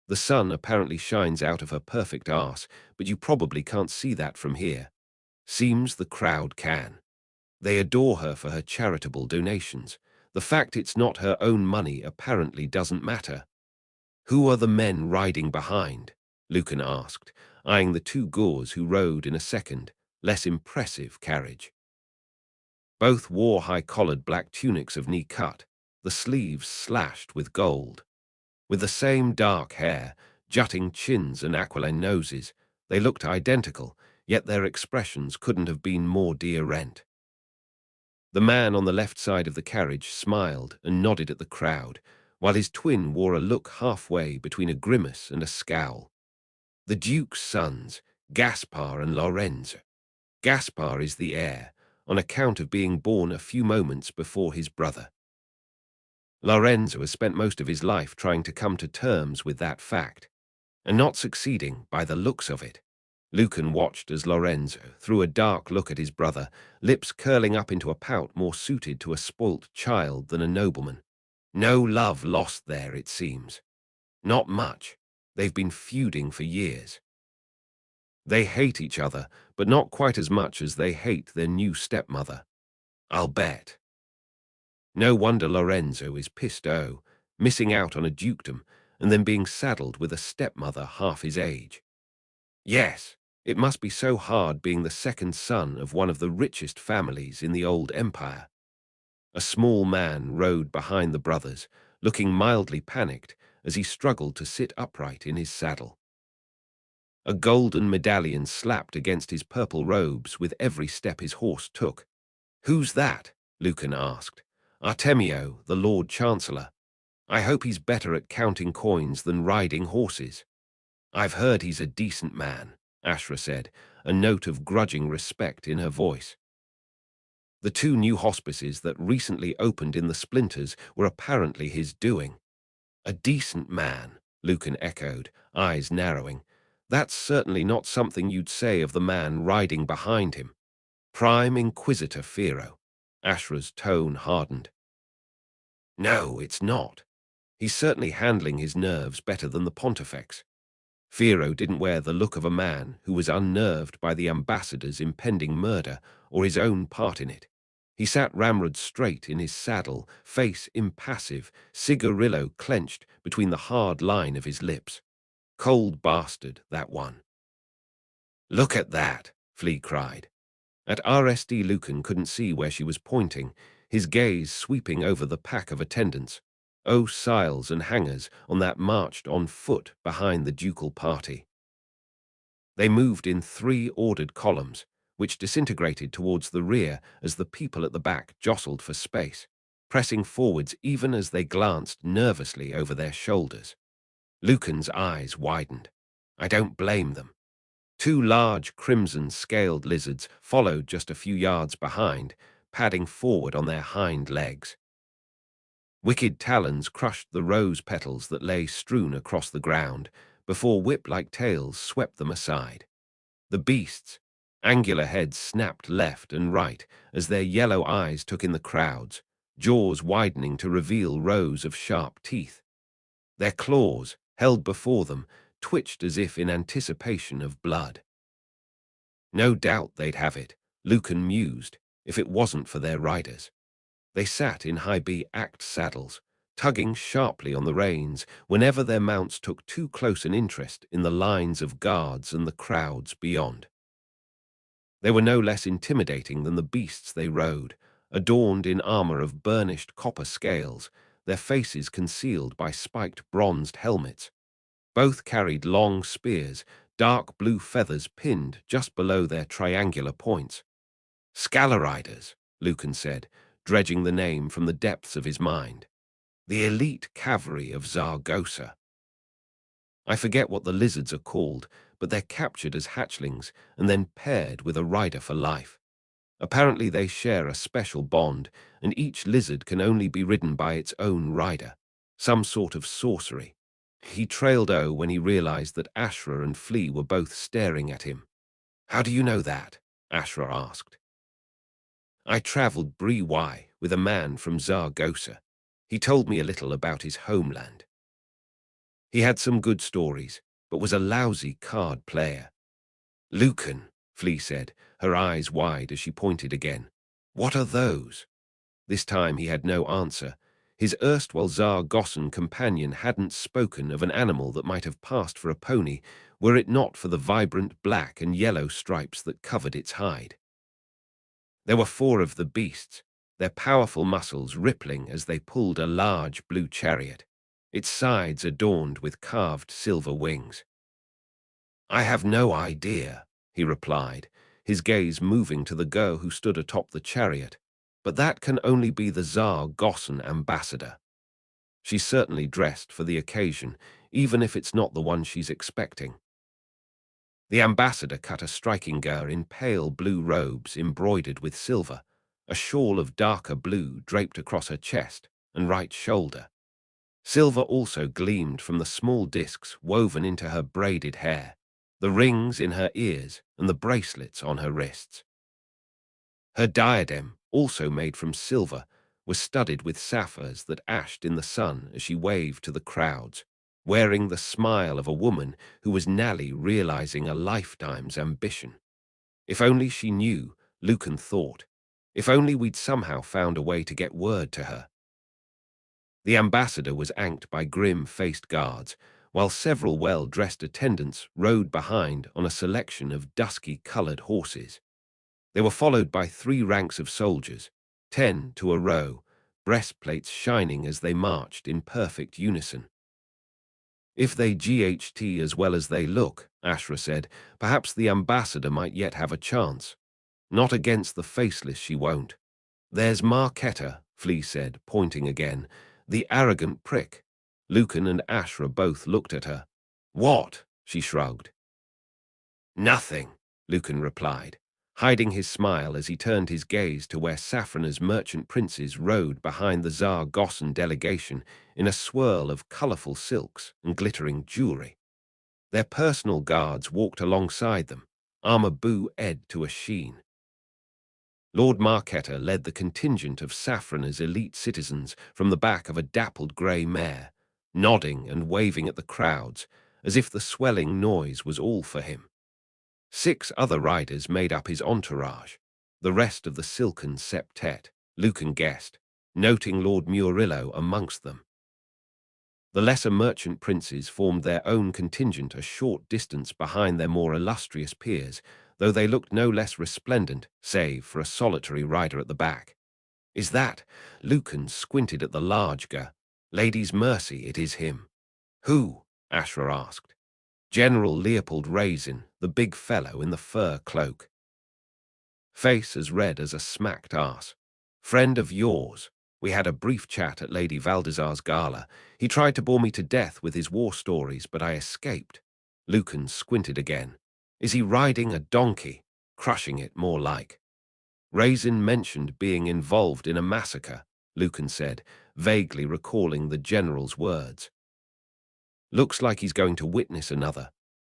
The sun apparently shines out of her perfect arse, but you probably can't see that from here. Seems the crowd can. They adore her for her charitable donations. The fact it's not her own money apparently doesn't matter." "Who are the men riding behind?" Lucan asked, eyeing the two Gors who rode in a second, less impressive carriage. Both wore high-collared black tunics of knee cut, the sleeves slashed with gold. With the same dark hair, jutting chins and aquiline noses, they looked identical, yet their expressions couldn't have been more dear-rent. The man on the left side of the carriage smiled and nodded at the crowd, while his twin wore a look halfway between a grimace and a scowl. "The Duke's sons, Gaspar and Lorenzo. Gaspar is the heir, on account of being born a few moments before his brother. Lorenzo has spent most of his life trying to come to terms with that fact, and not succeeding by the looks of it. Lucan watched as Lorenzo threw a dark look at his brother, lips curling up into a pout more suited to a spoilt child than a nobleman. No love lost there, it seems. Not much. They've been feuding for years. They hate each other, but not quite as much as they hate their new stepmother. I'll bet. No wonder Lorenzo is pissed missing out on a dukedom and then being saddled with a stepmother half his age. Yes, it must be so hard being the second son of one of the richest families in the old empire. A small man rode behind the brothers, looking mildly panicked as he struggled to sit upright in his saddle. A golden medallion slapped against his purple robes with every step his horse took. "Who's that?" Lucan asked. "Artemio, the Lord Chancellor. I hope he's better at counting coins than riding horses." "I've heard he's a decent man," Ashra said, a note of grudging respect in her voice. The two new hospices that recently opened in the Splinters were apparently his doing. "A decent man," Lucan echoed, eyes narrowing. "That's certainly not something you'd say of the man riding behind him. Prime Inquisitor Firo." Ashra's tone hardened. "No, it's not. He's certainly handling his nerves better than the Pontifex." Firo didn't wear the look of a man who was unnerved by the ambassador's impending murder or his own part in it. He sat ramrod straight in his saddle, face impassive, cigarillo clenched between the hard line of his lips. Cold bastard, that one. "Look at that," Flea cried. At RSD Lucan couldn't see where she was pointing, his gaze sweeping over the pack of attendants. Siles and hangers on that marched on foot behind the ducal party. They moved in 3 ordered columns, which disintegrated towards the rear as the people at the back jostled for space, pressing forwards even as they glanced nervously over their shoulders. Lucan's eyes widened. I don't blame them. 2 large crimson-scaled lizards followed just a few yards behind, padding forward on their hind legs. Wicked talons crushed the rose petals that lay strewn across the ground, before whip-like tails swept them aside. The beasts' angular heads snapped left and right as their yellow eyes took in the crowds, jaws widening to reveal rows of sharp teeth. Their claws, held before them, twitched as if in anticipation of blood. No doubt they'd have it, Lucan mused, if it wasn't for their riders. They sat in high-B-act saddles, tugging sharply on the reins whenever their mounts took too close an interest in the lines of guards and the crowds beyond. They were no less intimidating than the beasts they rode, adorned in armor of burnished copper scales, their faces concealed by spiked bronzed helmets. Both carried long spears, dark blue feathers pinned just below their triangular points. "Scalariders," Lucan said, dredging the name from the depths of his mind. "The elite cavalry of Zaragoza. I forget what the lizards are called, but they're captured as hatchlings and then paired with a rider for life. Apparently they share a special bond, and each lizard can only be ridden by its own rider. Some sort of sorcery." He trailed when he realized that Ashra and Flea were both staring at him. "How do you know that?" Ashra asked. "I traveled Bree-Y with a man from Zaragoza. He told me a little about his homeland. He had some good stories, but was a lousy card player." "Lucan," Flea said, her eyes wide as she pointed again. "What are those?" This time he had no answer. His erstwhile Zargossan companion hadn't spoken of an animal that might have passed for a pony were it not for the vibrant black and yellow stripes that covered its hide. There were 4 of the beasts, their powerful muscles rippling as they pulled a large blue chariot, its sides adorned with carved silver wings. "I have no idea," he replied, his gaze moving to the girl who stood atop the chariot. "But that can only be the Zar-Gossan ambassador. She's certainly dressed for the occasion, even if it's not the one she's expecting." The ambassador cut a striking girl in pale blue robes embroidered with silver, a shawl of darker blue draped across her chest and right shoulder. Silver also gleamed from the small discs woven into her braided hair. the rings in her ears and the bracelets on her wrists. Her diadem, also made from silver, was studded with sapphires that ashed in the sun as she waved to the crowds, wearing the smile of a woman who was nearly realizing a lifetime's ambition. If only she knew, Lucan thought. If only we'd somehow found a way to get word to her. The ambassador was anked by grim-faced guards, while several well-dressed attendants rode behind on a selection of dusky-colored horses. They were followed by 3 ranks of soldiers, 10 to a row, breastplates shining as they marched in perfect unison. If they GHT as well as they look, Ashra said, perhaps the ambassador might yet have a chance. Not against the faceless she won't. There's Marketa, Flea said, pointing again. The arrogant prick. Lucan and Ashra both looked at her. What? She shrugged. Nothing, Lucan replied, hiding his smile as he turned his gaze to where Safrana's merchant princes rode behind the Tsar Gossan delegation in a swirl of colorful silks and glittering jewelry. Their personal guards walked alongside them, armor boo-ed to a sheen. Lord Marketa led the contingent of Safrana's elite citizens from the back of a dappled grey mare, nodding and waving at the crowds as if the swelling noise was all for him. 6 other riders made up his entourage, the rest of the silken septet, Lucan guessed, noting Lord Murillo amongst them. The lesser merchant princes formed their own contingent a short distance behind their more illustrious peers, though they looked no less resplendent, save for a solitary rider at the back. Is that? Lucan squinted at the large Lady's Mercy, it is him. Who? Ashra asked. General Leopold Raisin, the big fellow in the fur cloak. Face as red as a smacked ass. Friend of yours. We had a brief chat at Lady Valdezar's gala. He tried to bore me to death with his war stories, but I escaped. Lucan squinted again. Is he riding a donkey? Crushing it, more like. Raisin mentioned being involved in a massacre, Lucan said, vaguely recalling the general's words. Looks like he's going to witness another.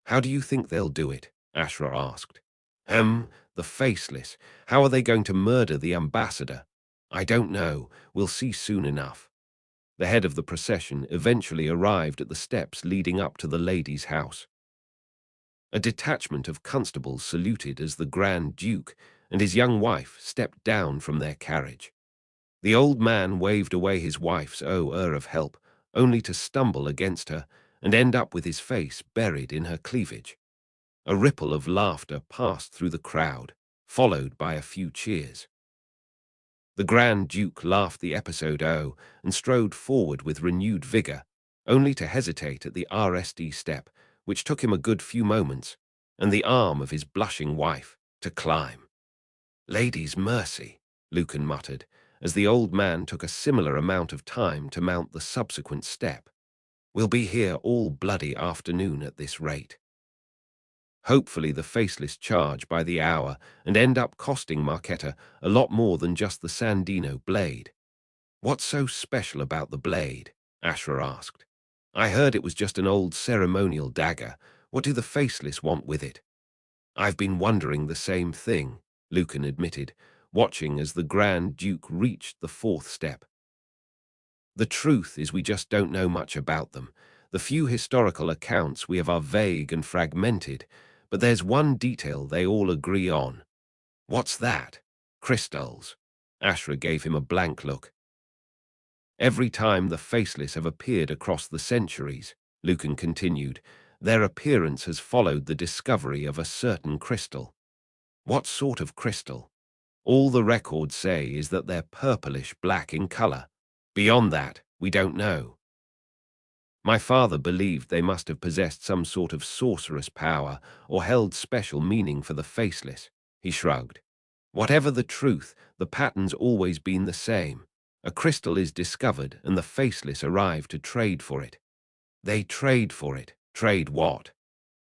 How do you think they'll do it? Ashra asked. The faceless. How are they going to murder the ambassador? I don't know. We'll see soon enough. The head of the procession eventually arrived at the steps leading up to the lady's house. A detachment of constables saluted as the Grand Duke and his young wife stepped down from their carriage. The old man waved away his wife's of help, only to stumble against her and end up with his face buried in her cleavage. A ripple of laughter passed through the crowd, followed by a few cheers. The Grand Duke laughed the episode and strode forward with renewed vigor, only to hesitate at the RSD step, which took him a good few moments, and the arm of his blushing wife to climb. Lady's Mercy, Lucan muttered, as the old man took a similar amount of time to mount the subsequent step. We'll be here all bloody afternoon at this rate. Hopefully the faceless charge by the hour and end up costing Marketa a lot more than just the Sandino blade. What's so special about the blade? Ashra asked. I heard it was just an old ceremonial dagger. What do the faceless want with it? I've been wondering the same thing, Lucan admitted, watching as the Grand Duke reached the 4th step. The truth is we just don't know much about them. The few historical accounts we have are vague and fragmented, but there's one detail they all agree on. What's that? Crystals. Ashra gave him a blank look. Every time the faceless have appeared across the centuries, Lucan continued, their appearance has followed the discovery of a certain crystal. What sort of crystal? All the records say is that they're purplish-black in color. Beyond that, we don't know. My father believed they must have possessed some sort of sorcerous power or held special meaning for the faceless. He shrugged. Whatever the truth, the pattern's always been the same. A crystal is discovered and the faceless arrive to trade for it. They trade for it. Trade what?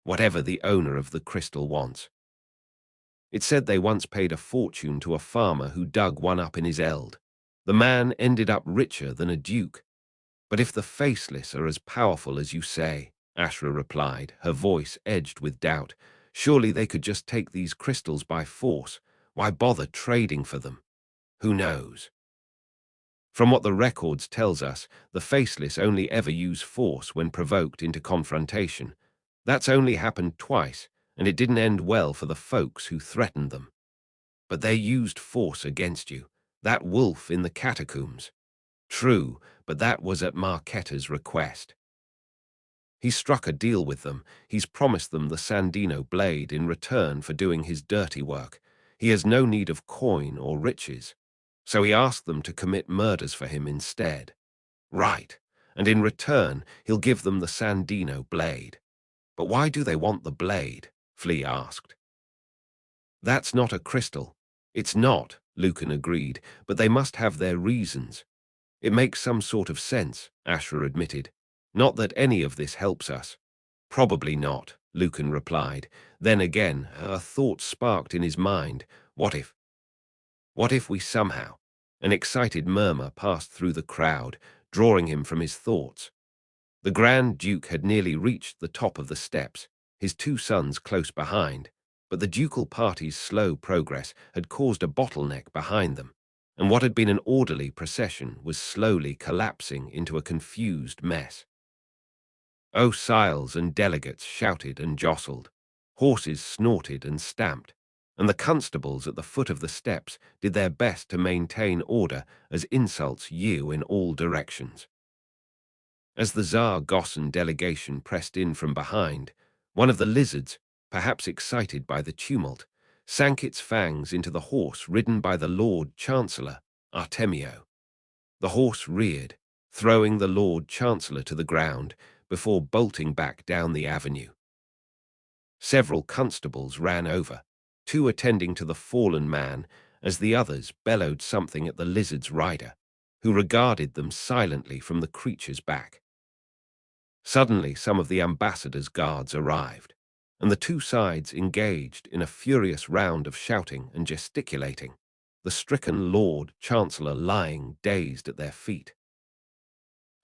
Whatever the owner of the crystal wants. It said they once paid a fortune to a farmer who dug one up in his eld. The man ended up richer than a duke. But if the faceless are as powerful as you say, Ashra replied, her voice edged with doubt. Surely they could just take these crystals by force. Why bother trading for them? Who knows? From what the records tells us, the Faceless only ever use force when provoked into confrontation. That's only happened twice, and it didn't end well for the folks who threatened them. But they used force against you. That wolf in the catacombs. True, but that was at Marquetta's request. He struck a deal with them. He's promised them the Sandino blade in return for doing his dirty work. He has no need of coin or riches. So he asked them to commit murders for him instead. Right, and in return he'll give them the Sandino blade. But why do they want the blade? Flea asked. That's not a crystal. It's not, Lucan agreed, but they must have their reasons. It makes some sort of sense, Ashra admitted. Not that any of this helps us. Probably not, Lucan replied. Then again, a thought sparked in his mind. What if? What if we somehow? An excited murmur passed through the crowd, drawing him from his thoughts. The Grand Duke had nearly reached the top of the steps, his two sons close behind, but the ducal party's slow progress had caused a bottleneck behind them, and what had been an orderly procession was slowly collapsing into a confused mess. Osiles and delegates shouted and jostled, horses snorted and stamped, and the constables at the foot of the steps did their best to maintain order as insults yew in all directions. As the Tsar-Gossan delegation pressed in from behind, one of the lizards, perhaps excited by the tumult, sank its fangs into the horse ridden by the Lord Chancellor, Artemio. The horse reared, throwing the Lord Chancellor to the ground before bolting back down the avenue. Several constables ran over, two attending to the fallen man as the others bellowed something at the lizard's rider, who regarded them silently from the creature's back. Suddenly, some of the ambassador's guards arrived, and the two sides engaged in a furious round of shouting and gesticulating, the stricken Lord Chancellor lying dazed at their feet.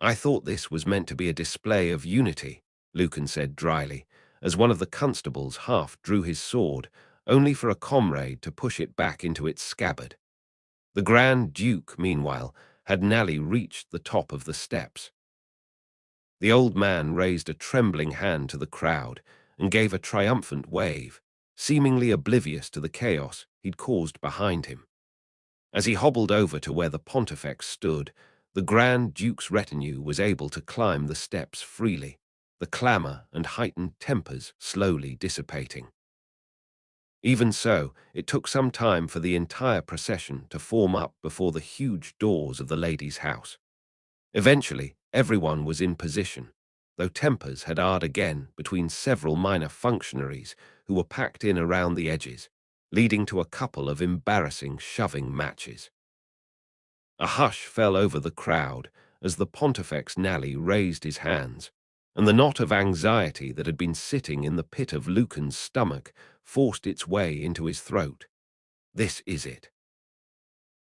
I thought this was meant to be a display of unity, Lucan said dryly, as one of the constables half drew his sword, only for a comrade to push it back into its scabbard. The Grand Duke, meanwhile, had nearly reached the top of the steps. The old man raised a trembling hand to the crowd and gave a triumphant wave, seemingly oblivious to the chaos he'd caused behind him. As he hobbled over to where the Pontifex stood, the Grand Duke's retinue was able to climb the steps freely, the clamour and heightened tempers slowly dissipating. Even so, it took some time for the entire procession to form up before the huge doors of the lady's house. Eventually, everyone was in position, though tempers had jarred again between several minor functionaries who were packed in around the edges, leading to a couple of embarrassing shoving matches. A hush fell over the crowd as the Pontifex Nally raised his hands, and the knot of anxiety that had been sitting in the pit of Lucan's stomach forced its way into his throat. This is it.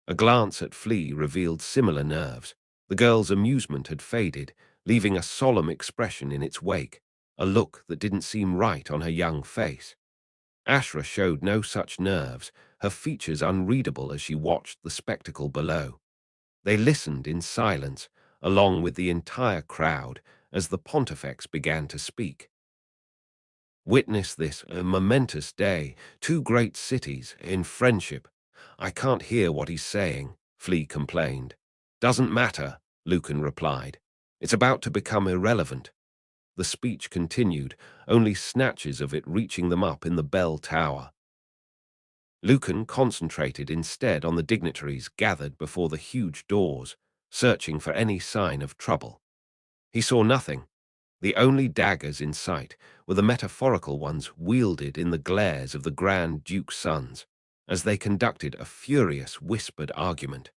A glance at Flea revealed similar nerves. The girl's amusement had faded, leaving a solemn expression in its wake, a look that didn't seem right on her young face. Ashra showed no such nerves, her features unreadable as she watched the spectacle below. They listened in silence, along with the entire crowd, as the Pontifex began to speak. Witness this momentous day, two great cities in friendship. I can't hear what he's saying, Flea complained. Doesn't matter, Lucan replied. It's about to become irrelevant. The speech continued, only snatches of it reaching them up in the bell tower. Lucan concentrated instead on the dignitaries gathered before the huge doors, searching for any sign of trouble. He saw nothing. The only daggers in sight were the metaphorical ones wielded in the glares of the Grand Duke's sons, as they conducted a furious whispered argument.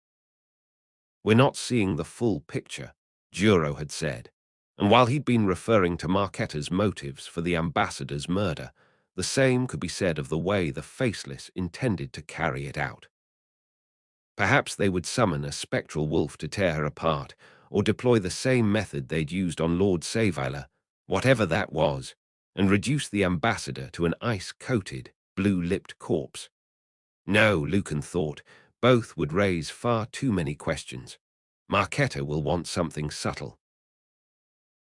We're not seeing the full picture, Juro had said, and while he'd been referring to Marquetta's motives for the ambassador's murder, the same could be said of the way the Faceless intended to carry it out. Perhaps they would summon a spectral wolf to tear her apart, or deploy the same method they'd used on Lord Savailer, whatever that was, and reduced the ambassador to an ice-coated, blue-lipped corpse. No, Lucan thought, both would raise far too many questions. Marketa will want something subtle.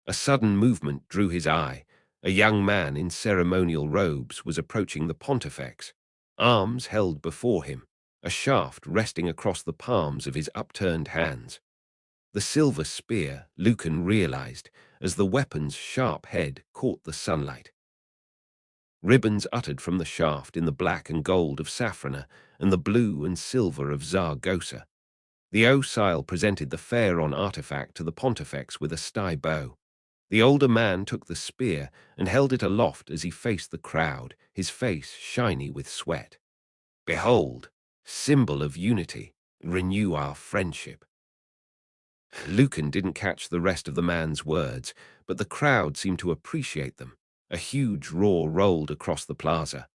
A sudden movement drew his eye. A young man in ceremonial robes was approaching the pontifex, arms held before him, a shaft resting across the palms of his upturned hands. The silver spear, Lucan realized, as the weapon's sharp head caught the sunlight. Ribbons uttered from the shaft in the black and gold of Safrana and the blue and silver of Zaragoza. The Osile presented the Pharaon artifact to the pontifex with a sty bow. The older man took the spear and held it aloft as he faced the crowd, his face shiny with sweat. "Behold, symbol of unity, renew our friendship." Lucan didn't catch the rest of the man's words, but the crowd seemed to appreciate them. A huge roar rolled across the plaza.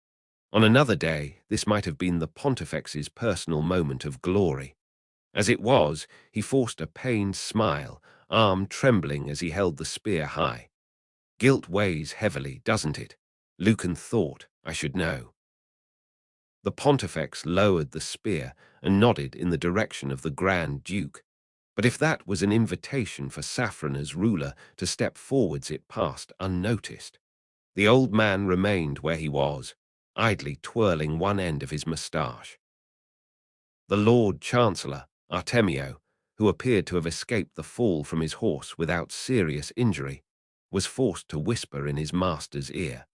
On another day, this might have been the pontifex's personal moment of glory. As it was, he forced a pained smile, arm trembling as he held the spear high. Guilt weighs heavily, doesn't it? Lucan thought, I should know. The pontifex lowered the spear and nodded in the direction of the Grand Duke. But if that was an invitation for Safrana's ruler to step forwards, it passed unnoticed. The old man remained where he was, idly twirling one end of his moustache. The Lord Chancellor, Artemio, who appeared to have escaped the fall from his horse without serious injury, was forced to whisper in his master's ear.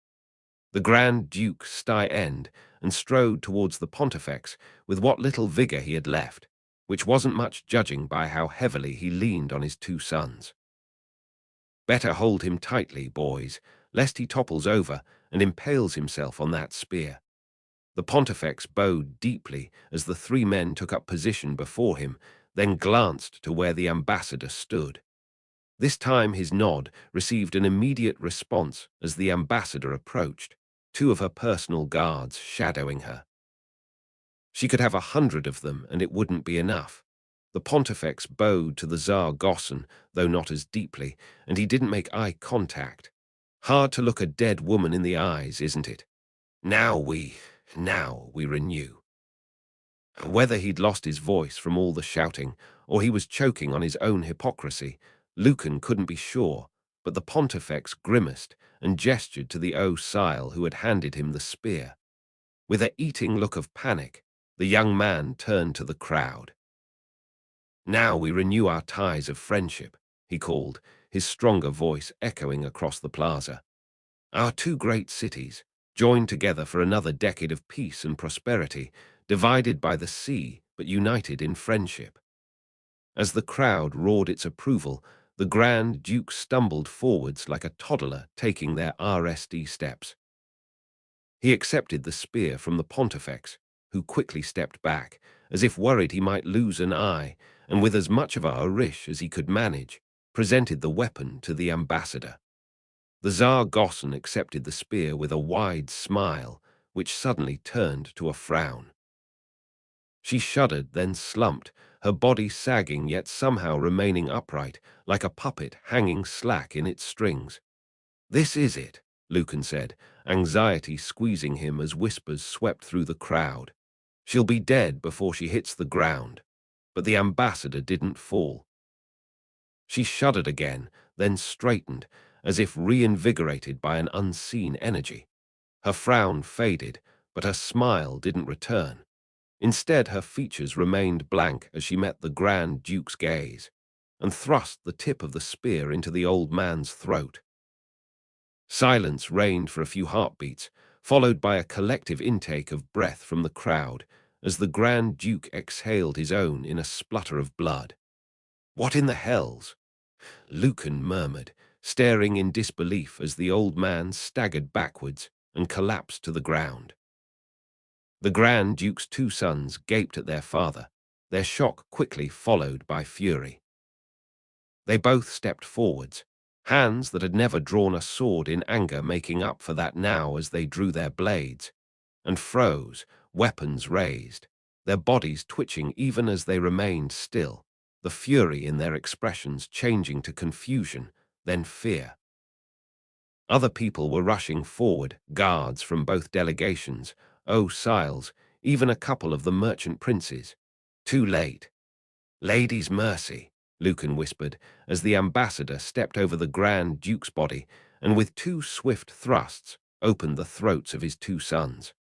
The Grand Duke end and strode towards the pontifex with what little vigor he had left, which wasn't much judging by how heavily he leaned on his two sons. "Better hold him tightly, boys, lest he topples over and impales himself on that spear." The pontifex bowed deeply as the three men took up position before him, then glanced to where the ambassador stood. This time his nod received an immediate response as the ambassador approached, two of her personal guards shadowing her. She could have 100 of them, and it wouldn't be enough. The pontifex bowed to the Tsar Gossan, though not as deeply, and he didn't make eye contact. Hard to look a dead woman in the eyes, isn't it? Now we renew. Whether he'd lost his voice from all the shouting, or he was choking on his own hypocrisy, Lucan couldn't be sure, but the pontifex grimaced and gestured to the Osile who had handed him the spear. With an eating look of panic, the young man turned to the crowd. "Now we renew our ties of friendship," he called, his stronger voice echoing across the plaza. "Our two great cities, joined together for another decade of peace and prosperity, divided by the sea but united in friendship." As the crowd roared its approval, the Grand Duke stumbled forwards like a toddler taking their RSD steps. He accepted the spear from the pontifex, who quickly stepped back, as if worried he might lose an eye, and with as much of a harish as he could manage, presented the weapon to the ambassador. The Tsar Gossan accepted the spear with a wide smile, which suddenly turned to a frown. She shuddered, then slumped, her body sagging yet somehow remaining upright, like a puppet hanging slack in its strings. "This is it," Lucan said, anxiety squeezing him as whispers swept through the crowd. "She'll be dead before she hits the ground." But the ambassador didn't fall. She shuddered again, then straightened, as if reinvigorated by an unseen energy. Her frown faded, but her smile didn't return. Instead, her features remained blank as she met the Grand Duke's gaze, and thrust the tip of the spear into the old man's throat. Silence reigned for a few heartbeats, followed by a collective intake of breath from the crowd, as the Grand Duke exhaled his own in a splutter of blood. "What in the hells?" Lucan murmured, staring in disbelief as the old man staggered backwards and collapsed to the ground. The Grand Duke's two sons gaped at their father, their shock quickly followed by fury. They both stepped forwards, hands that had never drawn a sword in anger making up for that now as they drew their blades, and froze, weapons raised, their bodies twitching even as they remained still, the fury in their expressions changing to confusion, then fear. Other people were rushing forward, guards from both delegations, Siles, even a couple of the merchant princes. Too late. Lady's mercy, Lucan whispered, as the ambassador stepped over the Grand Duke's body and with two swift thrusts opened the throats of his two sons.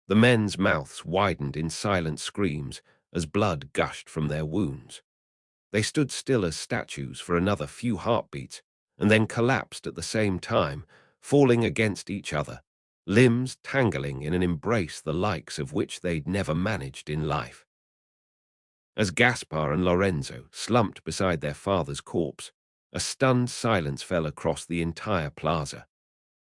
The men's mouths widened in silent screams as blood gushed from their wounds. They stood still as statues for another few heartbeats and then collapsed at the same time, falling against each other, limbs tangling in an embrace the likes of which they'd never managed in life. As Gaspar and Lorenzo slumped beside their father's corpse, a stunned silence fell across the entire plaza.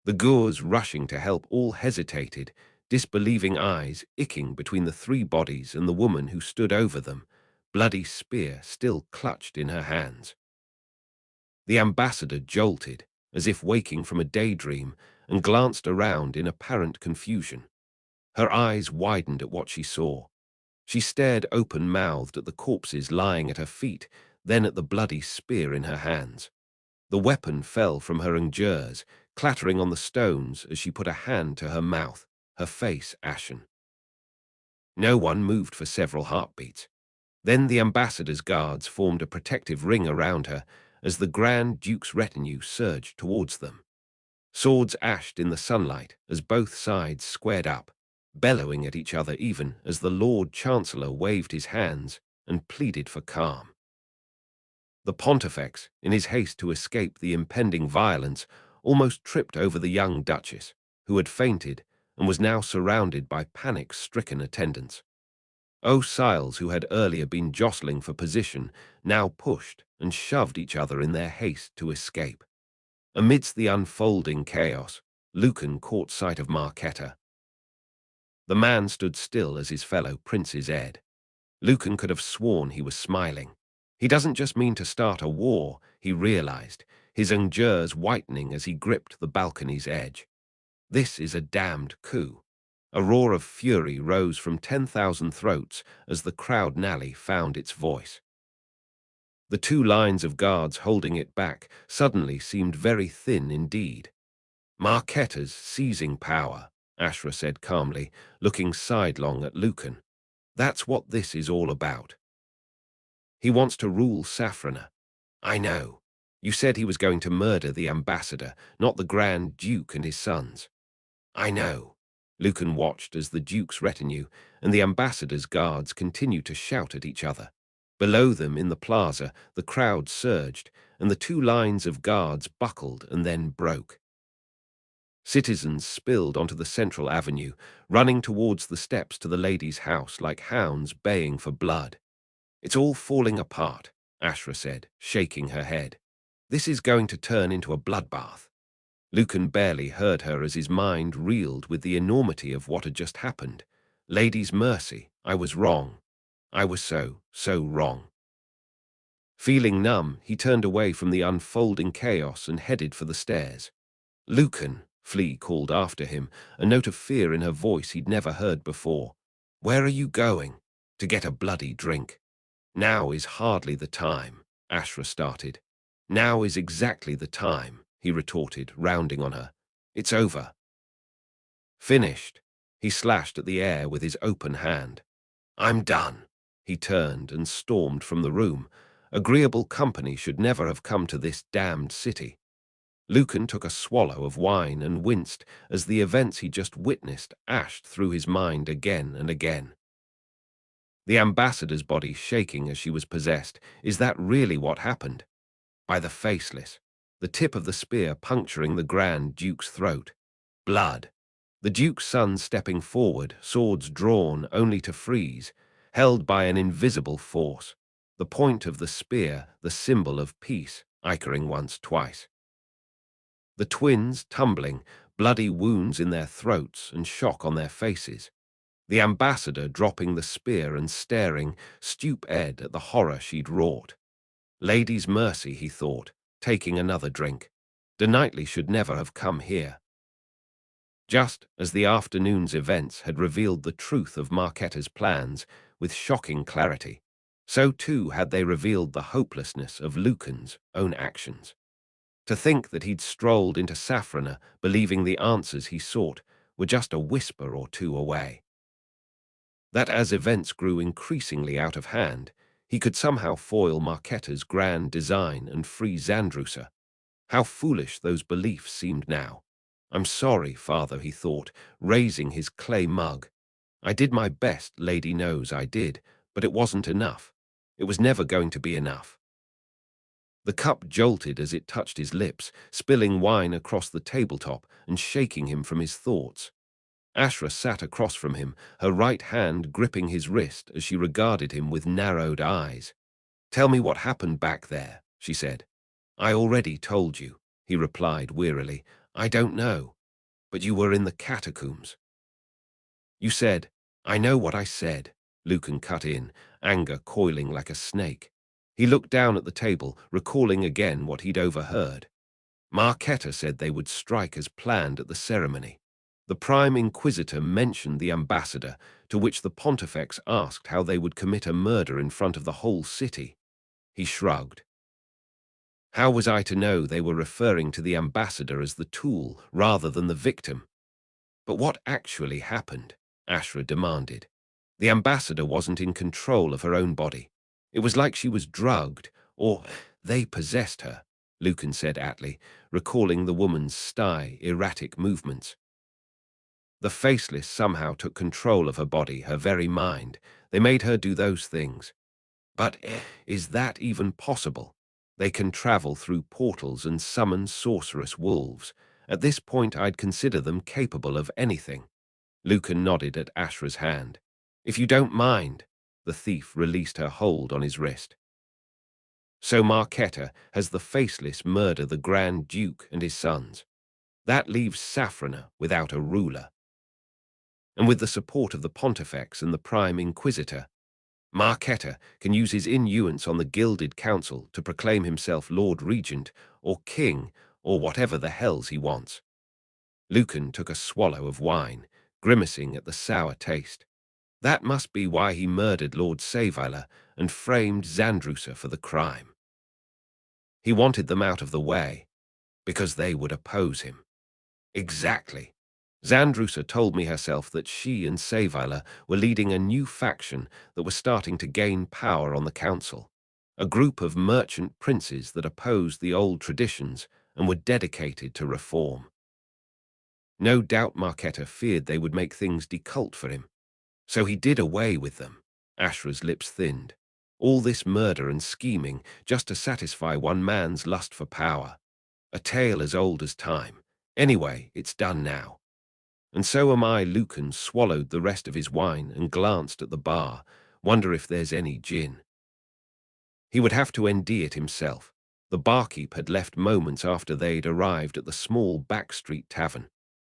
The Goors rushing to help all hesitated, disbelieving eyes icking between the three bodies and the woman who stood over them, bloody spear still clutched in her hands. The ambassador jolted, as if waking from a daydream, and glanced around in apparent confusion. Her eyes widened at what she saw. She stared open-mouthed at the corpses lying at her feet, then at the bloody spear in her hands. The weapon fell from her engures, clattering on the stones as she put a hand to her mouth, her face ashen. No one moved for several heartbeats. Then the ambassador's guards formed a protective ring around her as the Grand Duke's retinue surged towards them. Swords ashed in the sunlight as both sides squared up, bellowing at each other even as the Lord Chancellor waved his hands and pleaded for calm. The Pontifex, in his haste to escape the impending violence, almost tripped over the young Duchess, who had fainted and was now surrounded by panic-stricken attendants. Siles, who had earlier been jostling for position, now pushed and shoved each other in their haste to escape. Amidst the unfolding chaos, Lucan caught sight of Marquetta. The man stood still as his fellow princes ed. Lucan could have sworn he was smiling. He doesn't just mean to start a war, he realized, his engures whitening as he gripped the balcony's edge. This is a damned coup. A roar of fury rose from 10,000 throats as the crowd nally found its voice. The two lines of guards holding it back suddenly seemed very thin indeed. Marquetta's seizing power, Ashra said calmly, looking sidelong at Lucan. That's what this is all about. He wants to rule Safrana. I know. You said he was going to murder the ambassador, not the Grand Duke and his sons. I know. Lucan watched as the Duke's retinue and the ambassador's guards continued to shout at each other. Below them in the plaza, the crowd surged, and the two lines of guards buckled and then broke. Citizens spilled onto the central avenue, running towards the steps to the lady's house like hounds baying for blood. It's all falling apart, Ashra said, shaking her head. This is going to turn into a bloodbath. Lucan barely heard her as his mind reeled with the enormity of what had just happened. Lady's mercy, I was wrong. I was so wrong. Feeling numb, he turned away from the unfolding chaos and headed for the stairs. Lucan, Flea called after him, a note of fear in her voice he'd never heard before. Where are you going? To get a bloody drink. Now is hardly the time, Ashra started. Now is exactly the time, he retorted, rounding on her. It's over. Finished. He slashed at the air with his open hand. I'm done. He turned and stormed from the room. Agreeable company should never have come to this damned city. Lucan took a swallow of wine and winced as the events he just witnessed ashed through his mind again and again. The ambassador's body shaking as she was possessed, is that really what happened? By the faceless, the tip of the spear puncturing the Grand Duke's throat. Blood. The Duke's son stepping forward, swords drawn only to freeze, held by an invisible force. The point of the spear, the symbol of peace, ikering once, twice. The twins tumbling, bloody wounds in their throats and shock on their faces. The ambassador dropping the spear and staring, stupid at the horror she'd wrought. Lady's mercy, he thought, taking another drink. De Knightley should never have come here. Just as the afternoon's events had revealed the truth of Marquetta's plans with shocking clarity, so too had they revealed the hopelessness of Lucan's own actions. To think that he'd strolled into Safrana, believing the answers he sought were just a whisper or two away. That as events grew increasingly out of hand, he could somehow foil Marketta's grand design and free Zandrusa. How foolish those beliefs seemed now. I'm sorry, father, he thought, raising his clay mug. I did my best, Lady knows I did, but it wasn't enough. It was never going to be enough. The cup jolted as it touched his lips, spilling wine across the tabletop and shaking him from his thoughts. Ashra sat across from him, her right hand gripping his wrist as she regarded him with narrowed eyes. "Tell me what happened back there," she said. "I already told you," he replied wearily. "I don't know. But you were in the catacombs." "You said—" "I know what I said," Lucan cut in, anger coiling like a snake. He looked down at the table, recalling again what he'd overheard. Marketa said they would strike as planned at the ceremony. The Prime Inquisitor mentioned the ambassador, to which the Pontifex asked how they would commit a murder in front of the whole city. He shrugged. How was I to know they were referring to the ambassador as the tool rather than the victim? But what actually happened? Ashra demanded. The ambassador wasn't in control of her own body. It was like she was drugged, or they possessed her, Lucan said aptly, recalling the woman's sty, erratic movements. The Faceless somehow took control of her body, her very mind. They made her do those things. But is that even possible? They can travel through portals and summon sorcerous wolves. At this point, I'd consider them capable of anything. Lucan nodded at Ashra's hand. If you don't mind. The thief released her hold on his wrist. So Marketa has the Faceless murder the Grand Duke and his sons. That leaves Safrana without a ruler. And with the support of the Pontifex and the Prime Inquisitor, Marketa can use his influence on the Gilded Council to proclaim himself Lord Regent or King or whatever the hells he wants. Lucan took a swallow of wine, grimacing at the sour taste. That must be why he murdered Lord Savila and framed Zandrusa for the crime. He wanted them out of the way, because they would oppose him. Exactly. Zandrusa told me herself that she and Savila were leading a new faction that was starting to gain power on the council, a group of merchant princes that opposed the old traditions and were dedicated to reform. No doubt Marketa feared they would make things decult for him, so he did away with them. Ashra's lips thinned. All this murder and scheming just to satisfy one man's lust for power. A tale as old as time. Anyway, it's done now. And so am I. Lucan swallowed the rest of his wine and glanced at the bar. Wonder if there's any gin. He would have to ND it himself. The barkeep had left moments after they'd arrived at the small backstreet tavern.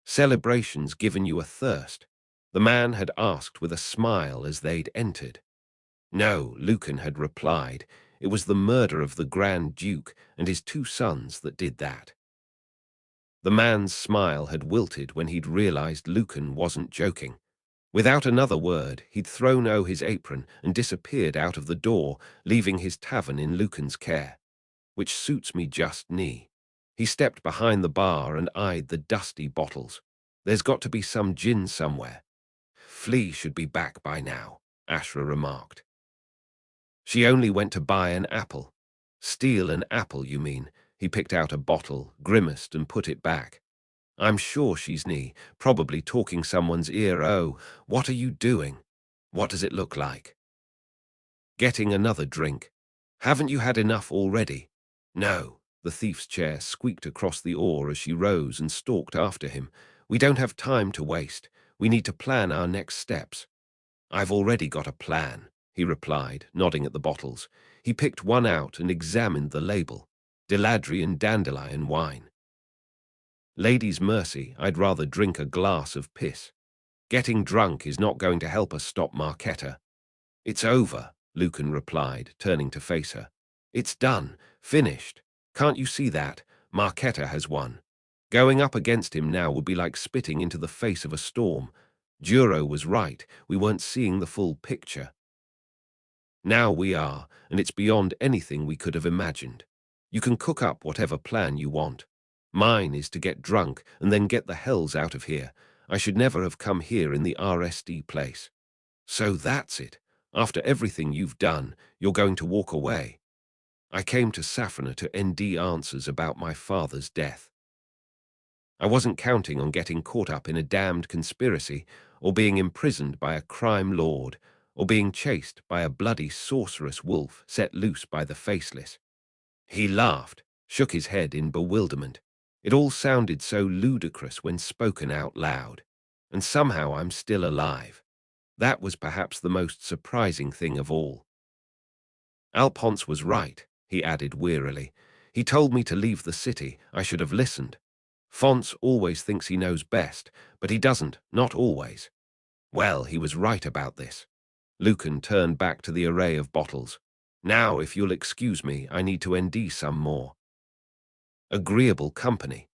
Celebrations given you a thirst? The man had asked with a smile as they'd entered. No, Lucan had replied. It was the murder of the Grand Duke and his two sons that did that. The man's smile had wilted when he'd realized Lucan wasn't joking. Without another word, he'd thrown his apron and disappeared out of the door, leaving his tavern in Lucan's care. Which suits me just knee. He stepped behind the bar and eyed the dusty bottles. There's got to be some gin somewhere. Flea should be back by now, Ashra remarked. She only went to buy an apple. Steal an apple, you mean? He picked out a bottle, grimaced and put it back. I'm sure she's probably talking someone's ear. Oh, what are you doing? What does it look like? Getting another drink. Haven't you had enough already? No. The thief's chair squeaked across the oar as she rose and stalked after him. We don't have time to waste. We need to plan our next steps. I've already got a plan, he replied, nodding at the bottles. He picked one out and examined the label. Deladrian dandelion wine. Lady's mercy, I'd rather drink a glass of piss. Getting drunk is not going to help us stop Marketa. It's over, Lucan replied, turning to face her. It's done, finished. Can't you see that? Marketa has won. Going up against him now would be like spitting into the face of a storm. Duro was right, we weren't seeing the full picture. Now we are, and it's beyond anything we could have imagined. You can cook up whatever plan you want. Mine is to get drunk and then get the hells out of here. I should never have come here in the RSD place. So that's it. After everything you've done, you're going to walk away. I came to Safrana to ND answers about my father's death. I wasn't counting on getting caught up in a damned conspiracy, or being imprisoned by a crime lord, or being chased by a bloody sorceress wolf set loose by the Faceless. He laughed, shook his head in bewilderment. It all sounded so ludicrous when spoken out loud. And somehow I'm still alive. That was perhaps the most surprising thing of all. Alphonse was right, he added wearily. He told me to leave the city. I should have listened. Fonce always thinks he knows best, but he doesn't, not always. Well, he was right about this. Lucan turned back to the array of bottles. Now, if you'll excuse me, I need to ND some more. Agreeable company.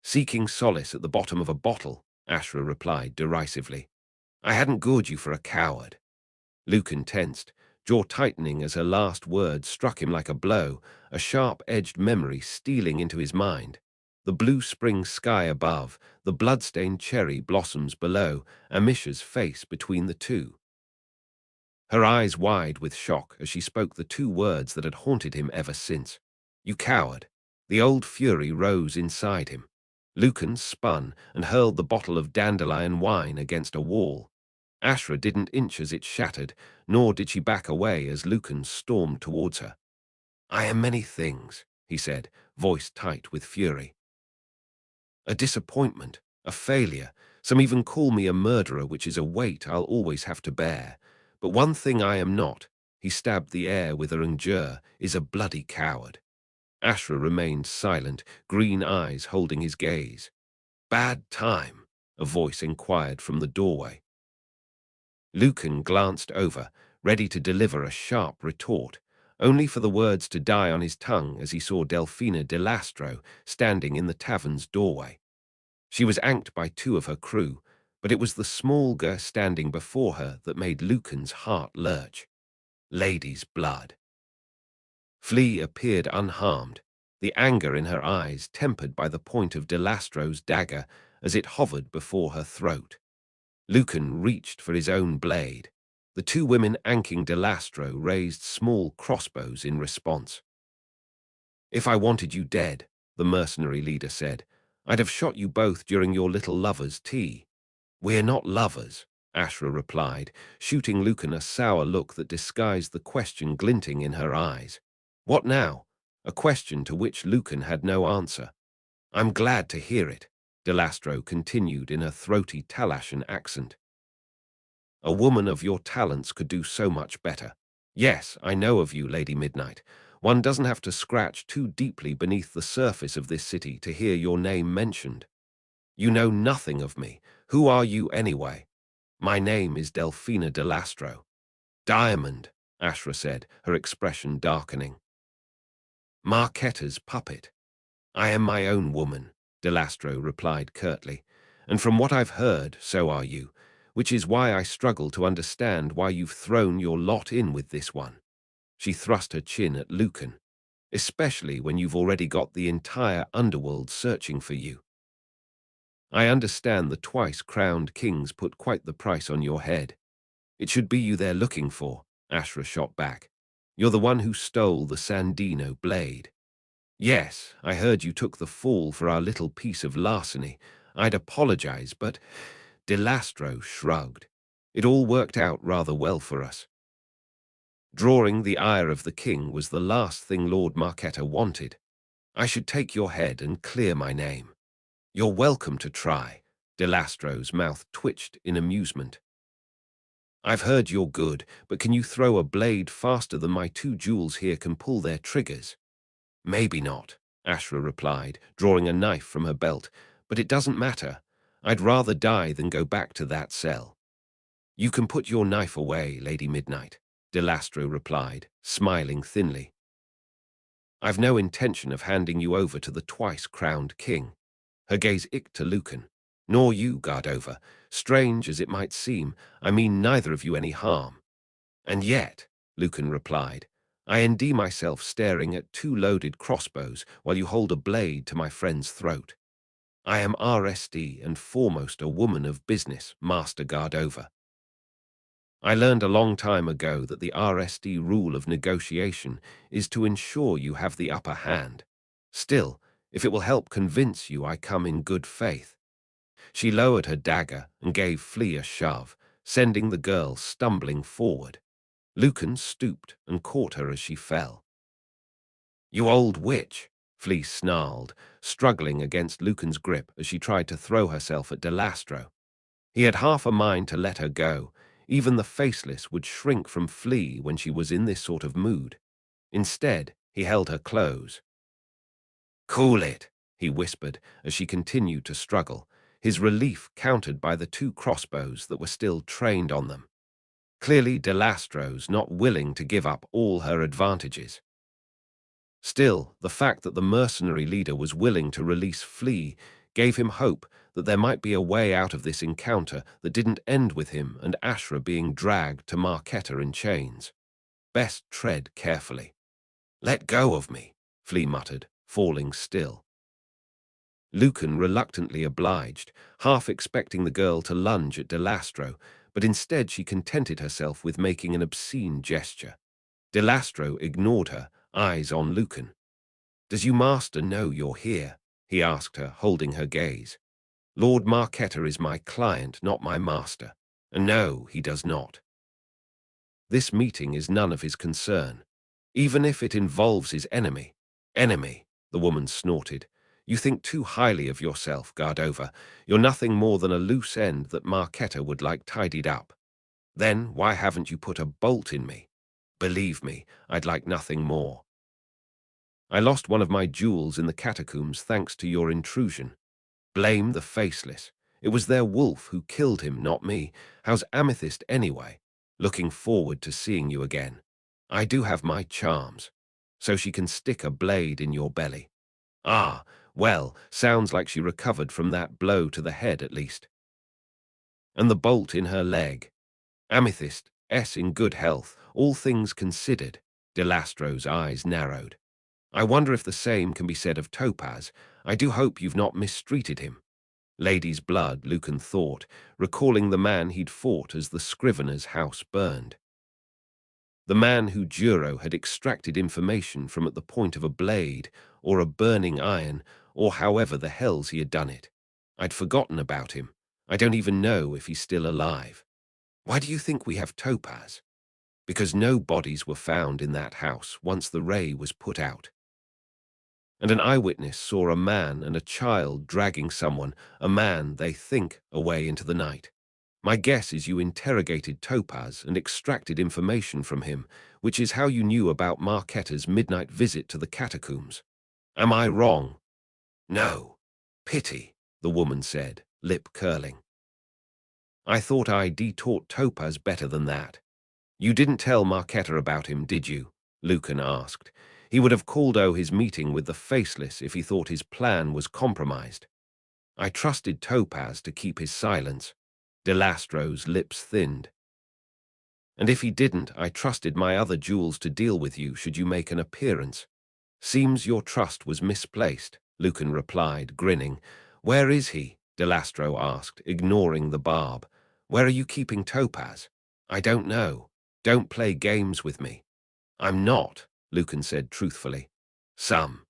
Seeking solace at the bottom of a bottle, Ashra replied derisively. I hadn't gored you for a coward. Lucan tensed, jaw tightening as her last word struck him like a blow, a sharp-edged memory stealing into his mind. The blue spring sky above, the blood-stained cherry blossoms below, Amisha's face between the two. Her eyes wide with shock as she spoke the two words that had haunted him ever since. You coward. The old fury rose inside him. Lucan spun and hurled the bottle of dandelion wine against a wall. Ashra didn't inch as it shattered, nor did she back away as Lucan stormed towards her. I am many things, he said, voice tight with fury. A disappointment, a failure. Some even call me a murderer, which is a weight I'll always have to bear. But one thing I am not, he stabbed the air with a rangeur, is a bloody coward. Ashra remained silent, green eyes holding his gaze. Bad time, a voice inquired from the doorway. Lucan glanced over, ready to deliver a sharp retort, only for the words to die on his tongue as he saw Delfina de Lastro standing in the tavern's doorway. She was anked by two of her crew, but it was the small girl standing before her that made Lucan's heart lurch. Lady's blood. Flea appeared unharmed, the anger in her eyes tempered by the point of de Lastro's dagger as it hovered before her throat. Lucan reached for his own blade. The two women anking de Lastro raised small crossbows in response. If I wanted you dead, the mercenary leader said, I'd have shot you both during your little lovers' tea. We're not lovers, Ashra replied, shooting Lucan a sour look that disguised the question glinting in her eyes. What now? A question to which Lucan had no answer. I'm glad to hear it, de Lastro continued in a throaty Talashan accent. A woman of your talents could do so much better. Yes, I know of you, Lady Midnight. One doesn't have to scratch too deeply beneath the surface of this city to hear your name mentioned. You know nothing of me. Who are you anyway? My name is Delfina de Lastro. Diamond, Ashra said, her expression darkening. Marquetta's puppet. I am my own woman, de Lastro replied curtly, and from what I've heard, so are you, which is why I struggle to understand why you've thrown your lot in with this one. She thrust her chin at Lucan, especially when you've already got the entire underworld searching for you. I understand the twice-crowned kings put quite the price on your head. It should be you they're looking for, Ashra shot back. You're the one who stole the Sandino blade. Yes, I heard you took the fall for our little piece of larceny. I'd apologize, but de Lastro shrugged. It all worked out rather well for us. Drawing the ire of the king was the last thing Lord Marquetta wanted. I should take your head and clear my name. You're welcome to try. De Lastro's mouth twitched in amusement. I've heard you're good, but can you throw a blade faster than my two jewels here can pull their triggers? Maybe not, Ashra replied, drawing a knife from her belt, but it doesn't matter. I'd rather die than go back to that cell. You can put your knife away, Lady Midnight, de Lastro replied, smiling thinly. I've no intention of handing you over to the twice-crowned king. Her gaze icked to Lucan. Nor you, Guardover. Strange as it might seem, I mean neither of you any harm. And yet, Lucan replied, I ND myself staring at two loaded crossbows while you hold a blade to my friend's throat. I am RSD and foremost a woman of business, Master Gardova. I learned a long time ago that the RSD rule of negotiation is to ensure you have the upper hand. Still, if it will help convince you I come in good faith. She lowered her dagger and gave Flea a shove, sending the girl stumbling forward. Lucan stooped and caught her as she fell. "You old witch," Flea snarled, struggling against Lucan's grip as she tried to throw herself at Delastro. He had half a mind to let her go. Even the faceless would shrink from Flea when she was in this sort of mood. Instead, he held her close. "Cool it," he whispered as she continued to struggle, his relief countered by the two crossbows that were still trained on them. Clearly Delastro's not willing to give up all her advantages. Still, the fact that the mercenary leader was willing to release Flea gave him hope that there might be a way out of this encounter that didn't end with him and Ashra being dragged to Marquetta in chains. Best tread carefully. "Let go of me," Flea muttered, falling still. Lucan reluctantly obliged, half expecting the girl to lunge at Delastro, but instead she contented herself with making an obscene gesture. Delastro ignored her, eyes on Lucan. "Does you master know you're here?" he asked her, holding her gaze. "Lord Marquetta is my client, not my master. And no, he does not. This meeting is none of his concern, even if it involves his enemy." "Enemy," the woman snorted. "You think too highly of yourself, Gardova. You're nothing more than a loose end that Marquetta would like tidied up. Then why haven't you put a bolt in me? Believe me, I'd like nothing more. I lost one of my jewels in the catacombs thanks to your intrusion. Blame the faceless. It was their wolf who killed him, not me. How's Amethyst anyway? Looking forward to seeing you again. I do have my charms, so she can stick a blade in your belly. Ah, well, sounds like she recovered from that blow to the head at least. And the bolt in her leg. Amethyst, S in good health, all things considered." Delastro's eyes narrowed. "I wonder if the same can be said of Topaz. I do hope you've not mistreated him." Lady's blood, Lucan thought, recalling the man he'd fought as the scrivener's house burned. The man who Juro had extracted information from at the point of a blade, or a burning iron, or however the hells he had done it. I'd forgotten about him. I don't even know if he's still alive. "Why do you think we have Topaz?" "Because no bodies were found in that house once the ray was put out. And an eyewitness saw a man and a child dragging someone, a man, they think, away into the night. My guess is you interrogated Topaz and extracted information from him, which is how you knew about Marquetta's midnight visit to the catacombs. Am I wrong?" "No. Pity," the woman said, lip curling. "I thought I taught Topaz better than that." "You didn't tell Marquetta about him, did you?" Lucan asked. He would have called his meeting with the faceless if he thought his plan was compromised. "I trusted Topaz to keep his silence." Delastro's lips thinned. "And if he didn't, I trusted my other jewels to deal with you should you make an appearance." "Seems your trust was misplaced," Lucan replied, grinning. "Where is he?" Delastro asked, ignoring the barb. "Where are you keeping Topaz?" "I don't know. Don't play games with me." "I'm not," Lucan said truthfully. "Some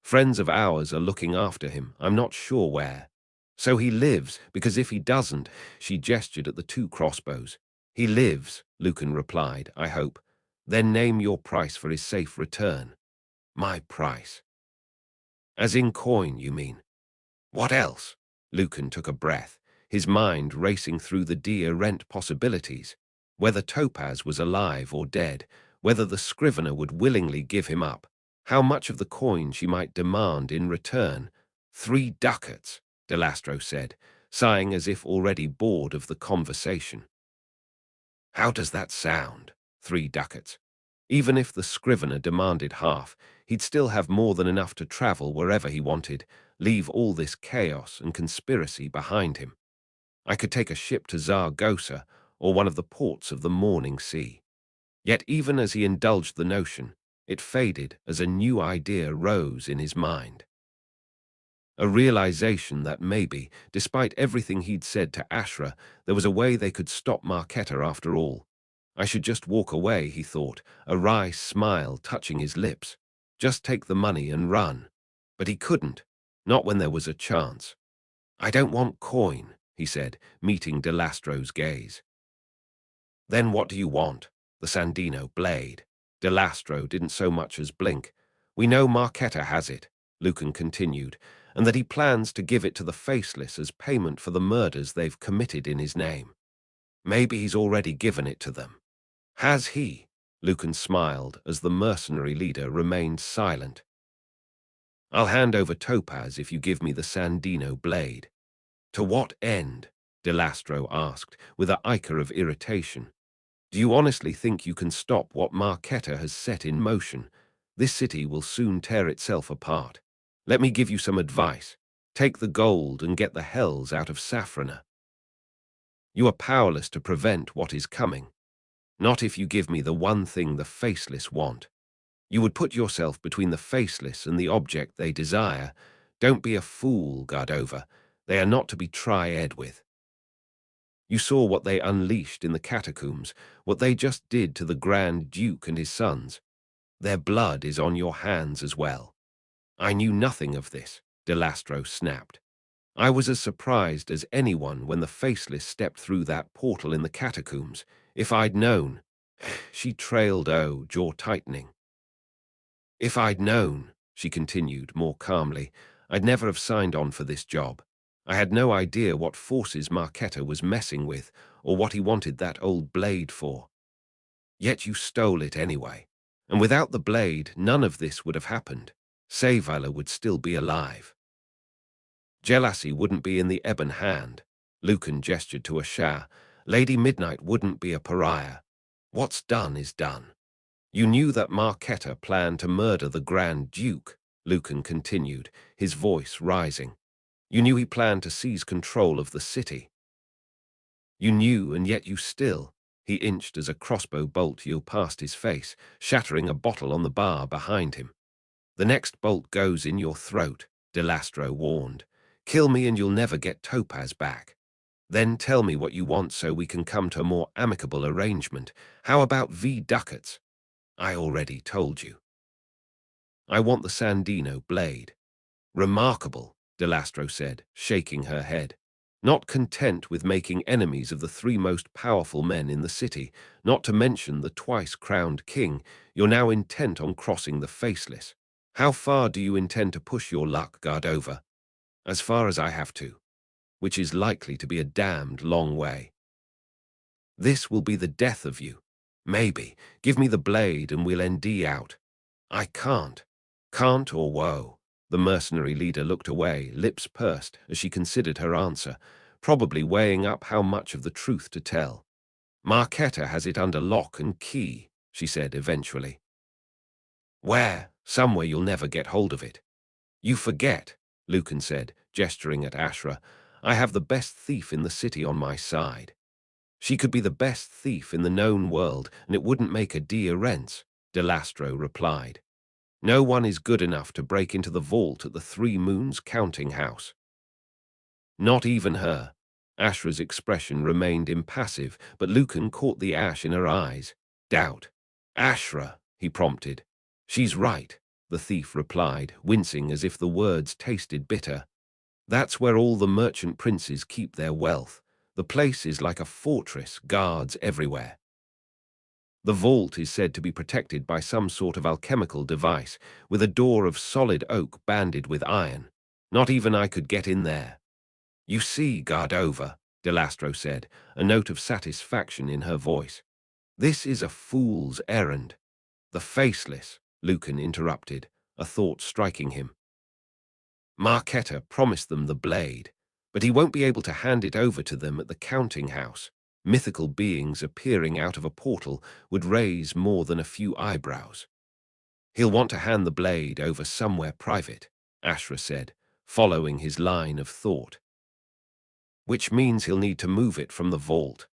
friends of ours are looking after him. I'm not sure where." "So he lives, because if he doesn't," she gestured at the two crossbows. "He lives," Lucan replied, "I hope. Then name your price for his safe return." "My price?" "As in coin, you mean?" "What else?" Lucan took a breath, his mind racing through the deer-rent possibilities. Whether Topaz was alive or dead, whether the scrivener would willingly give him up, how much of the coin she might demand in return. 3 ducats, Delastro said, sighing as if already bored of the conversation. "How does that sound? 3 ducats. Even if the scrivener demanded half, he'd still have more than enough to travel wherever he wanted, leave all this chaos and conspiracy behind him. I could take a ship to Zaragoza or one of the ports of the Morning Sea." Yet even as he indulged the notion, it faded as a new idea rose in his mind. A realization that maybe, despite everything he'd said to Ashra, there was a way they could stop Marketa after all. I should just walk away, he thought, a wry smile touching his lips. Just take the money and run. But he couldn't, not when there was a chance. I don't want coin, he said, meeting Delastro's gaze. Then what do you want? The Sandino blade. Delastro didn't so much as blink. We know Marketa has it, Lucan continued, and that he plans to give it to the Faceless as payment for the murders they've committed in his name. Maybe he's already given it to them. Has he? Lucan smiled as the mercenary leader remained silent. I'll hand over Topaz if you give me the Sandino blade. To what end? Delastro asked, with a ichor of irritation. Do you honestly think you can stop what Marketa has set in motion? This city will soon tear itself apart. Let me give you some advice. Take the gold and get the hells out of Safrana. You are powerless to prevent what is coming. Not if you give me the one thing the Faceless want. You would put yourself between the Faceless and the object they desire. Don't be a fool, Gardova. They are not to be tried with. You saw what they unleashed in the catacombs, what they just did to the Grand Duke and his sons. Their blood is on your hands as well. I knew nothing of this, Delastro snapped. I was as surprised as anyone when the Faceless stepped through that portal in the catacombs. If I'd known. She trailed, jaw tightening. If I'd known, she continued more calmly, I'd never have signed on for this job. I had no idea what forces Marketa was messing with, or what he wanted that old blade for. Yet you stole it anyway. And without the blade, none of this would have happened. Sevala would still be alive. Jealousy wouldn't be in the ebon hand. Lucan gestured to Ashar. Lady Midnight wouldn't be a pariah. What's done is done. You knew that Marketa planned to murder the Grand Duke, Lucan continued, his voice rising. You knew he planned to seize control of the city. You knew, and yet you still. He inched as a crossbow bolt yelled past his face, shattering a bottle on the bar behind him. The next bolt goes in your throat, Delastro warned. Kill me and you'll never get Topaz back. Then tell me what you want so we can come to a more amicable arrangement. How about V-ducats? I already told you. I want the Sandino blade. Remarkable, Delastro said, shaking her head. Not content with making enemies of the three most powerful men in the city, not to mention the twice-crowned king, you're now intent on crossing the Faceless. How far do you intend to push your luck, Gardova? As far as I have to, which is likely to be a damned long way. This will be the death of you. Maybe. Give me the blade and we'll ND out. I can't. Can't or woe. The mercenary leader looked away, lips pursed, as she considered her answer, probably weighing up how much of the truth to tell. Marketa has it under lock and key, she said eventually. Where? Somewhere you'll never get hold of it. You forget, Lucan said, gesturing at Ashra. I have the best thief in the city on my side. She could be the best thief in the known world, and it wouldn't make a difference, Delastro replied. No one is good enough to break into the vault at the Three Moons counting house. Not even her. Ashra's expression remained impassive, but Lucan caught the ash in her eyes. Doubt. Ashra, he prompted. She's right, the thief replied, wincing as if the words tasted bitter. That's where all the merchant princes keep their wealth. The place is like a fortress, guards everywhere. The vault is said to be protected by some sort of alchemical device, with a door of solid oak banded with iron. Not even I could get in there. You see, Gardova, Delastro said, a note of satisfaction in her voice. This is a fool's errand. The Faceless, Lucan interrupted, a thought striking him. Marketa promised them the blade, but he won't be able to hand it over to them at the counting house. Mythical beings appearing out of a portal would raise more than a few eyebrows. He'll want to hand the blade over somewhere private, Ashra said, following his line of thought. Which means he'll need to move it from the vault.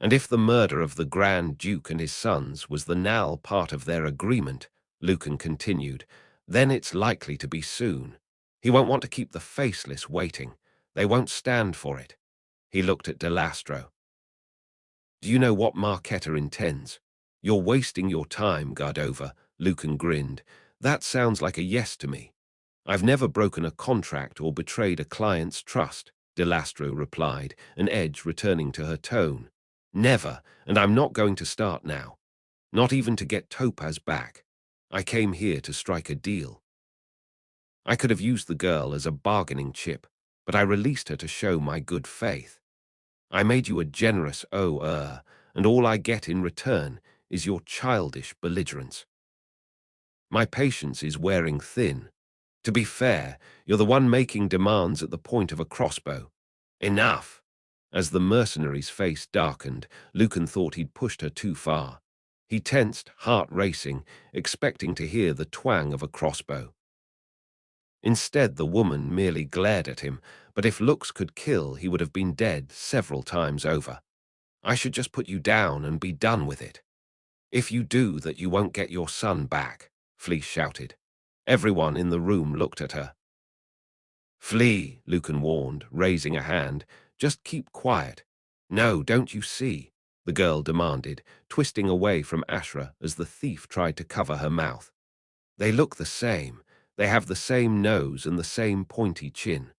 And if the murder of the Grand Duke and his sons was the now part of their agreement, Lucan continued, then it's likely to be soon. He won't want to keep the faceless waiting. They won't stand for it. He looked at Delastro. Do you know what Marquetta intends? You're wasting your time, Gardova, Lucan grinned. That sounds like a yes to me. I've never broken a contract or betrayed a client's trust, Delastro replied, an edge returning to her tone. Never, and I'm not going to start now. Not even to get Topaz back. I came here to strike a deal. I could have used the girl as a bargaining chip, but I released her to show my good faith. I made you a generous and all I get in return is your childish belligerence. My patience is wearing thin. To be fair, you're the one making demands at the point of a crossbow. Enough! As the mercenary's face darkened, Lucan thought he'd pushed her too far. He tensed, heart racing, expecting to hear the twang of a crossbow. Instead, the woman merely glared at him, but if looks could kill, he would have been dead several times over. I should just put you down and be done with it. If you do that, you won't get your son back, Fleece shouted. Everyone in the room looked at her. Flee, Lucan warned, raising a hand. Just keep quiet. No, don't you see? The girl demanded, twisting away from Ashra as the thief tried to cover her mouth. They look the same. They have the same nose and the same pointy chin.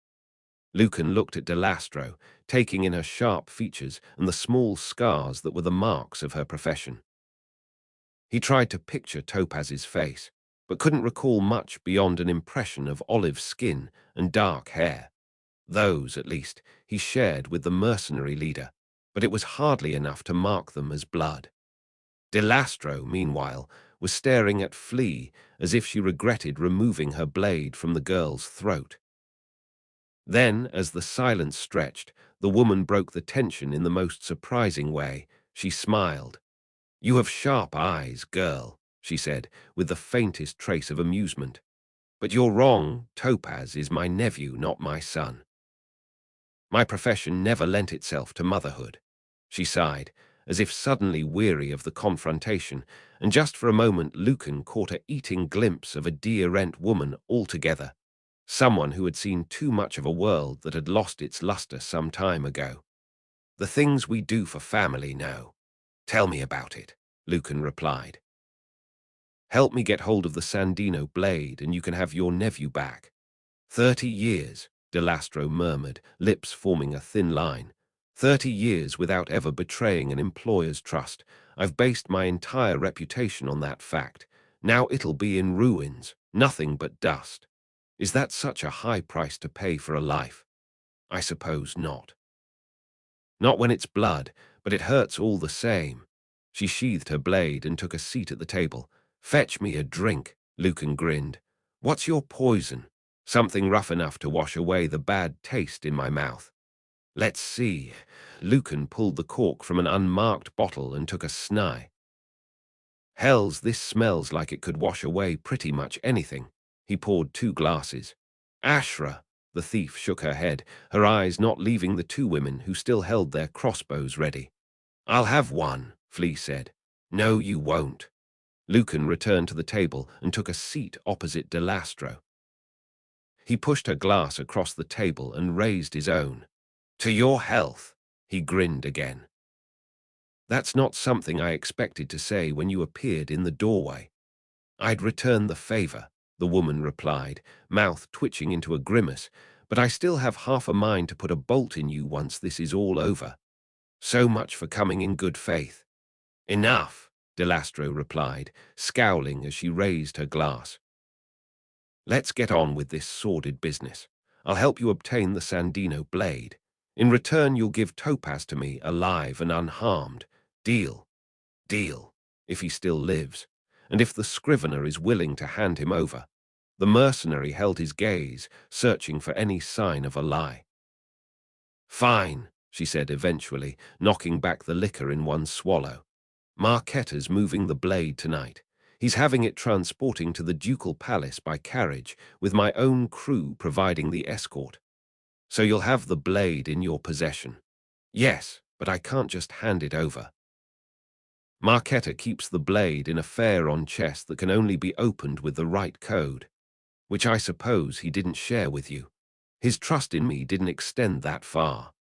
Lucan looked at Delastro, taking in her sharp features and the small scars that were the marks of her profession. He tried to picture Topaz's face, but couldn't recall much beyond an impression of olive skin and dark hair. Those, at least, he shared with the mercenary leader, but it was hardly enough to mark them as blood. Delastro, meanwhile, was staring at Flea as if she regretted removing her blade from the girl's throat. Then, as the silence stretched, the woman broke the tension in the most surprising way. She smiled. You have sharp eyes, girl, she said, with the faintest trace of amusement. But you're wrong. Topaz is my nephew, not my son. My profession never lent itself to motherhood. She sighed, as if suddenly weary of the confrontation, and just for a moment Lucan caught a eating glimpse of a dear-rent woman altogether, someone who had seen too much of a world that had lost its luster some time ago. The things we do for family now. Tell me about it, Lucan replied. Help me get hold of the Sandino blade and you can have your nephew back. 30 years, Delastro murmured, lips forming a thin line. 30 years without ever betraying an employer's trust. I've based my entire reputation on that fact. Now it'll be in ruins, nothing but dust. Is that such a high price to pay for a life? I suppose not. Not when it's blood, but it hurts all the same. She sheathed her blade and took a seat at the table. Fetch me a drink, Lucan grinned. What's your poison? Something rough enough to wash away the bad taste in my mouth. Let's see. Lucan pulled the cork from an unmarked bottle and took a snigh. Hells, this smells like it could wash away pretty much anything. He poured 2 glasses. Ashra, the thief shook her head, her eyes not leaving the 2 women who still held their crossbows ready. I'll have one, Flea said. No, you won't. Lucan returned to the table and took a seat opposite Delastro. He pushed her glass across the table and raised his own. To your health, he grinned again. That's not something I expected to say when you appeared in the doorway. I'd return the favor, the woman replied, mouth twitching into a grimace, but I still have half a mind to put a bolt in you once this is all over. So much for coming in good faith. Enough, Delastro replied, scowling as she raised her glass. Let's get on with this sordid business. I'll help you obtain the Sandino blade. In return, you'll give Topaz to me alive and unharmed. Deal. Deal, if he still lives, and if the scrivener is willing to hand him over. The mercenary held his gaze, searching for any sign of a lie. Fine, she said eventually, knocking back the liquor in one swallow. Marquetta's moving the blade tonight. He's having it transporting to the ducal palace by carriage, with my own crew providing the escort. So you'll have the blade in your possession. Yes, but I can't just hand it over. Marquetta keeps the blade in a Pharaon chest that can only be opened with the right code, which I suppose he didn't share with you. His trust in me didn't extend that far.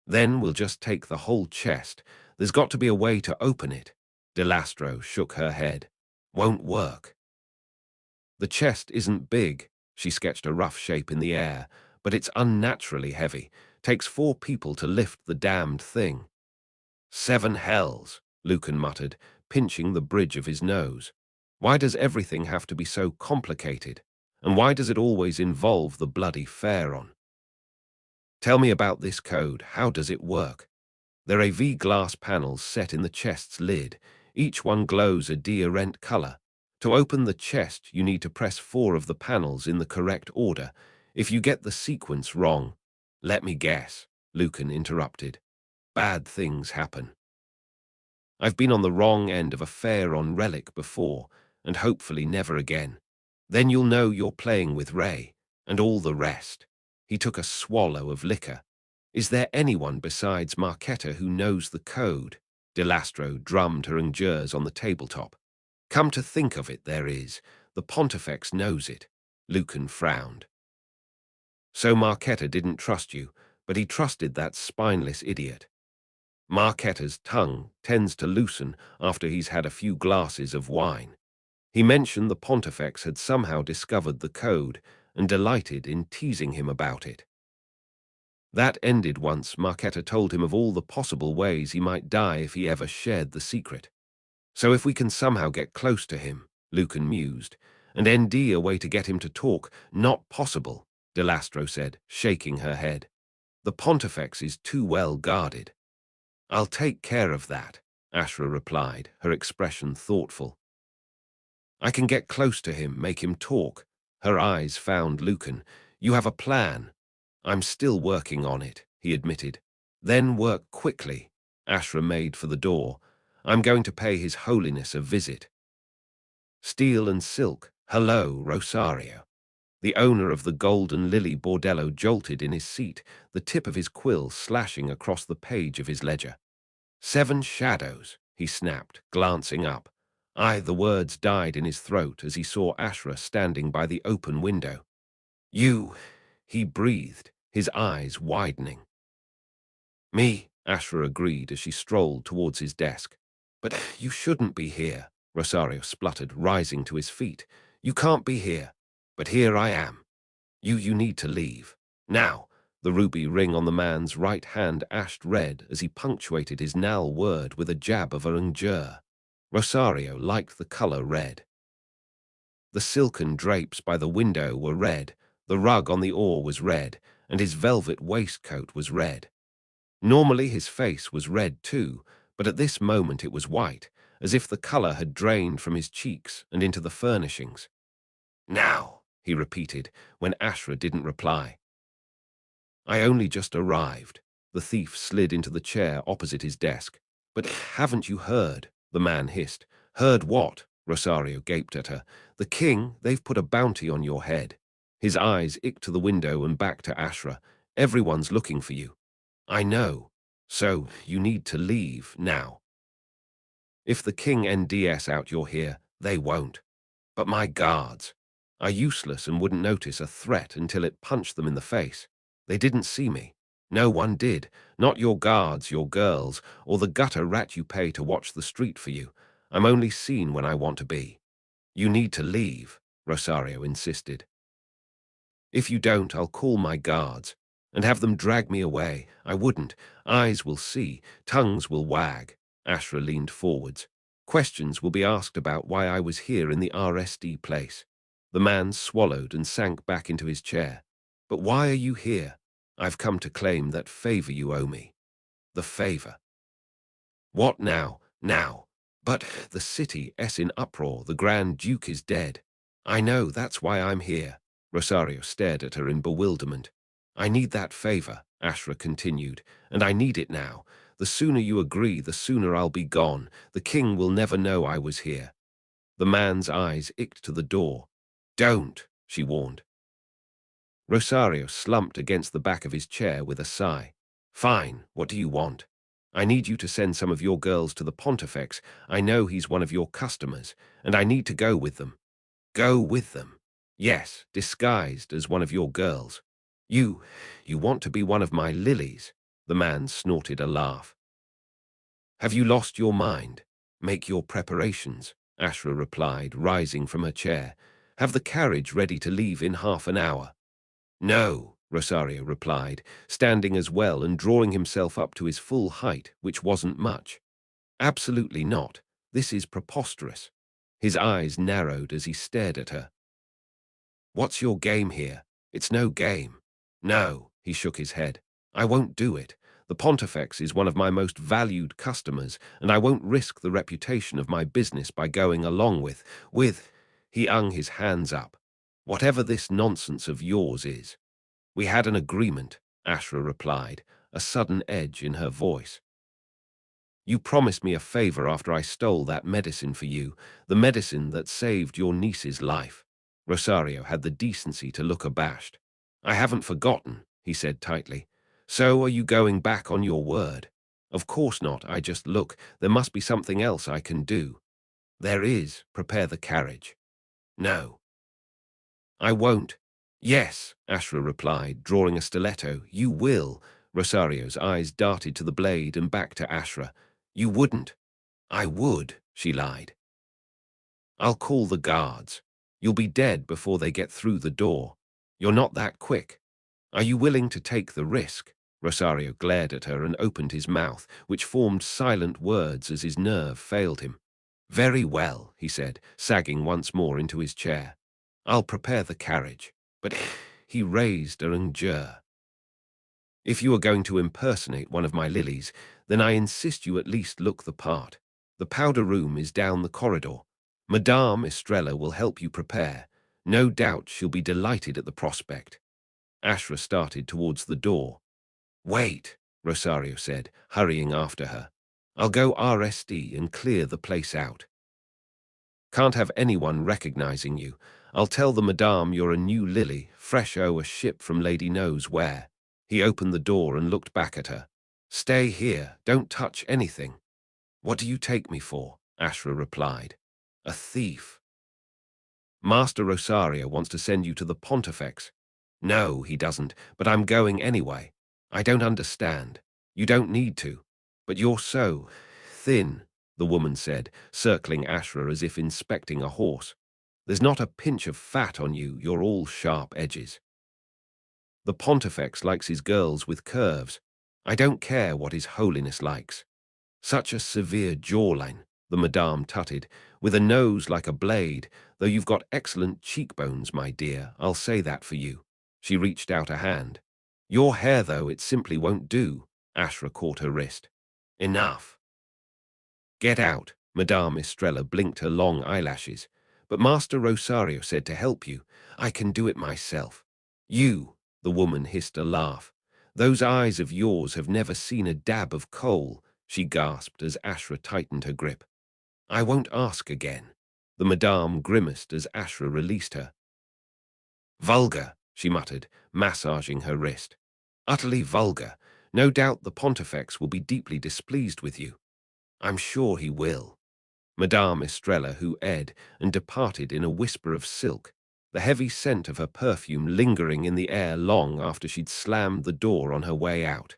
Then we'll just take the whole chest. There's got to be a way to open it. Delastro shook her head. Won't work. The chest isn't big. She sketched a rough shape in the air, but it's unnaturally heavy. Takes 4 people to lift the damned thing. 7 hells, Lucan muttered, pinching the bridge of his nose. Why does everything have to be so complicated? And why does it always involve the bloody Pharaon? Tell me about this code. How does it work? There are V-glass panels set in the chest's lid. Each one glows a diorent color. To open the chest, you need to press 4 of the panels in the correct order. If you get the sequence wrong, let me guess, Lucan interrupted. Bad things happen. I've been on the wrong end of a Pharaon relic before, and hopefully never again. Then you'll know you're playing with Ray, and all the rest. He took a swallow of liquor. Is there anyone besides Marquetta who knows the code? Delastro drummed her ingers on the tabletop. Come to think of it, there is. The Pontifex knows it. Lucan frowned. So Marquetta didn't trust you, but he trusted that spineless idiot. Marquetta's tongue tends to loosen after he's had a few glasses of wine. He mentioned the Pontifex had somehow discovered the code and delighted in teasing him about it. That ended once Marquetta told him of all the possible ways he might die if he ever shared the secret. So if we can somehow get close to him, Lucan mused, and ND a way to get him to talk, not possible, Delastro said, shaking her head. The Pontifex is too well guarded. I'll take care of that, Ashra replied, her expression thoughtful. I can get close to him, make him talk. Her eyes found Lucan. You have a plan. I'm still working on it, he admitted. Then work quickly. Ashra made for the door. I'm going to pay His Holiness a visit. Steel and silk. Hello, Rosario. The owner of the Golden Lily Bordello jolted in his seat, the tip of his quill slashing across the page of his ledger. 7 shadows, he snapped, glancing up. The words died in his throat as he saw Ashra standing by the open window. You, he breathed, his eyes widening. Me, Ashra agreed as she strolled towards his desk. But you shouldn't be here, Rosario spluttered, rising to his feet. You can't be here, but here I am. You need to leave. Now. The ruby ring on the man's right hand ashed red as he punctuated his nal word with a jab of a ingere. Rosario liked the color red. The silken drapes by the window were red, the rug on the oar was red, and his velvet waistcoat was red. Normally his face was red too, but at this moment it was white, as if the color had drained from his cheeks and into the furnishings. Now, he repeated, when Ashra didn't reply. I only just arrived. The thief slid into the chair opposite his desk. But haven't you heard? The man hissed. Heard what? Rosario gaped at her. The king, they've put a bounty on your head. His eyes icked to the window and back to Ashra. Everyone's looking for you. I know. So you need to leave now. If the king NDS out you're here, they won't. But my guards are useless and wouldn't notice a threat until it punched them in the face. They didn't see me. No one did. Not your guards, your girls, or the gutter rat you pay to watch the street for you. I'm only seen when I want to be. You need to leave, Rosario insisted. If you don't, I'll call my guards and have them drag me away. I wouldn't. Eyes will see, tongues will wag. Ashra leaned forwards. Questions will be asked about why I was here in the RSD place. The man swallowed and sank back into his chair. But why are you here? I've come to claim that favor you owe me. The favor. What now? Now. But the city is in uproar. The Grand Duke is dead. I know, that's why I'm here. Rosario stared at her in bewilderment. I need that favor, Ashra continued, and I need it now. The sooner you agree, the sooner I'll be gone. The king will never know I was here. The man's eyes icked to the door. Don't, she warned. Rosario slumped against the back of his chair with a sigh. Fine, what do you want? I need you to send some of your girls to the Pontifex. I know he's one of your customers, and I need to go with them. Go with them. Yes, disguised as one of your girls. You, you want to be one of my lilies." The man snorted a laugh. "Have you lost your mind? Make your preparations," Ashra replied, rising from her chair. "Have the carriage ready to leave in half an hour." "No," Rosario replied, standing as well and drawing himself up to his full height, which wasn't much. "Absolutely not. This is preposterous." His eyes narrowed as he stared at her. "What's your game here? It's no game." "No," he shook his head. "I won't do it. The Pontifex is one of my most valued customers, and I won't risk the reputation of my business by going along with, he hung his hands up. "Whatever this nonsense of yours is." "We had an agreement," Ashra replied, a sudden edge in her voice. "You promised me a favor after I stole that medicine for you, the medicine that saved your niece's life." Rosario had the decency to look abashed. "I haven't forgotten," he said tightly. "So are you going back on your word?" "Of course not. Look, there must be something else I can do." "There is. Prepare the carriage." "No." "I won't." "Yes," Ashra replied, drawing a stiletto. "You will." Rosario's eyes darted to the blade and back to Ashra. "You wouldn't." "I would," she lied. "I'll call the guards. You'll be dead before they get through the door. You're not that quick. Are you willing to take the risk?" Rosario glared at her and opened his mouth, which formed silent words as his nerve failed him. "Very well," he said, sagging once more into his chair. "I'll prepare the carriage." But he raised a injure. "If you are going to impersonate one of my lilies, then I insist you at least look the part. The powder room is down the corridor. Madame Estrella will help you prepare. No doubt she'll be delighted at the prospect." Ashra started towards the door. "Wait," Rosario said, hurrying after her. "I'll go RSD and clear the place out. Can't have anyone recognizing you. I'll tell the madame you're a new lily, fresh a ship from Lady knows where." He opened the door and looked back at her. "Stay here, don't touch anything." "What do you take me for?" Ashra replied. "A thief." "Master Rosario wants to send you to the Pontifex." "No, he doesn't, but I'm going anyway." "I don't understand." "You don't need to." "But you're so thin," the woman said, circling Ashra as if inspecting a horse. "There's not a pinch of fat on you, you're all sharp edges." "The Pontifex likes his girls with curves. I don't care what his holiness likes." "Such a severe jawline," the madame tutted, "with a nose like a blade, though you've got excellent cheekbones, my dear, I'll say that for you." She reached out a hand. "Your hair, though, it simply won't do." Ashra caught her wrist. "Enough." "Get out." Madame Estrella blinked her long eyelashes. "But Master Rosario said to help you. I can do it myself." "You," the woman hissed a laugh. "Those eyes of yours have never seen a dab of coal," she gasped as Ashra tightened her grip. "I won't ask again." The madame grimaced as Ashra released her. "Vulgar," she muttered, massaging her wrist. "Utterly vulgar. No doubt the Pontifex will be deeply displeased with you." "I'm sure he will." Madame Estrella ed and departed in a whisper of silk, the heavy scent of her perfume lingering in the air long after she'd slammed the door on her way out.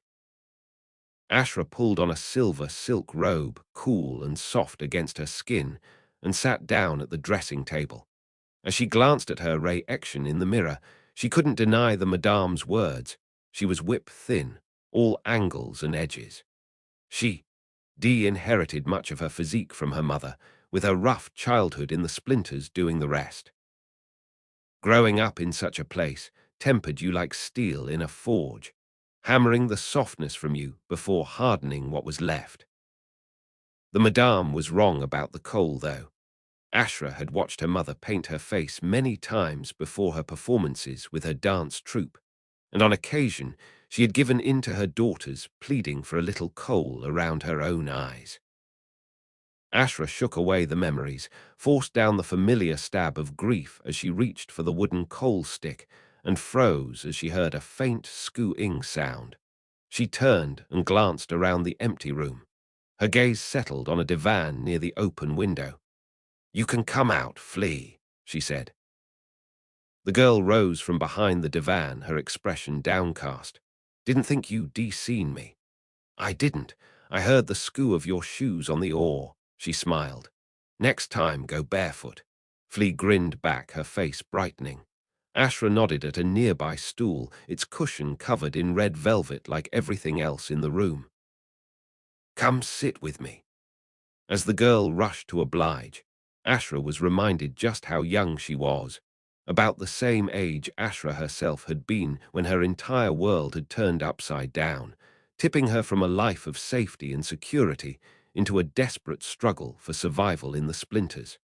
Ashra pulled on a silver silk robe, cool and soft against her skin, and sat down at the dressing table. As she glanced at her reflection in the mirror, she couldn't deny the madame's words. She was whip-thin, all angles and edges. Dee inherited much of her physique from her mother, with her rough childhood in the splinters doing the rest. Growing up in such a place tempered you like steel in a forge, hammering the softness from you before hardening what was left. The madame was wrong about the coal, though. Ashra had watched her mother paint her face many times before her performances with her dance troupe, and on occasion she had given in to her daughters, pleading for a little coal around her own eyes. Ashra shook away the memories, forced down the familiar stab of grief as she reached for the wooden coal stick, and froze as she heard a faint, scoo-ing sound. She turned and glanced around the empty room. Her gaze settled on a divan near the open window. "You can come out, Flea," she said. The girl rose from behind the divan, her expression downcast. "Didn't think you de-seen me." "I didn't. I heard the skoo of your shoes on the oar," she smiled. "Next time, go barefoot." Flea grinned back, her face brightening. Ashra nodded at a nearby stool, its cushion covered in red velvet like everything else in the room. "Come sit with me." As the girl rushed to oblige, Ashra was reminded just how young she was, about the same age Ashra herself had been when her entire world had turned upside down, tipping her from a life of safety and security into a desperate struggle for survival in the splinters.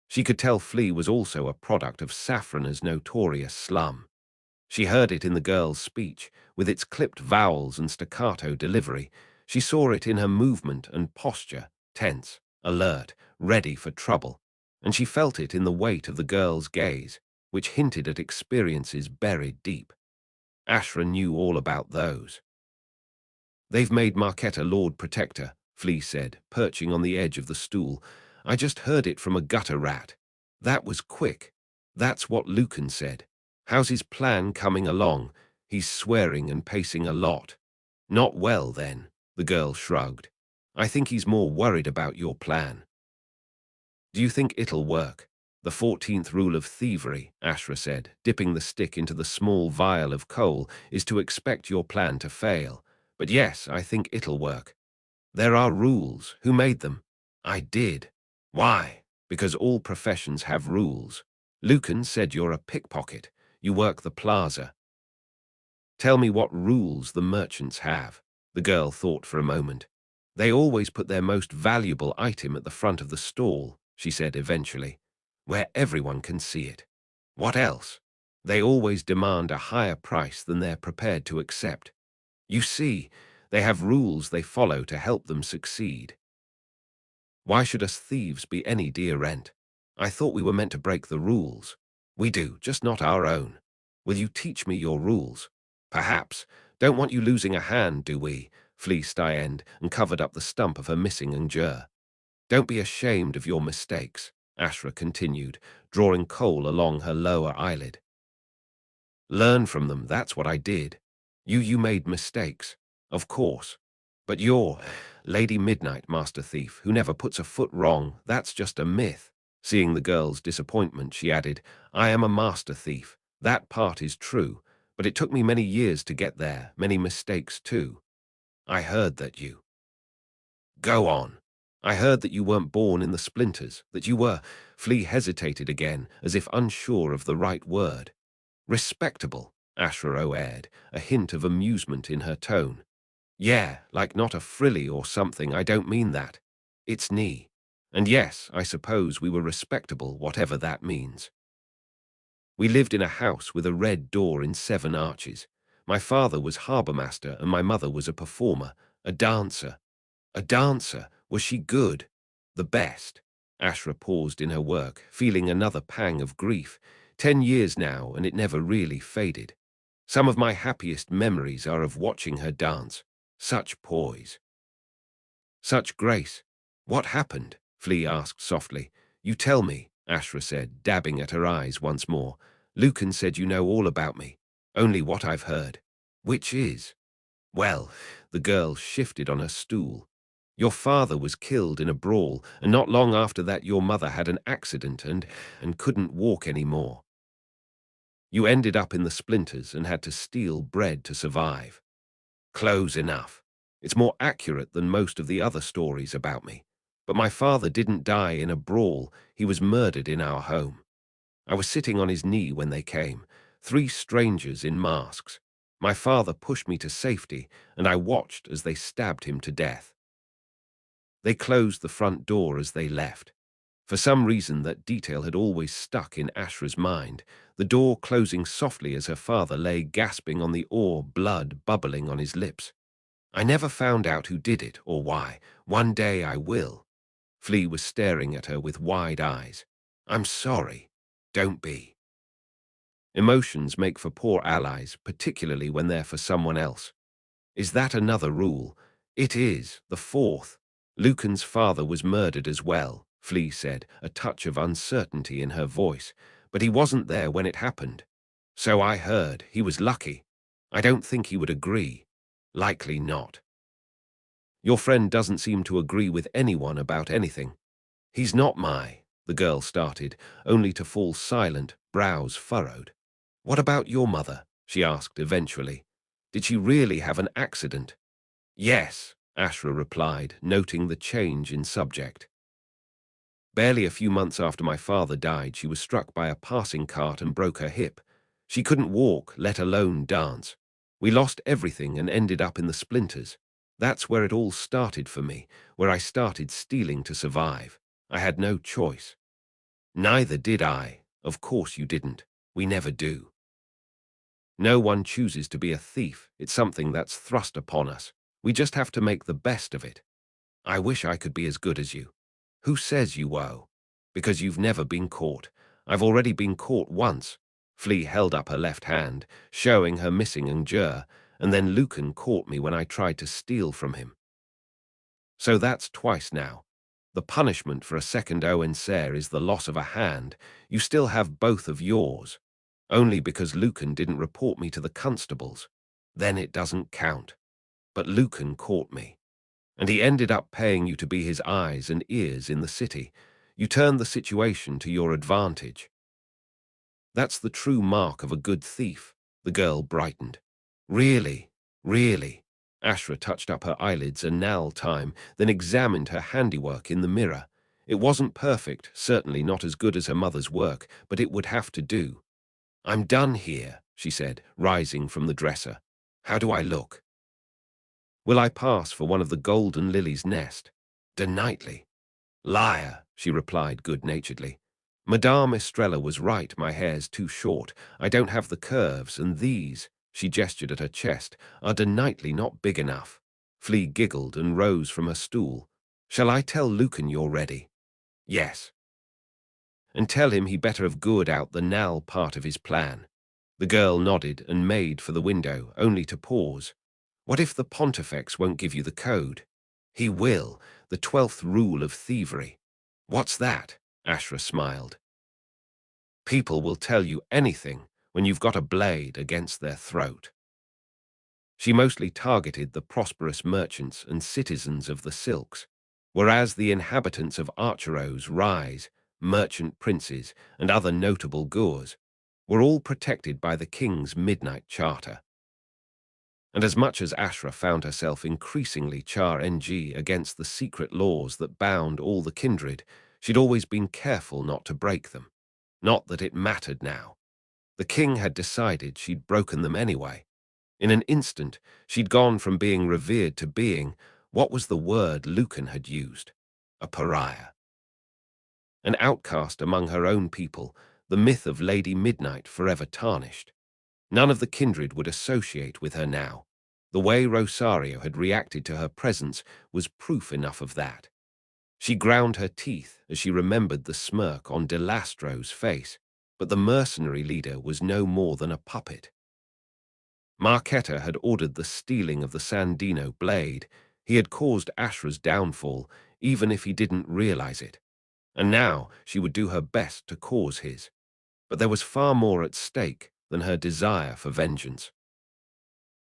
She could tell Flea was also a product of Saffrona's notorious slum. She heard it in the girl's speech, with its clipped vowels and staccato delivery. She saw it in her movement and posture, tense, alert, ready for trouble. And she felt it in the weight of the girl's gaze, which hinted at experiences buried deep. Ashra knew all about those. "They've made Marquetta Lord Protector," Flea said, perching on the edge of the stool. "I just heard it from a gutter rat. That was quick. That's what Lucan said. How's his plan coming along? He's swearing and pacing a lot." "Not well, then," the girl shrugged. "I think he's more worried about your plan." "Do you think it'll work?" "The 14th rule of thievery," Ashra said, dipping the stick into the small vial of coal, "is to expect your plan to fail. But yes, I think it'll work." "There are rules. Who made them?" "I did." "Why?" "Because all professions have rules. Lucan said you're a pickpocket. You work the plaza." "Tell me what rules the merchants have." The girl thought for a moment. "They always put their most valuable item at the front of the stall," she said eventually, "where everyone can see it." "What else?" "They always demand a higher price than they're prepared to accept. You see, they have rules they follow to help them succeed." "Why should us thieves be any dear rent? I thought we were meant to break the rules." "We do, just not our own." "Will you teach me your rules?" "Perhaps. Don't want you losing a hand, do we?" Flea styened and covered up the stump of her missing injure. "Don't be ashamed of your mistakes," Ashra continued, drawing coal along her lower eyelid. "Learn from them, that's what I did. You made mistakes, of course. But you're Lady Midnight, Master Thief, who never puts a foot wrong. That's just a myth." Seeing the girl's disappointment, she added, "I am a Master Thief. That part is true, but it took me many years to get there, many mistakes too." "I heard that you—" "Go on." "I heard that you weren't born in the splinters, that you were—" Flea hesitated again, as if unsure of the right word. "Respectable," Ashra aired, a hint of amusement in her tone. "Yeah, like not a frilly or something, I don't mean that. It's knee. And yes, I suppose we were respectable, whatever that means. We lived in a house with a red door in 7 arches. My father was harbour master and my mother was a performer, a dancer." "A dancer? Was she good?" "The best." Ashra paused in her work, feeling another pang of grief. 10 years now, and it never really faded. Some of my happiest memories are of watching her dance. Such poise. Such grace. "What happened?" Flea asked softly. "You tell me," Ashra said, dabbing at her eyes once more. "Lucan said you know all about me. Only what I've heard." "Which is?" "Well," the girl shifted on her stool. "Your father was killed in a brawl, and not long after that your mother had an accident and couldn't walk anymore. You ended up in the splinters and had to steal bread to survive." "Close enough. It's more accurate than most of the other stories about me. But my father didn't die in a brawl, he was murdered in our home. I was sitting on his knee when they came, 3 strangers in masks. My father pushed me to safety, and I watched as they stabbed him to death. They closed the front door as they left. For some reason that detail had always stuck in Ashra's mind, the door closing softly as her father lay gasping on the oar, blood bubbling on his lips. I never found out who did it or why. One day I will." Flea was staring at her with wide eyes. "I'm sorry." "Don't be." Emotions make for poor allies, particularly when they're for someone else. Is that another rule? It is, the fourth. Lucan's father was murdered as well, Flea said, a touch of uncertainty in her voice, but he wasn't there when it happened. So I heard. He was lucky. I don't think he would agree. Likely not. Your friend doesn't seem to agree with anyone about anything. He's not the girl started, only to fall silent, brows furrowed. What about your mother? She asked eventually. Did she really have an accident? Yes, Ashra replied, noting the change in subject. Barely a few months after my father died, she was struck by a passing cart and broke her hip. She couldn't walk, let alone dance. We lost everything and ended up in the splinters. That's where it all started for me, where I started stealing to survive. I had no choice. Neither did I. Of course you didn't. We never do. No one chooses to be a thief. It's something that's thrust upon us. We just have to make the best of it. I wish I could be as good as you. Who says you won't? Because you've never been caught. I've already been caught once. Flea held up her left hand, showing her missing injure, and then Lucan caught me when I tried to steal from him. So that's twice now. The punishment for a second Owen Sayre is the loss of a hand. You still have both of yours. Only because Lucan didn't report me to the constables. Then it doesn't count. But Lucan caught me. And he ended up paying you to be his eyes and ears in the city. You turned the situation to your advantage. That's the true mark of a good thief. The girl brightened. Really? Really? Ashra touched up her eyelids a now time, then examined her handiwork in the mirror. It wasn't perfect, certainly not as good as her mother's work, but it would have to do. I'm done here, she said, rising from the dresser. How do I look? Will I pass for one of the golden lilies' nest? Denightly. Liar, she replied good-naturedly. Madame Estrella was right, my hair's too short. I don't have the curves, and these, she gestured at her chest, are denightly not big enough. Flea giggled and rose from her stool. Shall I tell Lucan you're ready? Yes. And tell him he better have gooed out the Nal part of his plan. The girl nodded and made for the window, only to pause. What if the Pontifex won't give you the code? He will, the 12th rule of thievery. What's that? Ashra smiled. People will tell you anything when you've got a blade against their throat. She mostly targeted the prosperous merchants and citizens of the Silks, whereas the inhabitants of Archeros, Rise, merchant princes, and other notable Goors were all protected by the king's midnight charter. And as much as Ashra found herself increasingly char-ng against the secret laws that bound all the kindred, she'd always been careful not to break them. Not that it mattered now. The king had decided she'd broken them anyway. In an instant, she'd gone from being revered to being, what was the word Lucan had used? A pariah. An outcast among her own people, the myth of Lady Midnight forever tarnished. None of the kindred would associate with her now. The way Rosario had reacted to her presence was proof enough of that. She ground her teeth as she remembered the smirk on De Lastro's face, but the mercenary leader was no more than a puppet. Marquetta had ordered the stealing of the Sandino blade. He had caused Ashra's downfall, even if he didn't realize it. And now she would do her best to cause his. But there was far more at stake than her desire for vengeance.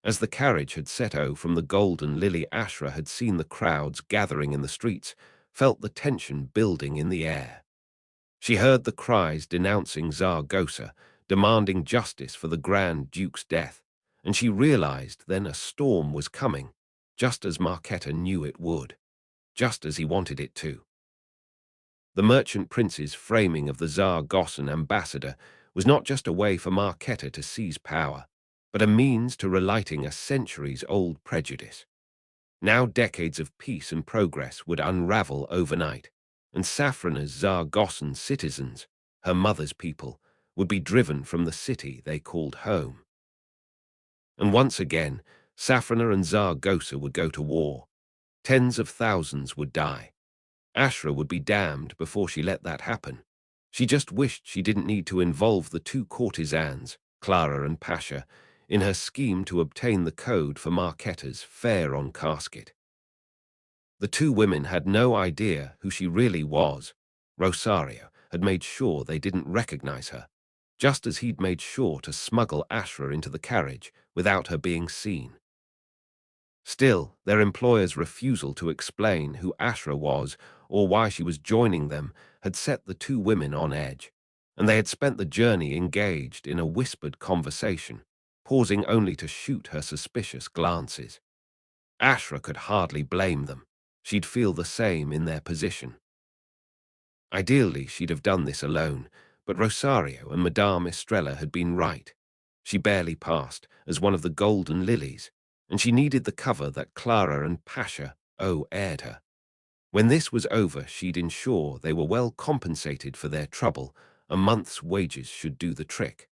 As the carriage had set out from the Golden Lily, Ashra had seen the crowds gathering in the streets, felt the tension building in the air. She heard the cries denouncing Zaragoza, demanding justice for the Grand Duke's death, and she realized then a storm was coming, just as Marquetta knew it would, just as he wanted it to. The merchant prince's framing of the Zaragozan ambassador was not just a way for Marquetta to seize power, but a means to relighting a centuries-old prejudice. Now decades of peace and progress would unravel overnight, and Safrana's Zaragozan citizens, her mother's people, would be driven from the city they called home. And once again, Safrana and Zaragoza would go to war. Tens of thousands would die. Ashra would be damned before she let that happen. She just wished she didn't need to involve the two courtesans, Clara and Pasha, in her scheme to obtain the code for Marquetta's fare on casket. The two women had no idea who she really was. Rosario had made sure they didn't recognize her, just as he'd made sure to smuggle Ashra into the carriage without her being seen. Still, their employer's refusal to explain who Ashra was or why she was joining them had set the two women on edge, and they had spent the journey engaged in a whispered conversation, pausing only to shoot her suspicious glances. Ashra could hardly blame them. She'd feel the same in their position. Ideally, she'd have done this alone, but Rosario and Madame Estrella had been right. She barely passed as one of the golden lilies, and she needed the cover that Clara and Pasha aired her. When this was over, she'd ensure they were well compensated for their trouble. A month's wages should do the trick.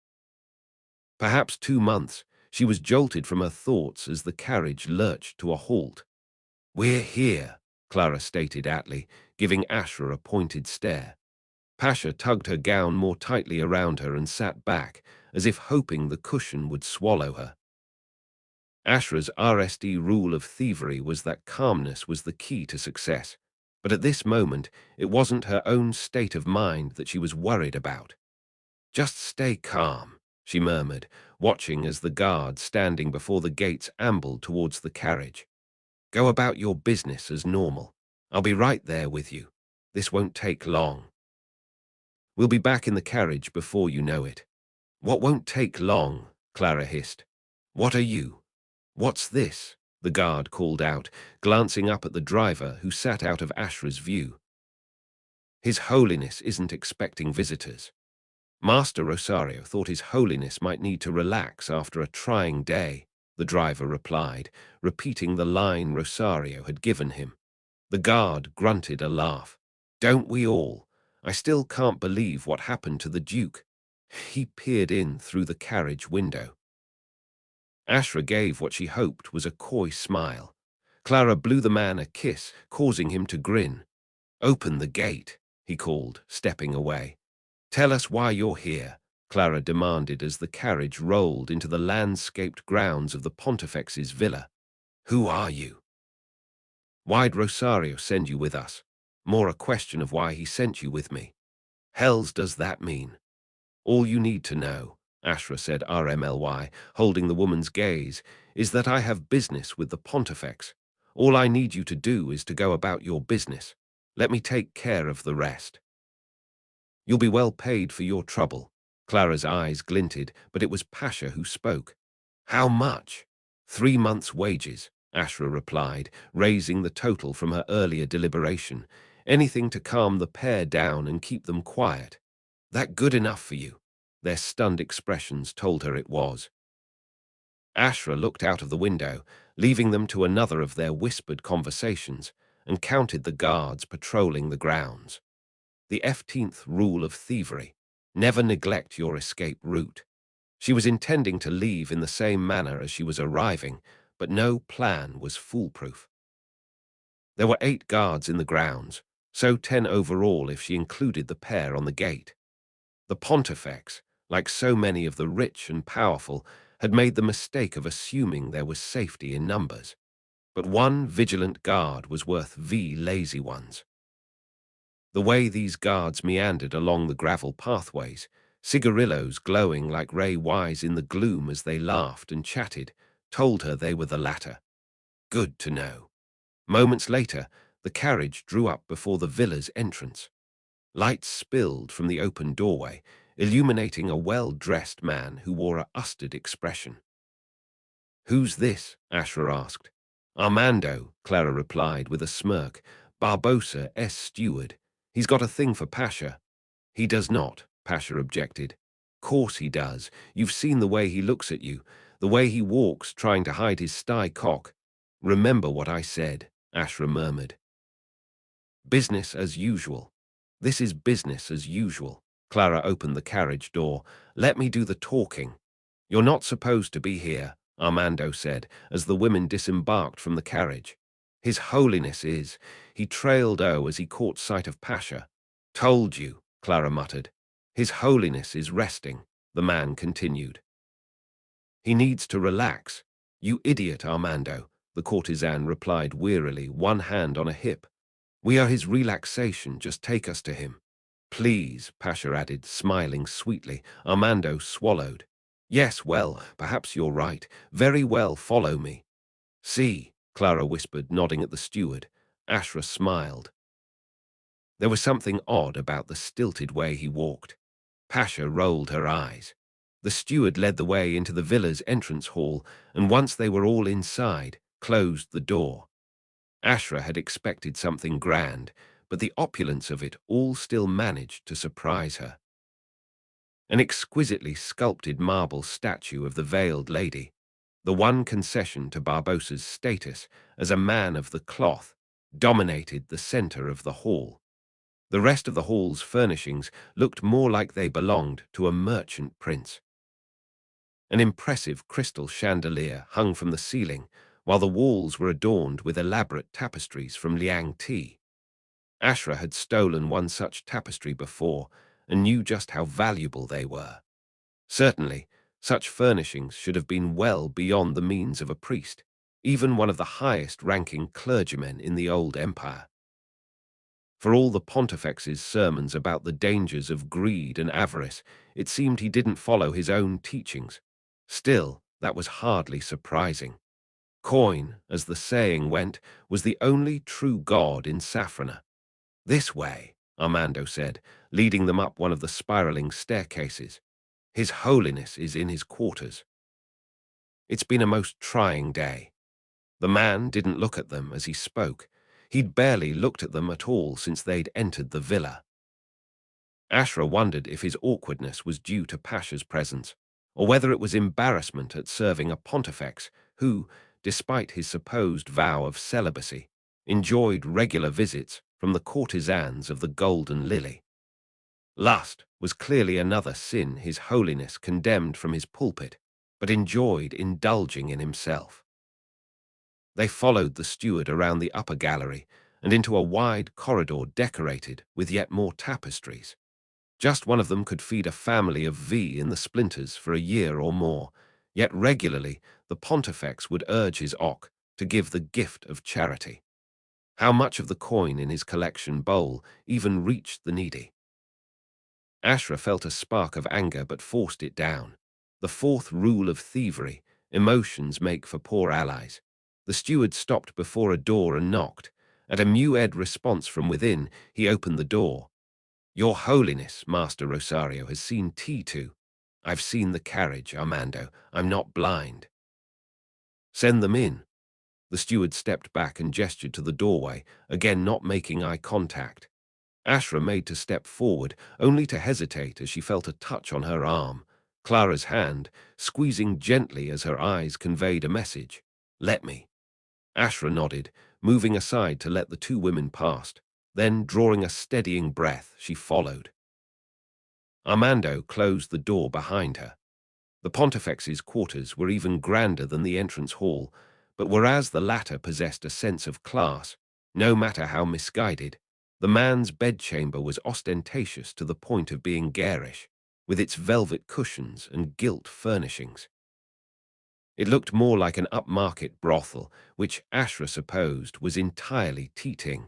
Perhaps 2 months. She was jolted from her thoughts as the carriage lurched to a halt. "We're here," Clara stated aptly, giving Ashra a pointed stare. Pasha tugged her gown more tightly around her and sat back, as if hoping the cushion would swallow her. Ashra's RSD rule of thievery was that calmness was the key to success, but at this moment it wasn't her own state of mind that she was worried about. "Just stay calm," she murmured, watching as the guard standing before the gates ambled towards the carriage. "Go about your business as normal. I'll be right there with you. This won't take long. We'll be back in the carriage before you know it." "What won't take long?" Clara hissed. "What are you? What's this?" the guard called out, glancing up at the driver who sat out of Ashra's view. "His Holiness isn't expecting visitors." Master Rosario thought His Holiness might need to relax after a trying day, the driver replied, repeating the line Rosario had given him. The guard grunted a laugh. "Don't we all? I still can't believe what happened to the Duke." He peered in through the carriage window. Ashra gave what she hoped was a coy smile. Clara blew the man a kiss, causing him to grin. "Open the gate," he called, stepping away. "Tell us why you're here," Clara demanded as the carriage rolled into the landscaped grounds of the Pontifex's villa. "Who are you? Why'd Rosario send you with us? More a question of why he sent you with me. Hells does that mean?" "All you need to know," Ashra said RMLY, holding the woman's gaze, "is that I have business with the Pontifex. All I need you to do is to go about your business. Let me take care of the rest." "You'll be well paid for your trouble." Clara's eyes glinted, but it was Pasha who spoke. "How much?" 3 months' wages, Ashra replied, raising the total from her earlier deliberation. "Anything to calm the pair down and keep them quiet." "That good enough for you?" Their stunned expressions told her it was. Ashra looked out of the window, leaving them to another of their whispered conversations, and counted the guards patrolling the grounds. The 15th rule of thievery: never neglect your escape route. She was intending to leave in the same manner as she was arriving, but no plan was foolproof. There were 8 guards in the grounds, so 10 overall if she included the pair on the gate. The Pontifex, like so many of the rich and powerful, had made the mistake of assuming there was safety in numbers. But one vigilant guard was worth lazy ones. The way these guards meandered along the gravel pathways, cigarillos glowing like Ray Wise in the gloom as they laughed and chatted, told her they were the latter. Good to know. Moments later, the carriage drew up before the villa's entrance. Lights spilled from the open doorway, illuminating a well-dressed man who wore a usted expression. "Who's this?" Ashra asked. "Armando," Clara replied with a smirk. "Barbosa S. steward. He's got a thing for Pasha." "He does not," Pasha objected. "Course he does. You've seen the way he looks at you, the way he walks trying to hide his sty cock." "Remember what I said," Ashra murmured. "Business as usual." "This is business as usual." Clara opened the carriage door. "Let me do the talking." "You're not supposed to be here," Armando said, as the women disembarked from the carriage. "His Holiness is." He trailed as he caught sight of Pasha. "Told you," Clara muttered. "His Holiness is resting," the man continued. He needs to relax. You idiot, Armando, the courtesan replied wearily, one hand on a hip. We are his relaxation, just take us to him. Please, Pasha added, smiling sweetly. Armando swallowed. Yes, well, perhaps you're right. Very well, follow me. See, Clara whispered, nodding at the steward. Ashra smiled. There was something odd about the stilted way he walked. Pasha rolled her eyes. The steward led the way into the villa's entrance hall, and once they were all inside, closed the door. Ashra had expected something grand, but the opulence of it all still managed to surprise her. An exquisitely sculpted marble statue of the veiled lady, the one concession to Barbossa's status as a man of the cloth, dominated the center of the hall. The rest of the hall's furnishings looked more like they belonged to a merchant prince. An impressive crystal chandelier hung from the ceiling, while the walls were adorned with elaborate tapestries from Liang Ti. Ashra had stolen one such tapestry before and knew just how valuable they were. Certainly, such furnishings should have been well beyond the means of a priest, even one of the highest-ranking clergymen in the old empire. For all the pontifex's sermons about the dangers of greed and avarice, it seemed he didn't follow his own teachings. Still, that was hardly surprising. Coin, as the saying went, was the only true god in Safrana. This way, Armando said, leading them up one of the spiraling staircases. His Holiness is in his quarters. It's been a most trying day. The man didn't look at them as he spoke. He'd barely looked at them at all since they'd entered the villa. Ashra wondered if his awkwardness was due to Pasha's presence, or whether it was embarrassment at serving a pontifex who, despite his supposed vow of celibacy, enjoyed regular visits from the courtesans of the Golden Lily. Lust was clearly another sin His Holiness condemned from his pulpit, but enjoyed indulging in himself. They followed the steward around the upper gallery and into a wide corridor decorated with yet more tapestries. Just one of them could feed a family of V in the splinters for a year or more, yet regularly the pontifex would urge his ock to give the gift of charity. How much of the coin in his collection bowl even reached the needy? Ashra felt a spark of anger but forced it down. The fourth rule of thievery: emotions make for poor allies. The steward stopped before a door and knocked. At a mewed response from within, he opened the door. Your Holiness, Master Rosario, has seen T2. I've seen the carriage, Armando. I'm not blind. Send them in. The steward stepped back and gestured to the doorway, again not making eye contact. Ashra made to step forward, only to hesitate as she felt a touch on her arm. Clara's hand, squeezing gently as her eyes conveyed a message. Let me. Ashra nodded, moving aside to let the two women pass. Then, drawing a steadying breath, she followed. Armando closed the door behind her. The pontifex's quarters were even grander than the entrance hall, but whereas the latter possessed a sense of class, no matter how misguided, the man's bedchamber was ostentatious to the point of being garish, with its velvet cushions and gilt furnishings. It looked more like an upmarket brothel, which Ashra supposed was entirely teating.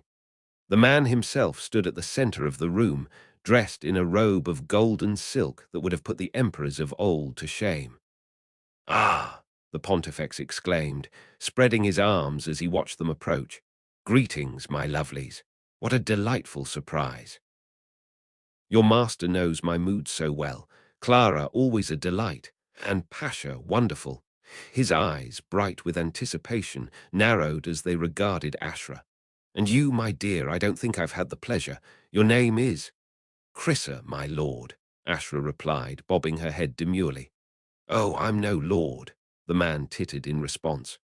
The man himself stood at the center of the room, dressed in a robe of golden silk that would have put the emperors of old to shame. Ah, the pontifex exclaimed, spreading his arms as he watched them approach. Greetings, my lovelies. What a delightful surprise. Your master knows my mood so well. Clara, always a delight, and Pasha, wonderful. His eyes, bright with anticipation, narrowed as they regarded Ashra. And you, my dear, I don't think I've had the pleasure. Your name is? Crissa, my lord, Ashra replied, bobbing her head demurely. Oh, I'm no lord, the man tittered in response.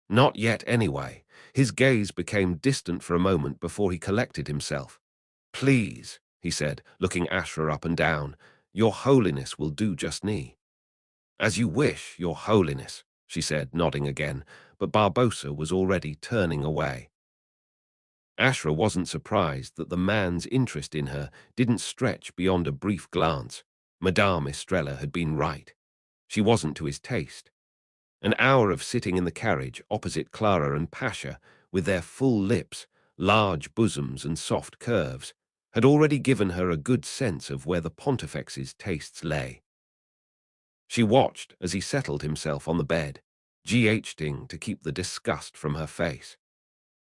Not yet, anyway. His gaze became distant for a moment before he collected himself. Please, he said, looking Ashra up and down, your holiness will do just me. As you wish, your holiness, she said, nodding again, but Barbossa was already turning away. Ashra wasn't surprised that the man's interest in her didn't stretch beyond a brief glance. Madame Estrella had been right. She wasn't to his taste. An hour of sitting in the carriage opposite Clara and Pasha, with their full lips, large bosoms and soft curves, had already given her a good sense of where the Pontifex's tastes lay. She watched as he settled himself on the bed, GHing to keep the disgust from her face.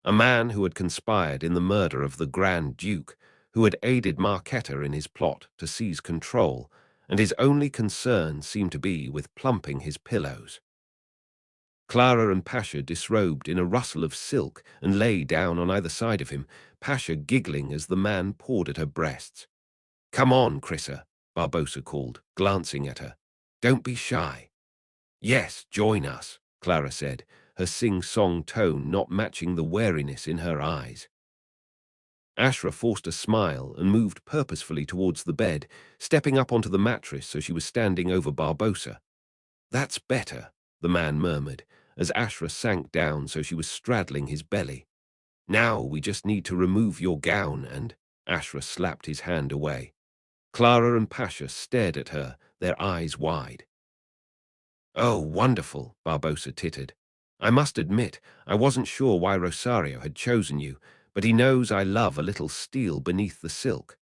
A man who had conspired in the murder of the Grand Duke, who had aided Marquetta in his plot to seize control, and his only concern seemed to be with plumping his pillows. Clara and Pasha disrobed in a rustle of silk and lay down on either side of him, Pasha giggling as the man pawed at her breasts. "Come on, Crissa," Barbossa called, glancing at her. "Don't be shy." "Yes, join us," Clara said, her sing-song tone not matching the wariness in her eyes. Ashra forced a smile and moved purposefully towards the bed, stepping up onto the mattress so she was standing over Barbossa. "That's better," the man murmured, as Ashra sank down so she was straddling his belly. "Now we just need to remove your gown and—" Ashra slapped his hand away. Clara and Pasha stared at her, their eyes wide. "Oh, wonderful," Barbossa tittered. "I must admit, I wasn't sure why Rosario had chosen you, but he knows I love a little steel beneath the silk."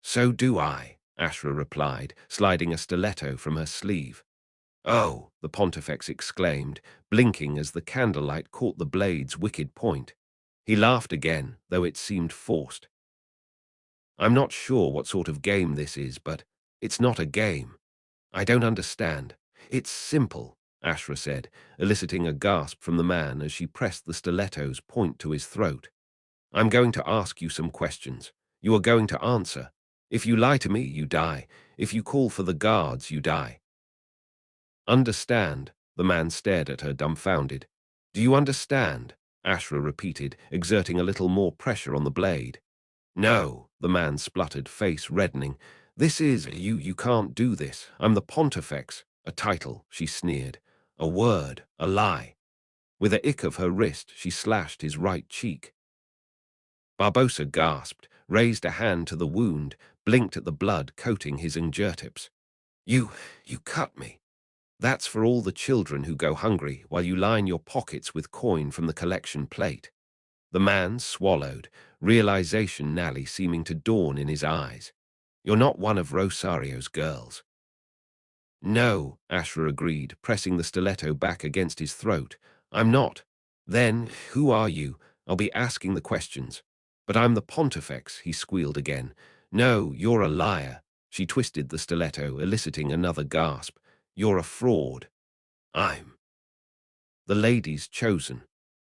"So do I," Ashra replied, sliding a stiletto from her sleeve. "Oh," the Pontifex exclaimed, blinking as the candlelight caught the blade's wicked point. He laughed again, though it seemed forced. "I'm not sure what sort of game this is, but it's not a game. I don't understand. It's simple," Ashra said, eliciting a gasp from the man as she pressed the stiletto's point to his throat. "I'm going to ask you some questions. You are going to answer. If you lie to me, you die. If you call for the guards, you die." "Understand?" The man stared at her, dumbfounded. "Do you understand?" Ashra repeated, exerting a little more pressure on the blade. "No," the man spluttered, face reddening. "This is— You can't do this. I'm the Pontifex." "A title," she sneered. "A word, a lie." With a ick of her wrist, she slashed his right cheek. Barbossa gasped, raised a hand to the wound, blinked at the blood coating his ingertips. You cut me." "That's for all the children who go hungry while you line your pockets with coin from the collection plate." The man swallowed, realization nally seeming to dawn in his eyes. "You're not one of Rosario's girls." "No," Ashra agreed, pressing the stiletto back against his throat. "I'm not." "Then, who are you? I'll be asking the questions." "But I'm the Pontifex," he squealed again. "No, you're a liar." She twisted the stiletto, eliciting another gasp. "You're a fraud." "I'm the lady's chosen."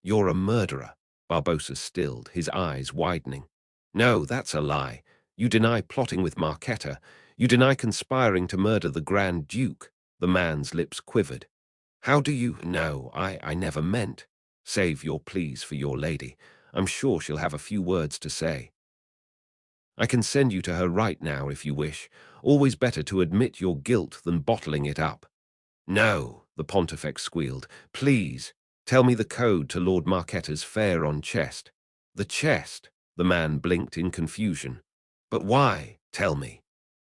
"You're a murderer." Barbossa stilled, his eyes widening. "No, that's a lie. You deny plotting with Marquetta. You deny conspiring to murder the Grand Duke." The man's lips quivered. "How do you— No, I never meant." "Save your pleas for your lady. I'm sure she'll have a few words to say." "I can send you to her right now if you wish. Always better to admit your guilt than bottling it up." "No," the Pontifex squealed. "Please, tell me the code to Lord Marquetta's fair-on-chest." "The chest?" The man blinked in confusion. "But why? Tell me."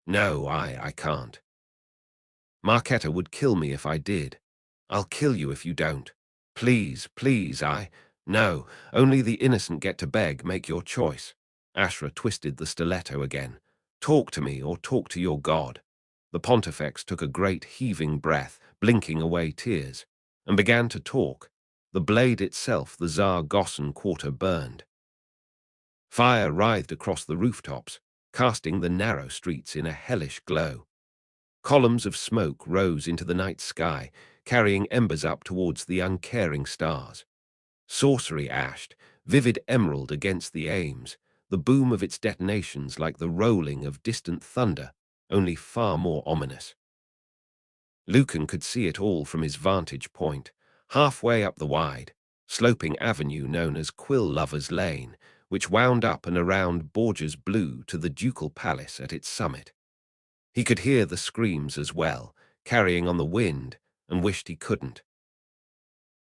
"No, I can't." "Marquetta would kill me if I did." "I'll kill you if you don't." "Please, please, No, only the innocent get to beg. Make your choice." Ashra twisted the stiletto again. "Talk to me or talk to your god." The Pontifex took a great heaving breath, blinking away tears, and began to talk. The blade itself, the Zar-Gossan quarter, burned. Fire writhed across the rooftops, casting the narrow streets in a hellish glow. Columns of smoke rose into the night sky, carrying embers up towards the uncaring stars. Sorcery ashed, vivid emerald against the Ames, the boom of its detonations like the rolling of distant thunder, only far more ominous. Lucan could see it all from his vantage point, halfway up the wide, sloping avenue known as Quill Lovers Lane, which wound up and around Borgia's Blue to the ducal palace at its summit. He could hear the screams as well, carrying on the wind, and wished he couldn't.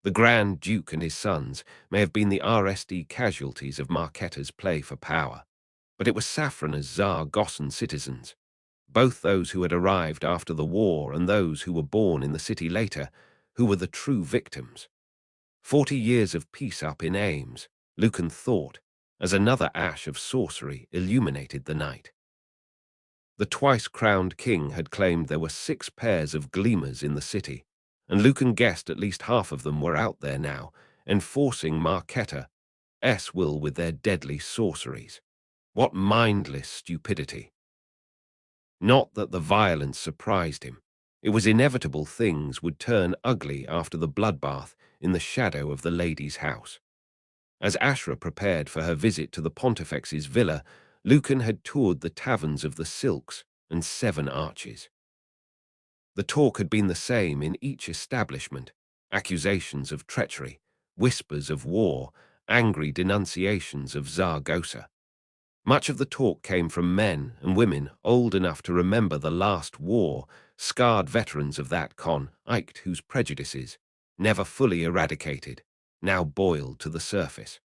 The Grand Duke and his sons may have been the RSD casualties of Marquetta's play for power, but it was Saffrona's Zar-Gossan citizens. both those who had arrived after the war and those who were born in the city later, who were the true victims. 40 years of peace up in Ames, Lucan thought, as another ash of sorcery illuminated the night. The twice-crowned king had claimed there were 6 pairs of gleamers in the city, and Lucan guessed at least half of them were out there now, enforcing Marquette's will with their deadly sorceries. What mindless stupidity! Not that the violence surprised him. It was inevitable things would turn ugly after the bloodbath in the shadow of the lady's house. As Ashra prepared for her visit to the Pontifex's villa, Lucan had toured the taverns of the Silks and 7 Arches. The talk had been the same in each establishment: accusations of treachery, whispers of war, angry denunciations of Zaragoza. Much of the talk came from men and women old enough to remember the last war, scarred veterans of that conflict whose prejudices, never fully eradicated, now boiled to the surface.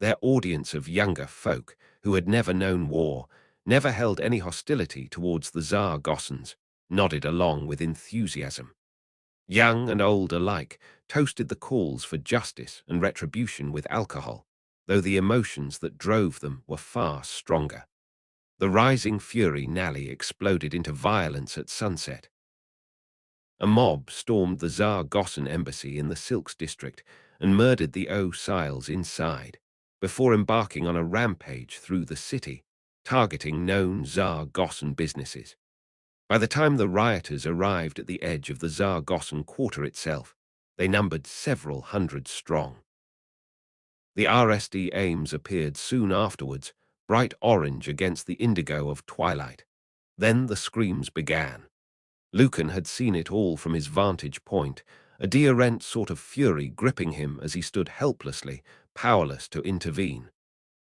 Their audience of younger folk who had never known war, never held any hostility towards the Zaragozans, nodded along with enthusiasm. Young and old alike toasted the calls for justice and retribution with alcohol, though the emotions that drove them were far stronger. The rising fury nearly exploded into violence at sunset. A mob stormed the Zaragozan embassy in the Silks district and murdered the O'Siles inside, before embarking on a rampage through the city, targeting known Zaragozan businesses. By the time the rioters arrived at the edge of the Zaragozan quarter itself, they numbered several hundred strong. The RSD Ames appeared soon afterwards, bright orange against the indigo of twilight. Then the screams began. Lucan had seen it all from his vantage point, a deer-rent sort of fury gripping him as he stood helplessly, powerless to intervene.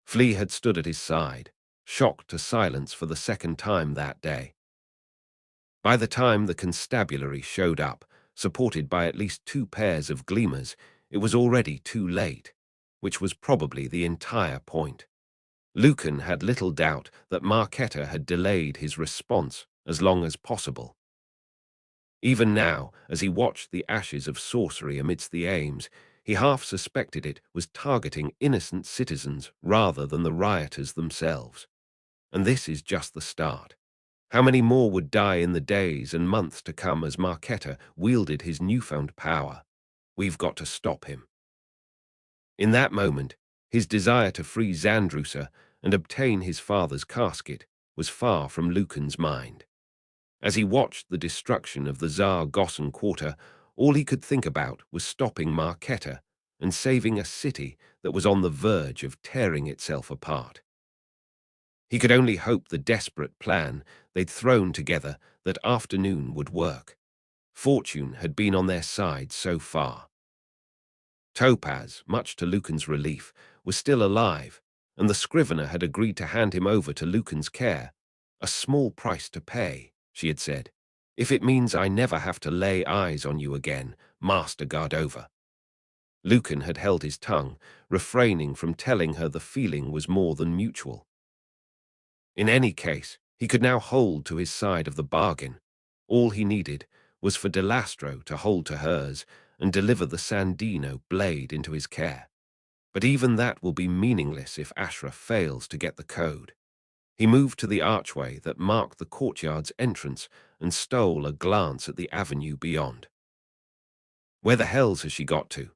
Flea had stood at his side, shocked to silence for the second time that day. By the time the constabulary showed up, supported by at least 2 pairs of gleamers, it was already too late, which was probably the entire point. Lucan had little doubt that Marquetta had delayed his response as long as possible. Even now, as he watched the ashes of sorcery amidst the Ames, he half suspected it was targeting innocent citizens rather than the rioters themselves. And this is just the start. How many more would die in the days and months to come as Marquetta wielded his newfound power? We've got to stop him. In that moment, his desire to free Zandrusa and obtain his father's casket was far from Lucan's mind. As he watched the destruction of the Zaragozan quarter, all he could think about was stopping Marquetta and saving a city that was on the verge of tearing itself apart. He could only hope the desperate plan they'd thrown together that afternoon would work. Fortune had been on their side so far. Topaz, much to Lucan's relief, was still alive, and the scrivener had agreed to hand him over to Lucan's care. A small price to pay, she had said, if it means I never have to lay eyes on you again, Master Gardova. Lucan had held his tongue, refraining from telling her the feeling was more than mutual. In any case, he could now hold to his side of the bargain. All he needed was for Delastro to hold to hers and deliver the Sandino blade into his care. But even that will be meaningless if Ashra fails to get the code. He moved to the archway that marked the courtyard's entrance and stole a glance at the avenue beyond. Where the hells has she got to?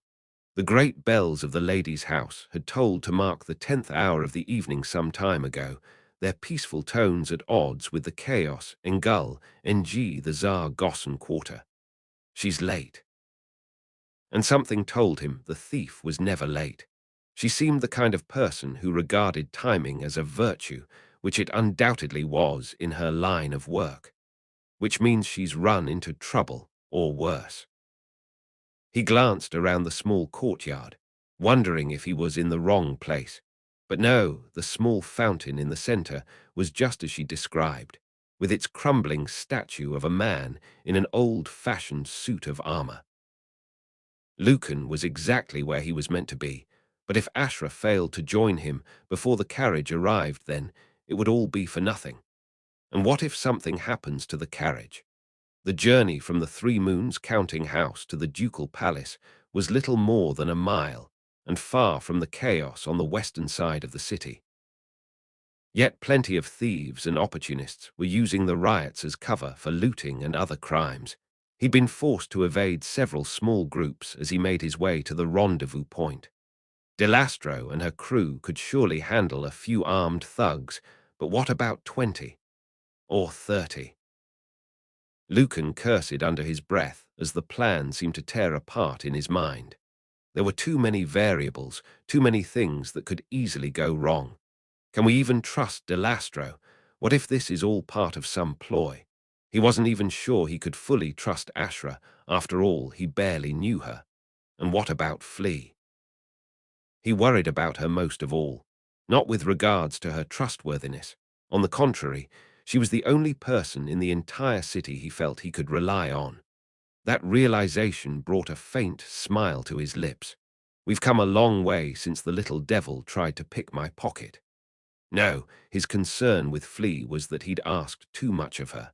The great bells of the lady's house had tolled to mark the 10th hour of the evening some time ago, their peaceful tones at odds with the chaos in Gull, NG, the Zaragozan quarter. She's late. And something told him the thief was never late. She seemed the kind of person who regarded timing as a virtue, which it undoubtedly was in her line of work, which means she's run into trouble, or worse. He glanced around the small courtyard, wondering if he was in the wrong place. But no, the small fountain in the center was just as she described, with its crumbling statue of a man in an old-fashioned suit of armor. Lucan was exactly where he was meant to be, but if Ashra failed to join him before the carriage arrived, then it would all be for nothing. And what if something happens to the carriage? The journey from the Three Moons counting house to the ducal palace was little more than a mile, and far from the chaos on the western side of the city. Yet plenty of thieves and opportunists were using the riots as cover for looting and other crimes. He'd been forced to evade several small groups as he made his way to the rendezvous point. Delastro and her crew could surely handle a few armed thugs, but what about 20 or 30? Lucan cursed under his breath as the plan seemed to tear apart in his mind. There were too many variables, too many things that could easily go wrong. Can we even trust Delastro? What if this is all part of some ploy? He wasn't even sure he could fully trust Ashra. After all, he barely knew her. And what about Flea? He worried about her most of all, not with regards to her trustworthiness. On the contrary, she was the only person in the entire city he felt he could rely on. That realization brought a faint smile to his lips. We've come a long way since the little devil tried to pick my pocket. No, his concern with Flea was that he'd asked too much of her.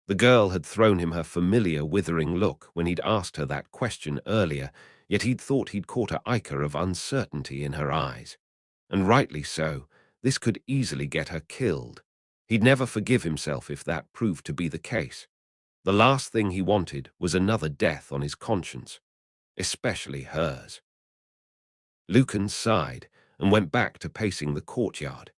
The girl had thrown him her familiar withering look when he'd asked her that question earlier, yet he'd thought he'd caught a ichor of uncertainty in her eyes. And rightly so, this could easily get her killed. He'd never forgive himself if that proved to be the case. The last thing he wanted was another death on his conscience, especially hers. Lucan sighed and went back to pacing the courtyard.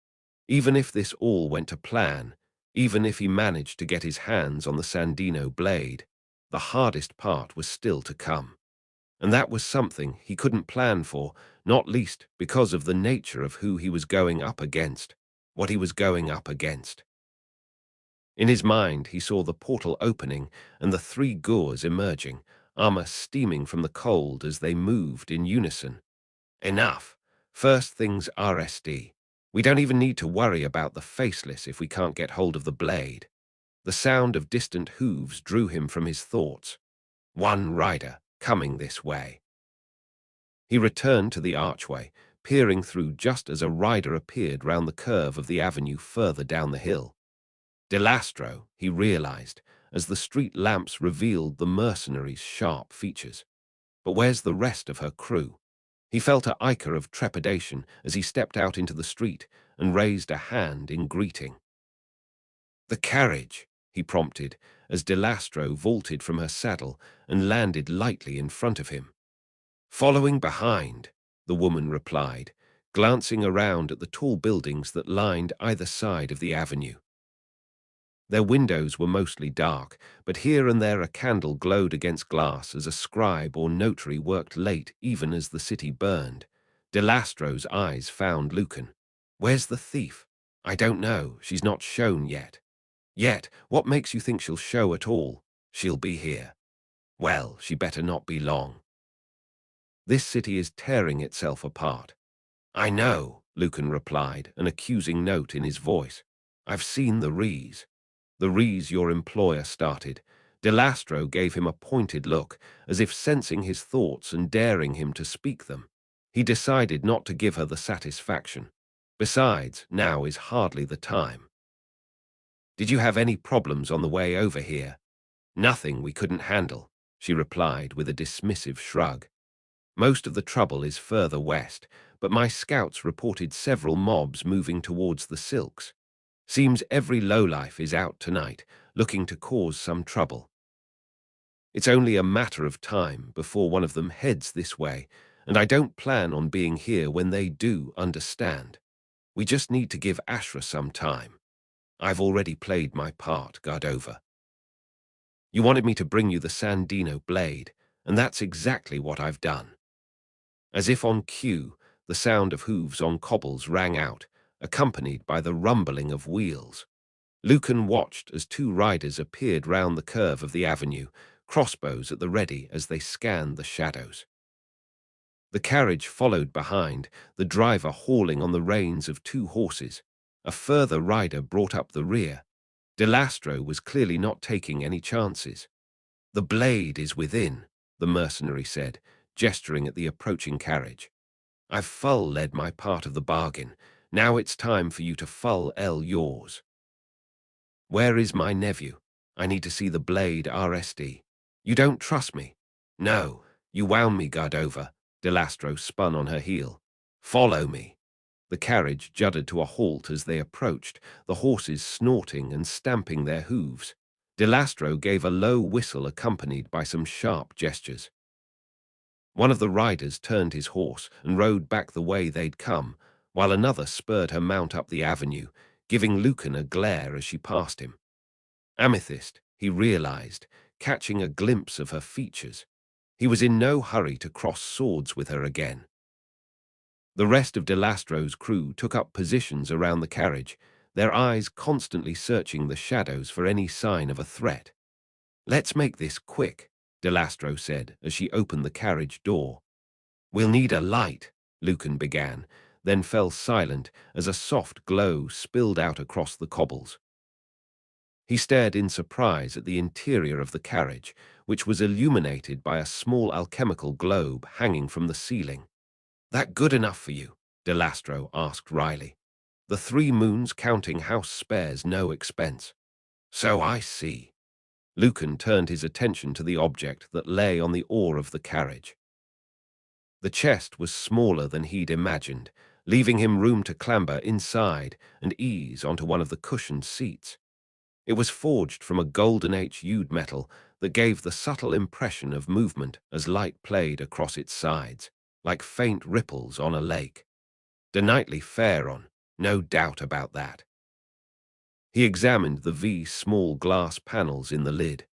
Even if this all went to plan, even if he managed to get his hands on the Sandino blade, the hardest part was still to come. And that was something he couldn't plan for, not least because of the nature of who he was going up against, what he was going up against. In his mind, he saw the portal opening and the three Gurs emerging, armor steaming from the cold as they moved in unison. Enough. First things RSD. We don't even need to worry about the faceless if we can't get hold of the blade. The sound of distant hooves drew him from his thoughts. One rider, coming this way. He returned to the archway, peering through just as a rider appeared round the curve of the avenue further down the hill. Delastro, he realized, as the street lamps revealed the mercenary's sharp features. But where's the rest of her crew? He felt a ichor of trepidation as he stepped out into the street and raised a hand in greeting. "The carriage," he prompted, as Delastro vaulted from her saddle and landed lightly in front of him. "Following behind," the woman replied, glancing around at the tall buildings that lined either side of the avenue. Their windows were mostly dark, but here and there a candle glowed against glass as a scribe or notary worked late even as the city burned. Delastro's eyes found Lucan. "Where's the thief?" "I don't know. She's not shown yet." "Yet? What makes you think she'll show at all?" "She'll be here." "Well, she better not be long." "This city is tearing itself apart." "I know," Lucan replied, an accusing note in his voice. "I've seen the Rees." "The Rees your employer started." Delastro gave him a pointed look, as if sensing his thoughts and daring him to speak them. He decided not to give her the satisfaction. Besides, now is hardly the time. "Did you have any problems on the way over here?" "Nothing we couldn't handle," she replied with a dismissive shrug. "Most of the trouble is further west, but my scouts reported several mobs moving towards the Silks. Seems every lowlife is out tonight, looking to cause some trouble. It's only a matter of time before one of them heads this way, and I don't plan on being here when they do, understand. We just need to give Ashra some time. I've already played my part, Gardova. You wanted me to bring you the Sandino blade, and that's exactly what I've done." As if on cue, the sound of hooves on cobbles rang out, accompanied by the rumbling of wheels. Lucan watched as two riders appeared round the curve of the avenue, crossbows at the ready as they scanned the shadows. The carriage followed behind, the driver hauling on the reins of two horses. A further rider brought up the rear. Delastro was clearly not taking any chances. "The blade is within," the mercenary said, gesturing at the approaching carriage. "I've full led my part of the bargain. Now it's time for you to full yours." Where is my nephew? I need to see the blade RSD. You don't trust me? No, you wound me, Gardova. Delastro spun on her heel. Follow me. The carriage juddered to a halt as they approached, the horses snorting and stamping their hooves. Delastro gave a low whistle accompanied by some sharp gestures. One of the riders turned his horse and rode back the way they'd come, while another spurred her mount up the avenue, giving Lucan a glare as she passed him. Amethyst, he realized, catching a glimpse of her features. He was in no hurry to cross swords with her again. The rest of Delastro's crew took up positions around the carriage, their eyes constantly searching the shadows for any sign of a threat. Let's make this quick, Delastro said as she opened the carriage door. We'll need a light, Lucan began, then fell silent as a soft glow spilled out across the cobbles. He stared in surprise at the interior of the carriage, which was illuminated by a small alchemical globe hanging from the ceiling. That good enough for you? Delastro asked wryly. The 3 moons counting house spares no expense. So I see. Lucan turned his attention to the object that lay on the oar of the carriage. The chest was smaller than he'd imagined, leaving him room to clamber inside and ease onto one of the cushioned seats. It was forged from a golden hued metal that gave the subtle impression of movement as light played across its sides, like faint ripples on a lake. Denightly fair on, no doubt about that. He examined the small glass panels in the lid.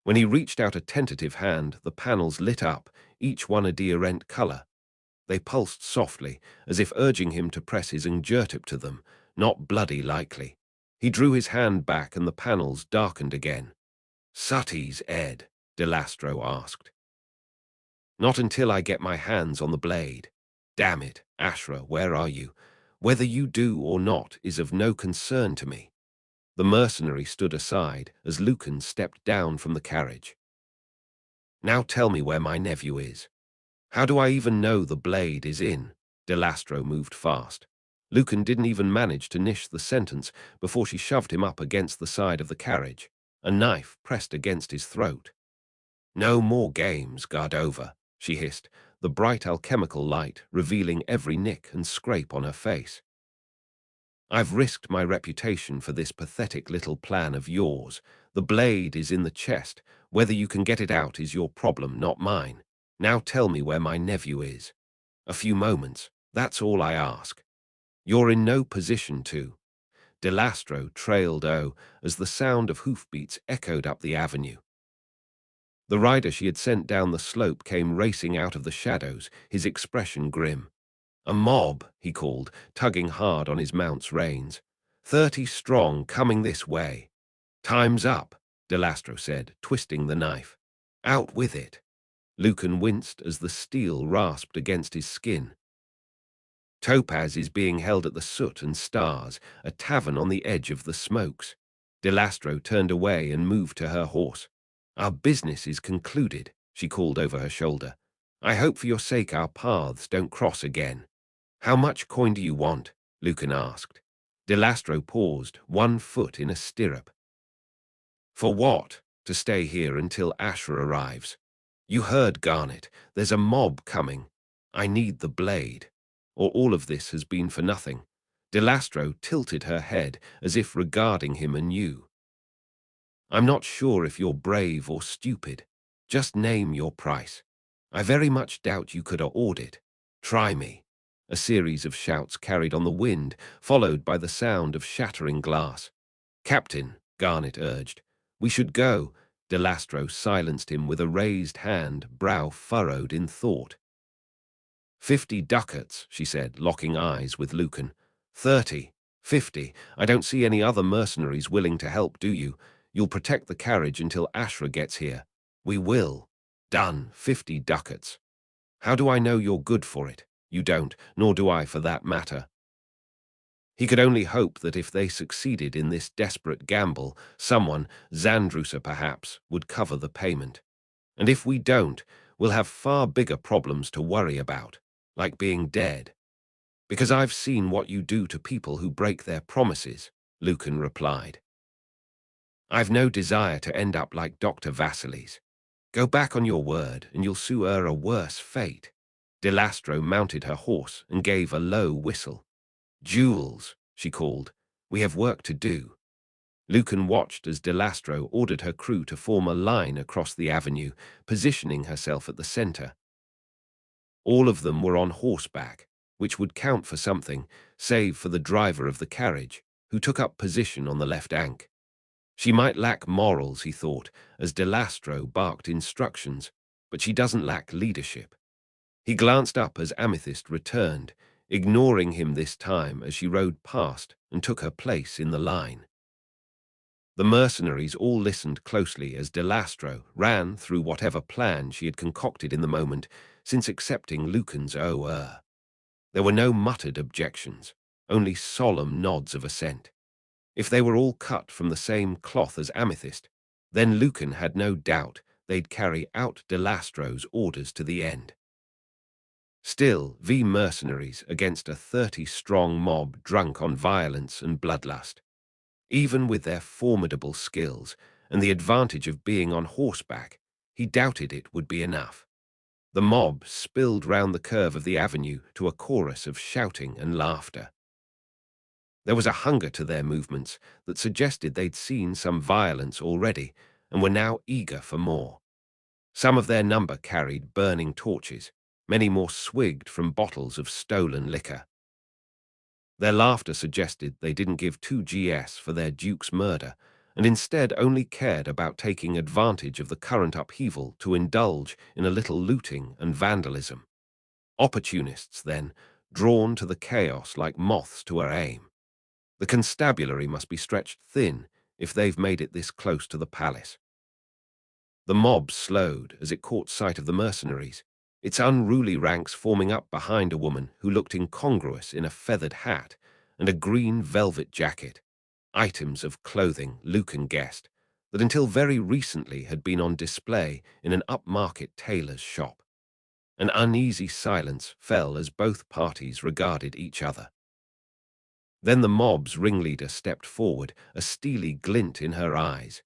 When he reached out a tentative hand, the panels lit up, each one a diorent color. They pulsed softly, as if urging him to press his ingertip to them, not bloody likely. He drew his hand back and the panels darkened again. Sutty's Ed, Delastro asked. Not until I get my hands on the blade. Damn it, Ashra, where are you? Whether you do or not is of no concern to me. The mercenary stood aside as Lucan stepped down from the carriage. Now tell me where my nephew is. How do I even know the blade is in? Delastro moved fast. Lucan didn't even manage to niche the sentence before she shoved him up against the side of the carriage, a knife pressed against his throat. No more games, Gardova, she hissed, the bright alchemical light revealing every nick and scrape on her face. I've risked my reputation for this pathetic little plan of yours. The blade is in the chest. Whether you can get it out is your problem, not mine. Now tell me where my nephew is. A few moments, that's all I ask. You're in no position to. Delastro trailed as the sound of hoofbeats echoed up the avenue. The rider she had sent down the slope came racing out of the shadows, his expression grim. A mob, he called, tugging hard on his mount's reins. 30 strong, coming this way. Time's up, Delastro said, twisting the knife. Out with it. Lucan winced as the steel rasped against his skin. Topaz is being held at the Soot and Stars, a tavern on the edge of the smokes. Delastro turned away and moved to her horse. Our business is concluded, she called over her shoulder. I hope for your sake our paths don't cross again. How much coin do you want? Lucan asked. Delastro paused, 1 foot in a stirrup. For what? To stay here until Ashra arrives. You heard Garnet. There's a mob coming. I need the blade. Or all of this has been for nothing. Delastro tilted her head as if regarding him anew. I'm not sure if you're brave or stupid. Just name your price. I very much doubt you could afford it. Try me. A series of shouts carried on the wind, followed by the sound of shattering glass. Captain, Garnet urged. We should go. Delastro silenced him with a raised hand, brow furrowed in thought. 50 ducats, she said, locking eyes with Lucan. 30, 50. I don't see any other mercenaries willing to help, do you? You'll protect the carriage until Ashra gets here. We will. Done. 50 ducats. How do I know you're good for it? You don't, nor do I for that matter. He could only hope that if they succeeded in this desperate gamble, someone, Zandrusa perhaps, would cover the payment. And if we don't, we'll have far bigger problems to worry about, like being dead. Because I've seen what you do to people who break their promises, Lucan replied. I've no desire to end up like Dr. Vasilis. Go back on your word, and you'll sue her a worse fate. Delastro mounted her horse and gave a low whistle. Jules, she called, we have work to do. Lucan watched as Delastro ordered her crew to form a line across the avenue, positioning herself at the center. All of them were on horseback, which would count for something, save for the driver of the carriage, who took up position on the left ank. She might lack morals, he thought, as Delastro barked instructions, but she doesn't lack leadership. He glanced up as Amethyst returned, ignoring him this time as she rode past and took her place in the line. The mercenaries all listened closely as Delastro ran through whatever plan she had concocted in the moment since accepting Lucan's OR. There were no muttered objections, only solemn nods of assent. If they were all cut from the same cloth as Amethyst, then Lucan had no doubt they'd carry out Delastro's orders to the end. Still, mercenaries against a 30-strong mob drunk on violence and bloodlust. Even with their formidable skills and the advantage of being on horseback, he doubted it would be enough. The mob spilled round the curve of the avenue to a chorus of shouting and laughter. There was a hunger to their movements that suggested they'd seen some violence already and were now eager for more. Some of their number carried burning torches, many more swigged from bottles of stolen liquor. Their laughter suggested they didn't give 2GS for their duke's murder, and instead only cared about taking advantage of the current upheaval to indulge in a little looting and vandalism. Opportunists, then, drawn to the chaos like moths to our aim. The constabulary must be stretched thin if they've made it this close to the palace. The mob slowed as it caught sight of the mercenaries, its unruly ranks forming up behind a woman who looked incongruous in a feathered hat and a green velvet jacket, items of clothing Lucan guessed that until very recently had been on display in an upmarket tailor's shop. An uneasy silence fell as both parties regarded each other. Then the mob's ringleader stepped forward, a steely glint in her eyes.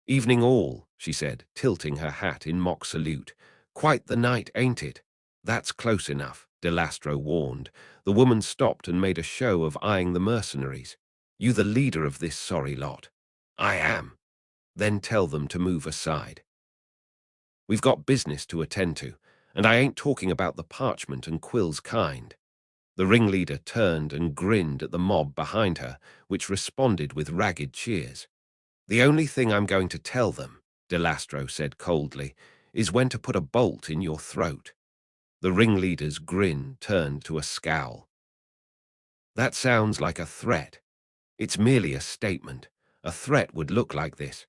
"Evening all," she said, tilting her hat in mock salute. "Quite the night, ain't it?" "That's close enough," Delastro warned. The woman stopped and made a show of eyeing the mercenaries. "You the leader of this sorry lot?" "I am." "Then tell them to move aside. We've got business to attend to, and I ain't talking about the parchment and quills kind." The ringleader turned and grinned at the mob behind her, which responded with ragged cheers. "The only thing I'm going to tell them," Delastro said coldly, "is when to put a bolt in your throat." The ringleader's grin turned to a scowl. "That sounds like a threat." "It's merely a statement. A threat would look like this."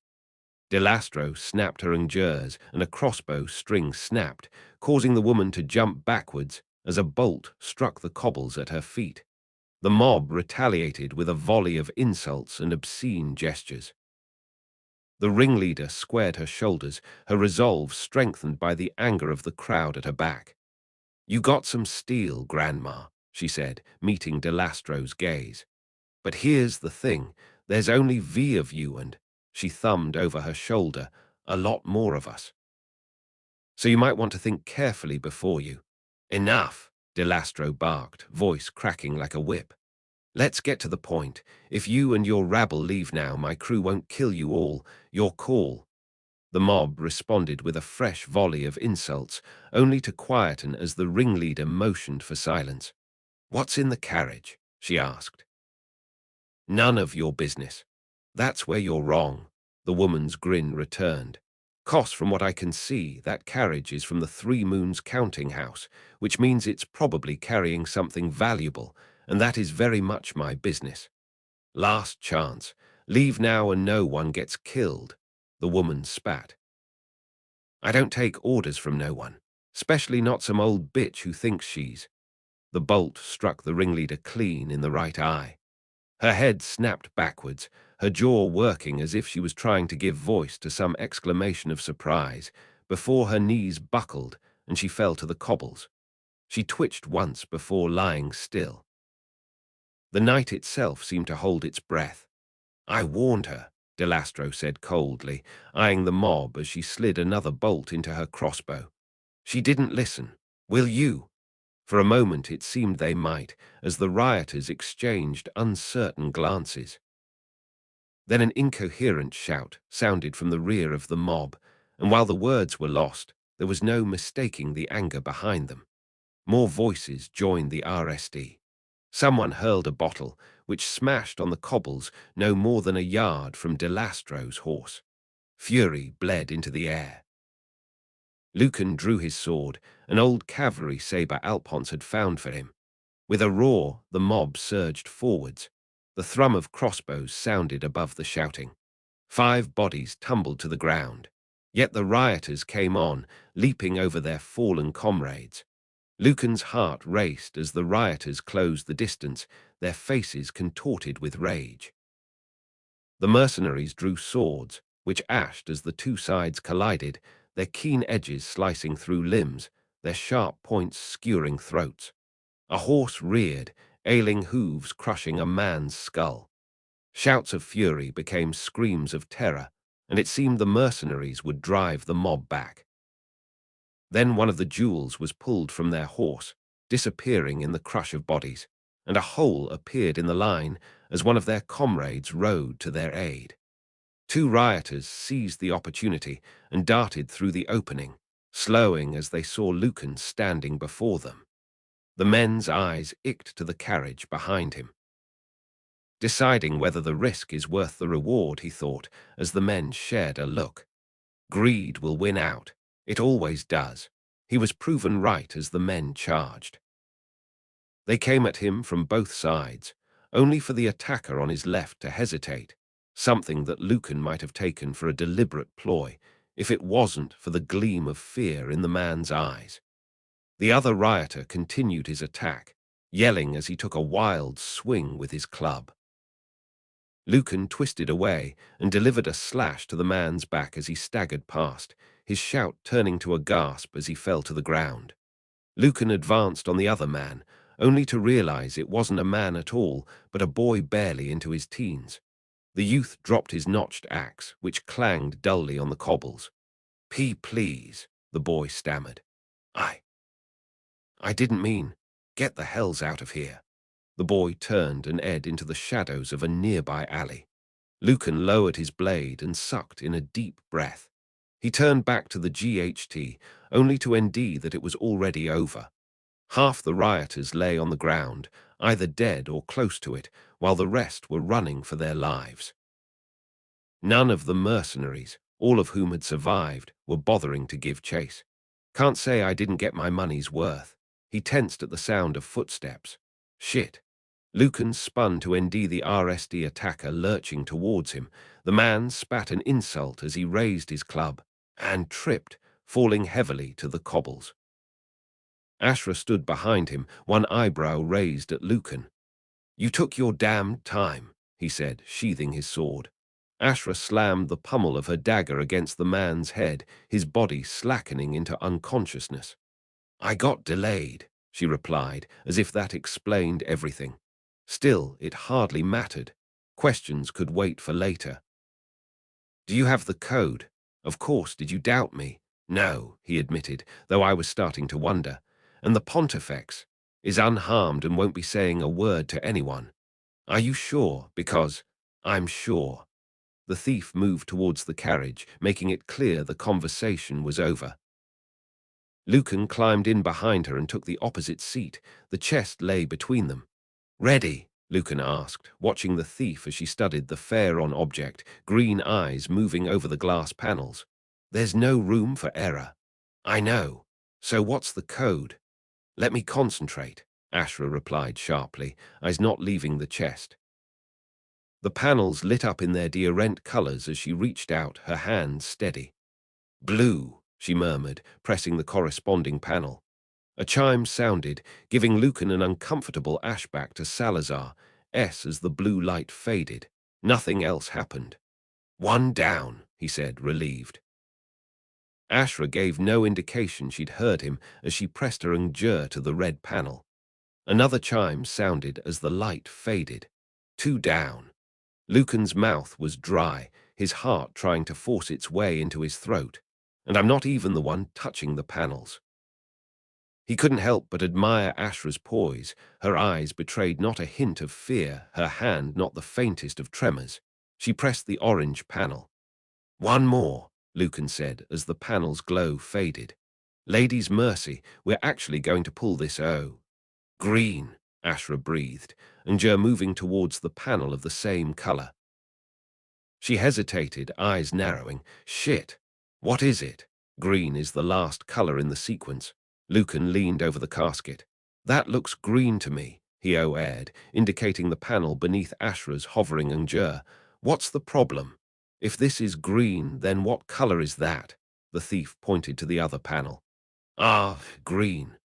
Delastro snapped her ingers, and a crossbow string snapped, causing the woman to jump backwards as a bolt struck the cobbles at her feet. The mob retaliated with a volley of insults and obscene gestures. The ringleader squared her shoulders, her resolve strengthened by the anger of the crowd at her back. "You got some steel, Grandma," she said, meeting Delastro's gaze. "But here's the thing, there's only V of you and," she thumbed over her shoulder, "a lot more of us. So you might want to think carefully before you." "Enough," Delastro barked, voice cracking like a whip. "Let's get to the point. If you and your rabble leave now, my crew won't kill you all. Your call." The mob responded with a fresh volley of insults, only to quieten as the ringleader motioned for silence. "What's in the carriage?" she asked. "None of your business." "That's where you're wrong," the woman's grin returned. "'Cause from what I can see, that carriage is from the Three Moons counting house, which means it's probably carrying something valuable, and that is very much my business. Last chance. Leave now and no one gets killed," the woman spat. "I don't take orders from no one, especially not some old bitch who thinks she's—" The bolt struck the ringleader clean in the right eye. Her head snapped backwards, her jaw working as if she was trying to give voice to some exclamation of surprise, before her knees buckled and she fell to the cobbles. She twitched once before lying still. The night itself seemed to hold its breath. "I warned her," Delastro said coldly, eyeing the mob as she slid another bolt into her crossbow. She didn't listen. Will you? For a moment it seemed they might, as the rioters exchanged uncertain glances. Then an incoherent shout sounded from the rear of the mob, and while the words were lost, there was no mistaking the anger behind them. More voices joined the RSD. Someone hurled a bottle, which smashed on the cobbles no more than a yard from Delastro's horse. Fury bled into the air. Lucan drew his sword, an old cavalry saber Alphonse had found for him. With a roar, the mob surged forwards. The thrum of crossbows sounded above the shouting. 5 bodies tumbled to the ground. Yet the rioters came on, leaping over their fallen comrades. Lucan's heart raced as the rioters closed the distance, their faces contorted with rage. The mercenaries drew swords, which ashed as the two sides collided, their keen edges slicing through limbs, their sharp points skewering throats. A horse reared, ailing hooves crushing a man's skull. Shouts of fury became screams of terror, and it seemed the mercenaries would drive the mob back. Then one of the jewels was pulled from their horse, disappearing in the crush of bodies, and a hole appeared in the line as one of their comrades rode to their aid. 2 rioters seized the opportunity and darted through the opening, slowing as they saw Lucan standing before them. The men's eyes icked to the carriage behind him. Deciding whether the risk is worth the reward, he thought, as the men shared a look. Greed will win out. It always does. He was proven right as the men charged. They came at him from both sides, only for the attacker on his left to hesitate, something that Lucan might have taken for a deliberate ploy, if it wasn't for the gleam of fear in the man's eyes. The other rioter continued his attack, yelling as he took a wild swing with his club. Lucan twisted away and delivered a slash to the man's back as he staggered past, his shout turning to a gasp as he fell to the ground. Lucan advanced on the other man, only to realize it wasn't a man at all, but a boy barely into his teens. The youth dropped his notched axe, which clanged dully on the cobbles. Please, the boy stammered. I didn't mean. Get the hells out of here. The boy turned and edged into the shadows of a nearby alley. Lucan lowered his blade and sucked in a deep breath. He turned back to the GHT, only to ND that it was already over. Half the rioters lay on the ground, either dead or close to it, while the rest were running for their lives. None of the mercenaries, all of whom had survived, were bothering to give chase. Can't say I didn't get my money's worth. He tensed at the sound of footsteps. Shit. Lucan spun to ND the RSD attacker lurching towards him. The man spat an insult as he raised his club, and tripped, falling heavily to the cobbles. Ashra stood behind him, one eyebrow raised at Lucan. You took your damned time, he said, sheathing his sword. Ashra slammed the pummel of her dagger against the man's head, his body slackening into unconsciousness. I got delayed, she replied, as if that explained everything. Still, it hardly mattered. Questions could wait for later. Do you have the code? Of course, did you doubt me? No, he admitted, though I was starting to wonder. And the Pontifex is unharmed and won't be saying a word to anyone. Are you sure? Because I'm sure. The thief moved towards the carriage, making it clear the conversation was over. Lucan climbed in behind her and took the opposite seat. The chest lay between them. Ready? Lucan asked, watching the thief as she studied the fair-on object, green eyes moving over the glass panels. There's no room for error. I know. So what's the code? Let me concentrate, Ashra replied sharply, eyes not leaving the chest. The panels lit up in their diorent colors as she reached out, her hands steady. Blue, she murmured, pressing the corresponding panel. A chime sounded, giving Lucan an uncomfortable ashback to Salazar, as the blue light faded. Nothing else happened. One down, he said, relieved. Ashra gave no indication she'd heard him as she pressed her injure to the red panel. Another chime sounded as the light faded. 2 down. Lucan's mouth was dry, his heart trying to force its way into his throat. And I'm not even the one touching the panels. He couldn't help but admire Ashra's poise. Her eyes betrayed not a hint of fear, her hand not the faintest of tremors. She pressed the orange panel. "One more," Lucan said as the panel's glow faded. "Lady's mercy, we're actually going to pull this green," Ashra breathed, and Jer moving towards the panel of the same color. She hesitated, eyes narrowing. "Shit. What is it?" "Green is the last color in the sequence." Lucan leaned over the casket. "That looks green to me," he aired, indicating the panel beneath Ashra's hovering Jer. "What's the problem? If this is green, then what color is that?" The thief pointed to the other panel. "Ah, green.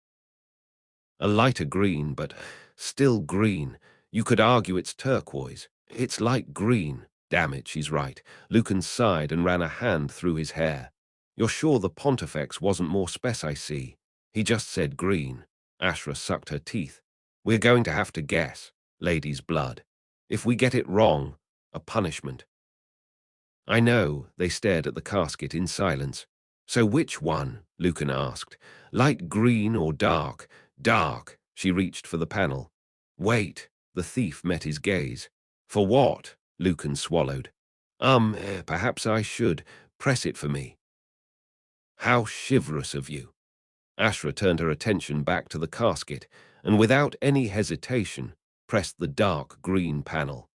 A lighter green, but still green. You could argue it's turquoise. It's light green." "Damn it, she's right." Lucan sighed and ran a hand through his hair. "You're sure the Pontifex wasn't more spec, I see. He just said green." Ashra sucked her teeth. "We're going to have to guess. Lady's blood. If we get it wrong, a punishment." "I know." They stared at the casket in silence. "So which one?" Lucan asked. "Light green or dark?" "Dark." She reached for the panel. "Wait." The thief met his gaze. "For what?" Lucan swallowed. Perhaps I should. Press it for me." "How chivalrous of you." Ashra turned her attention back to the casket, and without any hesitation, pressed the dark green panel.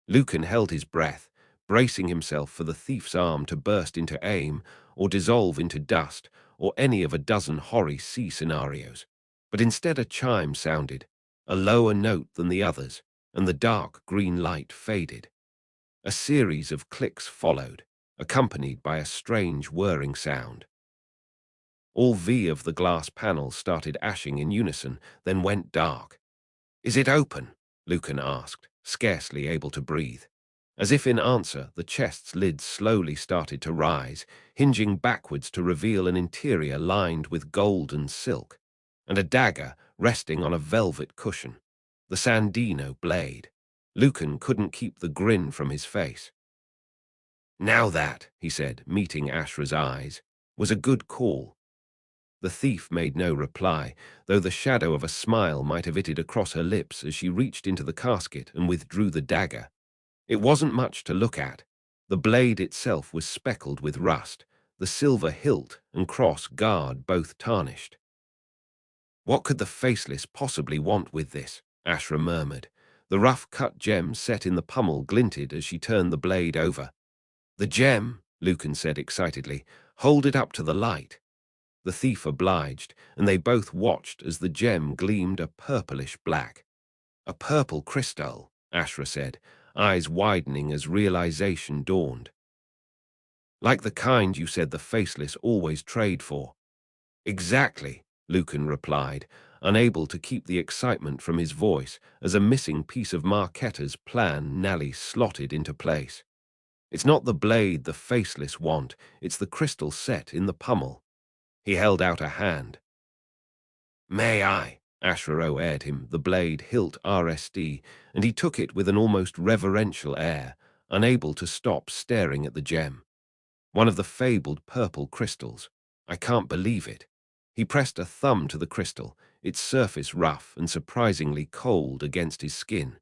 Lucan held his breath, bracing himself for the thief's arm to burst into aim, or dissolve into dust, or any of a dozen hoary sea scenarios. But instead a chime sounded, a lower note than the others, and the dark green light faded. A series of clicks followed, accompanied by a strange whirring sound. All of the glass panels started ashing in unison, then went dark. "Is it open?" Lucan asked, scarcely able to breathe. As if in answer, the chest's lids slowly started to rise, hinging backwards to reveal an interior lined with gold and silk, and a dagger resting on a velvet cushion. The Sandino blade. Lucan couldn't keep the grin from his face. "Now that," he said, meeting Ashra's eyes, "was a good call." The thief made no reply, though the shadow of a smile might have itted across her lips as she reached into the casket and withdrew the dagger. It wasn't much to look at. The blade itself was speckled with rust, the silver hilt and cross guard both tarnished. "What could the Faceless possibly want with this?" Ashra murmured. The rough-cut gem set in the pummel glinted as she turned the blade over. "The gem," Lucan said excitedly. "Hold it up to the light." The thief obliged, and they both watched as the gem gleamed a purplish black. "A purple crystal," Ashra said, eyes widening as realization dawned. "Like the kind you said the Faceless always trade for." "Exactly," Lucan replied, unable to keep the excitement from his voice as a missing piece of Marketta's plan Nally slotted into place. "It's not the blade the Faceless want, it's the crystal set in the pummel." He held out a hand. "May I?" Ashra aired him the blade hilt RSD, and he took it with an almost reverential air, unable to stop staring at the gem. One of the fabled purple crystals. "I can't believe it." He pressed a thumb to the crystal, its surface rough and surprisingly cold against his skin.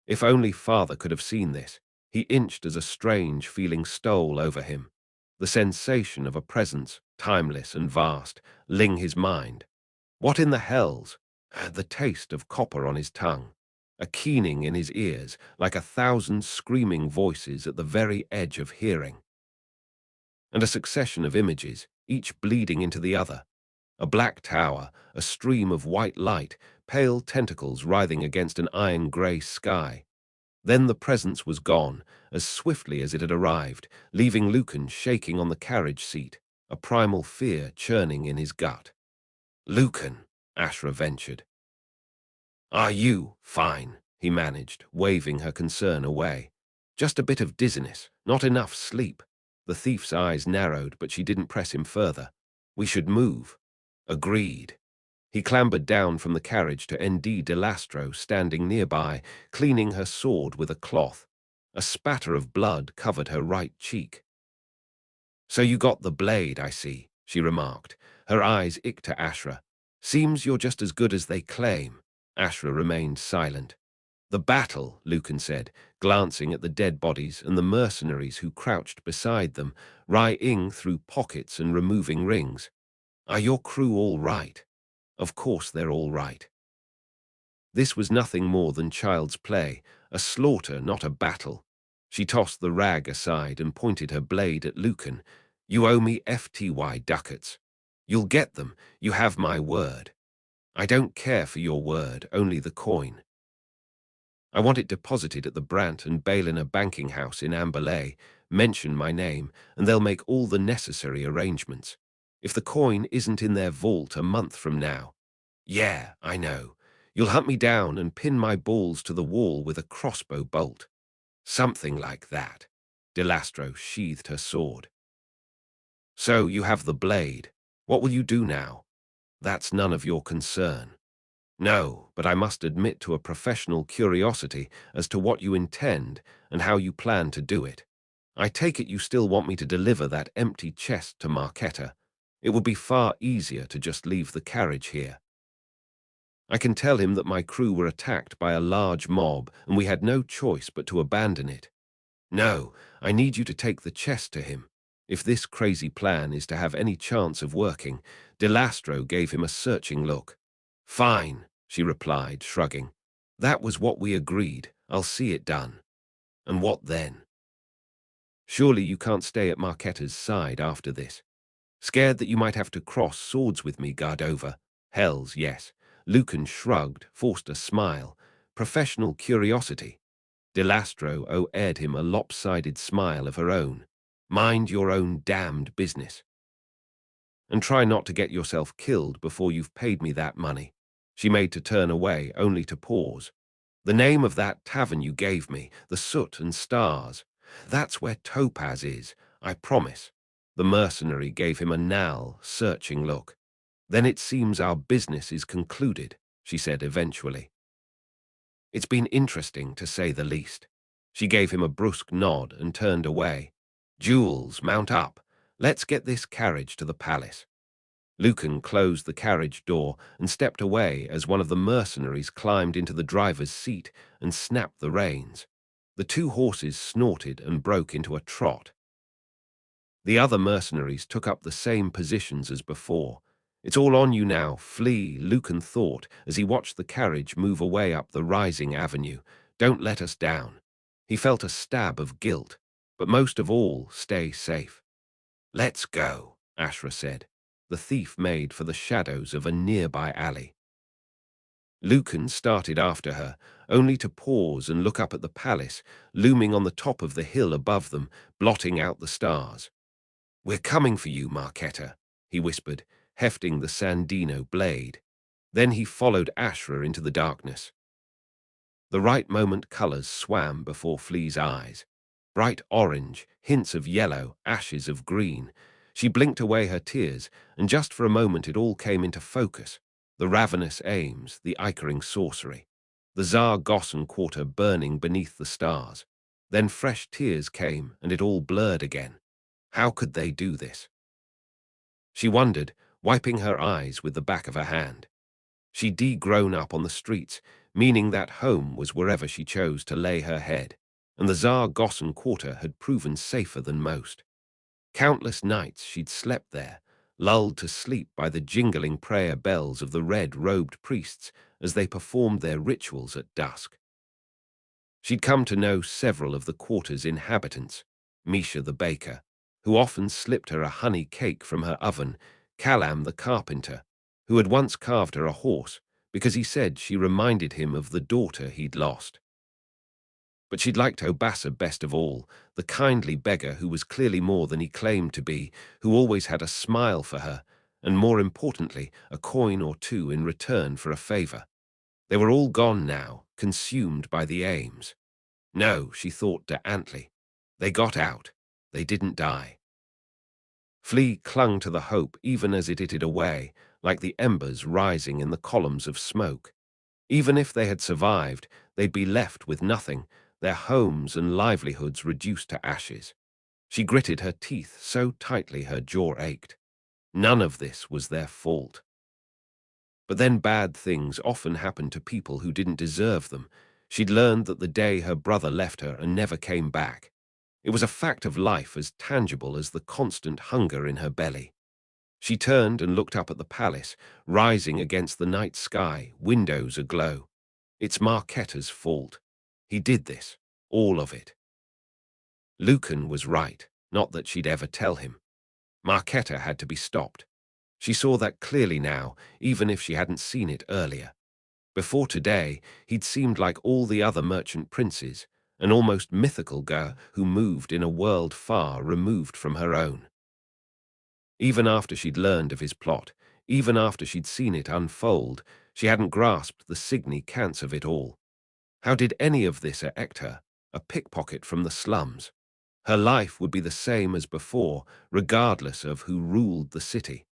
If only father could have seen this. He inched as a strange feeling stole over him. The sensation of a presence, timeless and vast, ling his mind. What in the hells? The taste of copper on his tongue. A keening in his ears, like 1,000 screaming voices at the very edge of hearing. And a succession of images, each bleeding into the other. A black tower, a stream of white light, pale tentacles writhing against an iron-grey sky. Then the presence was gone, as swiftly as it had arrived, leaving Lucan shaking on the carriage seat, a primal fear churning in his gut. "Lucan," Ashra ventured. "Are you fine?" he managed, waving her concern away. "Just a bit of dizziness, not enough sleep." The thief's eyes narrowed, but she didn't press him further. "We should move." "Agreed." He clambered down from the carriage to N.D. de Lastro standing nearby, cleaning her sword with a cloth. A spatter of blood covered her right cheek. "So you got the blade, I see," she remarked. Her eyes icked to Ashra. "Seems you're just as good as they claim." Ashra remained silent. "The battle," Lucan said, glancing at the dead bodies and the mercenaries who crouched beside them, rieing through pockets and removing rings. "Are your crew all right?" "Of course they're all right." This was nothing more than child's play, a slaughter, not a battle. She tossed the rag aside and pointed her blade at Lucan. "You owe me FTY ducats. You'll get them, you have my word." "I don't care for your word, only the coin. I want it deposited at the Brant and Balin banking house in Amberley. Mention my name, and they'll make all the necessary arrangements. If the coin isn't in their vault a month from now—" "Yeah, I know. You'll hunt me down and pin my balls to the wall with a crossbow bolt." "Something like that." Delastro sheathed her sword. "So you have the blade. What will you do now?" "That's none of your concern." "No, but I must admit to a professional curiosity as to what you intend and how you plan to do it. I take it you still want me to deliver that empty chest to Marquetta. It would be far easier to just leave the carriage here. I can tell him that my crew were attacked by a large mob and we had no choice but to abandon it." "No, I need you to take the chest to him. If this crazy plan is to have any chance of working." Delastro gave him a searching look. "Fine," she replied, shrugging. "That was what we agreed. I'll see it done." "And what then?" "Surely you can't stay at Marquetta's side after this. Scared that you might have to cross swords with me, Gardova?" "Hells, yes." Lucan shrugged, forced a smile. "Professional curiosity." Delastro aired him a lopsided smile of her own. "Mind your own damned business. And try not to get yourself killed before you've paid me that money." She made to turn away, only to pause. "The name of that tavern you gave me, the Soot and Stars. That's where Topaz is, I promise." The mercenary gave him a narrow, searching look. "Then it seems our business is concluded," she said eventually. "It's been interesting, to say the least." She gave him a brusque nod and turned away. "Jules, mount up. Let's get this carriage to the palace." Lucan closed the carriage door and stepped away as one of the mercenaries climbed into the driver's seat and snapped the reins. The two horses snorted and broke into a trot. The other mercenaries took up the same positions as before. "It's all on you now, flee," Lucan thought as he watched the carriage move away up the rising avenue. "Don't let us down." He felt a stab of guilt, but most of all, stay safe. "Let's go," Ashra said. The thief made for the shadows of a nearby alley. Lucan started after her, only to pause and look up at the palace, looming on the top of the hill above them, blotting out the stars. "We're coming for you, Marquetta," he whispered, hefting the Sandino blade. Then he followed Ashra into the darkness. The right moment colors swam before Flea's eyes. Bright orange, hints of yellow, ashes of green. She blinked away her tears, and just for a moment it all came into focus. The ravenous aims, the ichering sorcery. The Tsar Gossan quarter burning beneath the stars. Then fresh tears came, and it all blurred again. How could they do this? She wondered, wiping her eyes with the back of her hand. She'd grown up on the streets, meaning that home was wherever she chose to lay her head, and the Tsar Gossan quarter had proven safer than most. Countless nights she'd slept there, lulled to sleep by the jingling prayer bells of the red-robed priests as they performed their rituals at dusk. She'd come to know several of the quarter's inhabitants, Misha the baker, who often slipped her a honey cake from her oven, Kalam the carpenter, who had once carved her a horse because he said she reminded him of the daughter he'd lost. But she'd liked Obassa best of all, the kindly beggar who was clearly more than he claimed to be, who always had a smile for her, and more importantly, a coin or two in return for a favor. They were all gone now, consumed by the aims. No, she thought to Antley. They got out. They didn't die. Flea clung to the hope even as it itted away, like the embers rising in the columns of smoke. Even if they had survived, they'd be left with nothing, their homes and livelihoods reduced to ashes. She gritted her teeth so tightly her jaw ached. None of this was their fault. But then bad things often happened to people who didn't deserve them. She'd learned that the day her brother left her and never came back. It was a fact of life as tangible as the constant hunger in her belly. She turned and looked up at the palace, rising against the night sky, windows aglow. It's Marketta's fault. He did this, all of it. Lucan was right, not that she'd ever tell him. Marketta had to be stopped. She saw that clearly now, even if she hadn't seen it earlier. Before today, he'd seemed like all the other merchant princes, an almost mythical girl who moved in a world far removed from her own. Even after she'd learned of his plot, even after she'd seen it unfold, she hadn't grasped the significance of it all. How did any of this affect her, a pickpocket from the slums? Her life would be the same as before, regardless of who ruled the city.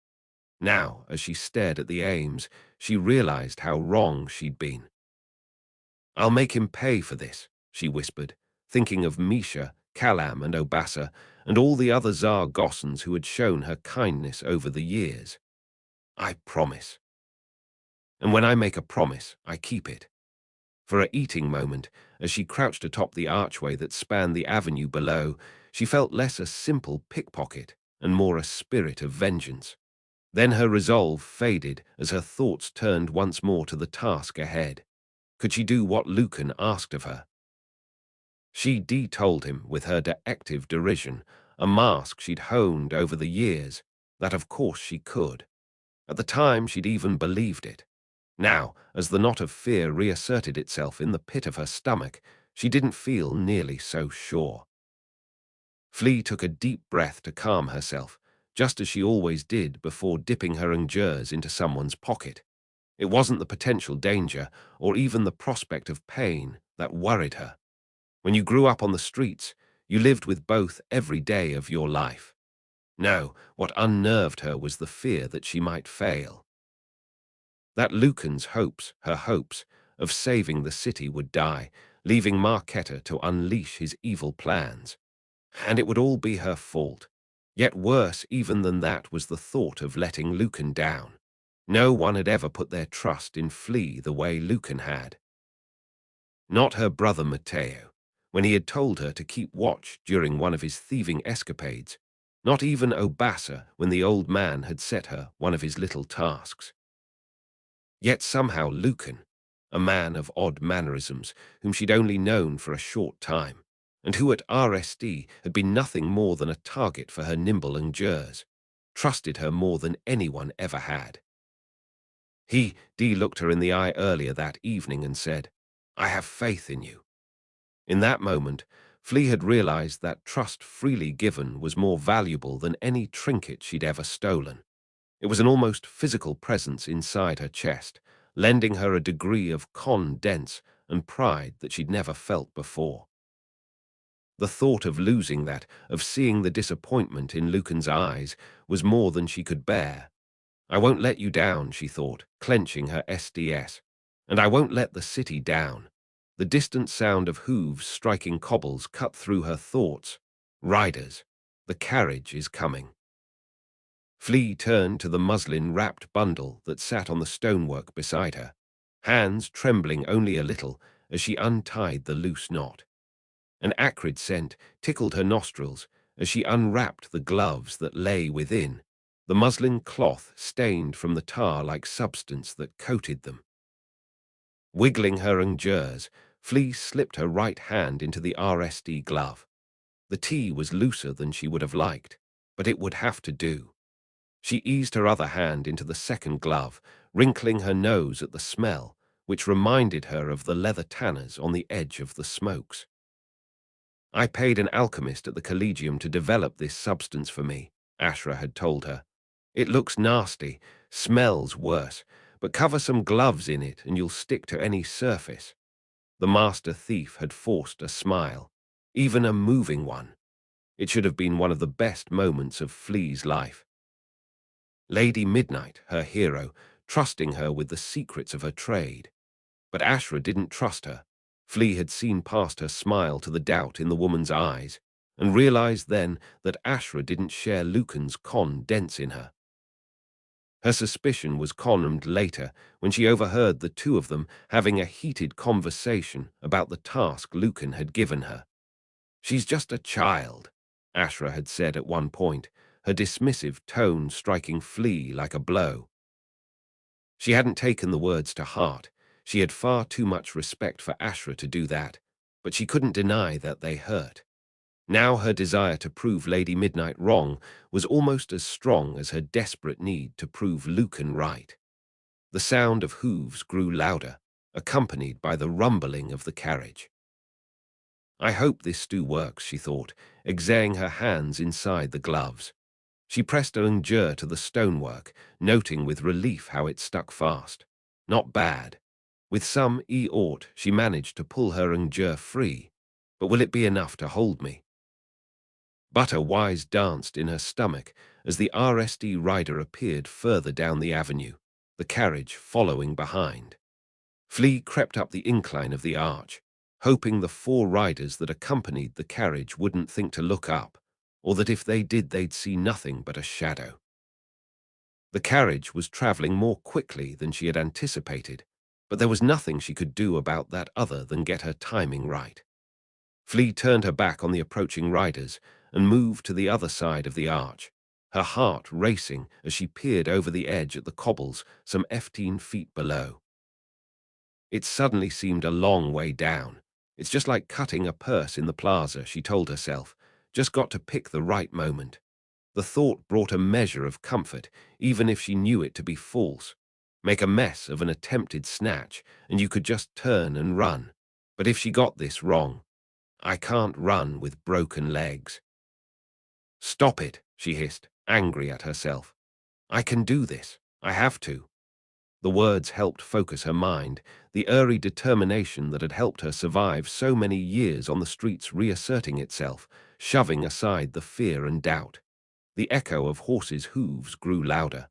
Now, as she stared at the Ames, she realized how wrong she'd been. "I'll make him pay for this," she whispered, thinking of Misha, Kalam, and Obasa, and all the other Tsar Gossans who had shown her kindness over the years. "I promise. And when I make a promise, I keep it." For a eating moment, as she crouched atop the archway that spanned the avenue below, she felt less a simple pickpocket and more a spirit of vengeance. Then her resolve faded as her thoughts turned once more to the task ahead. Could she do what Lucan asked of her? She told him with her active derision, a mask she'd honed over the years, that of course she could. At the time she'd even believed it. Now, as the knot of fear reasserted itself in the pit of her stomach, she didn't feel nearly so sure. Flea took a deep breath to calm herself, just as she always did before dipping her ingers into someone's pocket. It wasn't the potential danger, or even the prospect of pain, that worried her. When you grew up on the streets, you lived with both every day of your life. No, what unnerved her was the fear that she might fail. That Lucan's hopes, her hopes, of saving the city would die, leaving Marketta to unleash his evil plans. And it would all be her fault. Yet worse even than that was the thought of letting Lucan down. No one had ever put their trust in Flea the way Lucan had. Not her brother Matteo, when he had told her to keep watch during one of his thieving escapades. Not even Obasa, when the old man had set her one of his little tasks. Yet somehow Lucan, a man of odd mannerisms, whom she'd only known for a short time, and who at RSD had been nothing more than a target for her nimble ingers, trusted her more than anyone ever had. He looked her in the eye earlier that evening and said, "I have faith in you." In that moment, Flea had realized that trust freely given was more valuable than any trinket she'd ever stolen. It was an almost physical presence inside her chest, lending her a degree of confidence and pride that she'd never felt before. The thought of losing that, of seeing the disappointment in Lucan's eyes, was more than she could bear. "I won't let you down," she thought, clenching her SDS. "And I won't let the city down." The distant sound of hooves striking cobbles cut through her thoughts. Riders. The carriage is coming. Flea turned to the muslin-wrapped bundle that sat on the stonework beside her, hands trembling only a little as she untied the loose knot. An acrid scent tickled her nostrils as she unwrapped the gloves that lay within, the muslin cloth stained from the tar-like substance that coated them. Wiggling her ingers, Flea slipped her right hand into the RSD glove. The tea was looser than she would have liked, but it would have to do. She eased her other hand into the second glove, wrinkling her nose at the smell, which reminded her of the leather tanners on the edge of the smokes. "I paid an alchemist at the Collegium to develop this substance for me," Ashra had told her. "It looks nasty, smells worse, but cover some gloves in it and you'll stick to any surface." The master thief had forced a smile, even a moving one. It should have been one of the best moments of Flea's life. Lady Midnight, her hero, trusting her with the secrets of her trade. But Ashra didn't trust her. Flea had seen past her smile to the doubt in the woman's eyes, and realized then that Ashra didn't share Lucan's dents in her. Her suspicion was confirmed later when she overheard the two of them having a heated conversation about the task Lucan had given her. "She's just a child," Ashra had said at one point, her dismissive tone striking Flea like a blow. She hadn't taken the words to heart. She had far too much respect for Ashra to do that, but she couldn't deny that they hurt. Now her desire to prove Lady Midnight wrong was almost as strong as her desperate need to prove Lucan right. The sound of hooves grew louder, accompanied by the rumbling of the carriage. "I hope this stew works," she thought, exerting her hands inside the gloves. She pressed her injure to the stonework, noting with relief how it stuck fast. Not bad. With some effort, she managed to pull her injure free. But will it be enough to hold me? Butter wise danced in her stomach as the RSD rider appeared further down the avenue, the carriage following behind. Flea crept up the incline of the arch, hoping the four riders that accompanied the carriage wouldn't think to look up, or that if they did they'd see nothing but a shadow. The carriage was travelling more quickly than she had anticipated, but there was nothing she could do about that other than get her timing right. Flea turned her back on the approaching riders and moved to the other side of the arch, her heart racing as she peered over the edge at the cobbles some 15 feet below. It suddenly seemed a long way down. "It's just like cutting a purse in the plaza," she told herself. "Just got to pick the right moment." The thought brought a measure of comfort, even if she knew it to be false. Make a mess of an attempted snatch, and you could just turn and run. But if she got this wrong, "I can't run with broken legs." "Stop it," she hissed, angry at herself. "I can do this. I have to." The words helped focus her mind, the eerie determination that had helped her survive so many years on the streets reasserting itself, shoving aside the fear and doubt. The echo of horses' hooves grew louder.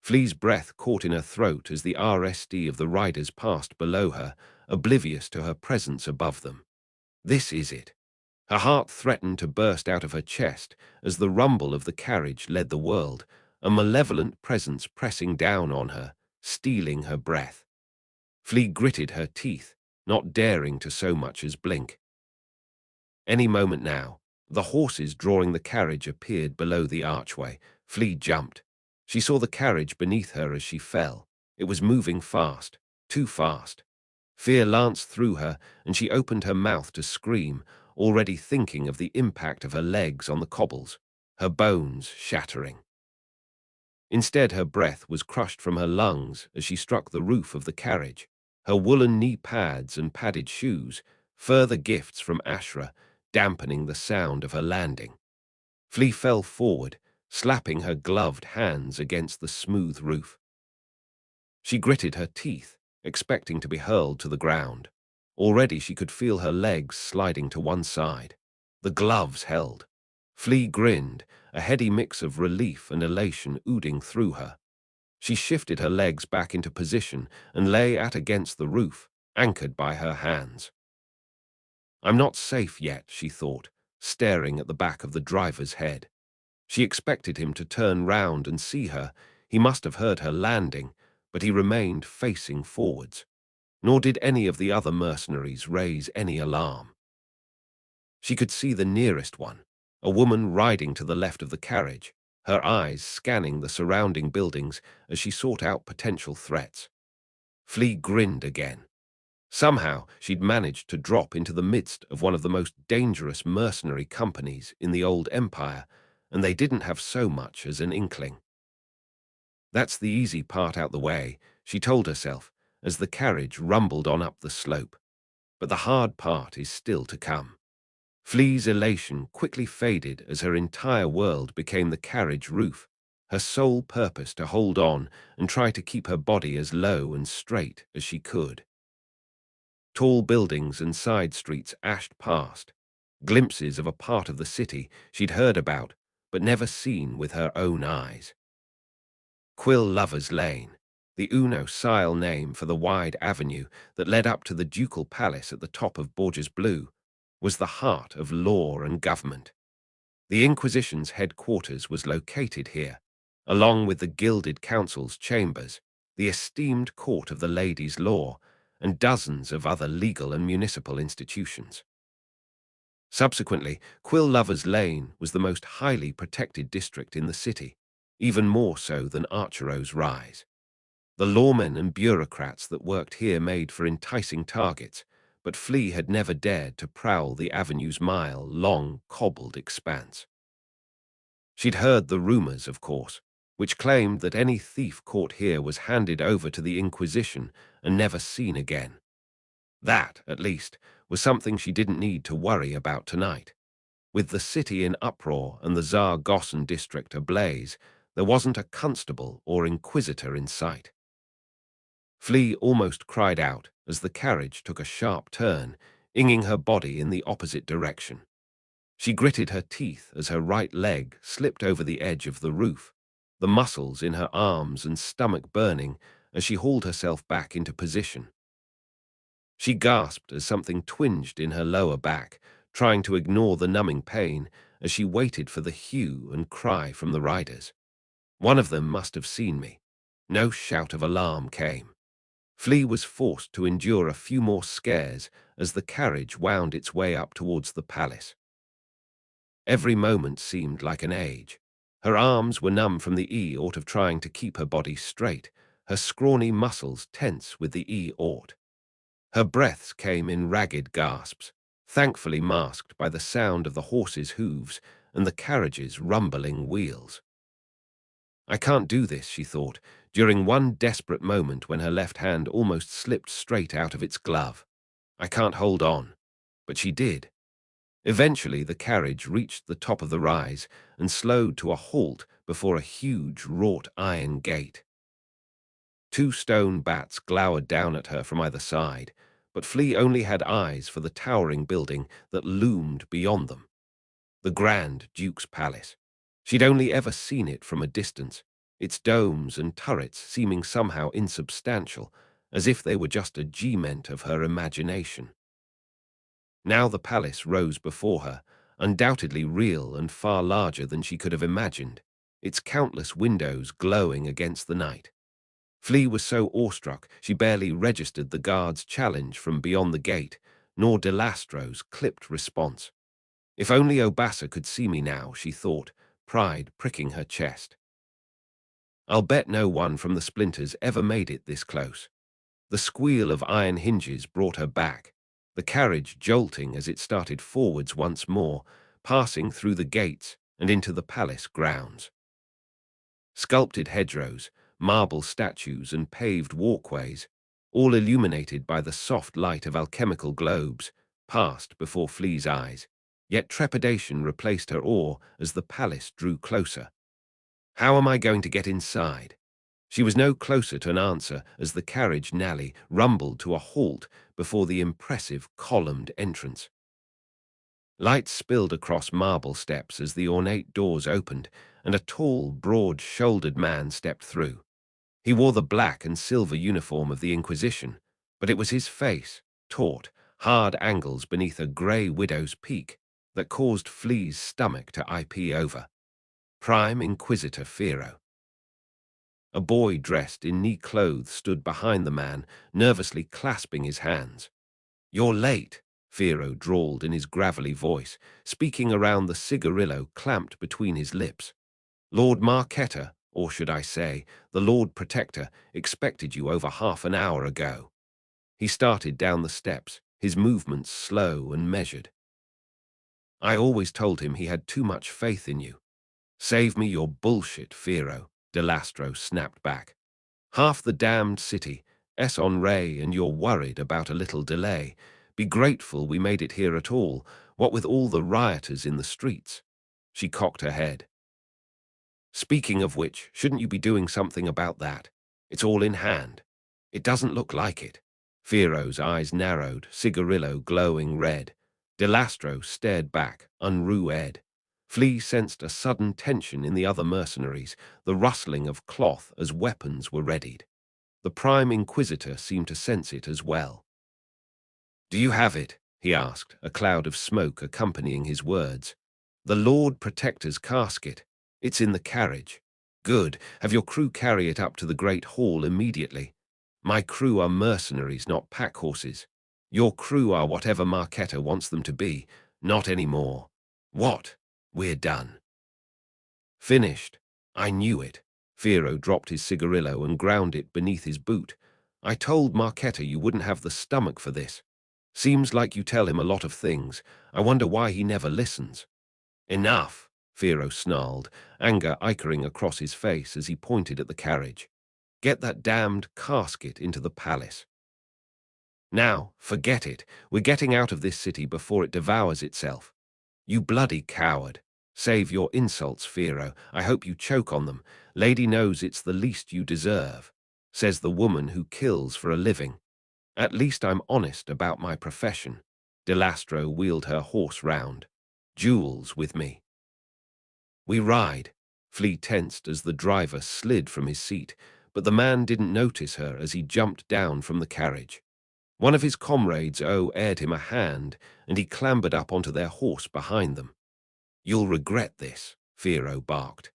Flea's breath caught in her throat as the RSD of the riders passed below her, oblivious to her presence above them. This is it. Her heart threatened to burst out of her chest as the rumble of the carriage led the world, a malevolent presence pressing down on her, stealing her breath. Flea gritted her teeth, not daring to so much as blink. Any moment now, the horses drawing the carriage appeared below the archway. Flea jumped. She saw the carriage beneath her as she fell. It was moving fast, too fast. Fear lanced through her, and she opened her mouth to scream, already thinking of the impact of her legs on the cobbles, her bones shattering. Instead, her breath was crushed from her lungs as she struck the roof of the carriage. Her woolen knee pads and padded shoes, further gifts from Ashra, dampening the sound of her landing. Flea fell forward, slapping her gloved hands against the smooth roof. She gritted her teeth, expecting to be hurled to the ground. Already she could feel her legs sliding to one side. The gloves held. Flea grinned, a heady mix of relief and elation oozing through her. She shifted her legs back into position and lay against the roof, anchored by her hands. "I'm not safe yet," she thought, staring at the back of the driver's head. She expected him to turn round and see her. He must have heard her landing, but he remained facing forwards. Nor did any of the other mercenaries raise any alarm. She could see the nearest one, a woman riding to the left of the carriage, her eyes scanning the surrounding buildings as she sought out potential threats. Flea grinned again. Somehow she'd managed to drop into the midst of one of the most dangerous mercenary companies in the old empire, and they didn't have so much as an inkling. That's the easy part out the way, she told herself, as the carriage rumbled on up the slope. But the hard part is still to come. Flea's elation quickly faded as her entire world became the carriage roof, her sole purpose to hold on and try to keep her body as low and straight as she could. Tall buildings and side streets ashed past, glimpses of a part of the city she'd heard about but never seen with her own eyes. Quill Lovers Lane, the Uno Sile name for the wide avenue that led up to the ducal palace at the top of Borges Blue, was the heart of law and government. The Inquisition's headquarters was located here, along with the gilded council's chambers, the esteemed court of the ladies' law, and dozens of other legal and municipal institutions. Subsequently, Quill Lovers Lane was the most highly protected district in the city, even more so than Archero's Rise. The lawmen and bureaucrats that worked here made for enticing targets, but Flea had never dared to prowl the avenue's mile-long, cobbled expanse. She'd heard the rumors, of course, which claimed that any thief caught here was handed over to the Inquisition and never seen again. That, at least, was something she didn't need to worry about tonight. With the city in uproar and the Zaragoza district ablaze, there wasn't a constable or inquisitor in sight. Flea almost cried out as the carriage took a sharp turn, inging her body in the opposite direction. She gritted her teeth as her right leg slipped over the edge of the roof, the muscles in her arms and stomach burning as she hauled herself back into position. She gasped as something twinged in her lower back, trying to ignore the numbing pain as she waited for the hue and cry from the riders. One of them must have seen me. No shout of alarm came. Flea was forced to endure a few more scares as the carriage wound its way up towards the palace. Every moment seemed like an age. Her arms were numb from the E-ort of trying to keep her body straight, her scrawny muscles tense with the E-ort. Her breaths came in ragged gasps, thankfully masked by the sound of the horses' hooves and the carriage's rumbling wheels. I can't do this, she thought, during one desperate moment when her left hand almost slipped straight out of its glove. I can't hold on. But she did. Eventually, the carriage reached the top of the rise and slowed to a halt before a huge wrought iron gate. Two stone bats glowered down at her from either side, but Flea only had eyes for the towering building that loomed beyond them. The Grand Duke's Palace. She'd only ever seen it from a distance, its domes and turrets seeming somehow insubstantial, as if they were just a G-ment of her imagination. Now the palace rose before her, undoubtedly real and far larger than she could have imagined, its countless windows glowing against the night. Flea was so awestruck she barely registered the guard's challenge from beyond the gate, nor Delastro's clipped response. If only Obasa could see me now, she thought, pride pricking her chest. I'll bet no one from the Splinters ever made it this close. The squeal of iron hinges brought her back, the carriage jolting as it started forwards once more, passing through the gates and into the palace grounds. Sculpted hedgerows, marble statues and paved walkways, all illuminated by the soft light of alchemical globes, passed before Flea's eyes, yet trepidation replaced her awe as the palace drew closer. How am I going to get inside? She was no closer to an answer as the carriage Nally rumbled to a halt before the impressive columned entrance. Light spilled across marble steps as the ornate doors opened, and a tall, broad-shouldered man stepped through. He wore the black and silver uniform of the Inquisition, but it was his face, taut, hard angles beneath a grey widow's peak, that caused Flea's stomach to IP over. Prime Inquisitor Fero. A boy dressed in neat clothes stood behind the man, nervously clasping his hands. "You're late," Fero drawled in his gravelly voice, speaking around the cigarillo clamped between his lips. "Lord Marquetta, or should I say, the Lord Protector, expected you over half an hour ago." He started down the steps, his movements slow and measured. "I always told him he had too much faith in you." "Save me your bullshit, Fero," Delastro snapped back. "Half the damned city, on Ray, and you're worried about a little delay. Be grateful we made it here at all, what with all the rioters in the streets." She cocked her head. "Speaking of which, shouldn't you be doing something about that? It's all in hand." "It doesn't look like it." Fero's eyes narrowed, cigarillo glowing red. Delastro stared back, unrued. Flea sensed a sudden tension in the other mercenaries, the rustling of cloth as weapons were readied. The Prime Inquisitor seemed to sense it as well. "Do you have it?" he asked, a cloud of smoke accompanying his words. "The Lord Protector's casket. It's in the carriage." "Good. Have your crew carry it up to the Great Hall immediately. My crew are mercenaries, not pack horses. Your crew are whatever Marquetta wants them to be, not any more." "What? We're done." "Finished. I knew it." Firo dropped his cigarillo and ground it beneath his boot. "I told Marquetta you wouldn't have the stomach for this. Seems like you tell him a lot of things. I wonder why he never listens." "Enough," Firo snarled, anger iching across his face as he pointed at the carriage. "Get that damned casket into the palace." "Now, forget it. We're getting out of this city before it devours itself." "You bloody coward. Save your insults, Firo. I hope you choke on them. Lady knows it's the least you deserve," says the woman who kills for a living. "At least I'm honest about my profession." Delastro wheeled her horse round. "Jules with me." "We ride." Flea tensed as the driver slid from his seat, but the man didn't notice her as he jumped down from the carriage. One of his comrades aired him a hand, and he clambered up onto their horse behind them. "You'll regret this," Firo barked.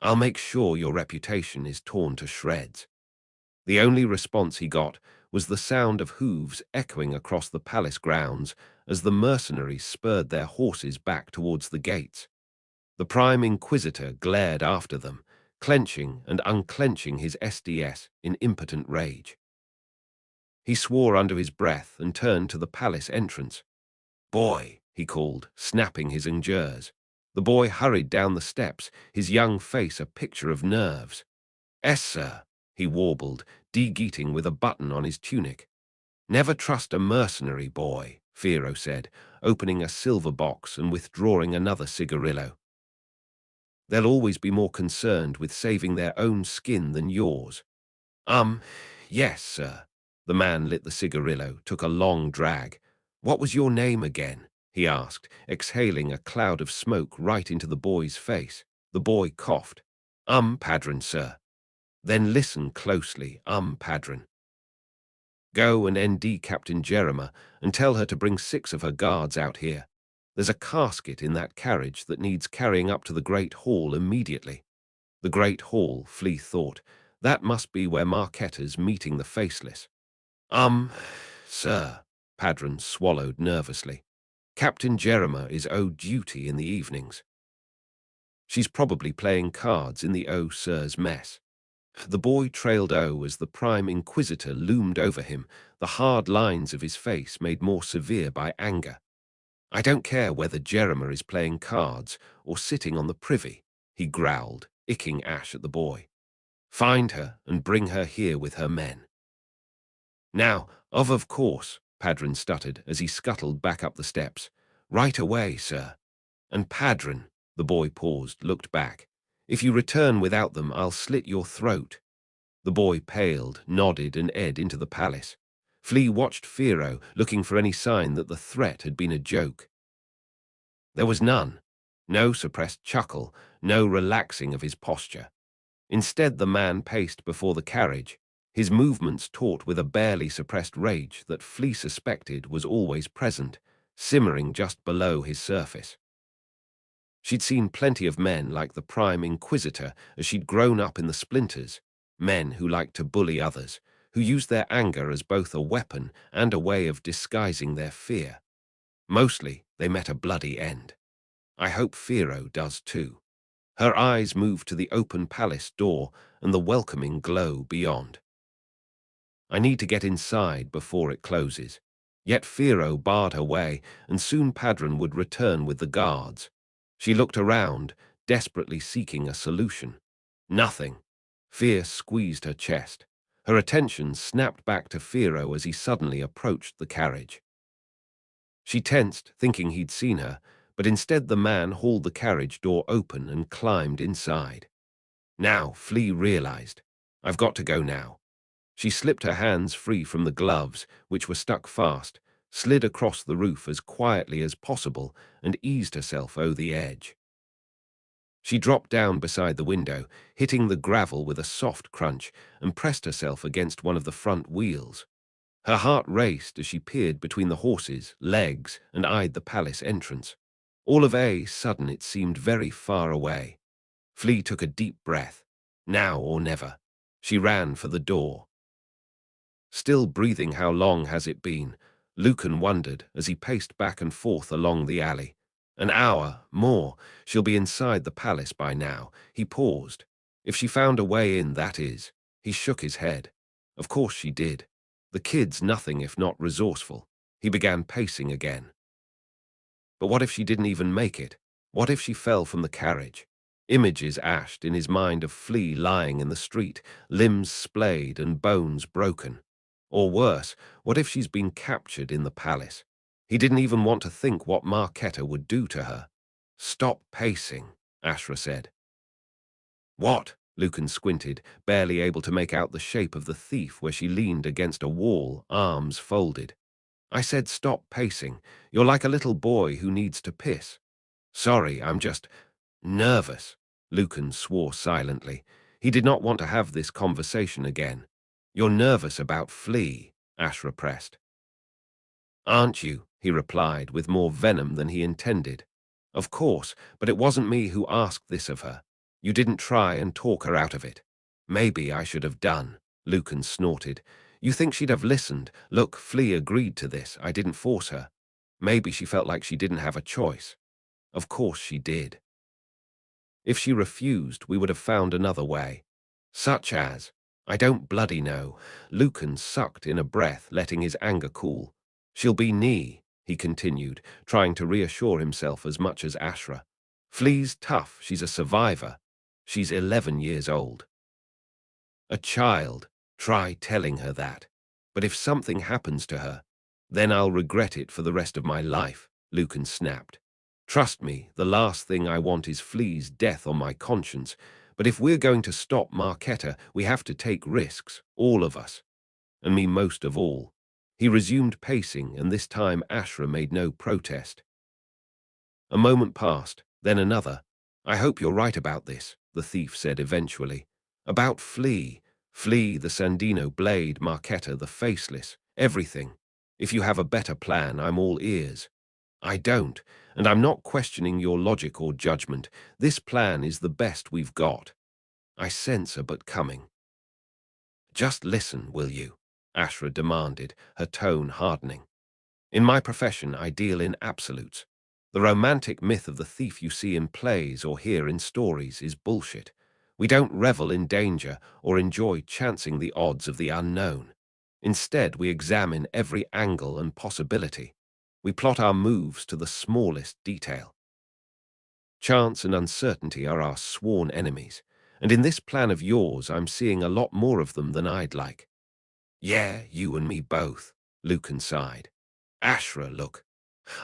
"I'll make sure your reputation is torn to shreds." The only response he got was the sound of hooves echoing across the palace grounds as the mercenaries spurred their horses back towards the gates. The Prime Inquisitor glared after them, clenching and unclenching his SDS in impotent rage. He swore under his breath and turned to the palace entrance. "Boy," he called, snapping his ingers. The boy hurried down the steps, his young face a picture of nerves. "Es, sir," he warbled, de-geating with a button on his tunic. "Never trust a mercenary, boy," Firo said, opening a silver box and withdrawing another cigarillo. "They'll always be more concerned with saving their own skin than yours." Yes, sir." The man lit the cigarillo, took a long drag. "What was your name again?" he asked, exhaling a cloud of smoke right into the boy's face. The boy coughed. Padron, sir." "Then listen closely, Padron. Go and ND Captain Jeremiah and tell her to bring 6 of her guards out here. There's a casket in that carriage that needs carrying up to the Great Hall immediately." The Great Hall, Flea thought. That must be where Marquetta's meeting the Faceless. Sir," Padron swallowed nervously. "Captain Jeremiah is owed duty in the evenings. She's probably playing cards in the Sir's mess." The boy trailed as the Prime Inquisitor loomed over him, the hard lines of his face made more severe by anger. "I don't care whether Jeremiah is playing cards or sitting on the privy," he growled, icking ash at the boy. "Find her and bring her here with her men." "Now, of course," Padron stuttered as he scuttled back up the steps. "Right away, sir." "And Padron," the boy paused, looked back. "If you return without them, I'll slit your throat." The boy paled, nodded, and edged into the palace. Flea watched Firo, looking for any sign that the threat had been a joke. There was none. No suppressed chuckle, no relaxing of his posture. Instead, the man paced before the carriage, his movements taut with a barely suppressed rage that Flea suspected was always present, simmering just below his surface. She'd seen plenty of men like the Prime Inquisitor as she'd grown up in the Splinters, men who liked to bully others, who used their anger as both a weapon and a way of disguising their fear. Mostly, they met a bloody end. I hope Firo does too. Her eyes moved to the open palace door and the welcoming glow beyond. "I need to get inside before it closes." Yet Firo barred her way, and soon Padron would return with the guards. She looked around, desperately seeking a solution. Nothing. Fear squeezed her chest. Her attention snapped back to Firo as he suddenly approached the carriage. She tensed, thinking he'd seen her, but instead the man hauled the carriage door open and climbed inside. Now, Flea realized. "I've got to go now." She slipped her hands free from the gloves, which were stuck fast, slid across the roof as quietly as possible, and eased herself over the edge. She dropped down beside the window, hitting the gravel with a soft crunch, and pressed herself against one of the front wheels. Her heart raced as she peered between the horses' legs and eyed the palace entrance. All of a sudden it seemed very far away. Flea took a deep breath. Now or never. She ran for the door. Still breathing, how long has it been? Lucan wondered as he paced back and forth along the alley. An hour, more. She'll be inside the palace by now. He paused. If she found a way in, that is. He shook his head. Of course she did. The kid's nothing if not resourceful. He began pacing again. But what if she didn't even make it? What if she fell from the carriage? Images ashed in his mind of Flea lying in the street, limbs splayed and bones broken. Or worse, what if she's been captured in the palace? He didn't even want to think what Marketa would do to her. Stop pacing, Ashra said. What? Lucan squinted, barely able to make out the shape of the thief where she leaned against a wall, arms folded. I said stop pacing. You're like a little boy who needs to piss. Sorry, I'm just nervous. Lucan swore silently. He did not want to have this conversation again. You're nervous about Flea, Ashra pressed. Aren't you? He replied with more venom than he intended. Of course, but it wasn't me who asked this of her. You didn't try and talk her out of it. Maybe I should have done, Lucan snorted. You think she'd have listened? Look, Flea agreed to this. I didn't force her. Maybe she felt like she didn't have a choice. Of course she did. If she refused, we would have found another way. Such as, I don't bloody know. Lucan sucked in a breath, letting his anger cool. She'll be knee, he continued, trying to reassure himself as much as Ashra. Flea's tough, she's a survivor. She's 11 years old. A child. Try telling her that. But if something happens to her, then I'll regret it for the rest of my life, Lucan snapped. Trust me, the last thing I want is Flea's death on my conscience, but if we're going to stop Marketa, we have to take risks, all of us, and me most of all. He resumed pacing, and this time Ashra made no protest. A moment passed, then another. I hope you're right about this, the thief said eventually. About Flea. Flea, the Sandino blade, Marketa, the faceless, everything. If you have a better plan, I'm all ears. I don't, and I'm not questioning your logic or judgment. This plan is the best we've got. I sense a but coming. Just listen, will you? Ashra demanded, her tone hardening. In my profession, I deal in absolutes. The romantic myth of the thief you see in plays or hear in stories is bullshit. We don't revel in danger or enjoy chancing the odds of the unknown. Instead, we examine every angle and possibility. We plot our moves to the smallest detail. Chance and uncertainty are our sworn enemies, and in this plan of yours, I'm seeing a lot more of them than I'd like. Yeah, you and me both, Lucan sighed. Ashra, look.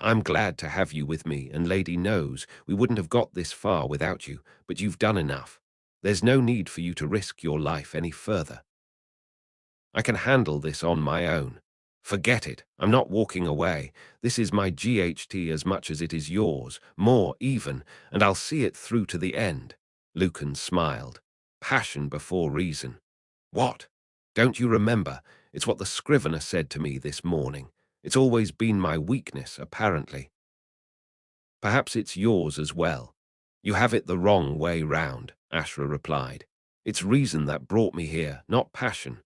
I'm glad to have you with me, and Lady knows we wouldn't have got this far without you, but you've done enough. There's no need for you to risk your life any further. I can handle this on my own. Forget it. I'm not walking away. This is my GHT as much as it is yours, more even, and I'll see it through to the end. Lucan smiled. Passion before reason. What? Don't you remember? It's what the scrivener said to me this morning. It's always been my weakness, apparently. Perhaps it's yours as well. You have it the wrong way round, Ashra replied. It's reason that brought me here, not passion.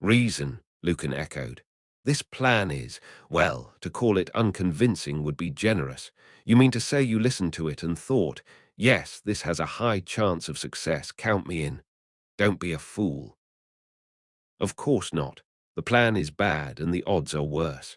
Reason, Lucan echoed. This plan is, well, to call it unconvincing would be generous. You mean to say you listened to it and thought, yes, this has a high chance of success, count me in. Don't be a fool. Of course not. The plan is bad and the odds are worse.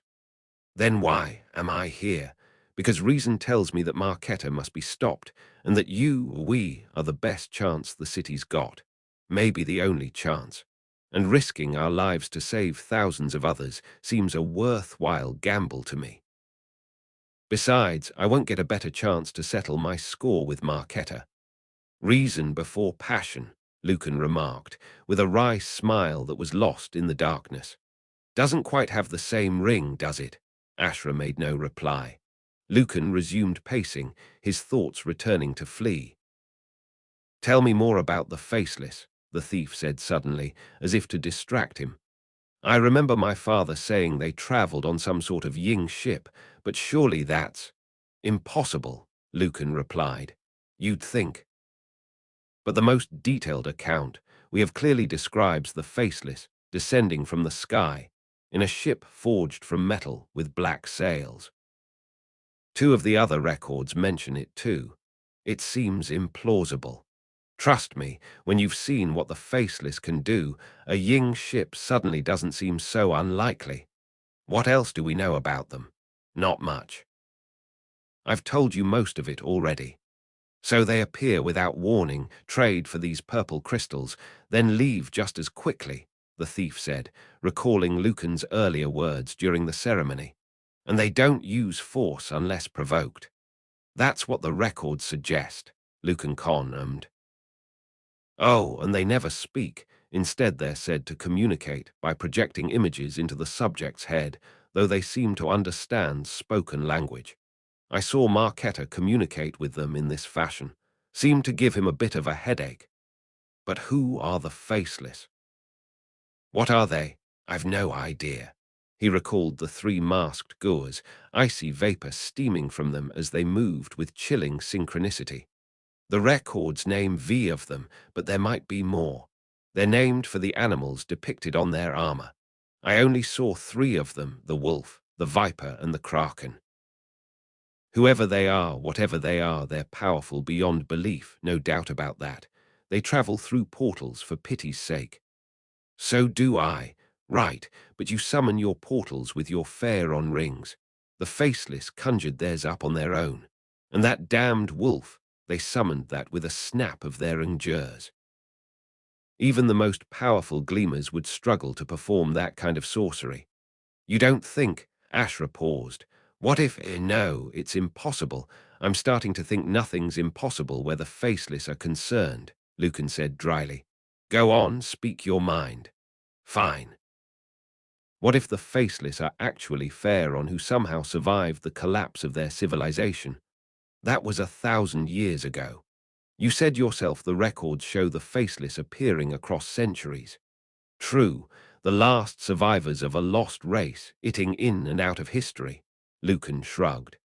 Then why am I here? Because reason tells me that Marketa must be stopped and that we are the best chance the city's got. Maybe the only chance. And risking our lives to save thousands of others seems a worthwhile gamble to me. Besides, I won't get a better chance to settle my score with Marketa. Reason before passion, Lucan remarked, with a wry smile that was lost in the darkness. Doesn't quite have the same ring, does it? Ashra made no reply. Lucan resumed pacing, his thoughts returning to Flea. Tell me more about the Faceless, the thief said suddenly, as if to distract him. I remember my father saying they travelled on some sort of Ying ship, but surely that's impossible, Lucan replied. You'd think. But the most detailed account we have clearly describes the Faceless descending from the sky in a ship forged from metal with black sails. Two of the other records mention it too. It seems implausible. Trust me, when you've seen what the Faceless can do, a Ying ship suddenly doesn't seem so unlikely. What else do we know about them? Not much. I've told you most of it already. So they appear without warning, trade for these purple crystals, then leave just as quickly, the thief said, recalling Lucan's earlier words during the ceremony. And they don't use force unless provoked. That's what the records suggest, Lucan confirmed. Oh, and they never speak. Instead, they're said to communicate by projecting images into the subject's head, though they seem to understand spoken language. I saw Marquetta communicate with them in this fashion. Seemed to give him a bit of a headache. But who are the Faceless? What are they? I've no idea. He recalled the three masked Goers, icy vapor steaming from them as they moved with chilling synchronicity. The records name V of them, but there might be more. They're named for the animals depicted on their armor. I only saw three of them, the wolf, the viper, and the kraken. Whoever they are, whatever they are, they're powerful beyond belief, no doubt about that. They travel through portals for pity's sake. So do I. Right, but you summon your portals with your Pharaon rings. The Faceless conjured theirs up on their own. And that damned wolf, they summoned that with a snap of their endures. Even the most powerful gleamers would struggle to perform that kind of sorcery. You don't think? Ashra paused. What if, no, it's impossible. I'm starting to think nothing's impossible where the Faceless are concerned, Lucan said dryly. Go on, speak your mind. Fine. What if the Faceless are actually Pharaon who somehow survived the collapse of their civilization? That was 1,000 years ago. You said yourself the records show the Faceless appearing across centuries. True, the last survivors of a lost race, itting in and out of history. Lucan shrugged.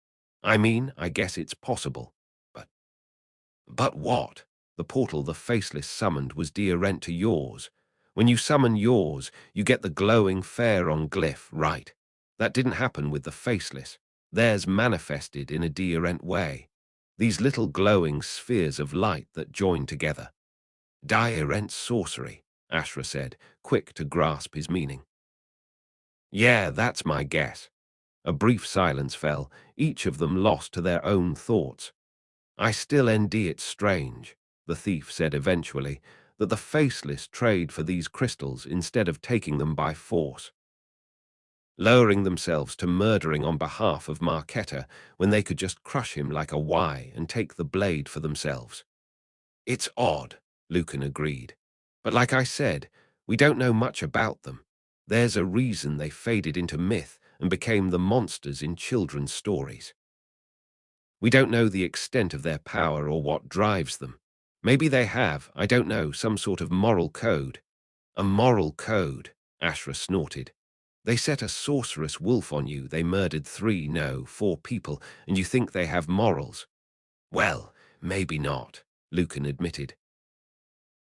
I mean, I guess it's possible. But what? The portal the Faceless summoned was dearent to yours. When you summon yours, you get the glowing Pharaon glyph, right? That didn't happen with the Faceless. Theirs manifested in a dearent way. These little glowing spheres of light that join together. Dearent sorcery, Ashra said, quick to grasp his meaning. Yeah, that's my guess. A brief silence fell, each of them lost to their own thoughts. I still ND it strange, the thief said eventually, that the Faceless trade for these crystals instead of taking them by force, lowering themselves to murdering on behalf of Marquetta when they could just crush him like a Y and take the blade for themselves. It's odd, Lucan agreed. But like I said, we don't know much about them. There's a reason they faded into myth and became the monsters in children's stories. We don't know the extent of their power or what drives them. Maybe they have, I don't know, some sort of moral code. A moral code, Ashra snorted. They set a sorceress wolf on you, they murdered 3, no, 4 people, and you think they have morals? Well, maybe not, Lucan admitted.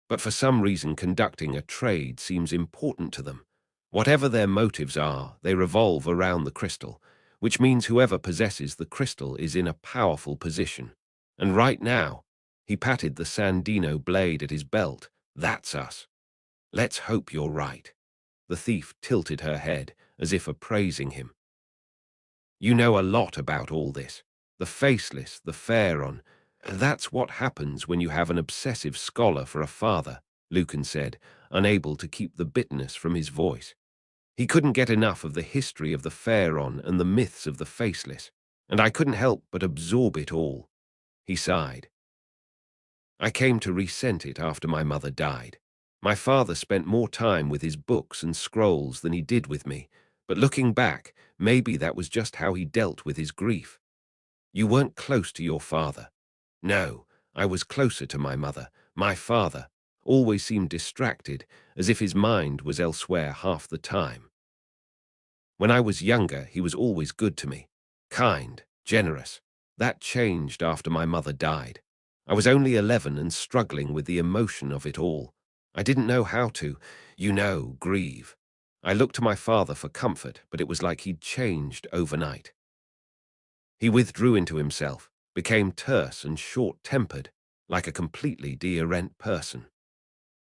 But for some reason conducting a trade seems important to them. Whatever their motives are, they revolve around the crystal, which means whoever possesses the crystal is in a powerful position. And right now, he patted the Sandino blade at his belt. That's us. Let's hope you're right. The thief tilted her head, as if appraising him. You know a lot about all this. The Faceless, the Pharaon. That's what happens when you have an obsessive scholar for a father, Lucan said, unable to keep the bitterness from his voice. He couldn't get enough of the history of the Pharaon and the myths of the Faceless, and I couldn't help but absorb it all. He sighed. I came to resent it after my mother died. My father spent more time with his books and scrolls than he did with me, but looking back, maybe that was just how he dealt with his grief. You weren't close to your father. No, I was closer to my mother. My father always seemed distracted, as if his mind was elsewhere half the time. When I was younger, he was always good to me, kind, generous. That changed after my mother died. I was only 11 and struggling with the emotion of it all. I didn't know how to, grieve. I looked to my father for comfort, but it was like he'd changed overnight. He withdrew into himself, became terse and short-tempered, like a completely de-rent person.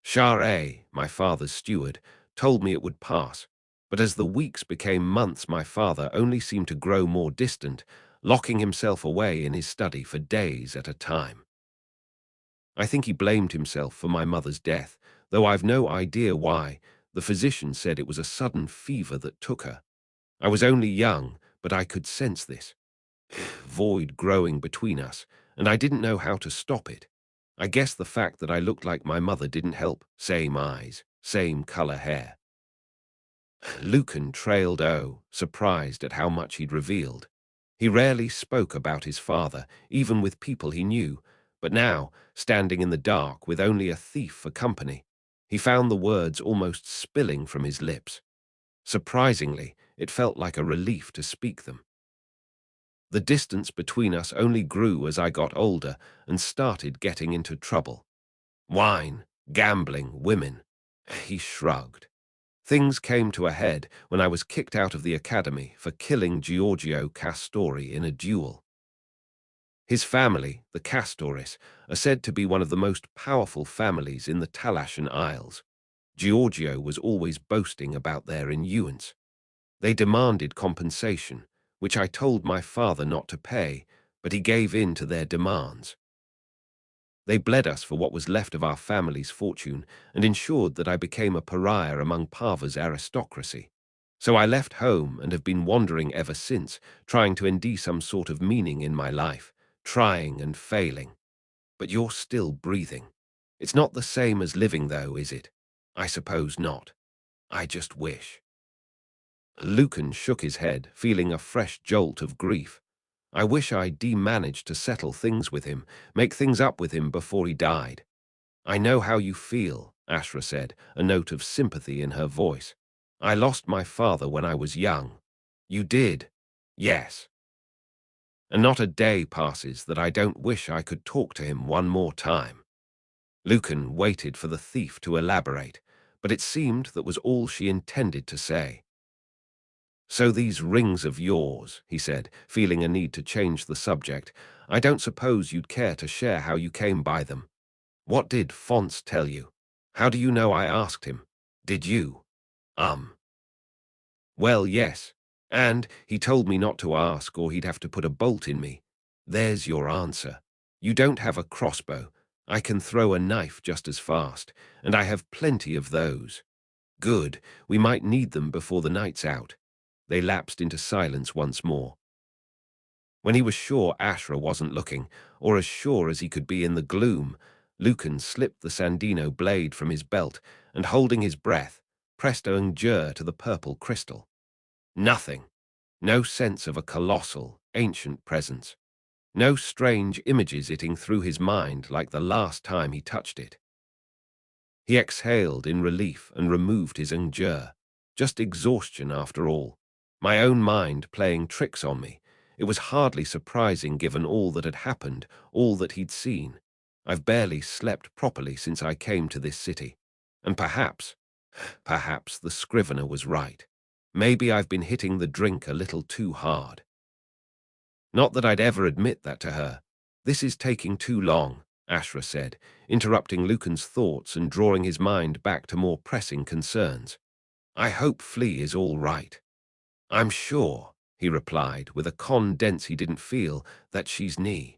Shah-E, my father's steward, told me it would pass, but as the weeks became months, my father only seemed to grow more distant, locking himself away in his study for days at a time. I think he blamed himself for my mother's death, though I've no idea why. The physician said it was a sudden fever that took her. I was only young, but I could sense this void growing between us, and I didn't know how to stop it. I guess the fact that I looked like my mother didn't help. Same eyes, same color hair. Lucan trailed surprised at how much he'd revealed. He rarely spoke about his father, even with people he knew, but now, standing in the dark with only a thief for company, he found the words almost spilling from his lips. Surprisingly, it felt like a relief to speak them. The distance between us only grew as I got older and started getting into trouble. Wine, gambling, women. He shrugged. Things came to a head when I was kicked out of the academy for killing Giorgio Castori in a duel. His family, the Castoris, are said to be one of the most powerful families in the Talashan Isles. Giorgio was always boasting about their influence. They demanded compensation, which I told my father not to pay, but he gave in to their demands. They bled us for what was left of our family's fortune and ensured that I became a pariah among Parva's aristocracy. So I left home and have been wandering ever since, trying to endear some sort of meaning in my life, trying and failing. But you're still breathing. It's not the same as living, though, is it? I suppose not. I just wish. Lucan shook his head, feeling a fresh jolt of grief. I wish I'd managed to settle things with him, make things up with him before he died. I know how you feel, Ashra said, a note of sympathy in her voice. I lost my father when I was young. You did? Yes. And not a day passes that I don't wish I could talk to him one more time. Lucan waited for the thief to elaborate, but it seemed that was all she intended to say. So these rings of yours, he said, feeling a need to change the subject, I don't suppose you'd care to share how you came by them. What did Fonts tell you? How do you know I asked him? Did you? Well, yes. And he told me not to ask or he'd have to put a bolt in me. There's your answer. You don't have a crossbow. I can throw a knife just as fast, and I have plenty of those. Good, we might need them before the night's out. They lapsed into silence once more. When he was sure Ashra wasn't looking, or as sure as he could be in the gloom, Lucan slipped the Sandino blade from his belt and, holding his breath, pressed Ungjer to the purple crystal. Nothing. No sense of a colossal, ancient presence. No strange images itching through his mind like the last time he touched it. He exhaled in relief and removed his Ungjer. Just exhaustion after all. My own mind playing tricks on me. It was hardly surprising given all that had happened, all that he'd seen. I've barely slept properly since I came to this city. And perhaps the scrivener was right. Maybe I've been hitting the drink a little too hard. Not that I'd ever admit that to her. This is taking too long, Ashra said, interrupting Lucan's thoughts and drawing his mind back to more pressing concerns. I hope Flea is all right. I'm sure, he replied, with a condense he didn't feel, that she's knee.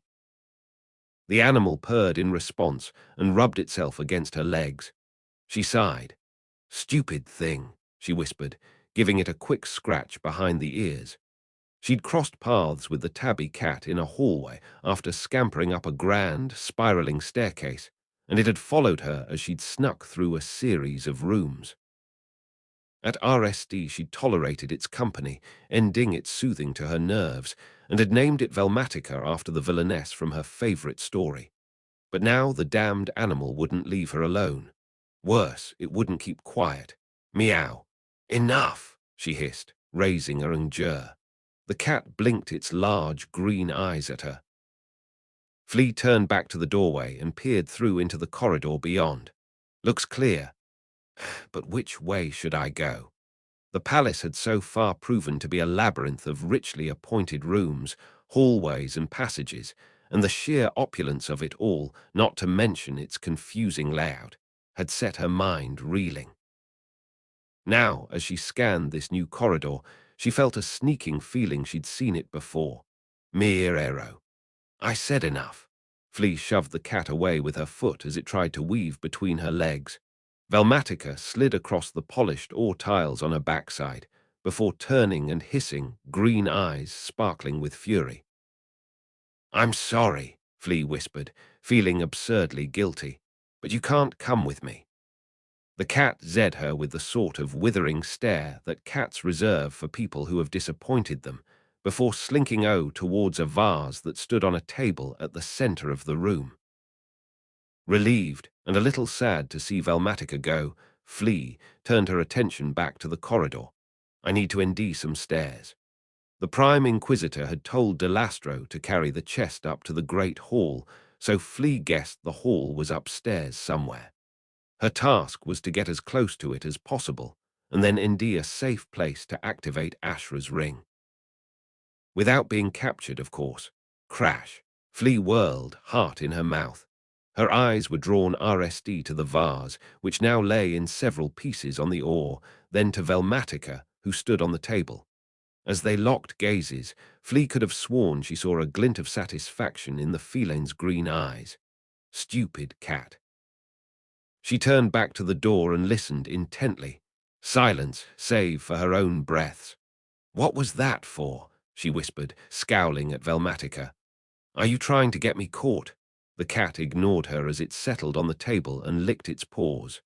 The animal purred in response and rubbed itself against her legs. She sighed. Stupid thing, she whispered, giving it a quick scratch behind the ears. She'd crossed paths with the tabby cat in a hallway after scampering up a grand, spiraling staircase, and it had followed her as she'd snuck through a series of rooms. At RSD she'd tolerated its company, ending it soothing to her nerves, and had named it Velmatica after the villainess from her favorite story. But now the damned animal wouldn't leave her alone. Worse, it wouldn't keep quiet. Meow. Enough, she hissed, raising her injure. The cat blinked its large green eyes at her. Flea turned back to the doorway and peered through into the corridor beyond. Looks clear. But which way should I go? The palace had so far proven to be a labyrinth of richly appointed rooms, hallways and passages, and the sheer opulence of it all, not to mention its confusing layout, had set her mind reeling. Now, as she scanned this new corridor, she felt a sneaking feeling she'd seen it before. Mere arrow. I said enough. Flea shoved the cat away with her foot as it tried to weave between her legs. Velmatica slid across the polished ore tiles on her backside, before turning and hissing, green eyes sparkling with fury. I'm sorry, Flea whispered, feeling absurdly guilty, but you can't come with me. The cat zed her with the sort of withering stare that cats reserve for people who have disappointed them, before slinking towards a vase that stood on a table at the center of the room. Relieved and a little sad to see Velmatica go, Flea turned her attention back to the corridor. I need to ND some stairs. The Prime Inquisitor had told Delastro to carry the chest up to the Great Hall, so Flea guessed the hall was upstairs somewhere. Her task was to get as close to it as possible, and then ND a safe place to activate Ashra's ring. Without being captured, of course. Crash. Flea whirled, heart in her mouth. Her eyes were drawn RSD to the vase, which now lay in several pieces on the ore, then to Velmatica, who stood on the table. As they locked gazes, Flea could have sworn she saw a glint of satisfaction in the feline's green eyes. Stupid cat. She turned back to the door and listened intently. Silence, save for her own breaths. What was that for? She whispered, scowling at Velmatica. Are you trying to get me caught? The cat ignored her as it settled on the table and licked its paws.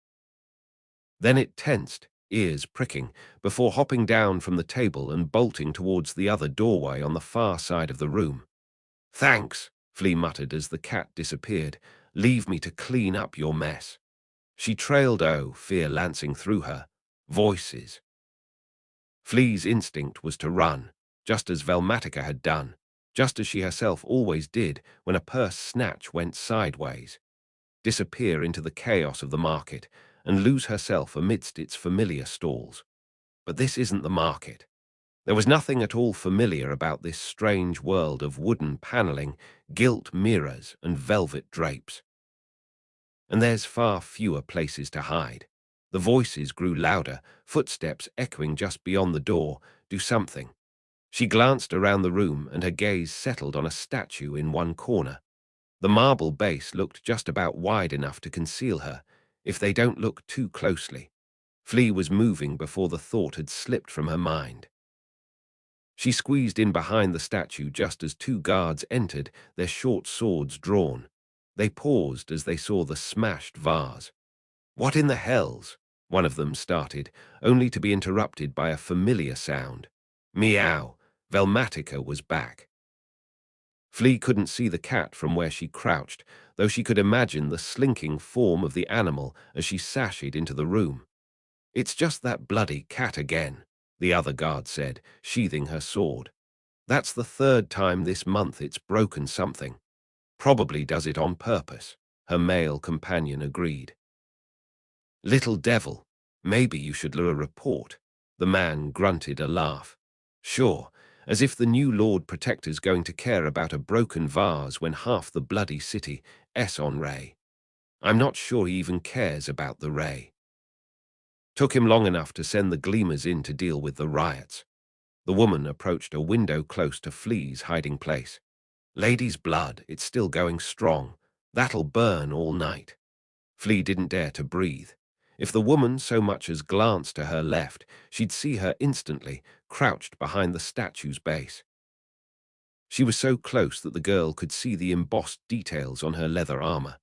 Then it tensed, ears pricking, before hopping down from the table and bolting towards the other doorway on the far side of the room. Thanks, Flea muttered as the cat disappeared. Leave me to clean up your mess. She trailed, fear lancing through her. Voices. Flea's instinct was to run, just as Velmatica had done, just as she herself always did when a purse snatch went sideways, disappear into the chaos of the market and lose herself amidst its familiar stalls. But this isn't the market. There was nothing at all familiar about this strange world of wooden paneling, gilt mirrors, and velvet drapes. And there's far fewer places to hide. The voices grew louder, footsteps echoing just beyond the door. Do something. She glanced around the room and her gaze settled on a statue in one corner. The marble base looked just about wide enough to conceal her, if they don't look too closely. Flea was moving before the thought had slipped from her mind. She squeezed in behind the statue just as two guards entered, their short swords drawn. They paused as they saw the smashed vase. What in the hells? One of them started, only to be interrupted by a familiar sound. Meow. Velmatica was back. Flea couldn't see the cat from where she crouched, though she could imagine the slinking form of the animal as she sashayed into the room. It's just that bloody cat again, the other guard said, sheathing her sword. That's the third time this month it's broken something. Probably does it on purpose, her male companion agreed. Little devil, maybe you should lure a report. The man grunted a laugh. Sure, as if the new Lord Protector's going to care about a broken vase when half the bloody city is on Ray. I'm not sure he even cares about the Ray. Took him long enough to send the Gleamers in to deal with the riots. The woman approached a window close to Flea's hiding place. Lady's blood, it's still going strong. That'll burn all night. Flea didn't dare to breathe. If the woman so much as glanced to her left, she'd see her instantly, crouched behind the statue's base. She was so close that the girl could see the embossed details on her leather armor.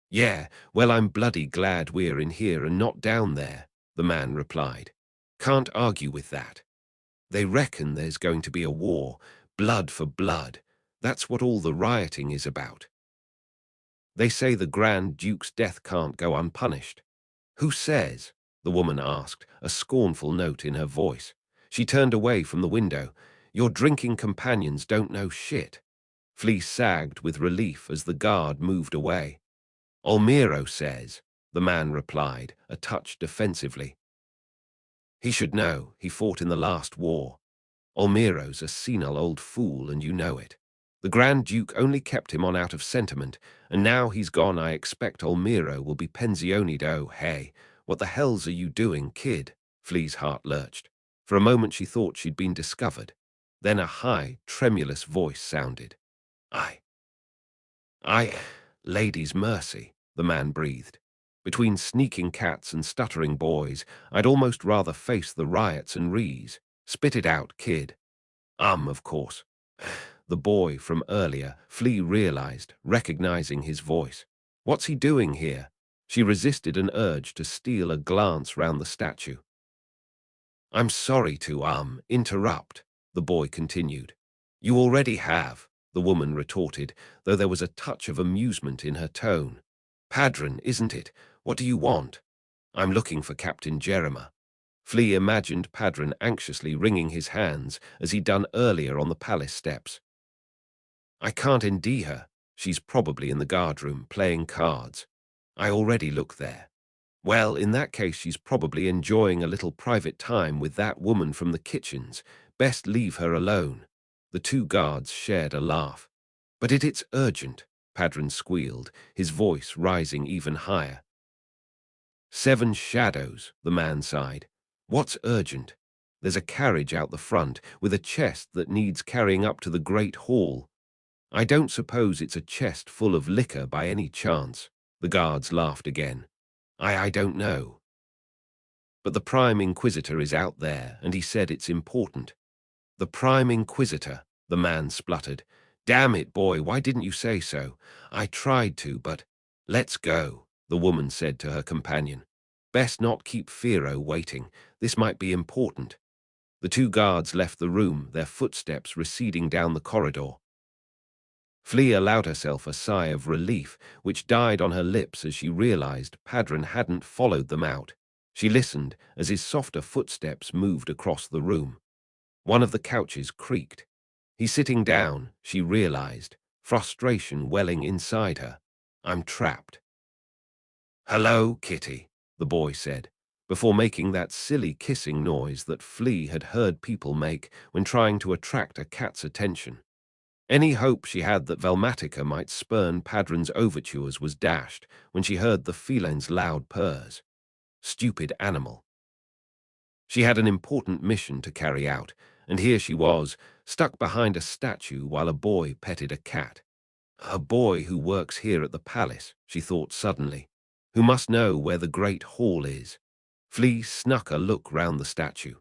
Yeah, well, I'm bloody glad we're in here and not down there, the man replied. Can't argue with that. They reckon there's going to be a war, blood for blood. That's what all the rioting is about. They say the Grand Duke's death can't go unpunished. Who says? The woman asked, a scornful note in her voice. She turned away from the window. Your drinking companions don't know shit. Flea sagged with relief as the guard moved away. Olmiro says, the man replied, a touch defensively. He should know, he fought in the last war. Olmiro's a senile old fool, and you know it. The Grand Duke only kept him on out of sentiment, and now he's gone I expect Olmiro will be pensionied. Oh, hey, what the hell's are you doing, kid? Flea's heart lurched. For a moment she thought she'd been discovered. Then a high, tremulous voice sounded. I, lady's mercy, the man breathed. Between sneaking cats and stuttering boys, I'd almost rather face the riots and rees. Spit it out, kid. Of course. The boy from earlier, Flea realized, recognizing his voice. What's he doing here? She resisted an urge to steal a glance round the statue. I'm sorry to, interrupt, the boy continued. You already have, the woman retorted, though there was a touch of amusement in her tone. Padron, isn't it? What do you want? I'm looking for Captain Jeremiah. Flea imagined Padron anxiously wringing his hands as he'd done earlier on the palace steps. I can't ND her. She's probably in the guardroom playing cards. I already looked there. Well, in that case she's probably enjoying a little private time with that woman from the kitchens. Best leave her alone. The two guards shared a laugh. But it's urgent, Padron squealed, his voice rising even higher. 7 shadows, the man sighed. What's urgent? There's a carriage out the front with a chest that needs carrying up to the great hall. I don't suppose it's a chest full of liquor by any chance. The guards laughed again. I don't know. But the Prime Inquisitor is out there, and he said it's important. The Prime Inquisitor, the man spluttered. Damn it, boy, why didn't you say so? I tried to, but… Let's go, the woman said to her companion. Best not keep Firo waiting. This might be important. The two guards left the room, their footsteps receding down the corridor. Flea allowed herself a sigh of relief, which died on her lips as she realized Padron hadn't followed them out. She listened as his softer footsteps moved across the room. One of the couches creaked. He's sitting down, she realized, frustration welling inside her. I'm trapped. Hello, Kitty, the boy said, before making that silly kissing noise that Flea had heard people make when trying to attract a cat's attention. Any hope she had that Velmatica might spurn Padron's overtures was dashed when she heard the feline's loud purrs. Stupid animal. She had an important mission to carry out, and here she was, stuck behind a statue while a boy petted a cat. A boy who works here at the palace, she thought suddenly, who must know where the great hall is. Flea snuck a look round the statue.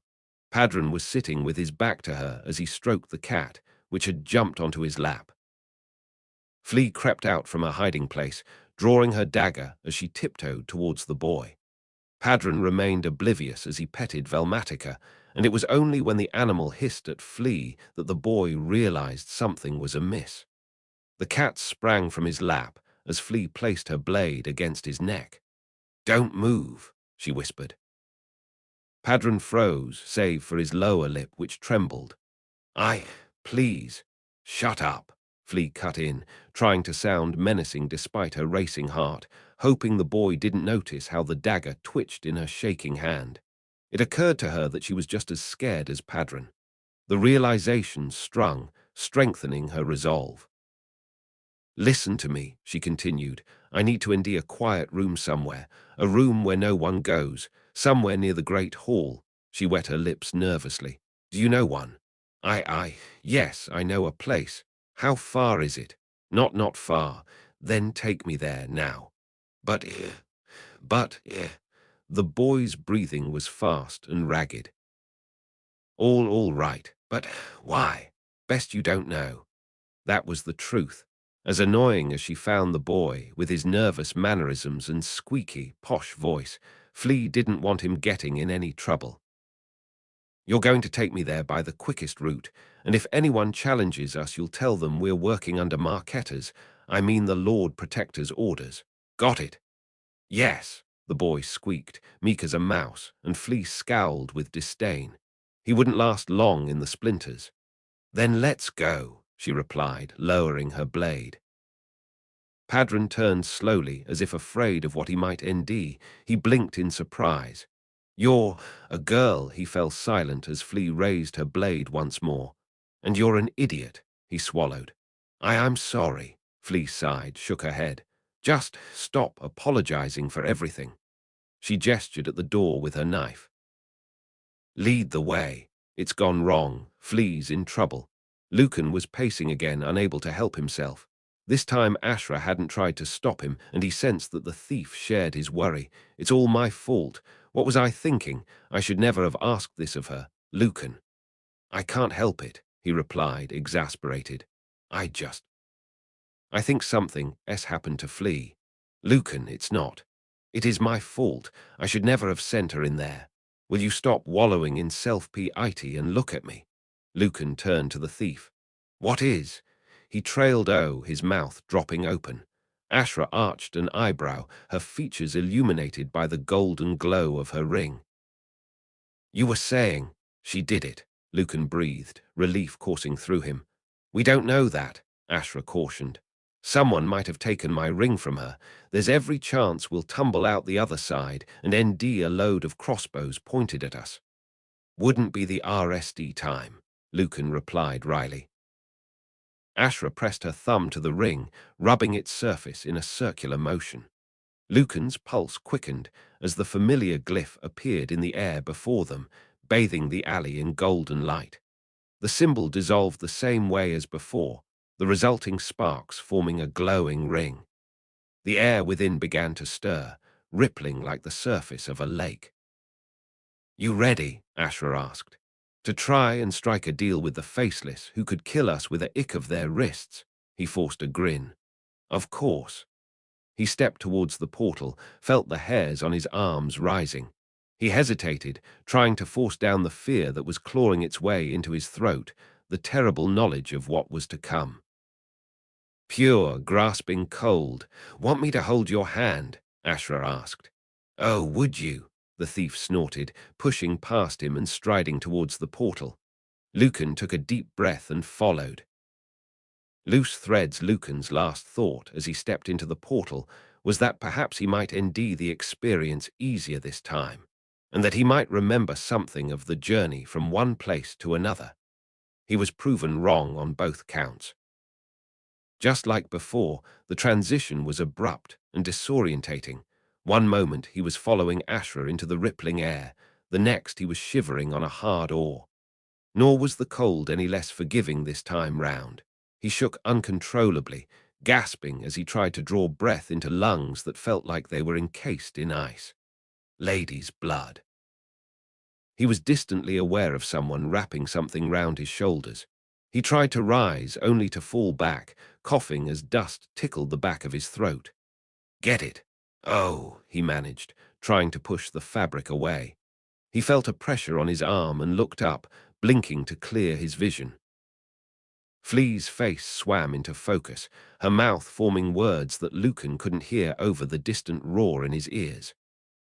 Padron was sitting with his back to her as he stroked the cat, which had jumped onto his lap. Flea crept out from her hiding place, drawing her dagger as she tiptoed towards the boy. Padron remained oblivious as he petted Velmatica, and it was only when the animal hissed at Flea that the boy realized something was amiss. The cat sprang from his lap as Flea placed her blade against his neck. Don't move, she whispered. Padron froze, save for his lower lip, which trembled. Please, shut up, Flea cut in, trying to sound menacing despite her racing heart, hoping the boy didn't notice how the dagger twitched in her shaking hand. It occurred to her that she was just as scared as Padron. The realization strung, strengthening her resolve. Listen to me, she continued. I need to ND a quiet room somewhere, a room where no one goes, somewhere near the great hall. She wet her lips nervously. Do you know one? Yes, I know a place. How far is it? Not far. Then take me there now. But, the boy's breathing was fast and ragged. All right, but why? Best you don't know. That was the truth. As annoying as she found the boy, with his nervous mannerisms and squeaky, posh voice, Flea didn't want him getting in any trouble. You're going to take me there by the quickest route, and if anyone challenges us, you'll tell them we're working under Marquetta's. I mean the Lord Protector's orders. Got it? Yes, the boy squeaked, meek as a mouse, and Flea scowled with disdain. He wouldn't last long in the splinters. Then let's go, she replied, lowering her blade. Padron turned slowly, as if afraid of what he might ND. He blinked in surprise. You're a girl, he fell silent as Flea raised her blade once more. And you're an idiot, he swallowed. I'm sorry, Flea sighed, shook her head. Just stop apologizing for everything. She gestured at the door with her knife. Lead the way. It's gone wrong. Flea's in trouble. Lucan was pacing again, unable to help himself. This time Ashra hadn't tried to stop him, and he sensed that the thief shared his worry. It's all my fault. What was I thinking? I should never have asked this of her. Lucan. I can't help it, he replied, exasperated. I think something has happened to Flea. Lucan, it's not. It is my fault. I should never have sent her in there. Will you stop wallowing in self-pity and look at me? Lucan turned to the thief. What is? He trailed his mouth dropping open. Ashra arched an eyebrow, her features illuminated by the golden glow of her ring. You were saying, she did it, Lucan breathed, relief coursing through him. We don't know that, Ashra cautioned. Someone might have taken my ring from her. There's every chance we'll tumble out the other side and ND a load of crossbows pointed at us. Wouldn't be the RSD time, Lucan replied wryly. Ashra pressed her thumb to the ring, rubbing its surface in a circular motion. Lucan's pulse quickened as the familiar glyph appeared in the air before them, bathing the alley in golden light. The symbol dissolved the same way as before, the resulting sparks forming a glowing ring. The air within began to stir, rippling like the surface of a lake. You ready? Ashra asked. To try and strike a deal with the faceless who could kill us with a ick of their wrists, he forced a grin. Of course. He stepped towards the portal, felt the hairs on his arms rising. He hesitated, trying to force down the fear that was clawing its way into his throat, the terrible knowledge of what was to come. Pure, grasping cold. Want me to hold your hand? Ashra asked. Oh, would you? The thief snorted, pushing past him and striding towards the portal. Lucan took a deep breath and followed. Loose threads. Lucan's last thought as he stepped into the portal was that perhaps he might ND the experience easier this time, and that he might remember something of the journey from one place to another. He was proven wrong on both counts. Just like before, the transition was abrupt and disorientating. One moment he was following Ashra into the rippling air, the next he was shivering on a hard oar. Nor was the cold any less forgiving this time round. He shook uncontrollably, gasping as he tried to draw breath into lungs that felt like they were encased in ice. Lady's blood. He was distantly aware of someone wrapping something round his shoulders. He tried to rise, only to fall back, coughing as dust tickled the back of his throat. Get it? Oh, he managed, trying to push the fabric away. He felt a pressure on his arm and looked up, blinking to clear his vision. Flea's face swam into focus, her mouth forming words that Lucan couldn't hear over the distant roar in his ears.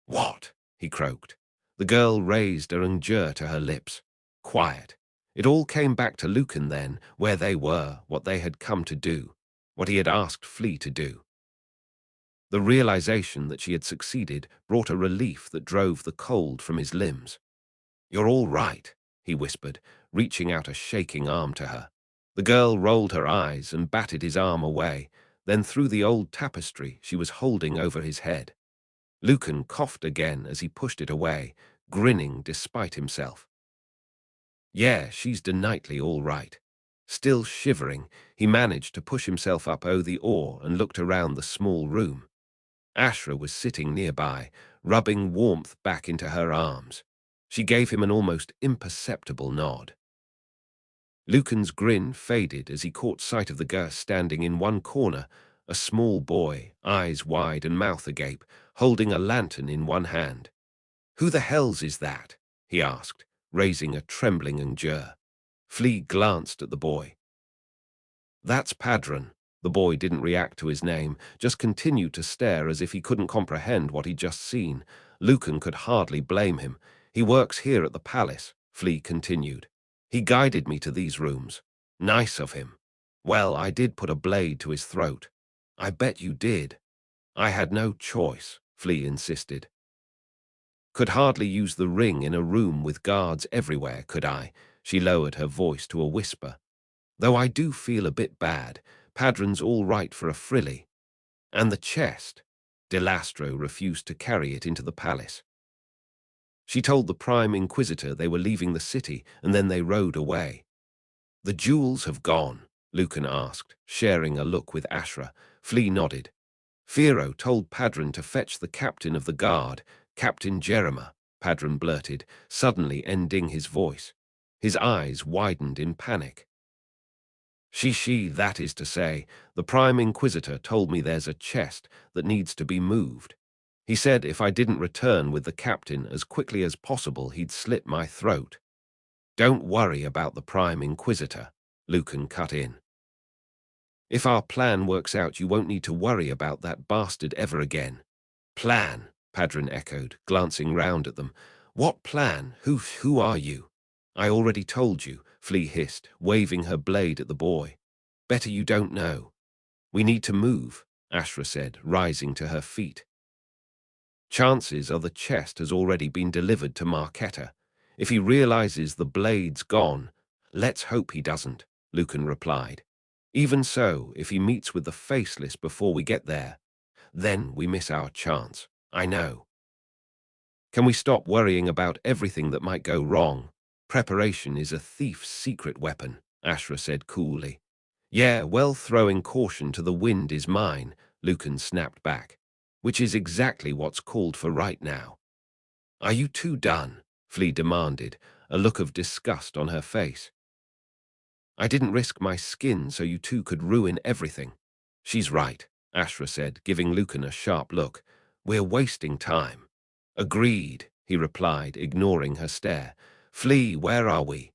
What? He croaked. The girl raised a ngeur to her lips. Quiet. It all came back to Lucan then, where they were, what they had come to do, what he had asked Flea to do. The realization that she had succeeded brought a relief that drove the cold from his limbs. You're all right, he whispered, reaching out a shaking arm to her. The girl rolled her eyes and batted his arm away, then threw the old tapestry she was holding over his head. Lucan coughed again as he pushed it away, grinning despite himself. Yeah, she's denightly all right. Still shivering, he managed to push himself up the oar and looked around the small room. Ashra was sitting nearby, rubbing warmth back into her arms. She gave him an almost imperceptible nod. Lucan's grin faded as he caught sight of the girl standing in one corner, a small boy, eyes wide and mouth agape, holding a lantern in one hand. Who the hell's is that? He asked, raising a trembling ngeur. Flea glanced at the boy. That's Padron, The boy didn't react to his name, just continued to stare as if he couldn't comprehend what he'd just seen. Lucan could hardly blame him. He works here at the palace, Flea continued. He guided me to these rooms. Nice of him. Well, I did put a blade to his throat. I bet you did. I had no choice, Flea insisted. Could hardly use the ring in a room with guards everywhere, could I? She lowered her voice to a whisper. Though I do feel a bit bad. Padron's all right for a frilly. And the chest. De Lastro refused to carry it into the palace. She told the Prime Inquisitor they were leaving the city, and then they rode away. The jewels have gone, Lucan asked, sharing a look with Ashra. Flea nodded. Firo told Padron to fetch the captain of the guard, Captain Jeremiah, Padron blurted, suddenly ending his voice. His eyes widened in panic. That is to say, the Prime Inquisitor told me there's a chest that needs to be moved. He said if I didn't return with the captain as quickly as possible, he'd slit my throat. Don't worry about the Prime Inquisitor, Lucan cut in. If our plan works out, you won't need to worry about that bastard ever again. Plan, Padron echoed, glancing round at them. What plan? Who are you? I already told you, Flea hissed, waving her blade at the boy. Better you don't know. We need to move, Ashra said, rising to her feet. Chances are the chest has already been delivered to Marquetta. If he realizes the blade's gone, let's hope he doesn't, Lucan replied. Even so, if he meets with the Faceless before we get there, then we miss our chance. I know. Can we stop worrying about everything that might go wrong? Preparation is a thief's secret weapon, Ashra said coolly. Yeah, well, throwing caution to the wind is mine, Lucan snapped back, which is exactly what's called for right now. Are you two done? Flea demanded, a look of disgust on her face. I didn't risk my skin so you two could ruin everything. She's right, Ashra said, giving Lucan a sharp look. We're wasting time. Agreed, he replied, ignoring her stare. Flea, where are we?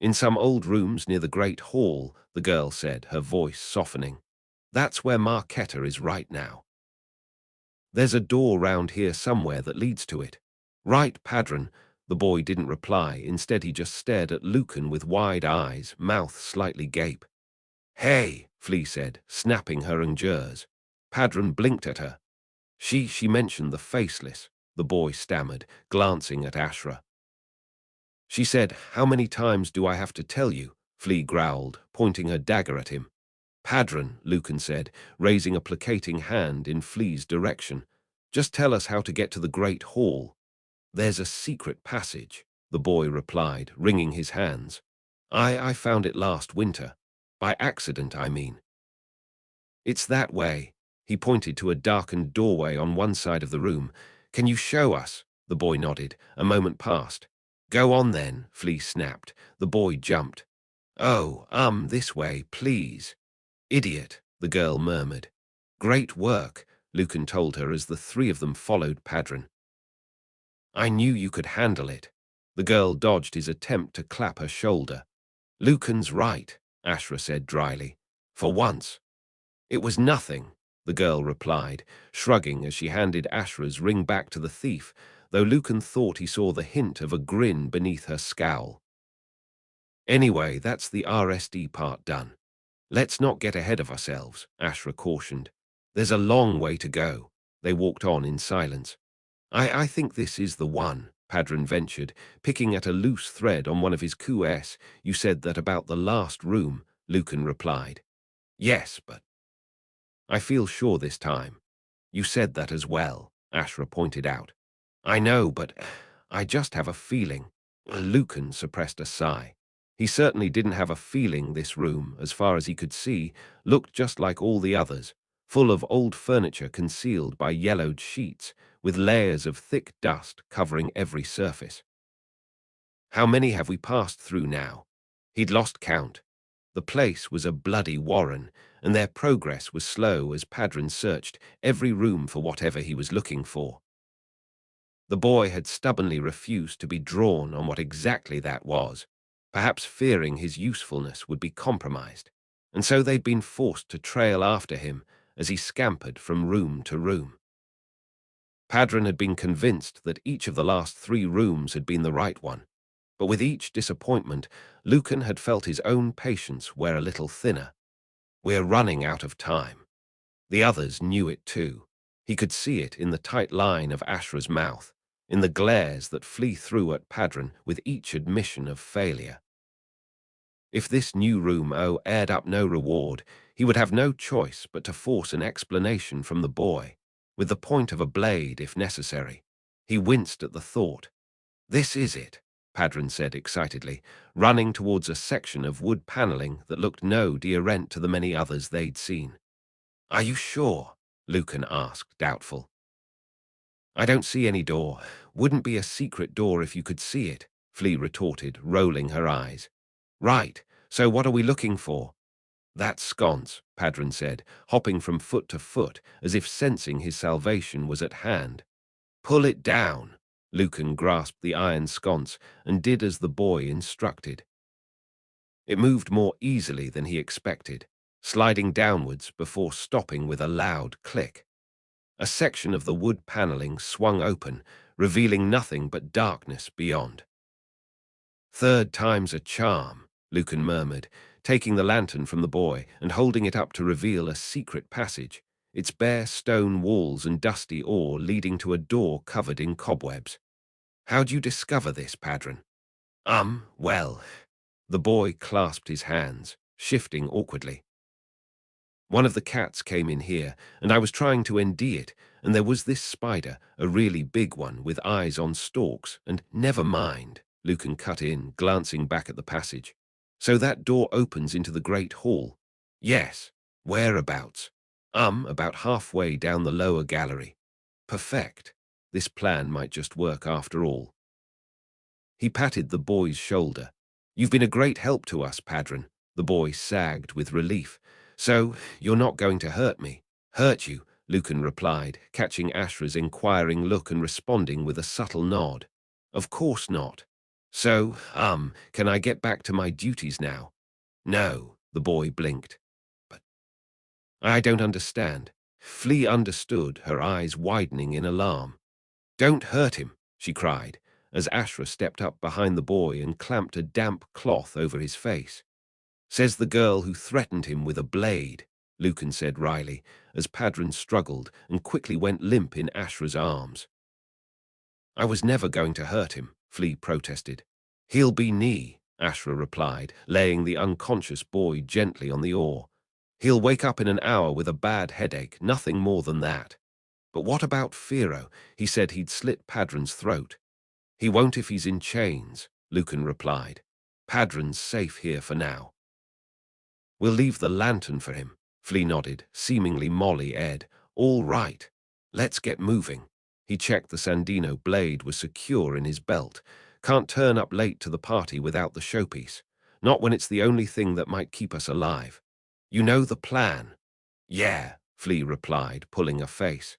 In some old rooms near the Great Hall, the girl said, her voice softening. That's where Marquetta is right now. There's a door round here somewhere that leads to it. Right, Padron. The boy didn't reply. Instead, he just stared at Lucan with wide eyes, mouth slightly gape. Hey, Flea said, snapping her engures. Padron blinked at her. She mentioned the Faceless, the boy stammered, glancing at Ashra. She said, how many times do I have to tell you? Flea growled, pointing her dagger at him. Padron, Lucan said, raising a placating hand in Flea's direction. Just tell us how to get to the Great Hall. There's a secret passage, the boy replied, wringing his hands. I found it last winter. By accident, I mean. It's that way. He pointed to a darkened doorway on one side of the room. Can you show us? The boy nodded. A moment passed. Go on then, Flea snapped. The boy jumped. Oh, this way, please. Idiot, the girl murmured. Great work, Lucan told her as the three of them followed Padron. I knew you could handle it. The girl dodged his attempt to clap her shoulder. Lucan's right, Ashra said dryly. For once. It was nothing, the girl replied, shrugging as she handed Ashra's ring back to the thief, though Lucan thought he saw the hint of a grin beneath her scowl. Anyway, that's the RSD part done. Let's not get ahead of ourselves, Ashra cautioned. There's a long way to go. They walked on in silence. I think this is the one, Padron ventured, picking at a loose thread on one of his QS. You said that about the last room, Lucan replied. Yes, but I feel sure this time. You said that as well, Ashra pointed out. I know, but I just have a feeling. Lucan suppressed a sigh. He certainly didn't have a feeling this room, as far as he could see, looked just like all the others, full of old furniture concealed by yellowed sheets, with layers of thick dust covering every surface. How many have we passed through now? He'd lost count. The place was a bloody warren, and their progress was slow as Padron searched every room for whatever he was looking for. The boy had stubbornly refused to be drawn on what exactly that was, perhaps fearing his usefulness would be compromised. and so they'd been forced to trail after him as he scampered from room to room. Padron had been convinced that each of the last 3 rooms had been the right one, but with each disappointment, Lucan had felt his own patience wear a little thinner. "We're running out of time." The others knew it too. He could see it in the tight line of Ashra's mouth, in the glares that flee through at Padron with each admission of failure. If this new room aired up no reward, he would have no choice but to force an explanation from the boy, with the point of a blade if necessary. He winced at the thought. "This is it," Padron said excitedly, running towards a section of wood paneling that looked no different to the many others they'd seen. "Are you sure?" Lucan asked, doubtful. "I don't see any door. Wouldn't be a secret door if you could see it," Flea retorted, rolling her eyes. "Right, so what are we looking for?" "That sconce," Padron said, hopping from foot to foot as if sensing his salvation was at hand. "Pull it down." Lucan grasped the iron sconce and did as the boy instructed. It moved more easily than he expected, sliding downwards before stopping with a loud click. A section of the wood paneling swung open, revealing nothing but darkness beyond. "Third time's a charm," Lucan murmured, taking the lantern from the boy and holding it up to reveal a secret passage, its bare stone walls and dusty ore leading to a door covered in cobwebs. "How'd you discover this, Padron?" Well." The boy clasped his hands, shifting awkwardly. "One of the cats came in here, and I was trying to ND it, and there was this spider, a really big one with eyes on stalks, and—" "Never mind," Lucan cut in, glancing back at the passage. "So that door opens into the great hall?" "Yes." "Whereabouts?" About halfway down the lower gallery." "Perfect. This plan might just work after all." He patted the boy's shoulder. "You've been a great help to us, Padron." The boy sagged with relief. "So, you're not going to hurt me?" "Hurt you," Lucan replied, catching Ashra's inquiring look and responding with a subtle nod. "Of course not." "So, can I get back to my duties now?" "No," the boy blinked. "But I don't understand." Flea understood, her eyes widening in alarm. "Don't hurt him," she cried, as Ashra stepped up behind the boy and clamped a damp cloth over his face. "Says the girl who threatened him with a blade," Lucan said wryly, as Padron struggled and quickly went limp in Ashra's arms. "I was never going to hurt him," Flea protested. "He'll be knee," Ashra replied, laying the unconscious boy gently on the oar. "He'll wake up in an hour with a bad headache, nothing more than that." "But what about Firo? He said he'd slit Padron's throat." "He won't if he's in chains," Lucan replied. "Padron's safe here for now." "We'll leave the lantern for him," Flea nodded, seemingly molly-eyed. "All right. Let's get moving." He checked the Sandino blade was secure in his belt. "Can't turn up late to the party without the showpiece. Not when it's the only thing that might keep us alive. You know the plan?" "Yeah," Flea replied, pulling a face.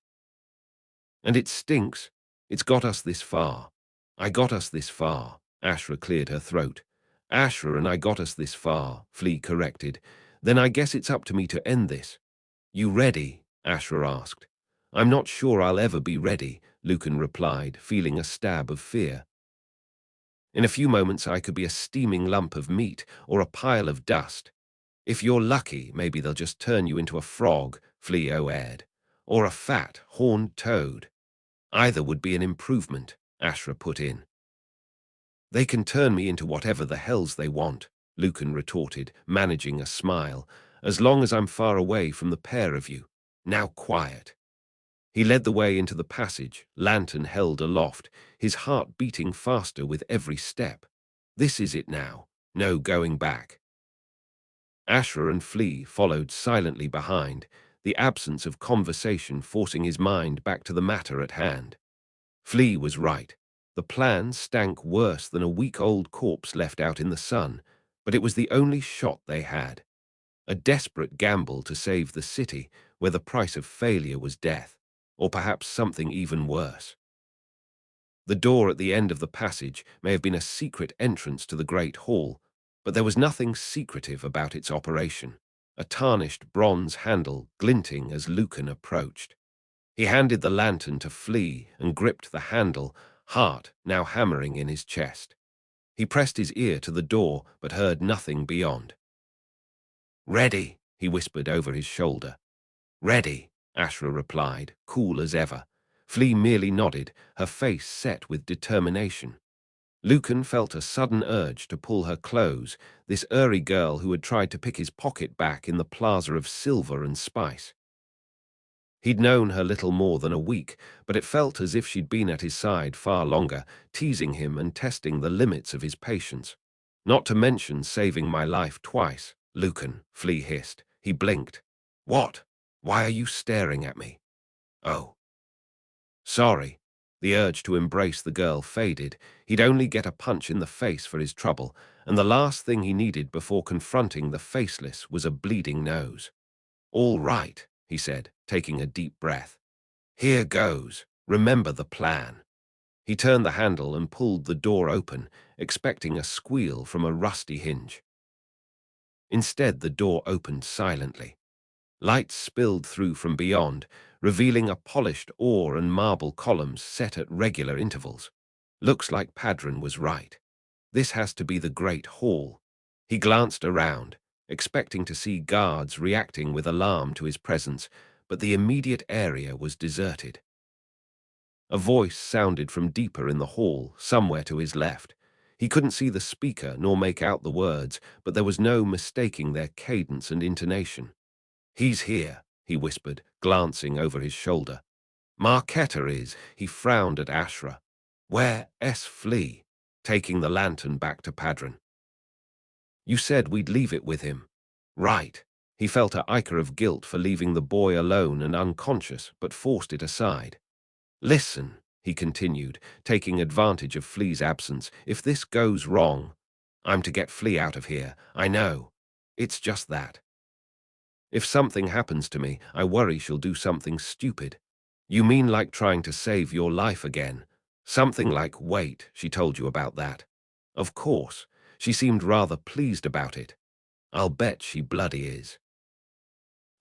"And it stinks. It's got us this far." "I got us this far." Ashra cleared her throat. "Ashra and I got us this far," Flea corrected. "Then I guess it's up to me to end this." "You ready?" Ashra asked. "I'm not sure I'll ever be ready," Lucan replied, feeling a stab of fear. "In a few moments I could be a steaming lump of meat or a pile of dust. If you're lucky, maybe they'll just turn you into a frog," Flea aired, "or a fat, horned toad." "Either would be an improvement," Ashra put in. "They can turn me into whatever the hells they want," Lucan retorted, managing a smile, "as long as I'm far away from the pair of you. Now quiet." He led the way into the passage, lantern held aloft, his heart beating faster with every step. This is it now. No going back. Ashra and Flea followed silently behind, the absence of conversation forcing his mind back to the matter at hand. Flea was right. The plan stank worse than a week-old corpse left out in the sun, but it was the only shot they had. A desperate gamble to save the city, where the price of failure was death, or perhaps something even worse. The door at the end of the passage may have been a secret entrance to the great hall, but there was nothing secretive about its operation. a tarnished bronze handle glinting as Lucan approached. He handed the lantern to Flea and gripped the handle, heart now hammering in his chest. He pressed his ear to the door, but heard nothing beyond. "Ready," he whispered over his shoulder. "Ready," Ashra replied, cool as ever. Flea merely nodded, her face set with determination. Lucan felt a sudden urge to pull her close, this eerie girl who had tried to pick his pocket back in the plaza of silver and spice. He'd known her little more than a week, but it felt as if she'd been at his side far longer, teasing him and testing the limits of his patience. "Not to mention saving my life twice," Lucan, Flea hissed. He blinked. "What? Why are you staring at me?" "Oh. Sorry." The urge to embrace the girl faded. He'd only get a punch in the face for his trouble, and the last thing he needed before confronting the faceless was a bleeding nose. "All right," he said, taking a deep breath. "Here goes. Remember the plan." He turned the handle and pulled the door open, expecting a squeal from a rusty hinge. Instead, the door opened silently. Light spilled through from beyond, revealing a polished ore and marble columns set at regular intervals. Looks like Padron was right. This has to be the Great Hall. He glanced around, expecting to see guards reacting with alarm to his presence, but the immediate area was deserted. A voice sounded from deeper in the hall, somewhere to his left. He couldn't see the speaker nor make out the words, but there was no mistaking their cadence and intonation. "He's here," he whispered, glancing over his shoulder. "Marquetta is." He frowned at Ashra. "Where S. Flea?" Taking the lantern back to Padron. "You said we'd leave it with him." "Right." He felt a ichor of guilt for leaving the boy alone and unconscious, but forced it aside. "Listen," he continued, taking advantage of Flea's absence. "If this goes wrong, I'm to get Flea out of here. I know. It's just that. If something happens to me, I worry she'll do something stupid." "You mean like trying to save your life again? Something like, wait, she told you about that?" "Of course. She seemed rather pleased about it." "I'll bet she bloody is."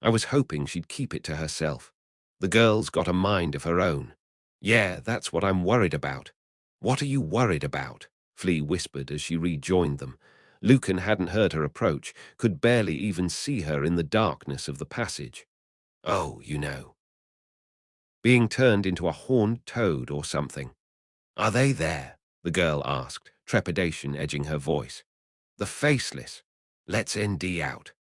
"I was hoping she'd keep it to herself. The girl's got a mind of her own." "Yeah, that's what I'm worried about." "What are you worried about?" Flea whispered as she rejoined them. Lucan hadn't heard her approach, could barely even see her in the darkness of the passage. "Oh, you know. Being turned into a horned toad or something." "Are they there?" the girl asked, trepidation edging her voice. "The faceless. Let's ND out."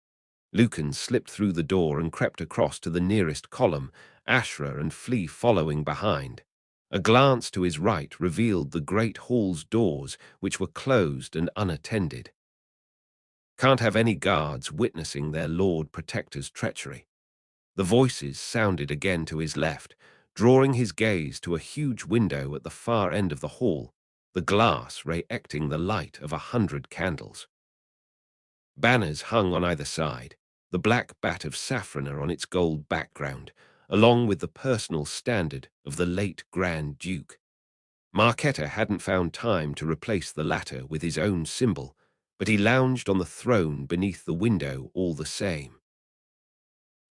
Lucan slipped through the door and crept across to the nearest column, Ashra and Flea following behind. A glance to his right revealed the great hall's doors, which were closed and unattended. Can't have any guards witnessing their Lord Protector's treachery. The voices sounded again to his left, drawing his gaze to a huge window at the far end of the hall, the glass reflecting the light of 100 candles. Banners hung on either side, the black bat of saffroner on its gold background, along with the personal standard of the late Grand Duke. Marquetta hadn't found time to replace the latter with his own symbol, but he lounged on the throne beneath the window all the same.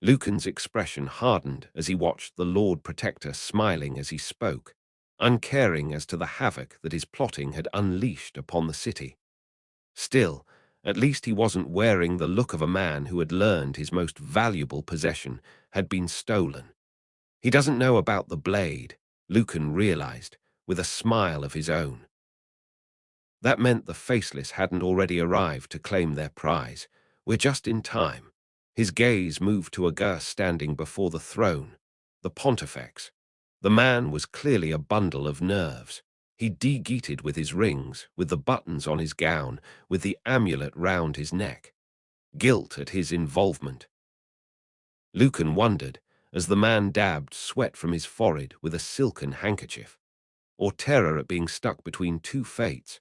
Lucan's expression hardened as he watched the Lord Protector smiling as he spoke, uncaring as to the havoc that his plotting had unleashed upon the city. Still, at least he wasn't wearing the look of a man who had learned his most valuable possession had been stolen. He doesn't know about the blade, Lucan realized, with a smile of his own. That meant the faceless hadn't already arrived to claim their prize. "We're just in time." His gaze moved to a guy standing before the throne, the pontifex. The man was clearly a bundle of nerves. He de-geated with his rings, with the buttons on his gown, with the amulet round his neck. Guilt at his involvement. Lucan wondered, as the man dabbed sweat from his forehead with a silken handkerchief, or terror at being stuck between two fates.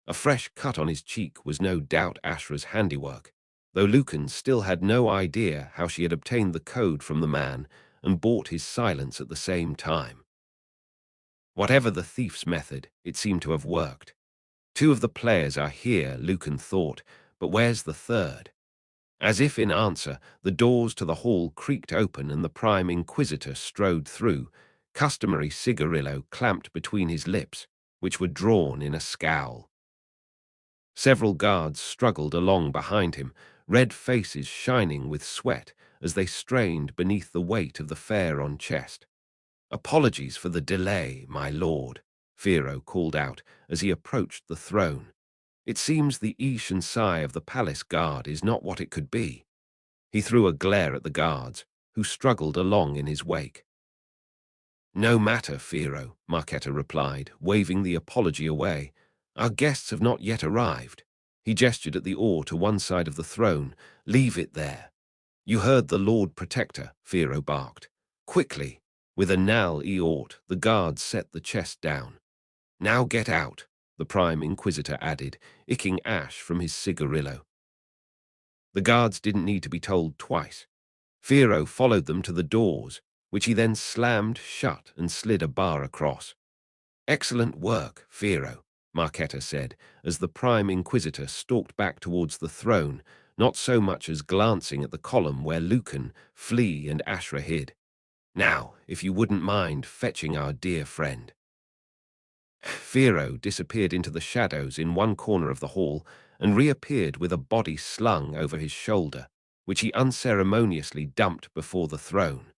A fresh cut on his cheek was no doubt Ashra's handiwork, though Lucan still had no idea how she had obtained the code from the man and bought his silence at the same time. Whatever the thief's method, it seemed to have worked. Two of the players are here, Lucan thought, but where's the third? As if in answer, the doors to the hall creaked open and the Prime Inquisitor strode through, customary cigarillo clamped between his lips, which were drawn in a scowl. Several guards struggled along behind him, red faces shining with sweat as they strained beneath the weight of the fare-on chest. "Apologies for the delay, my lord," Firo called out as he approached the throne. "It seems the Ish and Sai of the palace guard is not what it could be." He threw a glare at the guards, who struggled along in his wake. "No matter, Firo," Marketa replied, waving the apology away. "Our guests have not yet arrived." He gestured at the oar to one side of the throne. "Leave it there." "You heard the Lord Protector," Firo barked. Quickly, with a Nal Eort, the guards set the chest down. "Now get out," the Prime Inquisitor added, icking ash from his cigarillo. The guards didn't need to be told twice. Firo followed them to the doors, which he then slammed shut and slid a bar across. "Excellent work, Firo," Marketa said, as the Prime Inquisitor stalked back towards the throne, not so much as glancing at the column where Lucan, Flea, and Ashra hid. "Now, if you wouldn't mind fetching our dear friend." Firo disappeared into the shadows in one corner of the hall and reappeared with a body slung over his shoulder, which he unceremoniously dumped before the throne.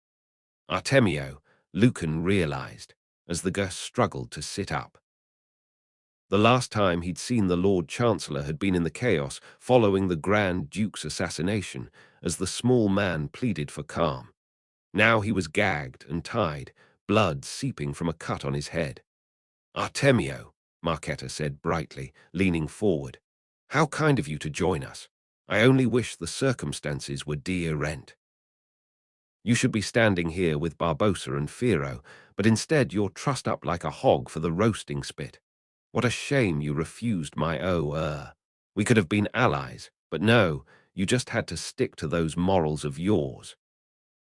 Artemio, Lucan realized, as the guest struggled to sit up. The last time he'd seen the Lord Chancellor had been in the chaos following the Grand Duke's assassination, as the small man pleaded for calm. Now he was gagged and tied, blood seeping from a cut on his head. "Artemio," Marketa said brightly, leaning forward. "How kind of you to join us. I only wish the circumstances were different. You should be standing here with Barbosa and Firo, but instead you're trussed up like a hog for the roasting spit. What a shame you refused my We could have been allies, but no, you just had to stick to those morals of yours."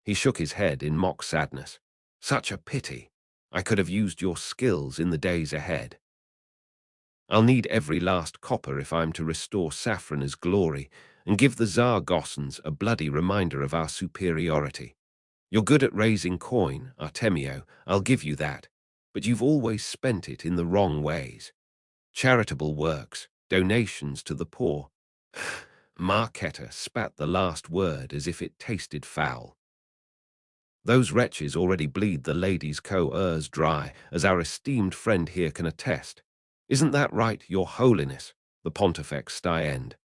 He shook his head in mock sadness. "Such a pity. I could have used your skills in the days ahead. I'll need every last copper if I'm to restore Safrana's glory and give the Zargossans a bloody reminder of our superiority. You're good at raising coin, Artemio, I'll give you that, but you've always spent it in the wrong ways. Charitable works, donations to the poor." Marketa spat the last word as if it tasted foul. "Those wretches already bleed the ladies' co-heirs dry, as our esteemed friend here can attest. Isn't that right, your holiness?" the Pontifex styenned.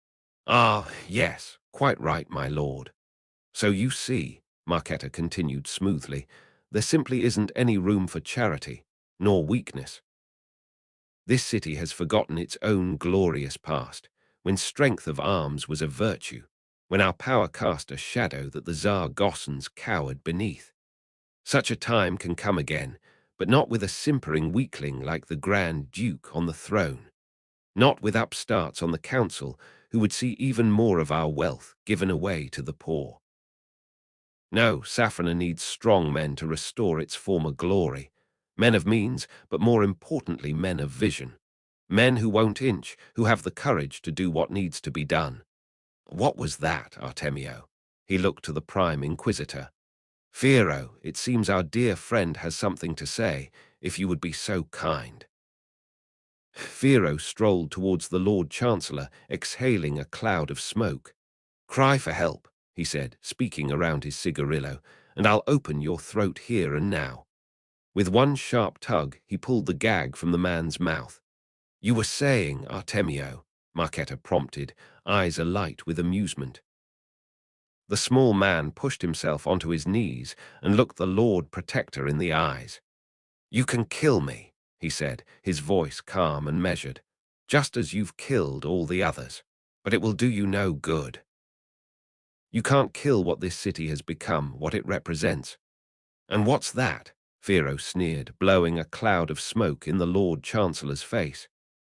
"Ah, yes, quite right, my lord. So you see," Marketa continued smoothly, "there simply isn't any room for charity, nor weakness. This city has forgotten its own glorious past, when strength of arms was a virtue, when our power cast a shadow that the Zargossans cowered beneath. Such a time can come again, but not with a simpering weakling like the Grand Duke on the throne, not with upstarts on the council who would see even more of our wealth given away to the poor. No, Safrana needs strong men to restore its former glory, men of means, but more importantly men of vision, men who won't inch, who have the courage to do what needs to be done." "What was that, Artemio?" He looked to the Prime Inquisitor. "Firo, it seems our dear friend has something to say, if you would be so kind." Firo strolled towards the Lord Chancellor, exhaling a cloud of smoke. "Cry for help," he said, speaking around his cigarillo, "and I'll open your throat here and now." With one sharp tug, he pulled the gag from the man's mouth. "You were saying, Artemio," Marketa prompted, eyes alight with amusement. The small man pushed himself onto his knees and looked the Lord Protector in the eyes. "You can kill me," he said, his voice calm and measured, "just as you've killed all the others. But it will do you no good. You can't kill what this city has become, what it represents." "And what's that?" Firo sneered, blowing a cloud of smoke in the Lord Chancellor's face.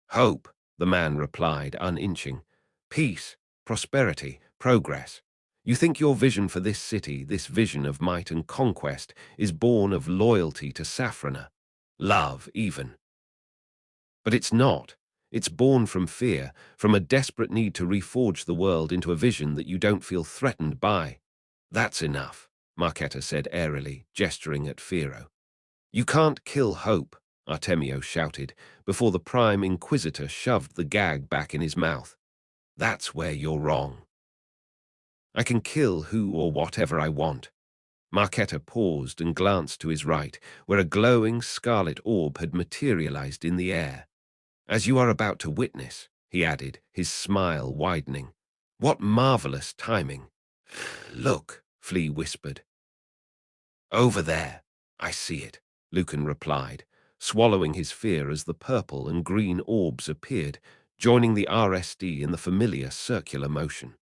"Hope," the man replied, uninching. "Peace, prosperity, progress. You think your vision for this city, this vision of might and conquest, is born of loyalty to Safrana, love even. But it's not. It's born from fear, from a desperate need to reforge the world into a vision that you don't feel threatened by. That's enough, Marketa said airily, gesturing at Firo. You can't kill hope, Artemio shouted, before the Prime Inquisitor shoved the gag back in his mouth. That's where you're wrong. I can kill who or whatever I want. Marketa paused and glanced to his right, where a glowing scarlet orb had materialized in the air. As you are about to witness, he added, his smile widening. What marvelous timing. Look, Flea whispered. Over there. I see it, Lucan replied, swallowing his fear as the purple and green orbs appeared, joining the RSD in the familiar circular motion.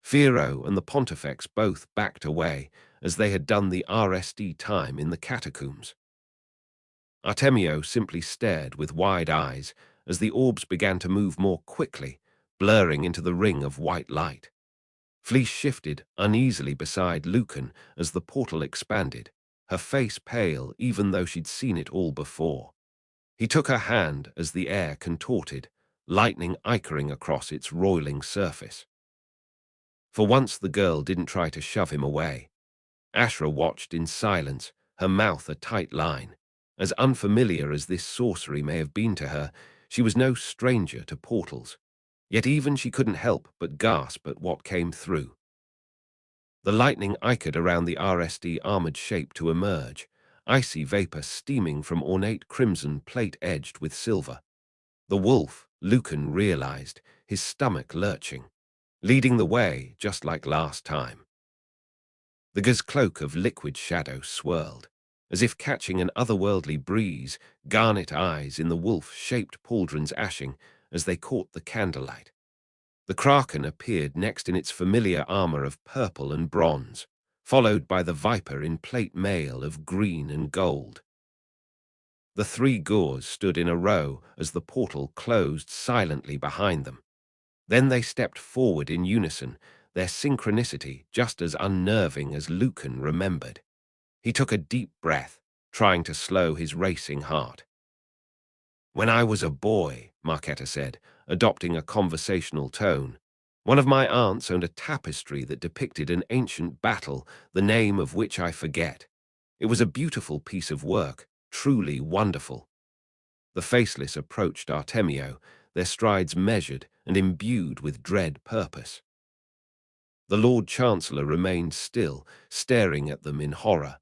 Firo and the Pontifex both backed away, as they had done the RSD time in the catacombs. Artemio simply stared with wide eyes as the orbs began to move more quickly, blurring into the ring of white light. Fleece shifted uneasily beside Lucan as the portal expanded, her face pale even though she'd seen it all before. He took her hand as the air contorted, lightning ichering across its roiling surface. For once the girl didn't try to shove him away. Ashra watched in silence, her mouth a tight line. As unfamiliar as this sorcery may have been to her, she was no stranger to portals. Yet even she couldn't help but gasp at what came through. The lightning ichor around the RSD armored shape to emerge, icy vapor steaming from ornate crimson plate edged with silver. The wolf, Lucan realized, his stomach lurching, leading the way just like last time. The gauze cloak of liquid shadow swirled, as if catching an otherworldly breeze, garnet eyes in the wolf-shaped pauldrons ashing as they caught the candlelight. The kraken appeared next in its familiar armor of purple and bronze, followed by the viper in plate mail of green and gold. The three gores stood in a row as the portal closed silently behind them. Then they stepped forward in unison, their synchronicity just as unnerving as Lucan remembered. He took a deep breath, trying to slow his racing heart. When I was a boy, Marketa said, adopting a conversational tone, one of my aunts owned a tapestry that depicted an ancient battle, the name of which I forget. It was a beautiful piece of work, truly wonderful. The faceless approached Artemio, their strides measured and imbued with dread purpose. The Lord Chancellor remained still, staring at them in horror.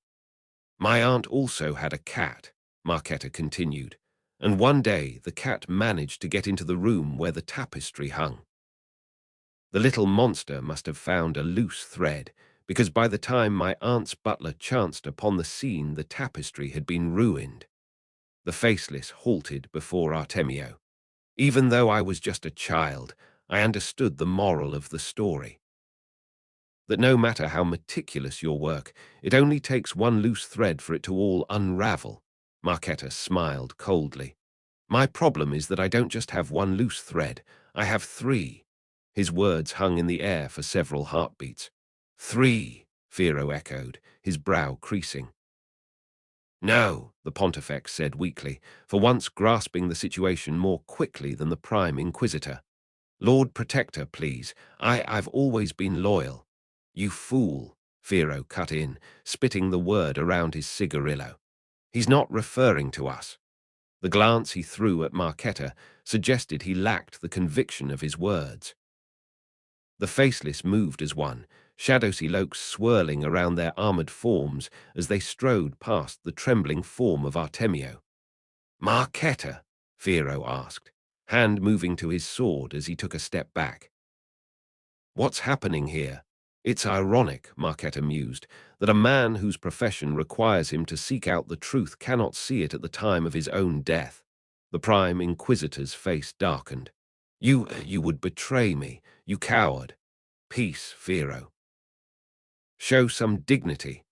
My aunt also had a cat, Marketa continued, and one day the cat managed to get into the room where the tapestry hung. The little monster must have found a loose thread, because by the time my aunt's butler chanced upon the scene, the tapestry had been ruined. The faceless halted before Artemio. Even though I was just a child, I understood the moral of the story. That no matter how meticulous your work, it only takes one loose thread for it to all unravel. Marketa smiled coldly. My problem is that I don't just have one loose thread, I have three. His words hung in the air for several heartbeats. Three, Firo echoed, his brow creasing. No, the Pontifex said weakly, for once grasping the situation more quickly than the Prime Inquisitor. Lord Protector, please. I've always been loyal. You fool, Firo cut in, spitting the word around his cigarillo. He's not referring to us. The glance he threw at Marketa suggested he lacked the conviction of his words. The faceless moved as one, shadow cloaks swirling around their armored forms as they strode past the trembling form of Artemio. Marketa? Firo asked, hand moving to his sword as he took a step back. What's happening here? It's ironic, Marketa mused, that a man whose profession requires him to seek out the truth cannot see it at the time of his own death. The Prime Inquisitor's face darkened. You would betray me, you coward. Peace, Firo. Show some dignity.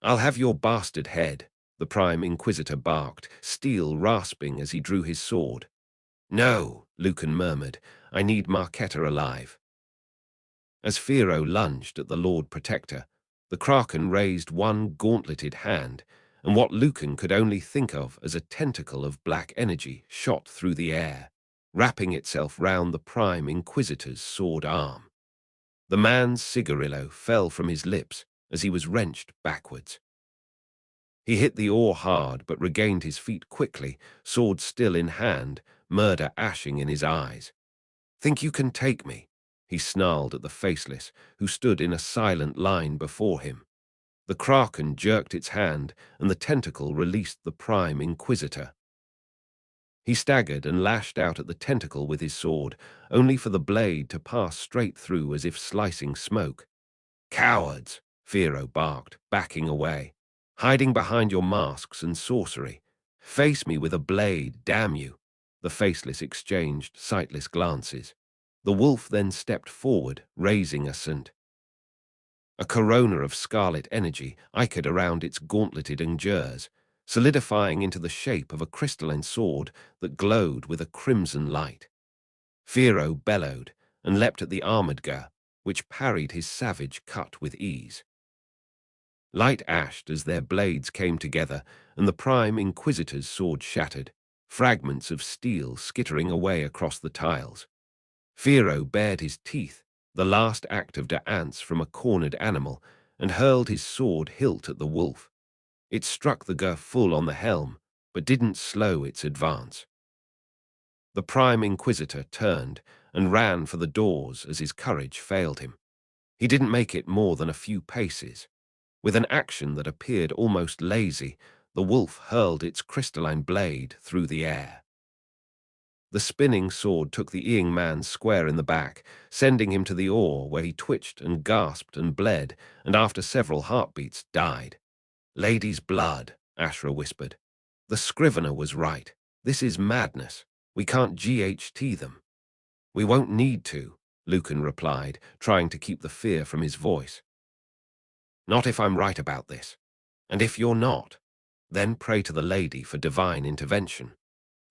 I'll have your bastard head, the Prime Inquisitor barked, steel rasping as he drew his sword. No, Lucan murmured, I need Marketa alive. As Firo lunged at the Lord Protector, the Kraken raised one gauntleted hand, and what Lucan could only think of as a tentacle of black energy shot through the air, wrapping itself round the Prime Inquisitor's sword arm. The man's cigarillo fell from his lips as he was wrenched backwards. He hit the oar hard but regained his feet quickly, sword still in hand, murder ashing in his eyes. "Think you can take me?" he snarled at the Faceless, who stood in a silent line before him. The Kraken jerked its hand, and the tentacle released the Prime Inquisitor. He staggered and lashed out at the tentacle with his sword, only for the blade to pass straight through as if slicing smoke. "Cowards!" Firo barked, backing away. "Hiding behind your masks and sorcery. Face me with a blade, damn you!" The Faceless exchanged sightless glances. The wolf then stepped forward, raising a scent. A corona of scarlet energy ichor around its gauntleted engures, solidifying into the shape of a crystalline sword that glowed with a crimson light. Firo bellowed and leapt at the armored Gur, which parried his savage cut with ease. Light ashed as their blades came together, and the Prime Inquisitor's sword shattered, fragments of steel skittering away across the tiles. Firo bared his teeth, the last act of dance from a cornered animal, and hurled his sword hilt at the wolf. It struck the Gur full on the helm, but didn't slow its advance. The Prime Inquisitor turned and ran for the doors as his courage failed him. He didn't make it more than a few paces. With an action that appeared almost lazy, the wolf hurled its crystalline blade through the air. The spinning sword took the Eing man square in the back, sending him to the oar where he twitched and gasped and bled, and after several heartbeats died. "Lady's blood," Ashra whispered. "The scrivener was right. This is madness. We can't GHT them." "We won't need to," Lucan replied, trying to keep the fear from his voice. "Not if I'm right about this. And if you're not, then pray to the lady for divine intervention.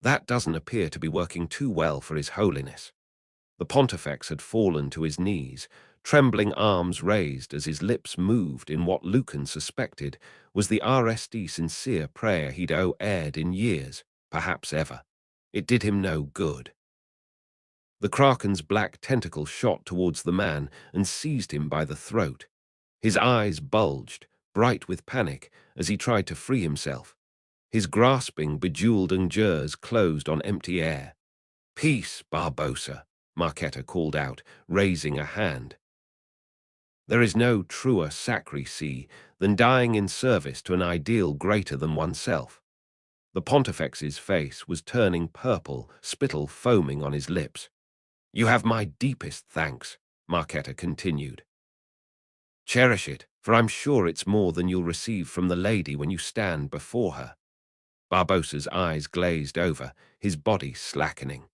That doesn't appear to be working too well for His Holiness." The Pontifex had fallen to his knees, trembling arms raised as his lips moved in what Lucan suspected was the RSD sincere prayer he'd aired in years, perhaps ever. It did him no good. The Kraken's black tentacle shot towards the man and seized him by the throat. His eyes bulged, bright with panic, as he tried to free himself. His grasping, bejeweled engures closed on empty air. "Peace, Barbosa," Marquetta called out, raising a hand. There is no truer sacristy than dying in service to an ideal greater than oneself. The Pontifex's face was turning purple, spittle foaming on his lips. "You have my deepest thanks," Marquetta continued. "Cherish it, for I'm sure it's more than you'll receive from the lady when you stand before her." Barbosa's eyes glazed over, his body slackening.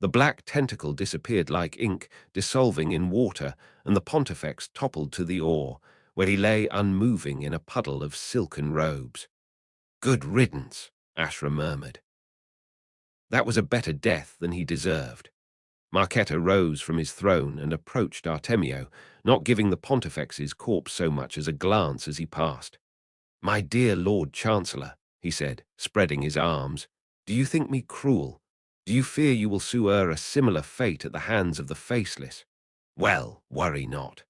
The black tentacle disappeared like ink, dissolving in water, and the Pontifex toppled to the oar, where he lay unmoving in a puddle of silken robes. "Good riddance," Ashra murmured. That was a better death than he deserved. Marquetta rose from his throne and approached Artemio, not giving the Pontifex's corpse so much as a glance as he passed. "My dear Lord Chancellor," he said, spreading his arms, "do you think me cruel? Do you fear you will sue a similar fate at the hands of the Faceless? Well, worry not.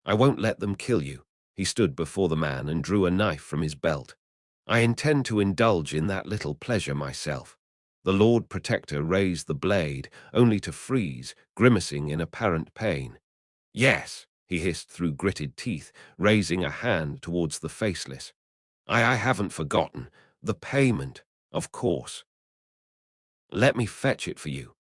I won't let them kill you." He stood before the man and drew a knife from his belt. "I intend to indulge in that little pleasure myself." The Lord Protector raised the blade, only to freeze, grimacing in apparent pain. "Yes," he hissed through gritted teeth, raising a hand towards the Faceless. I haven't forgotten. The payment, of course." "Let me fetch it for you."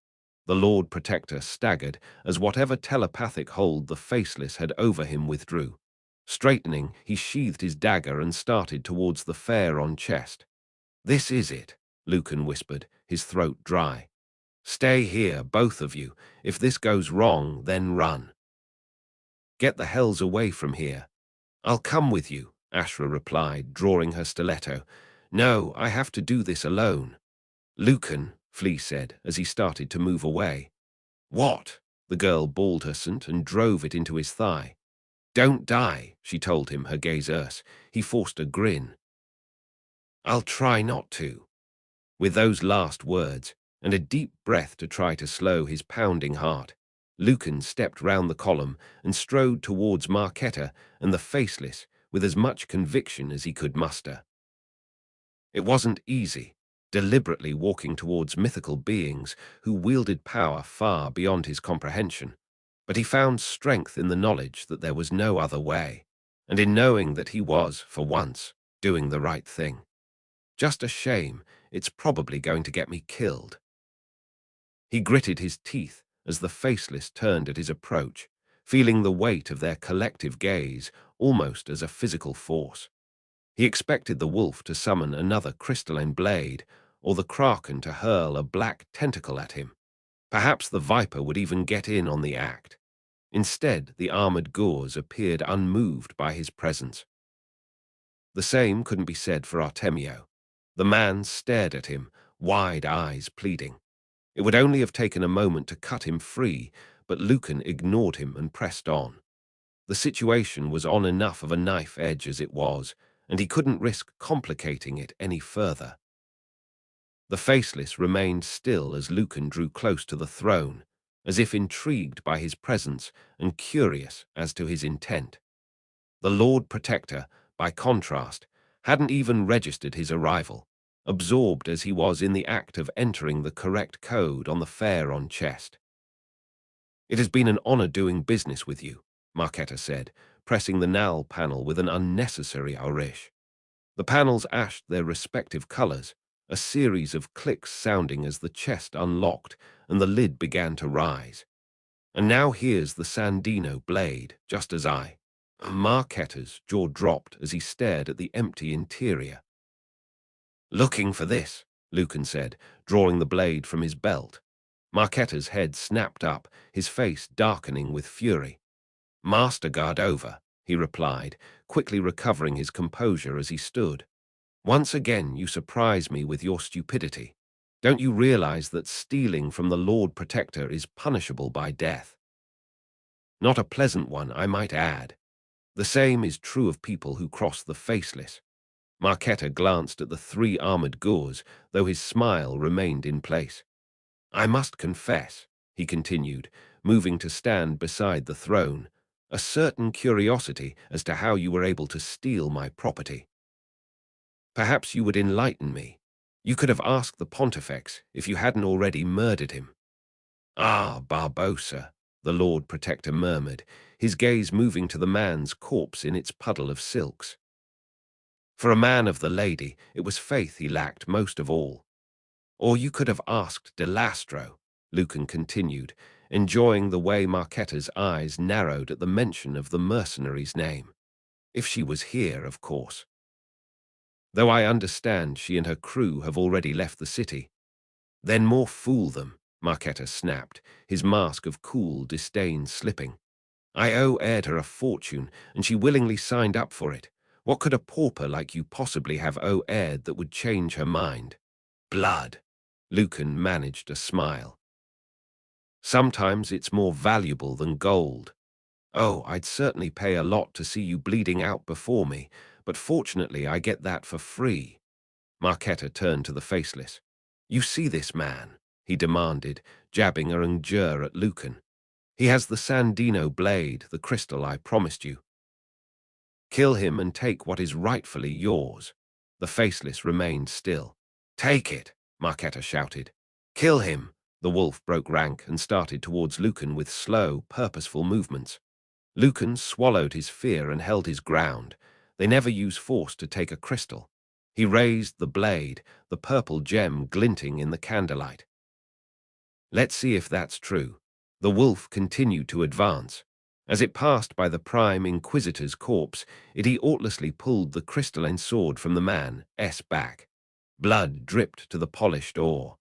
The Lord Protector staggered as whatever telepathic hold the Faceless had over him withdrew. Straightening, he sheathed his dagger and started towards the fair-on chest. "This is it," Lucan whispered, his throat dry. "Stay here, both of you. If this goes wrong, then run. Get the hells away from here." "I'll come with you," Ashra replied, drawing her stiletto. "No, I have to do this alone." "Lucan," Flea said as he started to move away. "What?" The girl balled her scent and drove it into his thigh. "Don't die," she told him, her gaze earth. He forced a grin. "I'll try not to." With those last words, and a deep breath to try to slow his pounding heart. Lucan stepped round the column and strode towards Marquetta and the Faceless with as much conviction as he could muster. It wasn't easy, deliberately walking towards mythical beings who wielded power far beyond his comprehension, but he found strength in the knowledge that there was no other way, and in knowing that he was, for once, doing the right thing. Just a shame, it's probably going to get me killed. He gritted his teeth as the Faceless turned at his approach, feeling the weight of their collective gaze almost as a physical force. He expected the wolf to summon another crystalline blade, or the kraken to hurl a black tentacle at him. Perhaps the viper would even get in on the act. Instead, the armored Gors appeared unmoved by his presence. The same couldn't be said for Artemio. The man stared at him, wide eyes pleading. It would only have taken a moment to cut him free, but Lucan ignored him and pressed on. The situation was on enough of a knife edge as it was, and he couldn't risk complicating it any further. The Faceless remained still as Lucan drew close to the throne, as if intrigued by his presence and curious as to his intent. The Lord Protector, by contrast, hadn't even registered his arrival, absorbed as he was in the act of entering the correct code on the Pharaon chest. "It has been an honor doing business with you," Marquetta said, pressing the Nal panel with an unnecessary flourish. The panels ashed their respective colors, a series of clicks sounding as the chest unlocked and the lid began to rise. "And now here's the Sandino blade, just as I—" Marquetta's jaw dropped as he stared at the empty interior. "Looking for this," Lucan said, drawing the blade from his belt. Marquetta's head snapped up, his face darkening with fury. "Master guard over," he replied, quickly recovering his composure as he stood. "Once again you surprise me with your stupidity. Don't you realize that stealing from the Lord Protector is punishable by death? Not a pleasant one, I might add. The same is true of people who cross the Faceless." Marquetta glanced at the three armored Gors, though his smile remained in place. "I must confess," he continued, moving to stand beside the throne, "a certain curiosity as to how you were able to steal my property. Perhaps you would enlighten me. You could have asked the Pontifex if you hadn't already murdered him." "Ah, Barbosa," the Lord Protector murmured, his gaze moving to the man's corpse in its puddle of silks. For a man of the lady, it was faith he lacked most of all. "Or you could have asked De Lastro," Lucan continued, enjoying the way Marquetta's eyes narrowed at the mention of the mercenary's name. "If she was here, of course. Though I understand she and her crew have already left the city." "Then more fool them," Marquetta snapped, his mask of cool disdain slipping. "I aired her a fortune, and she willingly signed up for it. What could a pauper like you possibly have aired that would change her mind?" "Blood." Lucan managed a smile. "Sometimes it's more valuable than gold. Oh, I'd certainly pay a lot to see you bleeding out before me, but fortunately I get that for free." Marquetta turned to the Faceless. "You see this man?" he demanded, jabbing a injure at Lucan. "He has the Sandino blade, the crystal I promised you. Kill him and take what is rightfully yours." The Faceless remained still. "Take it," Marquetta shouted. "Kill him." The wolf broke rank and started towards Lucan with slow, purposeful movements. Lucan swallowed his fear and held his ground. They never use force to take a crystal. He raised the blade, the purple gem glinting in the candlelight. "Let's see if that's true." The wolf continued to advance. As it passed by the Prime Inquisitor's corpse, it artlessly pulled the crystalline sword from the man's back. Blood dripped to the polished ore.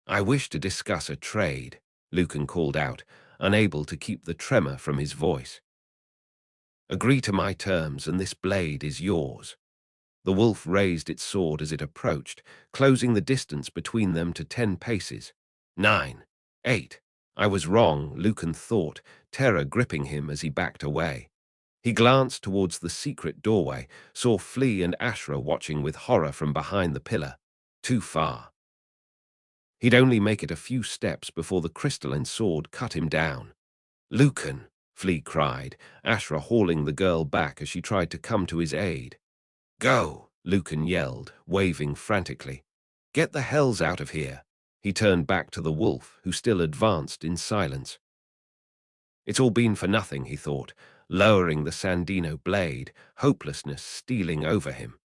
"I wish to discuss a trade," Lucan called out, unable to keep the tremor from his voice. "Agree to my terms and this blade is yours." The wolf raised its sword as it approached, closing the distance between them to 10 paces. 9, 8. I was wrong, Lucan thought, terror gripping him as he backed away. He glanced towards the secret doorway, saw Flea and Ashra watching with horror from behind the pillar. Too far. He'd only make it a few steps before the crystalline sword cut him down. "Lucan!" Flea cried, Ashra hauling the girl back as she tried to come to his aid. "Go!" Lucan yelled, waving frantically. "Get the hells out of here!" He turned back to the wolf, who still advanced in silence. It's all been for nothing, he thought, lowering the Sandino blade, hopelessness stealing over him.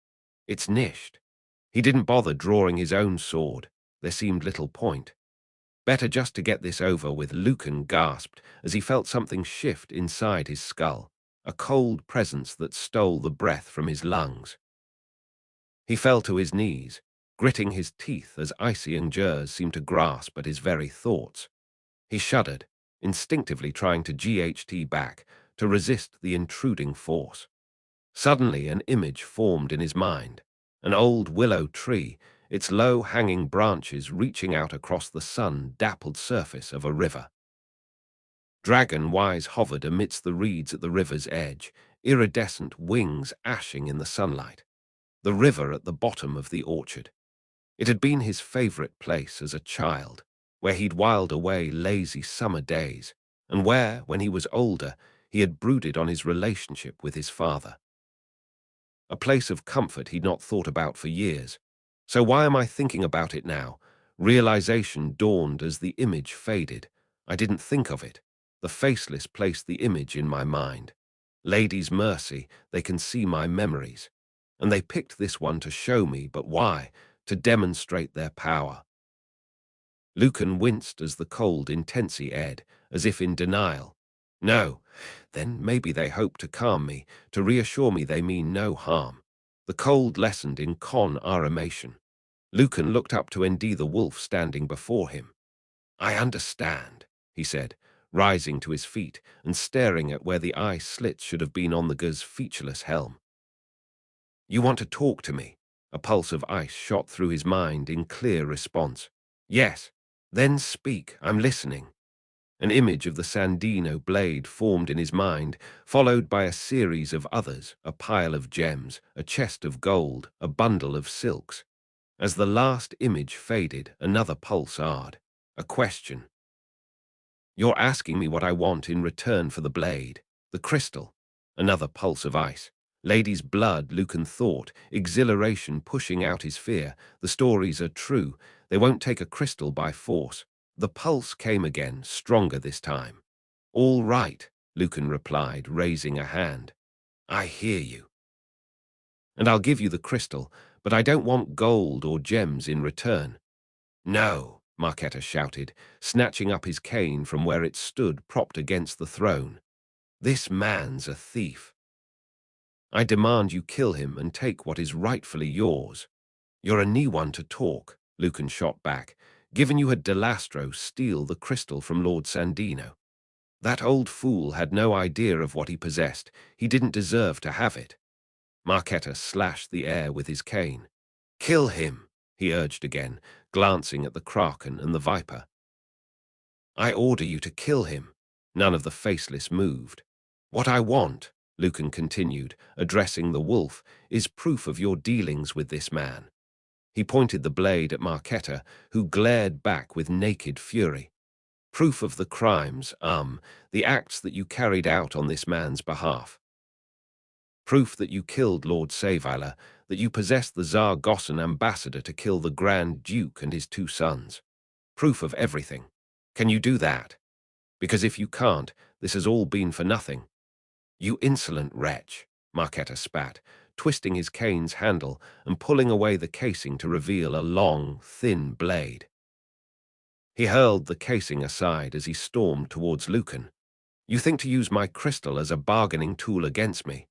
It's nished. He didn't bother drawing his own sword. There seemed little point. Better just to get this over with, Lucan gasped as he felt something shift inside his skull, a cold presence that stole the breath from his lungs. He fell to his knees, gritting his teeth as icy endures seemed to grasp at his very thoughts. He shuddered, instinctively trying to GHT back, to resist the intruding force. Suddenly an image formed in his mind, an old willow tree, its low-hanging branches reaching out across the sun-dappled surface of a river. Dragon-wise hovered amidst the reeds at the river's edge, iridescent wings ashing in the sunlight. The river at the bottom of the orchard. It had been his favorite place as a child, where he'd whiled away lazy summer days, and where, when he was older, he had brooded on his relationship with his father. A place of comfort he'd not thought about for years. So why am I thinking about it now? Realization dawned as the image faded. I didn't think of it. The faceless placed the image in my mind. Lady's mercy, they can see my memories. And they picked this one to show me, but why? To demonstrate their power. Lucan winced as the cold intensity ed, as if in denial. No, then maybe they hope to calm me, to reassure me they mean no harm. The cold lessened in con-armation. Lucan looked up to Nd the wolf standing before him. "I understand," he said, rising to his feet and staring at where the eye slits should have been on the guy's featureless helm. "You want to talk to me?" A pulse of ice shot through his mind in clear response. "Yes, then speak, I'm listening." An image of the Sandino blade formed in his mind, followed by a series of others, a pile of gems, a chest of gold, a bundle of silks. As the last image faded, another pulse arred. A question. "You're asking me what I want in return for the blade, the crystal." Another pulse of ice. Lady's blood, Lucan thought, exhilaration pushing out his fear. The stories are true. They won't take a crystal by force. The pulse came again, stronger this time. "All right," Lucan replied, raising a hand. "I hear you. And I'll give you the crystal, but I don't want gold or gems in return." "No," Marketa shouted, snatching up his cane from where it stood propped against the throne. "This man's a thief. I demand you kill him and take what is rightfully yours." "You're a knee one to talk," Lucan shot back, "given you had Delastro steal the crystal from Lord Sandino. That old fool had no idea of what he possessed. He didn't deserve to have it." Marketa slashed the air with his cane. "Kill him," he urged again, glancing at the Kraken and the Viper. "I order you to kill him." None of the faceless moved. "What I want," Lucan continued, addressing the wolf, "is proof of your dealings with this man." He pointed the blade at Marketa, who glared back with naked fury. "Proof of the crimes, the acts that you carried out on this man's behalf. Proof that you killed Lord Savila, that you possessed the Zar-Gossan ambassador to kill the Grand Duke and his 2 sons. Proof of everything. Can you do that? Because if you can't, this has all been for nothing." "You insolent wretch," Marketa spat, twisting his cane's handle and pulling away the casing to reveal a long, thin blade. He hurled the casing aside as he stormed towards Lucan. "You think to use my crystal as a bargaining tool against me?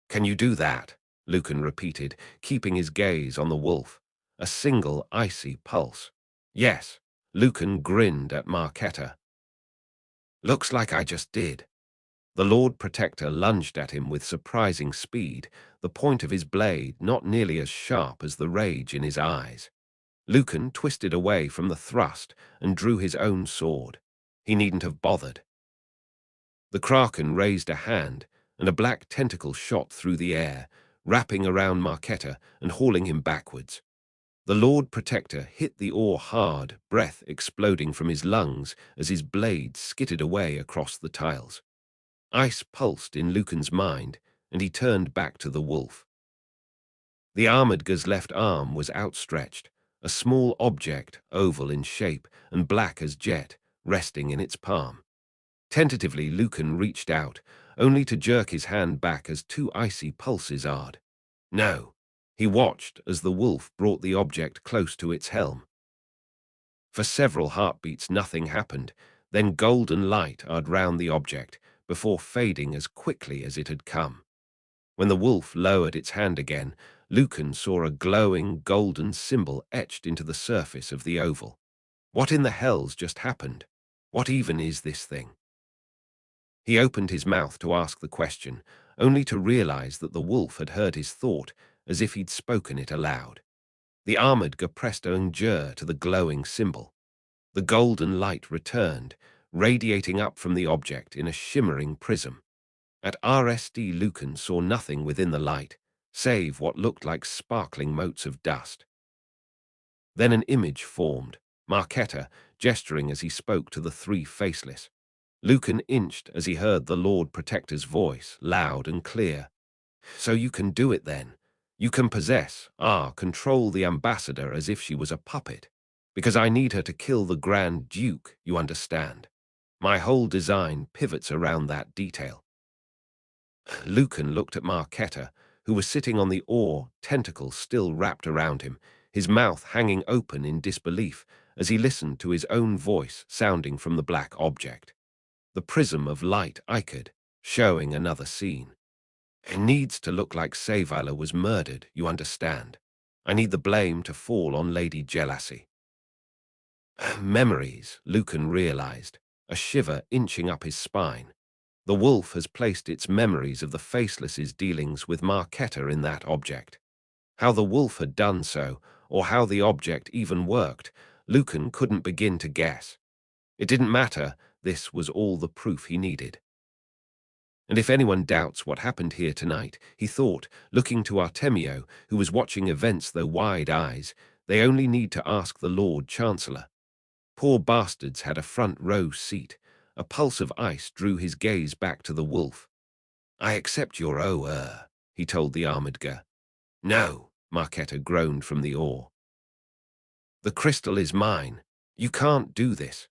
Can you do that?" Lucan repeated, keeping his gaze on the wolf. A single icy pulse. "Yes." Lucan grinned at Marketa. "Looks like I just did." The Lord Protector lunged at him with surprising speed, the point of his blade not nearly as sharp as the rage in his eyes. Lucan twisted away from the thrust and drew his own sword. He needn't have bothered. The Kraken raised a hand, and a black tentacle shot through the air, wrapping around Marketa and hauling him backwards. The Lord Protector hit the oar hard, breath exploding from his lungs as his blade skittered away across the tiles. Ice pulsed in Lucan's mind, and he turned back to the wolf. The Armadga's left arm was outstretched, a small object, oval in shape and black as jet, resting in its palm. Tentatively, Lucan reached out, only to jerk his hand back as two icy pulses jarred. No. He watched as the wolf brought the object close to its helm. For several heartbeats nothing happened, then golden light jarred round the object, before fading as quickly as it had come. When the wolf lowered its hand again, Lucan saw a glowing golden symbol etched into the surface of the oval. What in the hell's just happened? What even is this thing? He opened his mouth to ask the question, only to realize that the wolf had heard his thought as if he'd spoken it aloud. The Armadga pressed an jur to the glowing symbol. The golden light returned, radiating up from the object in a shimmering prism. At RSD, Lucan saw nothing within the light, save what looked like sparkling motes of dust. Then an image formed, Marquetta gesturing as he spoke to the three faceless. Lucan inched as he heard the Lord Protector's voice, loud and clear. So you can do it then. You can control the ambassador as if she was a puppet. Because I need her to kill the Grand Duke, you understand. My whole design pivots around that detail. Lucan looked at Marquetta, who was sitting on the oar, tentacles still wrapped around him, his mouth hanging open in disbelief as he listened to his own voice sounding from the black object. The prism of light iced, showing another scene. It needs to look like Savala was murdered, you understand. I need the blame to fall on Lady Jealousy. Memories, Lucan realized, a shiver inching up his spine. The wolf has placed its memories of the Faceless's dealings with Marquetta in that object. How the wolf had done so, or how the object even worked, Lucan couldn't begin to guess. It didn't matter, this was all the proof he needed. And if anyone doubts what happened here tonight, he thought, looking to Artemio, who was watching events through wide eyes, they only need to ask the Lord Chancellor. Poor bastards had a front row seat. A pulse of ice drew his gaze back to the wolf. I accept your he told the Armadga. No, Marquetta groaned from the oar. The crystal is mine. You can't do this.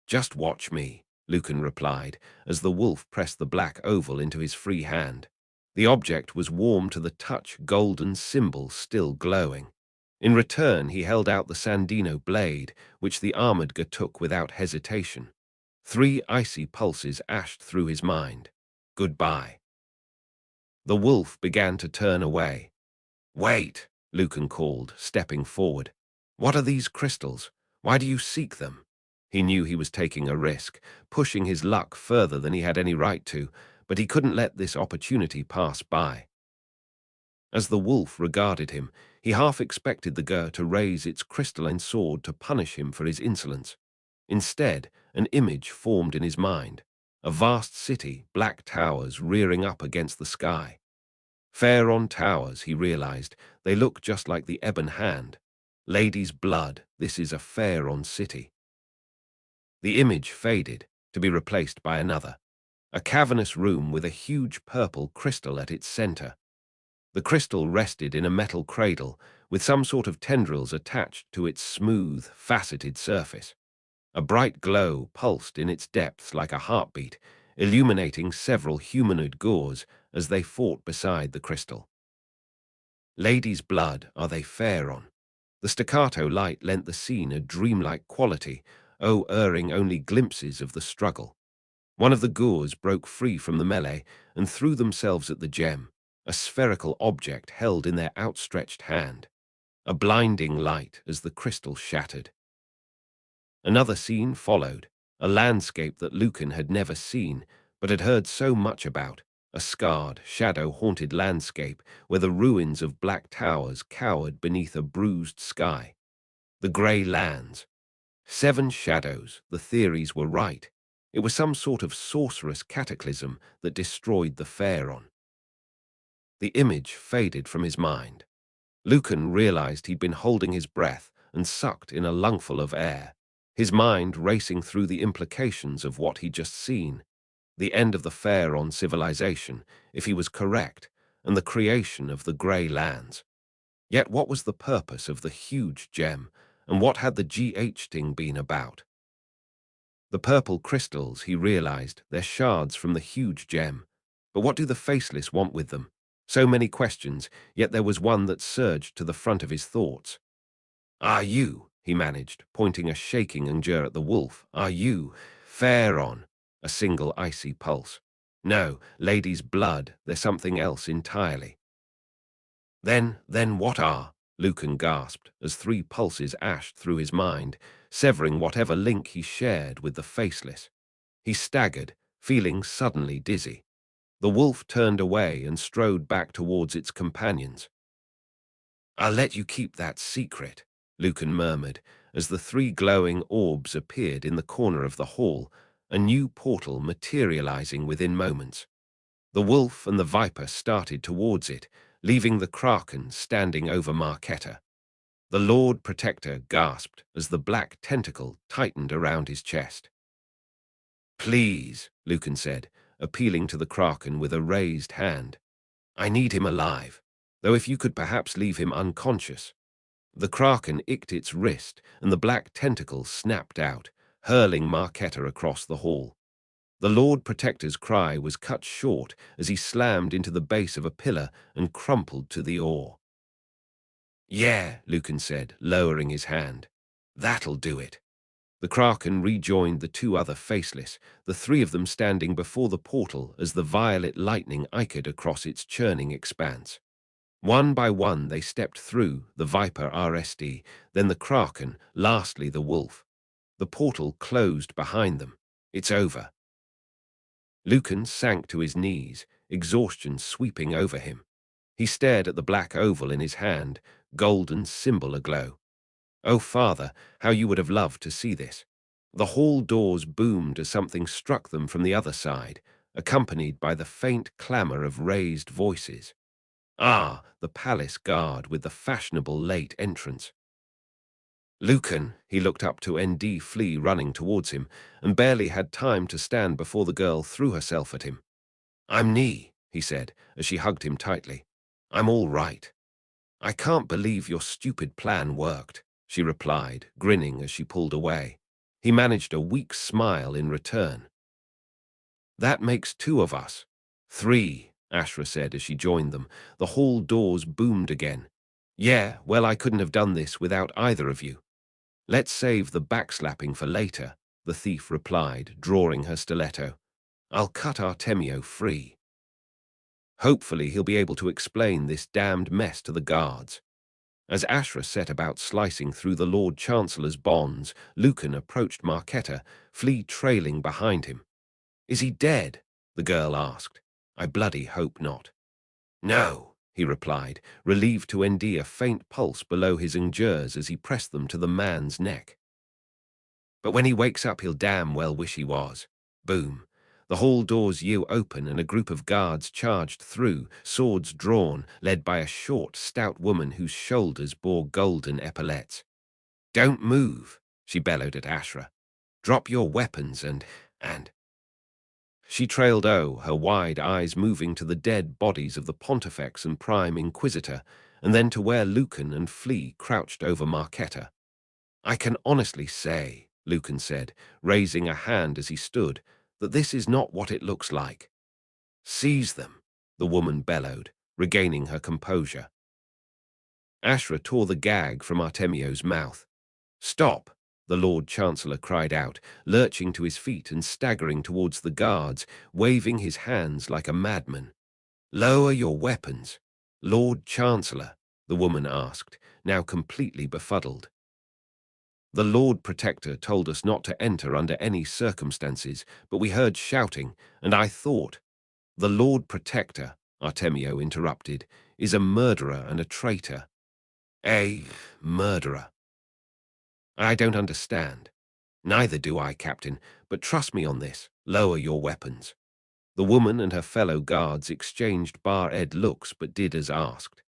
Just watch me, Lucan replied, as the wolf pressed the black oval into his free hand. The object was warm to the touch, golden symbol still glowing. In return, he held out the Sandino blade, which the Armadga took without hesitation. 3 icy pulses ashed through his mind. Goodbye. The wolf began to turn away. Wait, Lucan called, stepping forward. What are these crystals? Why do you seek them? He knew he was taking a risk, pushing his luck further than he had any right to, but he couldn't let this opportunity pass by. As the wolf regarded him, he half expected the Gur to raise its crystalline sword to punish him for his insolence. Instead, an image formed in his mind, a vast city, black towers rearing up against the sky. Fair on towers, he realized, they look just like the ebon hand. Lady's blood, this is a fair on city. The image faded, to be replaced by another, a cavernous room with a huge purple crystal at its center. The crystal rested in a metal cradle, with some sort of tendrils attached to its smooth, faceted surface. A bright glow pulsed in its depths like a heartbeat, illuminating several humanoid gores as they fought beside the crystal. Lady's blood, are they fair on? The staccato light lent the scene a dreamlike quality, erring only glimpses of the struggle. One of the gores broke free from the melee and threw themselves at the gem, a spherical object held in their outstretched hand. A blinding light as the crystal shattered. Another scene followed, a landscape that Lucan had never seen, but had heard so much about, a scarred, shadow-haunted landscape where the ruins of black towers cowered beneath a bruised sky. The grey lands. 7 shadows, the theories were right. It was some sort of sorcerous cataclysm that destroyed the Pharaon. The image faded from his mind. Lucan realized he'd been holding his breath and sucked in a lungful of air, his mind racing through the implications of what he'd just seen. The end of the fair on civilization, if he was correct, and the creation of the Grey Lands. Yet what was the purpose of the huge gem, and what had the GH thing been about? The purple crystals, he realized, they're shards from the huge gem. But what do the faceless want with them? So many questions, yet there was one that surged to the front of his thoughts. Are you, he managed, pointing a shaking Ngjer at the wolf, are you, fair on? A single icy pulse. No, lady's blood, there's something else entirely. Then what are? Lucan gasped as 3 pulses ashed through his mind, severing whatever link he shared with the faceless. He staggered, feeling suddenly dizzy. The wolf turned away and strode back towards its companions. I'll let you keep that secret, Lucan murmured, as the 3 glowing orbs appeared in the corner of the hall, a new portal materializing within moments. The wolf and the viper started towards it, leaving the kraken standing over Marquetta. The Lord Protector gasped as the black tentacle tightened around his chest. Please, Lucan said, appealing to the kraken with a raised hand. I need him alive, though if you could perhaps leave him unconscious. The kraken icked its wrist, and the black tentacle snapped out, hurling Marquetta across the hall. The Lord Protector's cry was cut short as he slammed into the base of a pillar and crumpled to the oar. Yeah, Lucan said, lowering his hand. That'll do it. The kraken rejoined the 2 other faceless, the 3 of them standing before the portal as the violet lightning iced across its churning expanse. One by one they stepped through, the viper RSD, then the kraken, lastly the wolf. The portal closed behind them. It's over. Lucan sank to his knees, exhaustion sweeping over him. He stared at the black oval in his hand, golden symbol aglow. Oh, Father, how you would have loved to see this. The hall doors boomed as something struck them from the other side, accompanied by the faint clamor of raised voices. Ah, the palace guard with the fashionable late entrance. Lucan, he looked up to ND flee running towards him, and barely had time to stand before the girl threw herself at him. I'm Nee, he said, as she hugged him tightly. I'm all right. I can't believe your stupid plan worked, she replied, grinning as she pulled away. He managed a weak smile in return. That makes 2 of us. 3, Ashra said as she joined them. The hall doors boomed again. Yeah, well, I couldn't have done this without either of you. Let's save the backslapping for later, the thief replied, drawing her stiletto. I'll cut Artemio free. Hopefully he'll be able to explain this damned mess to the guards. As Ashra set about slicing through the Lord Chancellor's bonds, Lucan approached Marquetta, Flea trailing behind him. Is he dead? The girl asked. I bloody hope not. No, he replied, relieved to end a faint pulse below his Ngers as he pressed them to the man's neck. But when he wakes up, he'll damn well wish he was. Boom. The hall doors open and a group of guards charged through, swords drawn, led by a short, stout woman whose shoulders bore golden epaulets. Don't move, she bellowed at Ashra. Drop your weapons and... She trailed her wide eyes moving to the dead bodies of the Pontifex and Prime Inquisitor, and then to where Lucan and Flea crouched over Marquetta. I can honestly say, Lucan said, raising a hand as he stood, that this is not what it looks like. Seize them, the woman bellowed, regaining her composure. Ashra tore the gag from Artemio's mouth. Stop, the Lord Chancellor cried out, lurching to his feet and staggering towards the guards, waving his hands like a madman. Lower your weapons. Lord Chancellor, the woman asked, now completely befuddled. The Lord Protector told us not to enter under any circumstances, but we heard shouting, and I thought, the Lord Protector, Artemio interrupted, is a murderer and a traitor. A murderer. I don't understand. Neither do I, Captain, but trust me on this. Lower your weapons. The woman and her fellow guards exchanged bar-ed looks but did as asked.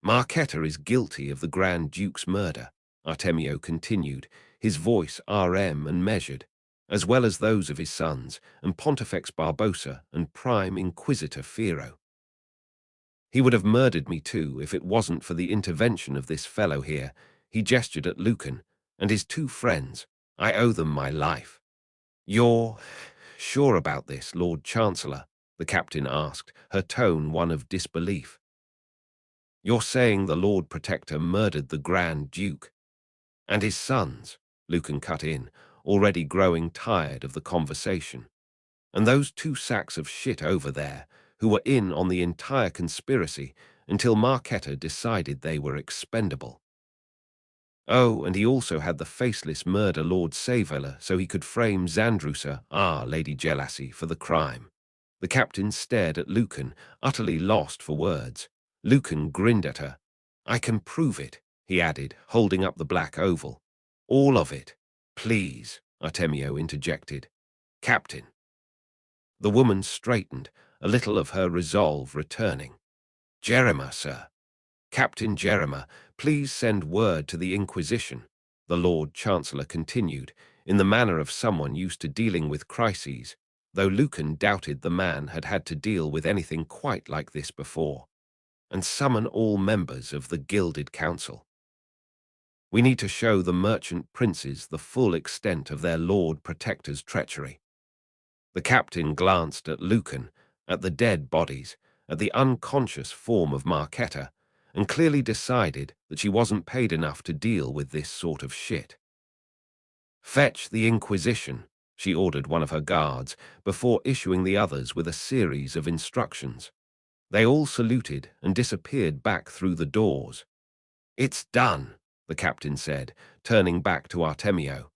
Marquetta is guilty of the Grand Duke's murder, Artemio continued, his voice RM and measured, as well as those of his sons, and Pontifex Barbossa and Prime Inquisitor Fero. He would have murdered me too if it wasn't for the intervention of this fellow here. He gestured at Lucan, and his two friends. I owe them my life. You're sure about this, Lord Chancellor? The captain asked, her tone one of disbelief. You're saying the Lord Protector murdered the Grand Duke? And his sons, Lucan cut in, already growing tired of the conversation. And those two sacks of shit over there, who were in on the entire conspiracy until Marquetta decided they were expendable. Oh, and he also had the faceless murder Lord Saveller so he could frame Zandrusa, Lady Jelassie, for the crime. The captain stared at Lucan, utterly lost for words. Lucan grinned at her. I can prove it, he added, holding up the black oval. All of it. Please, Artemio interjected. Captain. The woman straightened, a little of her resolve returning. Jerema, sir. Captain Jerema, please send word to the Inquisition, the Lord Chancellor continued, in the manner of someone used to dealing with crises, though Lucan doubted the man had had to deal with anything quite like this before, and summon all members of the Gilded Council. We need to show the merchant princes the full extent of their Lord Protector's treachery. The captain glanced at Lucan, at the dead bodies, at the unconscious form of Marquetta, and clearly decided that she wasn't paid enough to deal with this sort of shit. Fetch the Inquisition, she ordered one of her guards, before issuing the others with a series of instructions. They all saluted and disappeared back through the doors. It's done, the captain said, turning back to Artemio.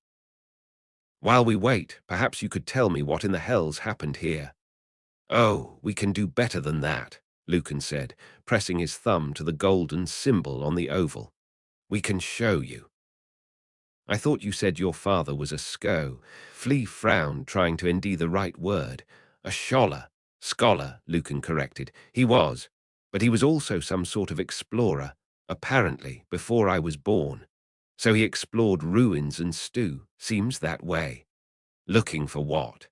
While we wait, perhaps you could tell me what in the hell's happened here. Oh, we can do better than that, Lucan said, pressing his thumb to the golden symbol on the oval. We can show you. I thought you said your father was a sco. Flea frowned, trying to endy the right word. A scholar, Lucan corrected. He was, but he was also some sort of explorer, apparently, before I was born. So he explored ruins and stew, seems that way. Looking for what?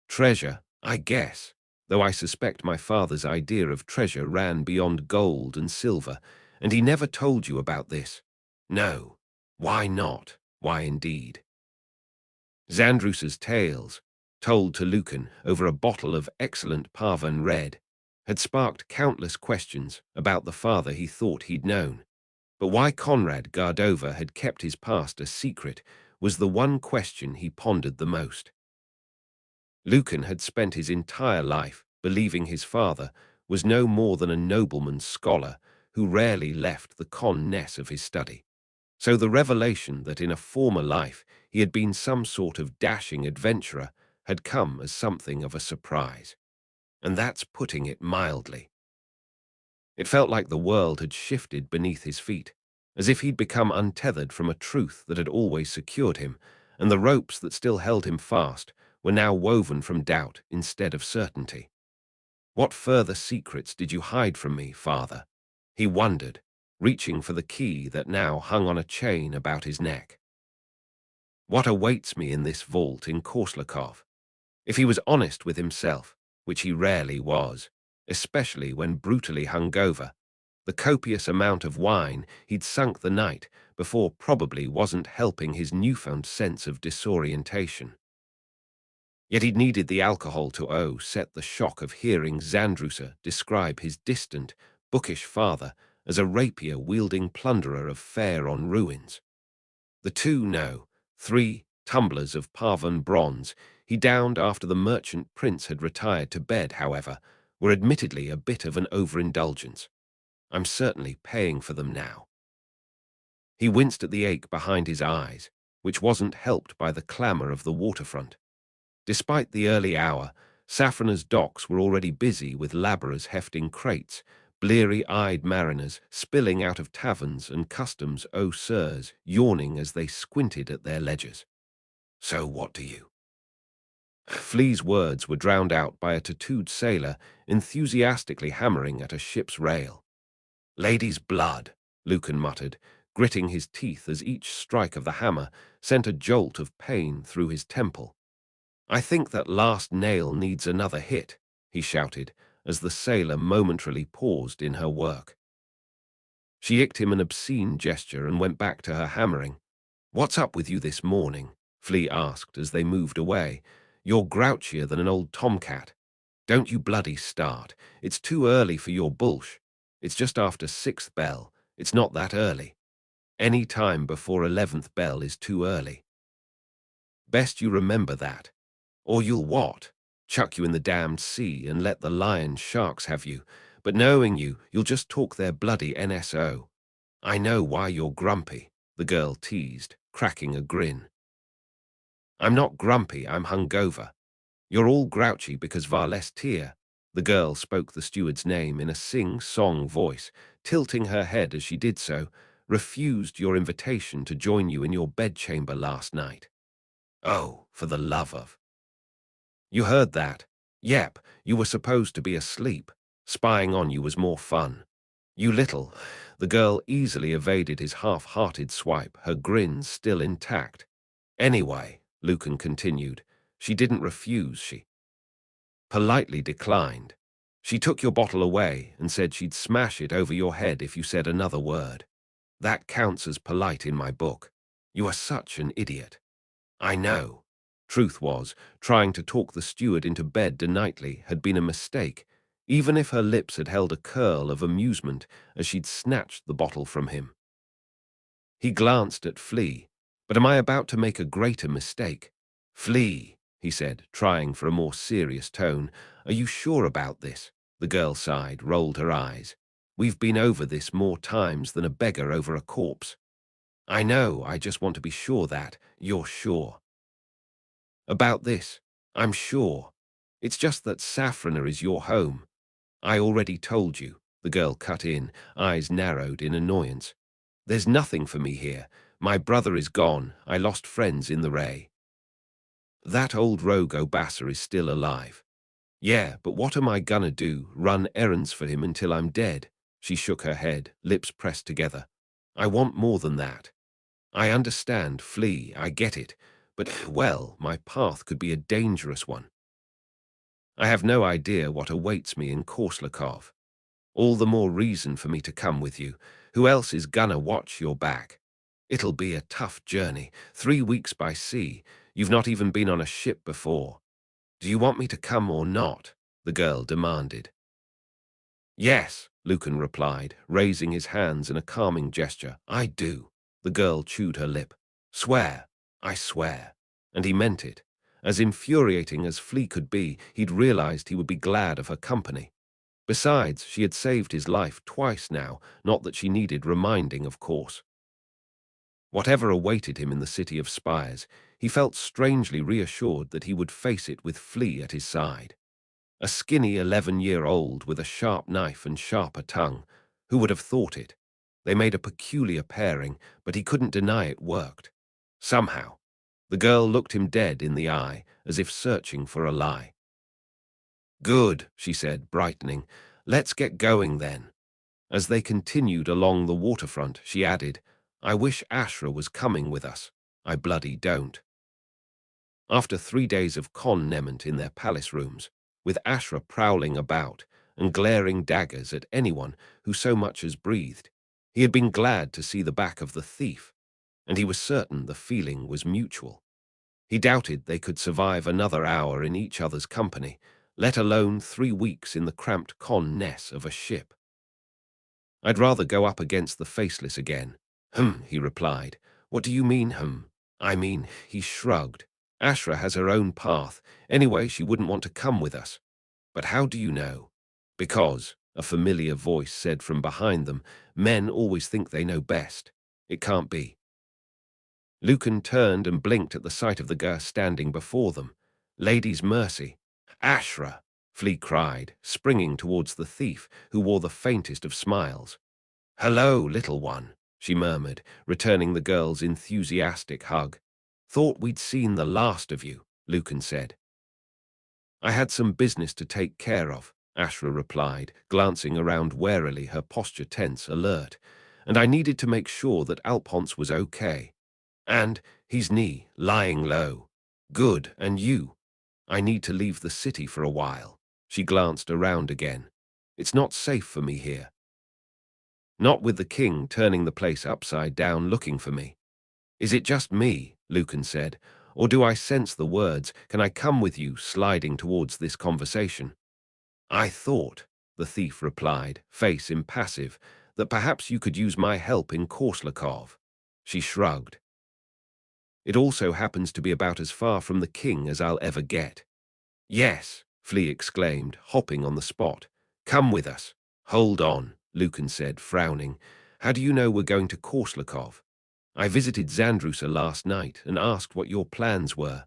Treasure, I guess, though I suspect my father's idea of treasure ran beyond gold and silver, and he never told you about this. No. Why not? Why indeed? Zandrusa's tales, told to Lucan over a bottle of excellent Parvan red, had sparked countless questions about the father he thought he'd known. But why Conrad Gardova had kept his past a secret was the one question he pondered the most. Lucan had spent his entire life believing his father was no more than a nobleman's scholar who rarely left the con-ness of his study. So the revelation that in a former life he had been some sort of dashing adventurer had come as something of a surprise. And that's putting it mildly. It felt like the world had shifted beneath his feet, as if he'd become untethered from a truth that had always secured him, and the ropes that still held him fast were now woven from doubt instead of certainty. What further secrets did you hide from me, father? He wondered, reaching for the key that now hung on a chain about his neck. What awaits me in this vault in Korsakov? If he was honest with himself, which he rarely was, especially when brutally hungover, the copious amount of wine he'd sunk the night before probably wasn't helping his newfound sense of disorientation. Yet he'd needed the alcohol to set the shock of hearing Zandrusa describe his distant, bookish father as a rapier-wielding plunderer of fair on ruins. The 3 tumblers of Parvan bronze he downed after the merchant prince had retired to bed, however, were admittedly a bit of an overindulgence. I'm certainly paying for them now. He winced at the ache behind his eyes, which wasn't helped by the clamour of the waterfront. Despite the early hour, Safrana's docks were already busy with labourers hefting crates, bleary-eyed mariners spilling out of taverns and customs sirs yawning as they squinted at their ledgers. So what do you? Flea's words were drowned out by a tattooed sailor enthusiastically hammering at a ship's rail. Lady's blood, Lucan muttered, gritting his teeth as each strike of the hammer sent a jolt of pain through his temple. I think that last nail needs another hit, he shouted, as the sailor momentarily paused in her work. She icked him an obscene gesture and went back to her hammering. "What's up with you this morning?" Flea asked as they moved away. "You're grouchier than an old tomcat. Don't you bloody start. It's too early for your bullsh. It's just after 6th bell. It's not that early. Any time before 11th bell is too early. Best you remember that. Or you'll what? Chuck you in the damned sea and let the lion sharks have you. But knowing you, you'll just talk their bloody NSO. I know why you're grumpy," the girl teased, cracking a grin. "I'm not grumpy, I'm hungover. You're all grouchy because Varlestir," the girl spoke the steward's name in a sing-song voice, tilting her head as she did so, "refused your invitation to join you in your bedchamber last night." "Oh, for the love of—" "You heard that? Yep, you were supposed to be asleep. Spying on you was more fun. You little—" The girl easily evaded his half-hearted swipe, her grin still intact. "Anyway," Lucan continued, "she didn't refuse, she politely declined. She took your bottle away and said she'd smash it over your head if you said another word. That counts as polite in my book. You are such an idiot." "I know." Truth was, trying to talk the steward into bed nightly had been a mistake, even if her lips had held a curl of amusement as she'd snatched the bottle from him. He glanced at Flea. "But am I about to make a greater mistake?" "Flea," he said, trying for a more serious tone, "are you sure about this?" The girl sighed, rolled her eyes. "We've been over this more times than a beggar over a corpse." "I know, I just want to be sure that you're sure." "About this, I'm sure. It's just that Saffrona is your home." "I already told you," the girl cut in, eyes narrowed in annoyance. "There's nothing for me here. My brother is gone. I lost friends in the Ray. That old rogue Obassa is still alive." "Yeah, but what am I gonna do? Run errands for him until I'm dead?" She shook her head, lips pressed together. "I want more than that. I understand, Flea, I get it. But, well, my path could be a dangerous one. I have no idea what awaits me in Korslakov. All the more reason for me to come with you. Who else is gonna watch your back? It'll be a tough journey, 3 weeks by sea. You've not even been on a ship before. Do you want me to come or not?" the girl demanded. "Yes," Lucan replied, raising his hands in a calming gesture. "I do." The girl chewed her lip. "Swear." "I swear." And he meant it. As infuriating as Flea could be, he'd realized he would be glad of her company. Besides, she had saved his life twice now, not that she needed reminding, of course. Whatever awaited him in the City of Spires, he felt strangely reassured that he would face it with Flea at his side. A skinny 11-year-old with a sharp knife and sharper tongue. Who would have thought it? They made a peculiar pairing, but he couldn't deny it worked. Somehow. The girl looked him dead in the eye, as if searching for a lie. "Good," she said, brightening. "Let's get going then." As they continued along the waterfront, she added, "I wish Ashra was coming with us. I bloody don't." After 3 days of connement in their palace rooms, with Ashra prowling about and glaring daggers at anyone who so much as breathed, he had been glad to see the back of the thief, and he was certain the feeling was mutual. He doubted they could survive another hour in each other's company, let alone 3 weeks in the cramped con-ness of a ship. "I'd rather go up against the Faceless again." He replied. "What do you mean, I mean," he shrugged. "Ashra has her own path. Anyway, she wouldn't want to come with us." "But how do you know?" "Because," a familiar voice said from behind them, "men always think they know best. It can't be." Lucan turned and blinked at the sight of the girl standing before them. "Lady's mercy." "Ashra!" Flea cried, springing towards the thief, who wore the faintest of smiles. "Hello, little one," she murmured, returning the girl's enthusiastic hug. "Thought we'd seen the last of you," Lucan said. "I had some business to take care of," Ashra replied, glancing around warily, her posture tense, alert. And I needed to make sure that Alphonse was okay. And his knee, lying low. Good, and you? I need to leave the city for a while. She glanced around again. It's not safe for me here. Not with the king turning the place upside down looking for me. Is it just me, Lucan said, or do I sense the words, can I come with you, sliding towards this conversation? I thought, the thief replied, face impassive, that perhaps you could use my help in Korslakov. She shrugged. It also happens to be about as far from the king as I'll ever get. Yes, Flea exclaimed, hopping on the spot. Come with us. Hold on, Lucan said, frowning. How do you know we're going to Korslakov? I visited Zandrusa last night and asked what your plans were.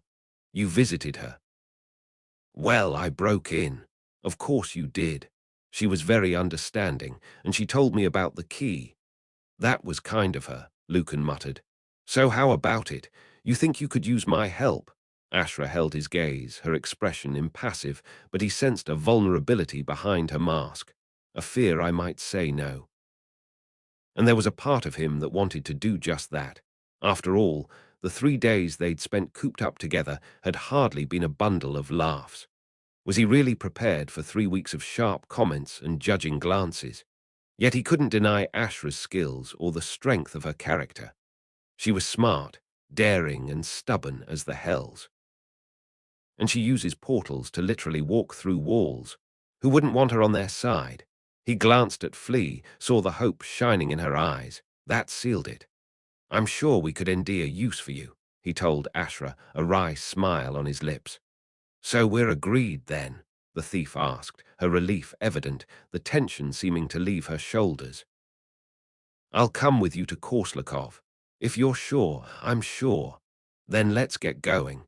You visited her. Well, I broke in. Of course you did. She was very understanding, and she told me about the key. That was kind of her, Lucan muttered. So how about it? You think you could use my help? Ashra held his gaze, her expression impassive, but he sensed a vulnerability behind her mask. A fear I might say no. And there was a part of him that wanted to do just that. After all, the 3 days they'd spent cooped up together had hardly been a bundle of laughs. Was he really prepared for 3 weeks of sharp comments and judging glances? Yet he couldn't deny Ashra's skills or the strength of her character. She was smart, daring, and stubborn as the hells. And she uses portals to literally walk through walls. Who wouldn't want her on their side? He glanced at Flea, saw the hope shining in her eyes. That sealed it. I'm sure we could endear use for you, he told Ashra, a wry smile on his lips. So we're agreed, then? The thief asked, her relief evident, the tension seeming to leave her shoulders. I'll come with you to Korslakov. If you're sure, I'm sure. Then let's get going.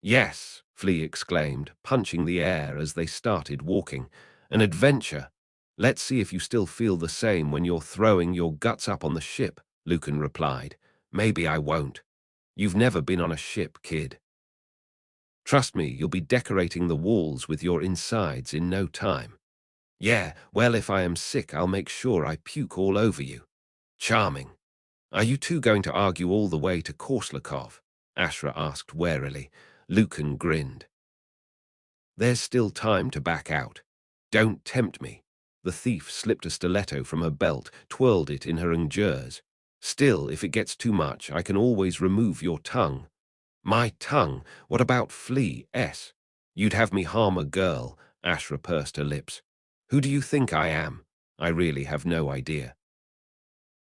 Yes, Flea exclaimed, punching the air as they started walking. An adventure. Let's see if you still feel the same when you're throwing your guts up on the ship, Lucan replied. Maybe I won't. You've never been on a ship, kid. Trust me, you'll be decorating the walls with your insides in no time. Yeah, well, if I am sick, I'll make sure I puke all over you. Charming. Are you two going to argue all the way to Korslakov? Ashra asked warily. Lucan grinned. There's still time to back out. Don't tempt me. The thief slipped a stiletto from her belt, twirled it in her ingers. Still, if it gets too much, I can always remove your tongue. My tongue? What about Flea, S? You'd have me harm a girl, Ashra pursed her lips. Who do you think I am? I really have no idea.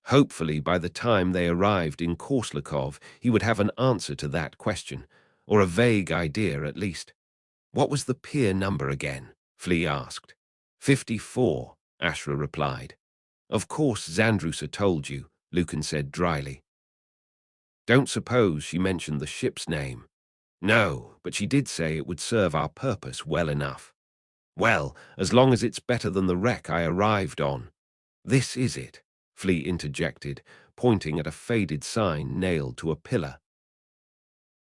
Hopefully, by the time they arrived in Korslakov, he would have an answer to that question, or a vague idea at least. What was the pier number again? Flea asked. 54, Ashra replied. Of course Zandrusa told you, Lucan said dryly. Don't suppose she mentioned the ship's name. No, but she did say it would serve our purpose well enough. Well, as long as it's better than the wreck I arrived on. This is it, Flea interjected, pointing at a faded sign nailed to a pillar.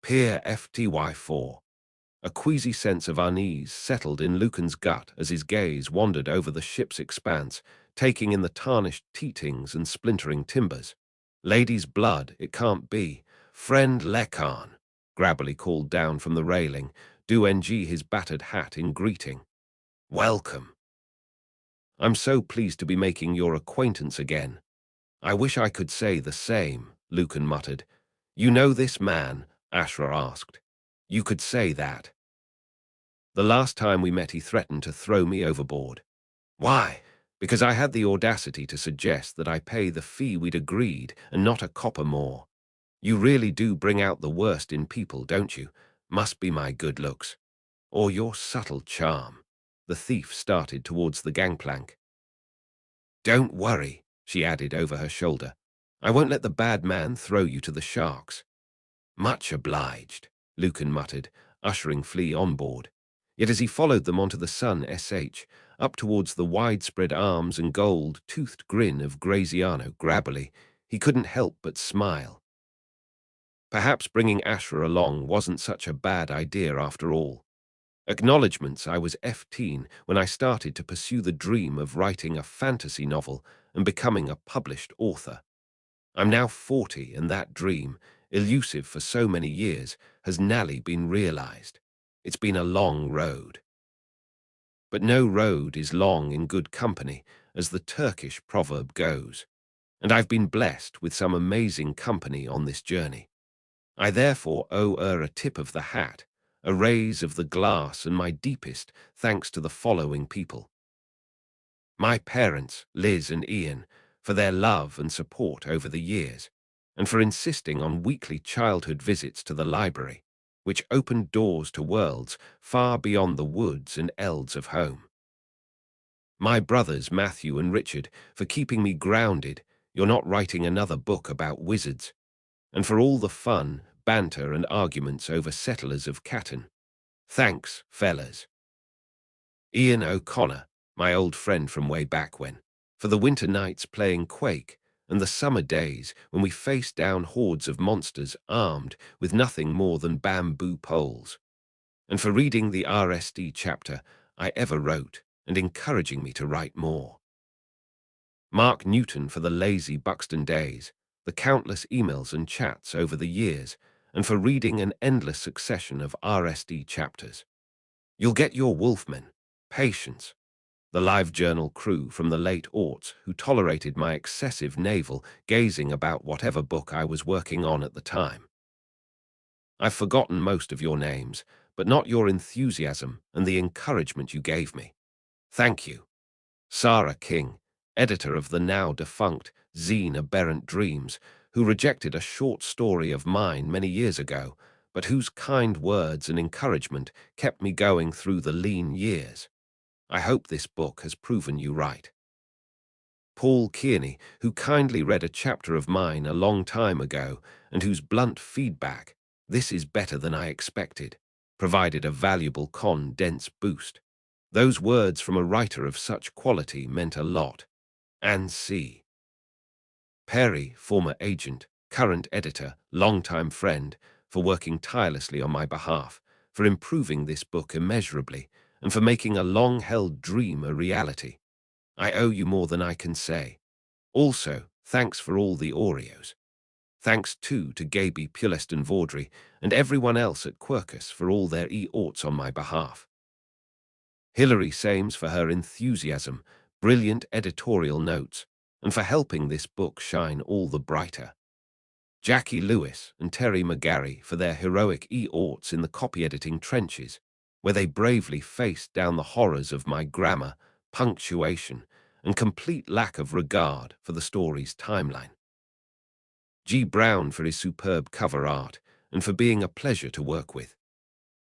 Pier FTY4. A queasy sense of unease settled in Lucan's gut as his gaze wandered over the ship's expanse, taking in the tarnished teatings and splintering timbers. Lady's blood, it can't be. Friend Lekan, Grabbily called down from the railing, do ng his battered hat in greeting. Welcome. I'm so pleased to be making your acquaintance again. I wish I could say the same, Lucan muttered. You know this man? Ashra asked. You could say that. The last time we met he threatened to throw me overboard. Why? Because I had the audacity to suggest that I pay the fee we'd agreed and not a copper more. You really do bring out the worst in people, don't you? Must be my good looks. Or your subtle charm. The thief started towards the gangplank. Don't worry, she added over her shoulder. I won't let the bad man throw you to the sharks. Much obliged, Lucan muttered, ushering Flea on board. Yet as he followed them onto the Sun SH, up towards the widespread arms and gold-toothed grin of Graziano Grabbily, he couldn't help but smile. Perhaps bringing Ashra along wasn't such a bad idea after all. Acknowledgements I was 15 when I started to pursue the dream of writing a fantasy novel and becoming a published author. I'm now 40 and that dream, elusive for so many years, has nearly been realized. It's been a long road. But no road is long in good company, as the Turkish proverb goes, and I've been blessed with some amazing company on this journey. I therefore owe her a tip of the hat, a raise of the glass, and my deepest thanks to the following people. My parents, Liz and Ian, for their love and support over the years, and for insisting on weekly childhood visits to the library, which opened doors to worlds far beyond the woods and elds of home. My brothers, Matthew and Richard, for keeping me grounded. You're not writing another book about wizards, and for all the fun, banter and arguments over settlers of Catton. Thanks, fellas. Ian O'Connor, my old friend from way back when, for the winter nights playing Quake and the summer days when we faced down hordes of monsters armed with nothing more than bamboo poles, and for reading the RSD chapter I ever wrote and encouraging me to write more. Mark Newton for the lazy Buxton days, the countless emails and chats over the years, and for reading an endless succession of RSD chapters. You'll get your wolfmen, Patience, the live journal crew from the late aughts who tolerated my excessive navel gazing about whatever book I was working on at the time. I've forgotten most of your names, but not your enthusiasm and the encouragement you gave me. Thank you. Sarah King, editor of the now-defunct zine Aberrant Dreams, who rejected a short story of mine many years ago, but whose kind words and encouragement kept me going through the lean years. I hope this book has proven you right. Paul Kearney, who kindly read a chapter of mine a long time ago and whose blunt feedback, "This is better than I expected," provided a valuable condensed boost. Those words from a writer of such quality meant a lot. And C. Perry, former agent, current editor, longtime friend, for working tirelessly on my behalf, for improving this book immeasurably, and for making a long-held dream a reality. I owe you more than I can say. Also, thanks for all the Oreos. Thanks too to Gaby Puleston Vaudry and everyone else at Quercus for all their e-aughts on my behalf. Hilary Sames for her enthusiasm, brilliant editorial notes, and for helping this book shine all the brighter. Jackie Lewis and Terry McGarry for their heroic e-aughts in the copy-editing trenches, where they bravely faced down the horrors of my grammar, punctuation, and complete lack of regard for the story's timeline. G. Brown for his superb cover art and for being a pleasure to work with.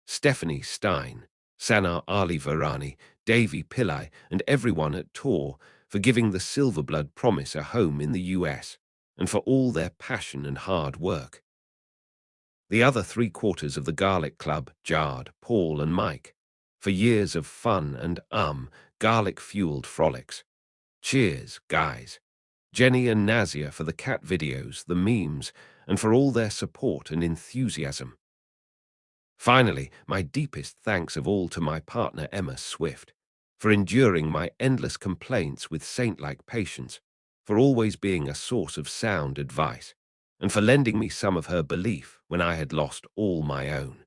Stephanie Stein, Sanar Ali Varani, Davy Pillai, and everyone at Tor for giving the Silverblood promise a home in the US, and for all their passion and hard work. The other 3/4 of the Garlic Club, Jard, Paul, and Mike, for years of fun and garlic-fueled frolics. Cheers, guys. Jenny and Nazia for the cat videos, the memes, and for all their support and enthusiasm. Finally, my deepest thanks of all to my partner Emma Swift, for enduring my endless complaints with saint-like patience, for always being a source of sound advice, and for lending me some of her belief when I had lost all my own.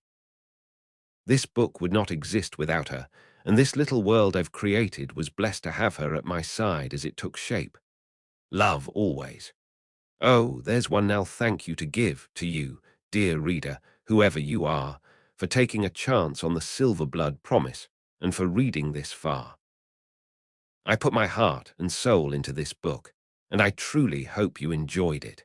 This book would not exist without her, and this little world I've created was blessed to have her at my side as it took shape. Love always. Oh, there's one now thank you to give to you, dear reader, whoever you are, for taking a chance on the Silverblood promise and for reading this far. I put my heart and soul into this book, and I truly hope you enjoyed it.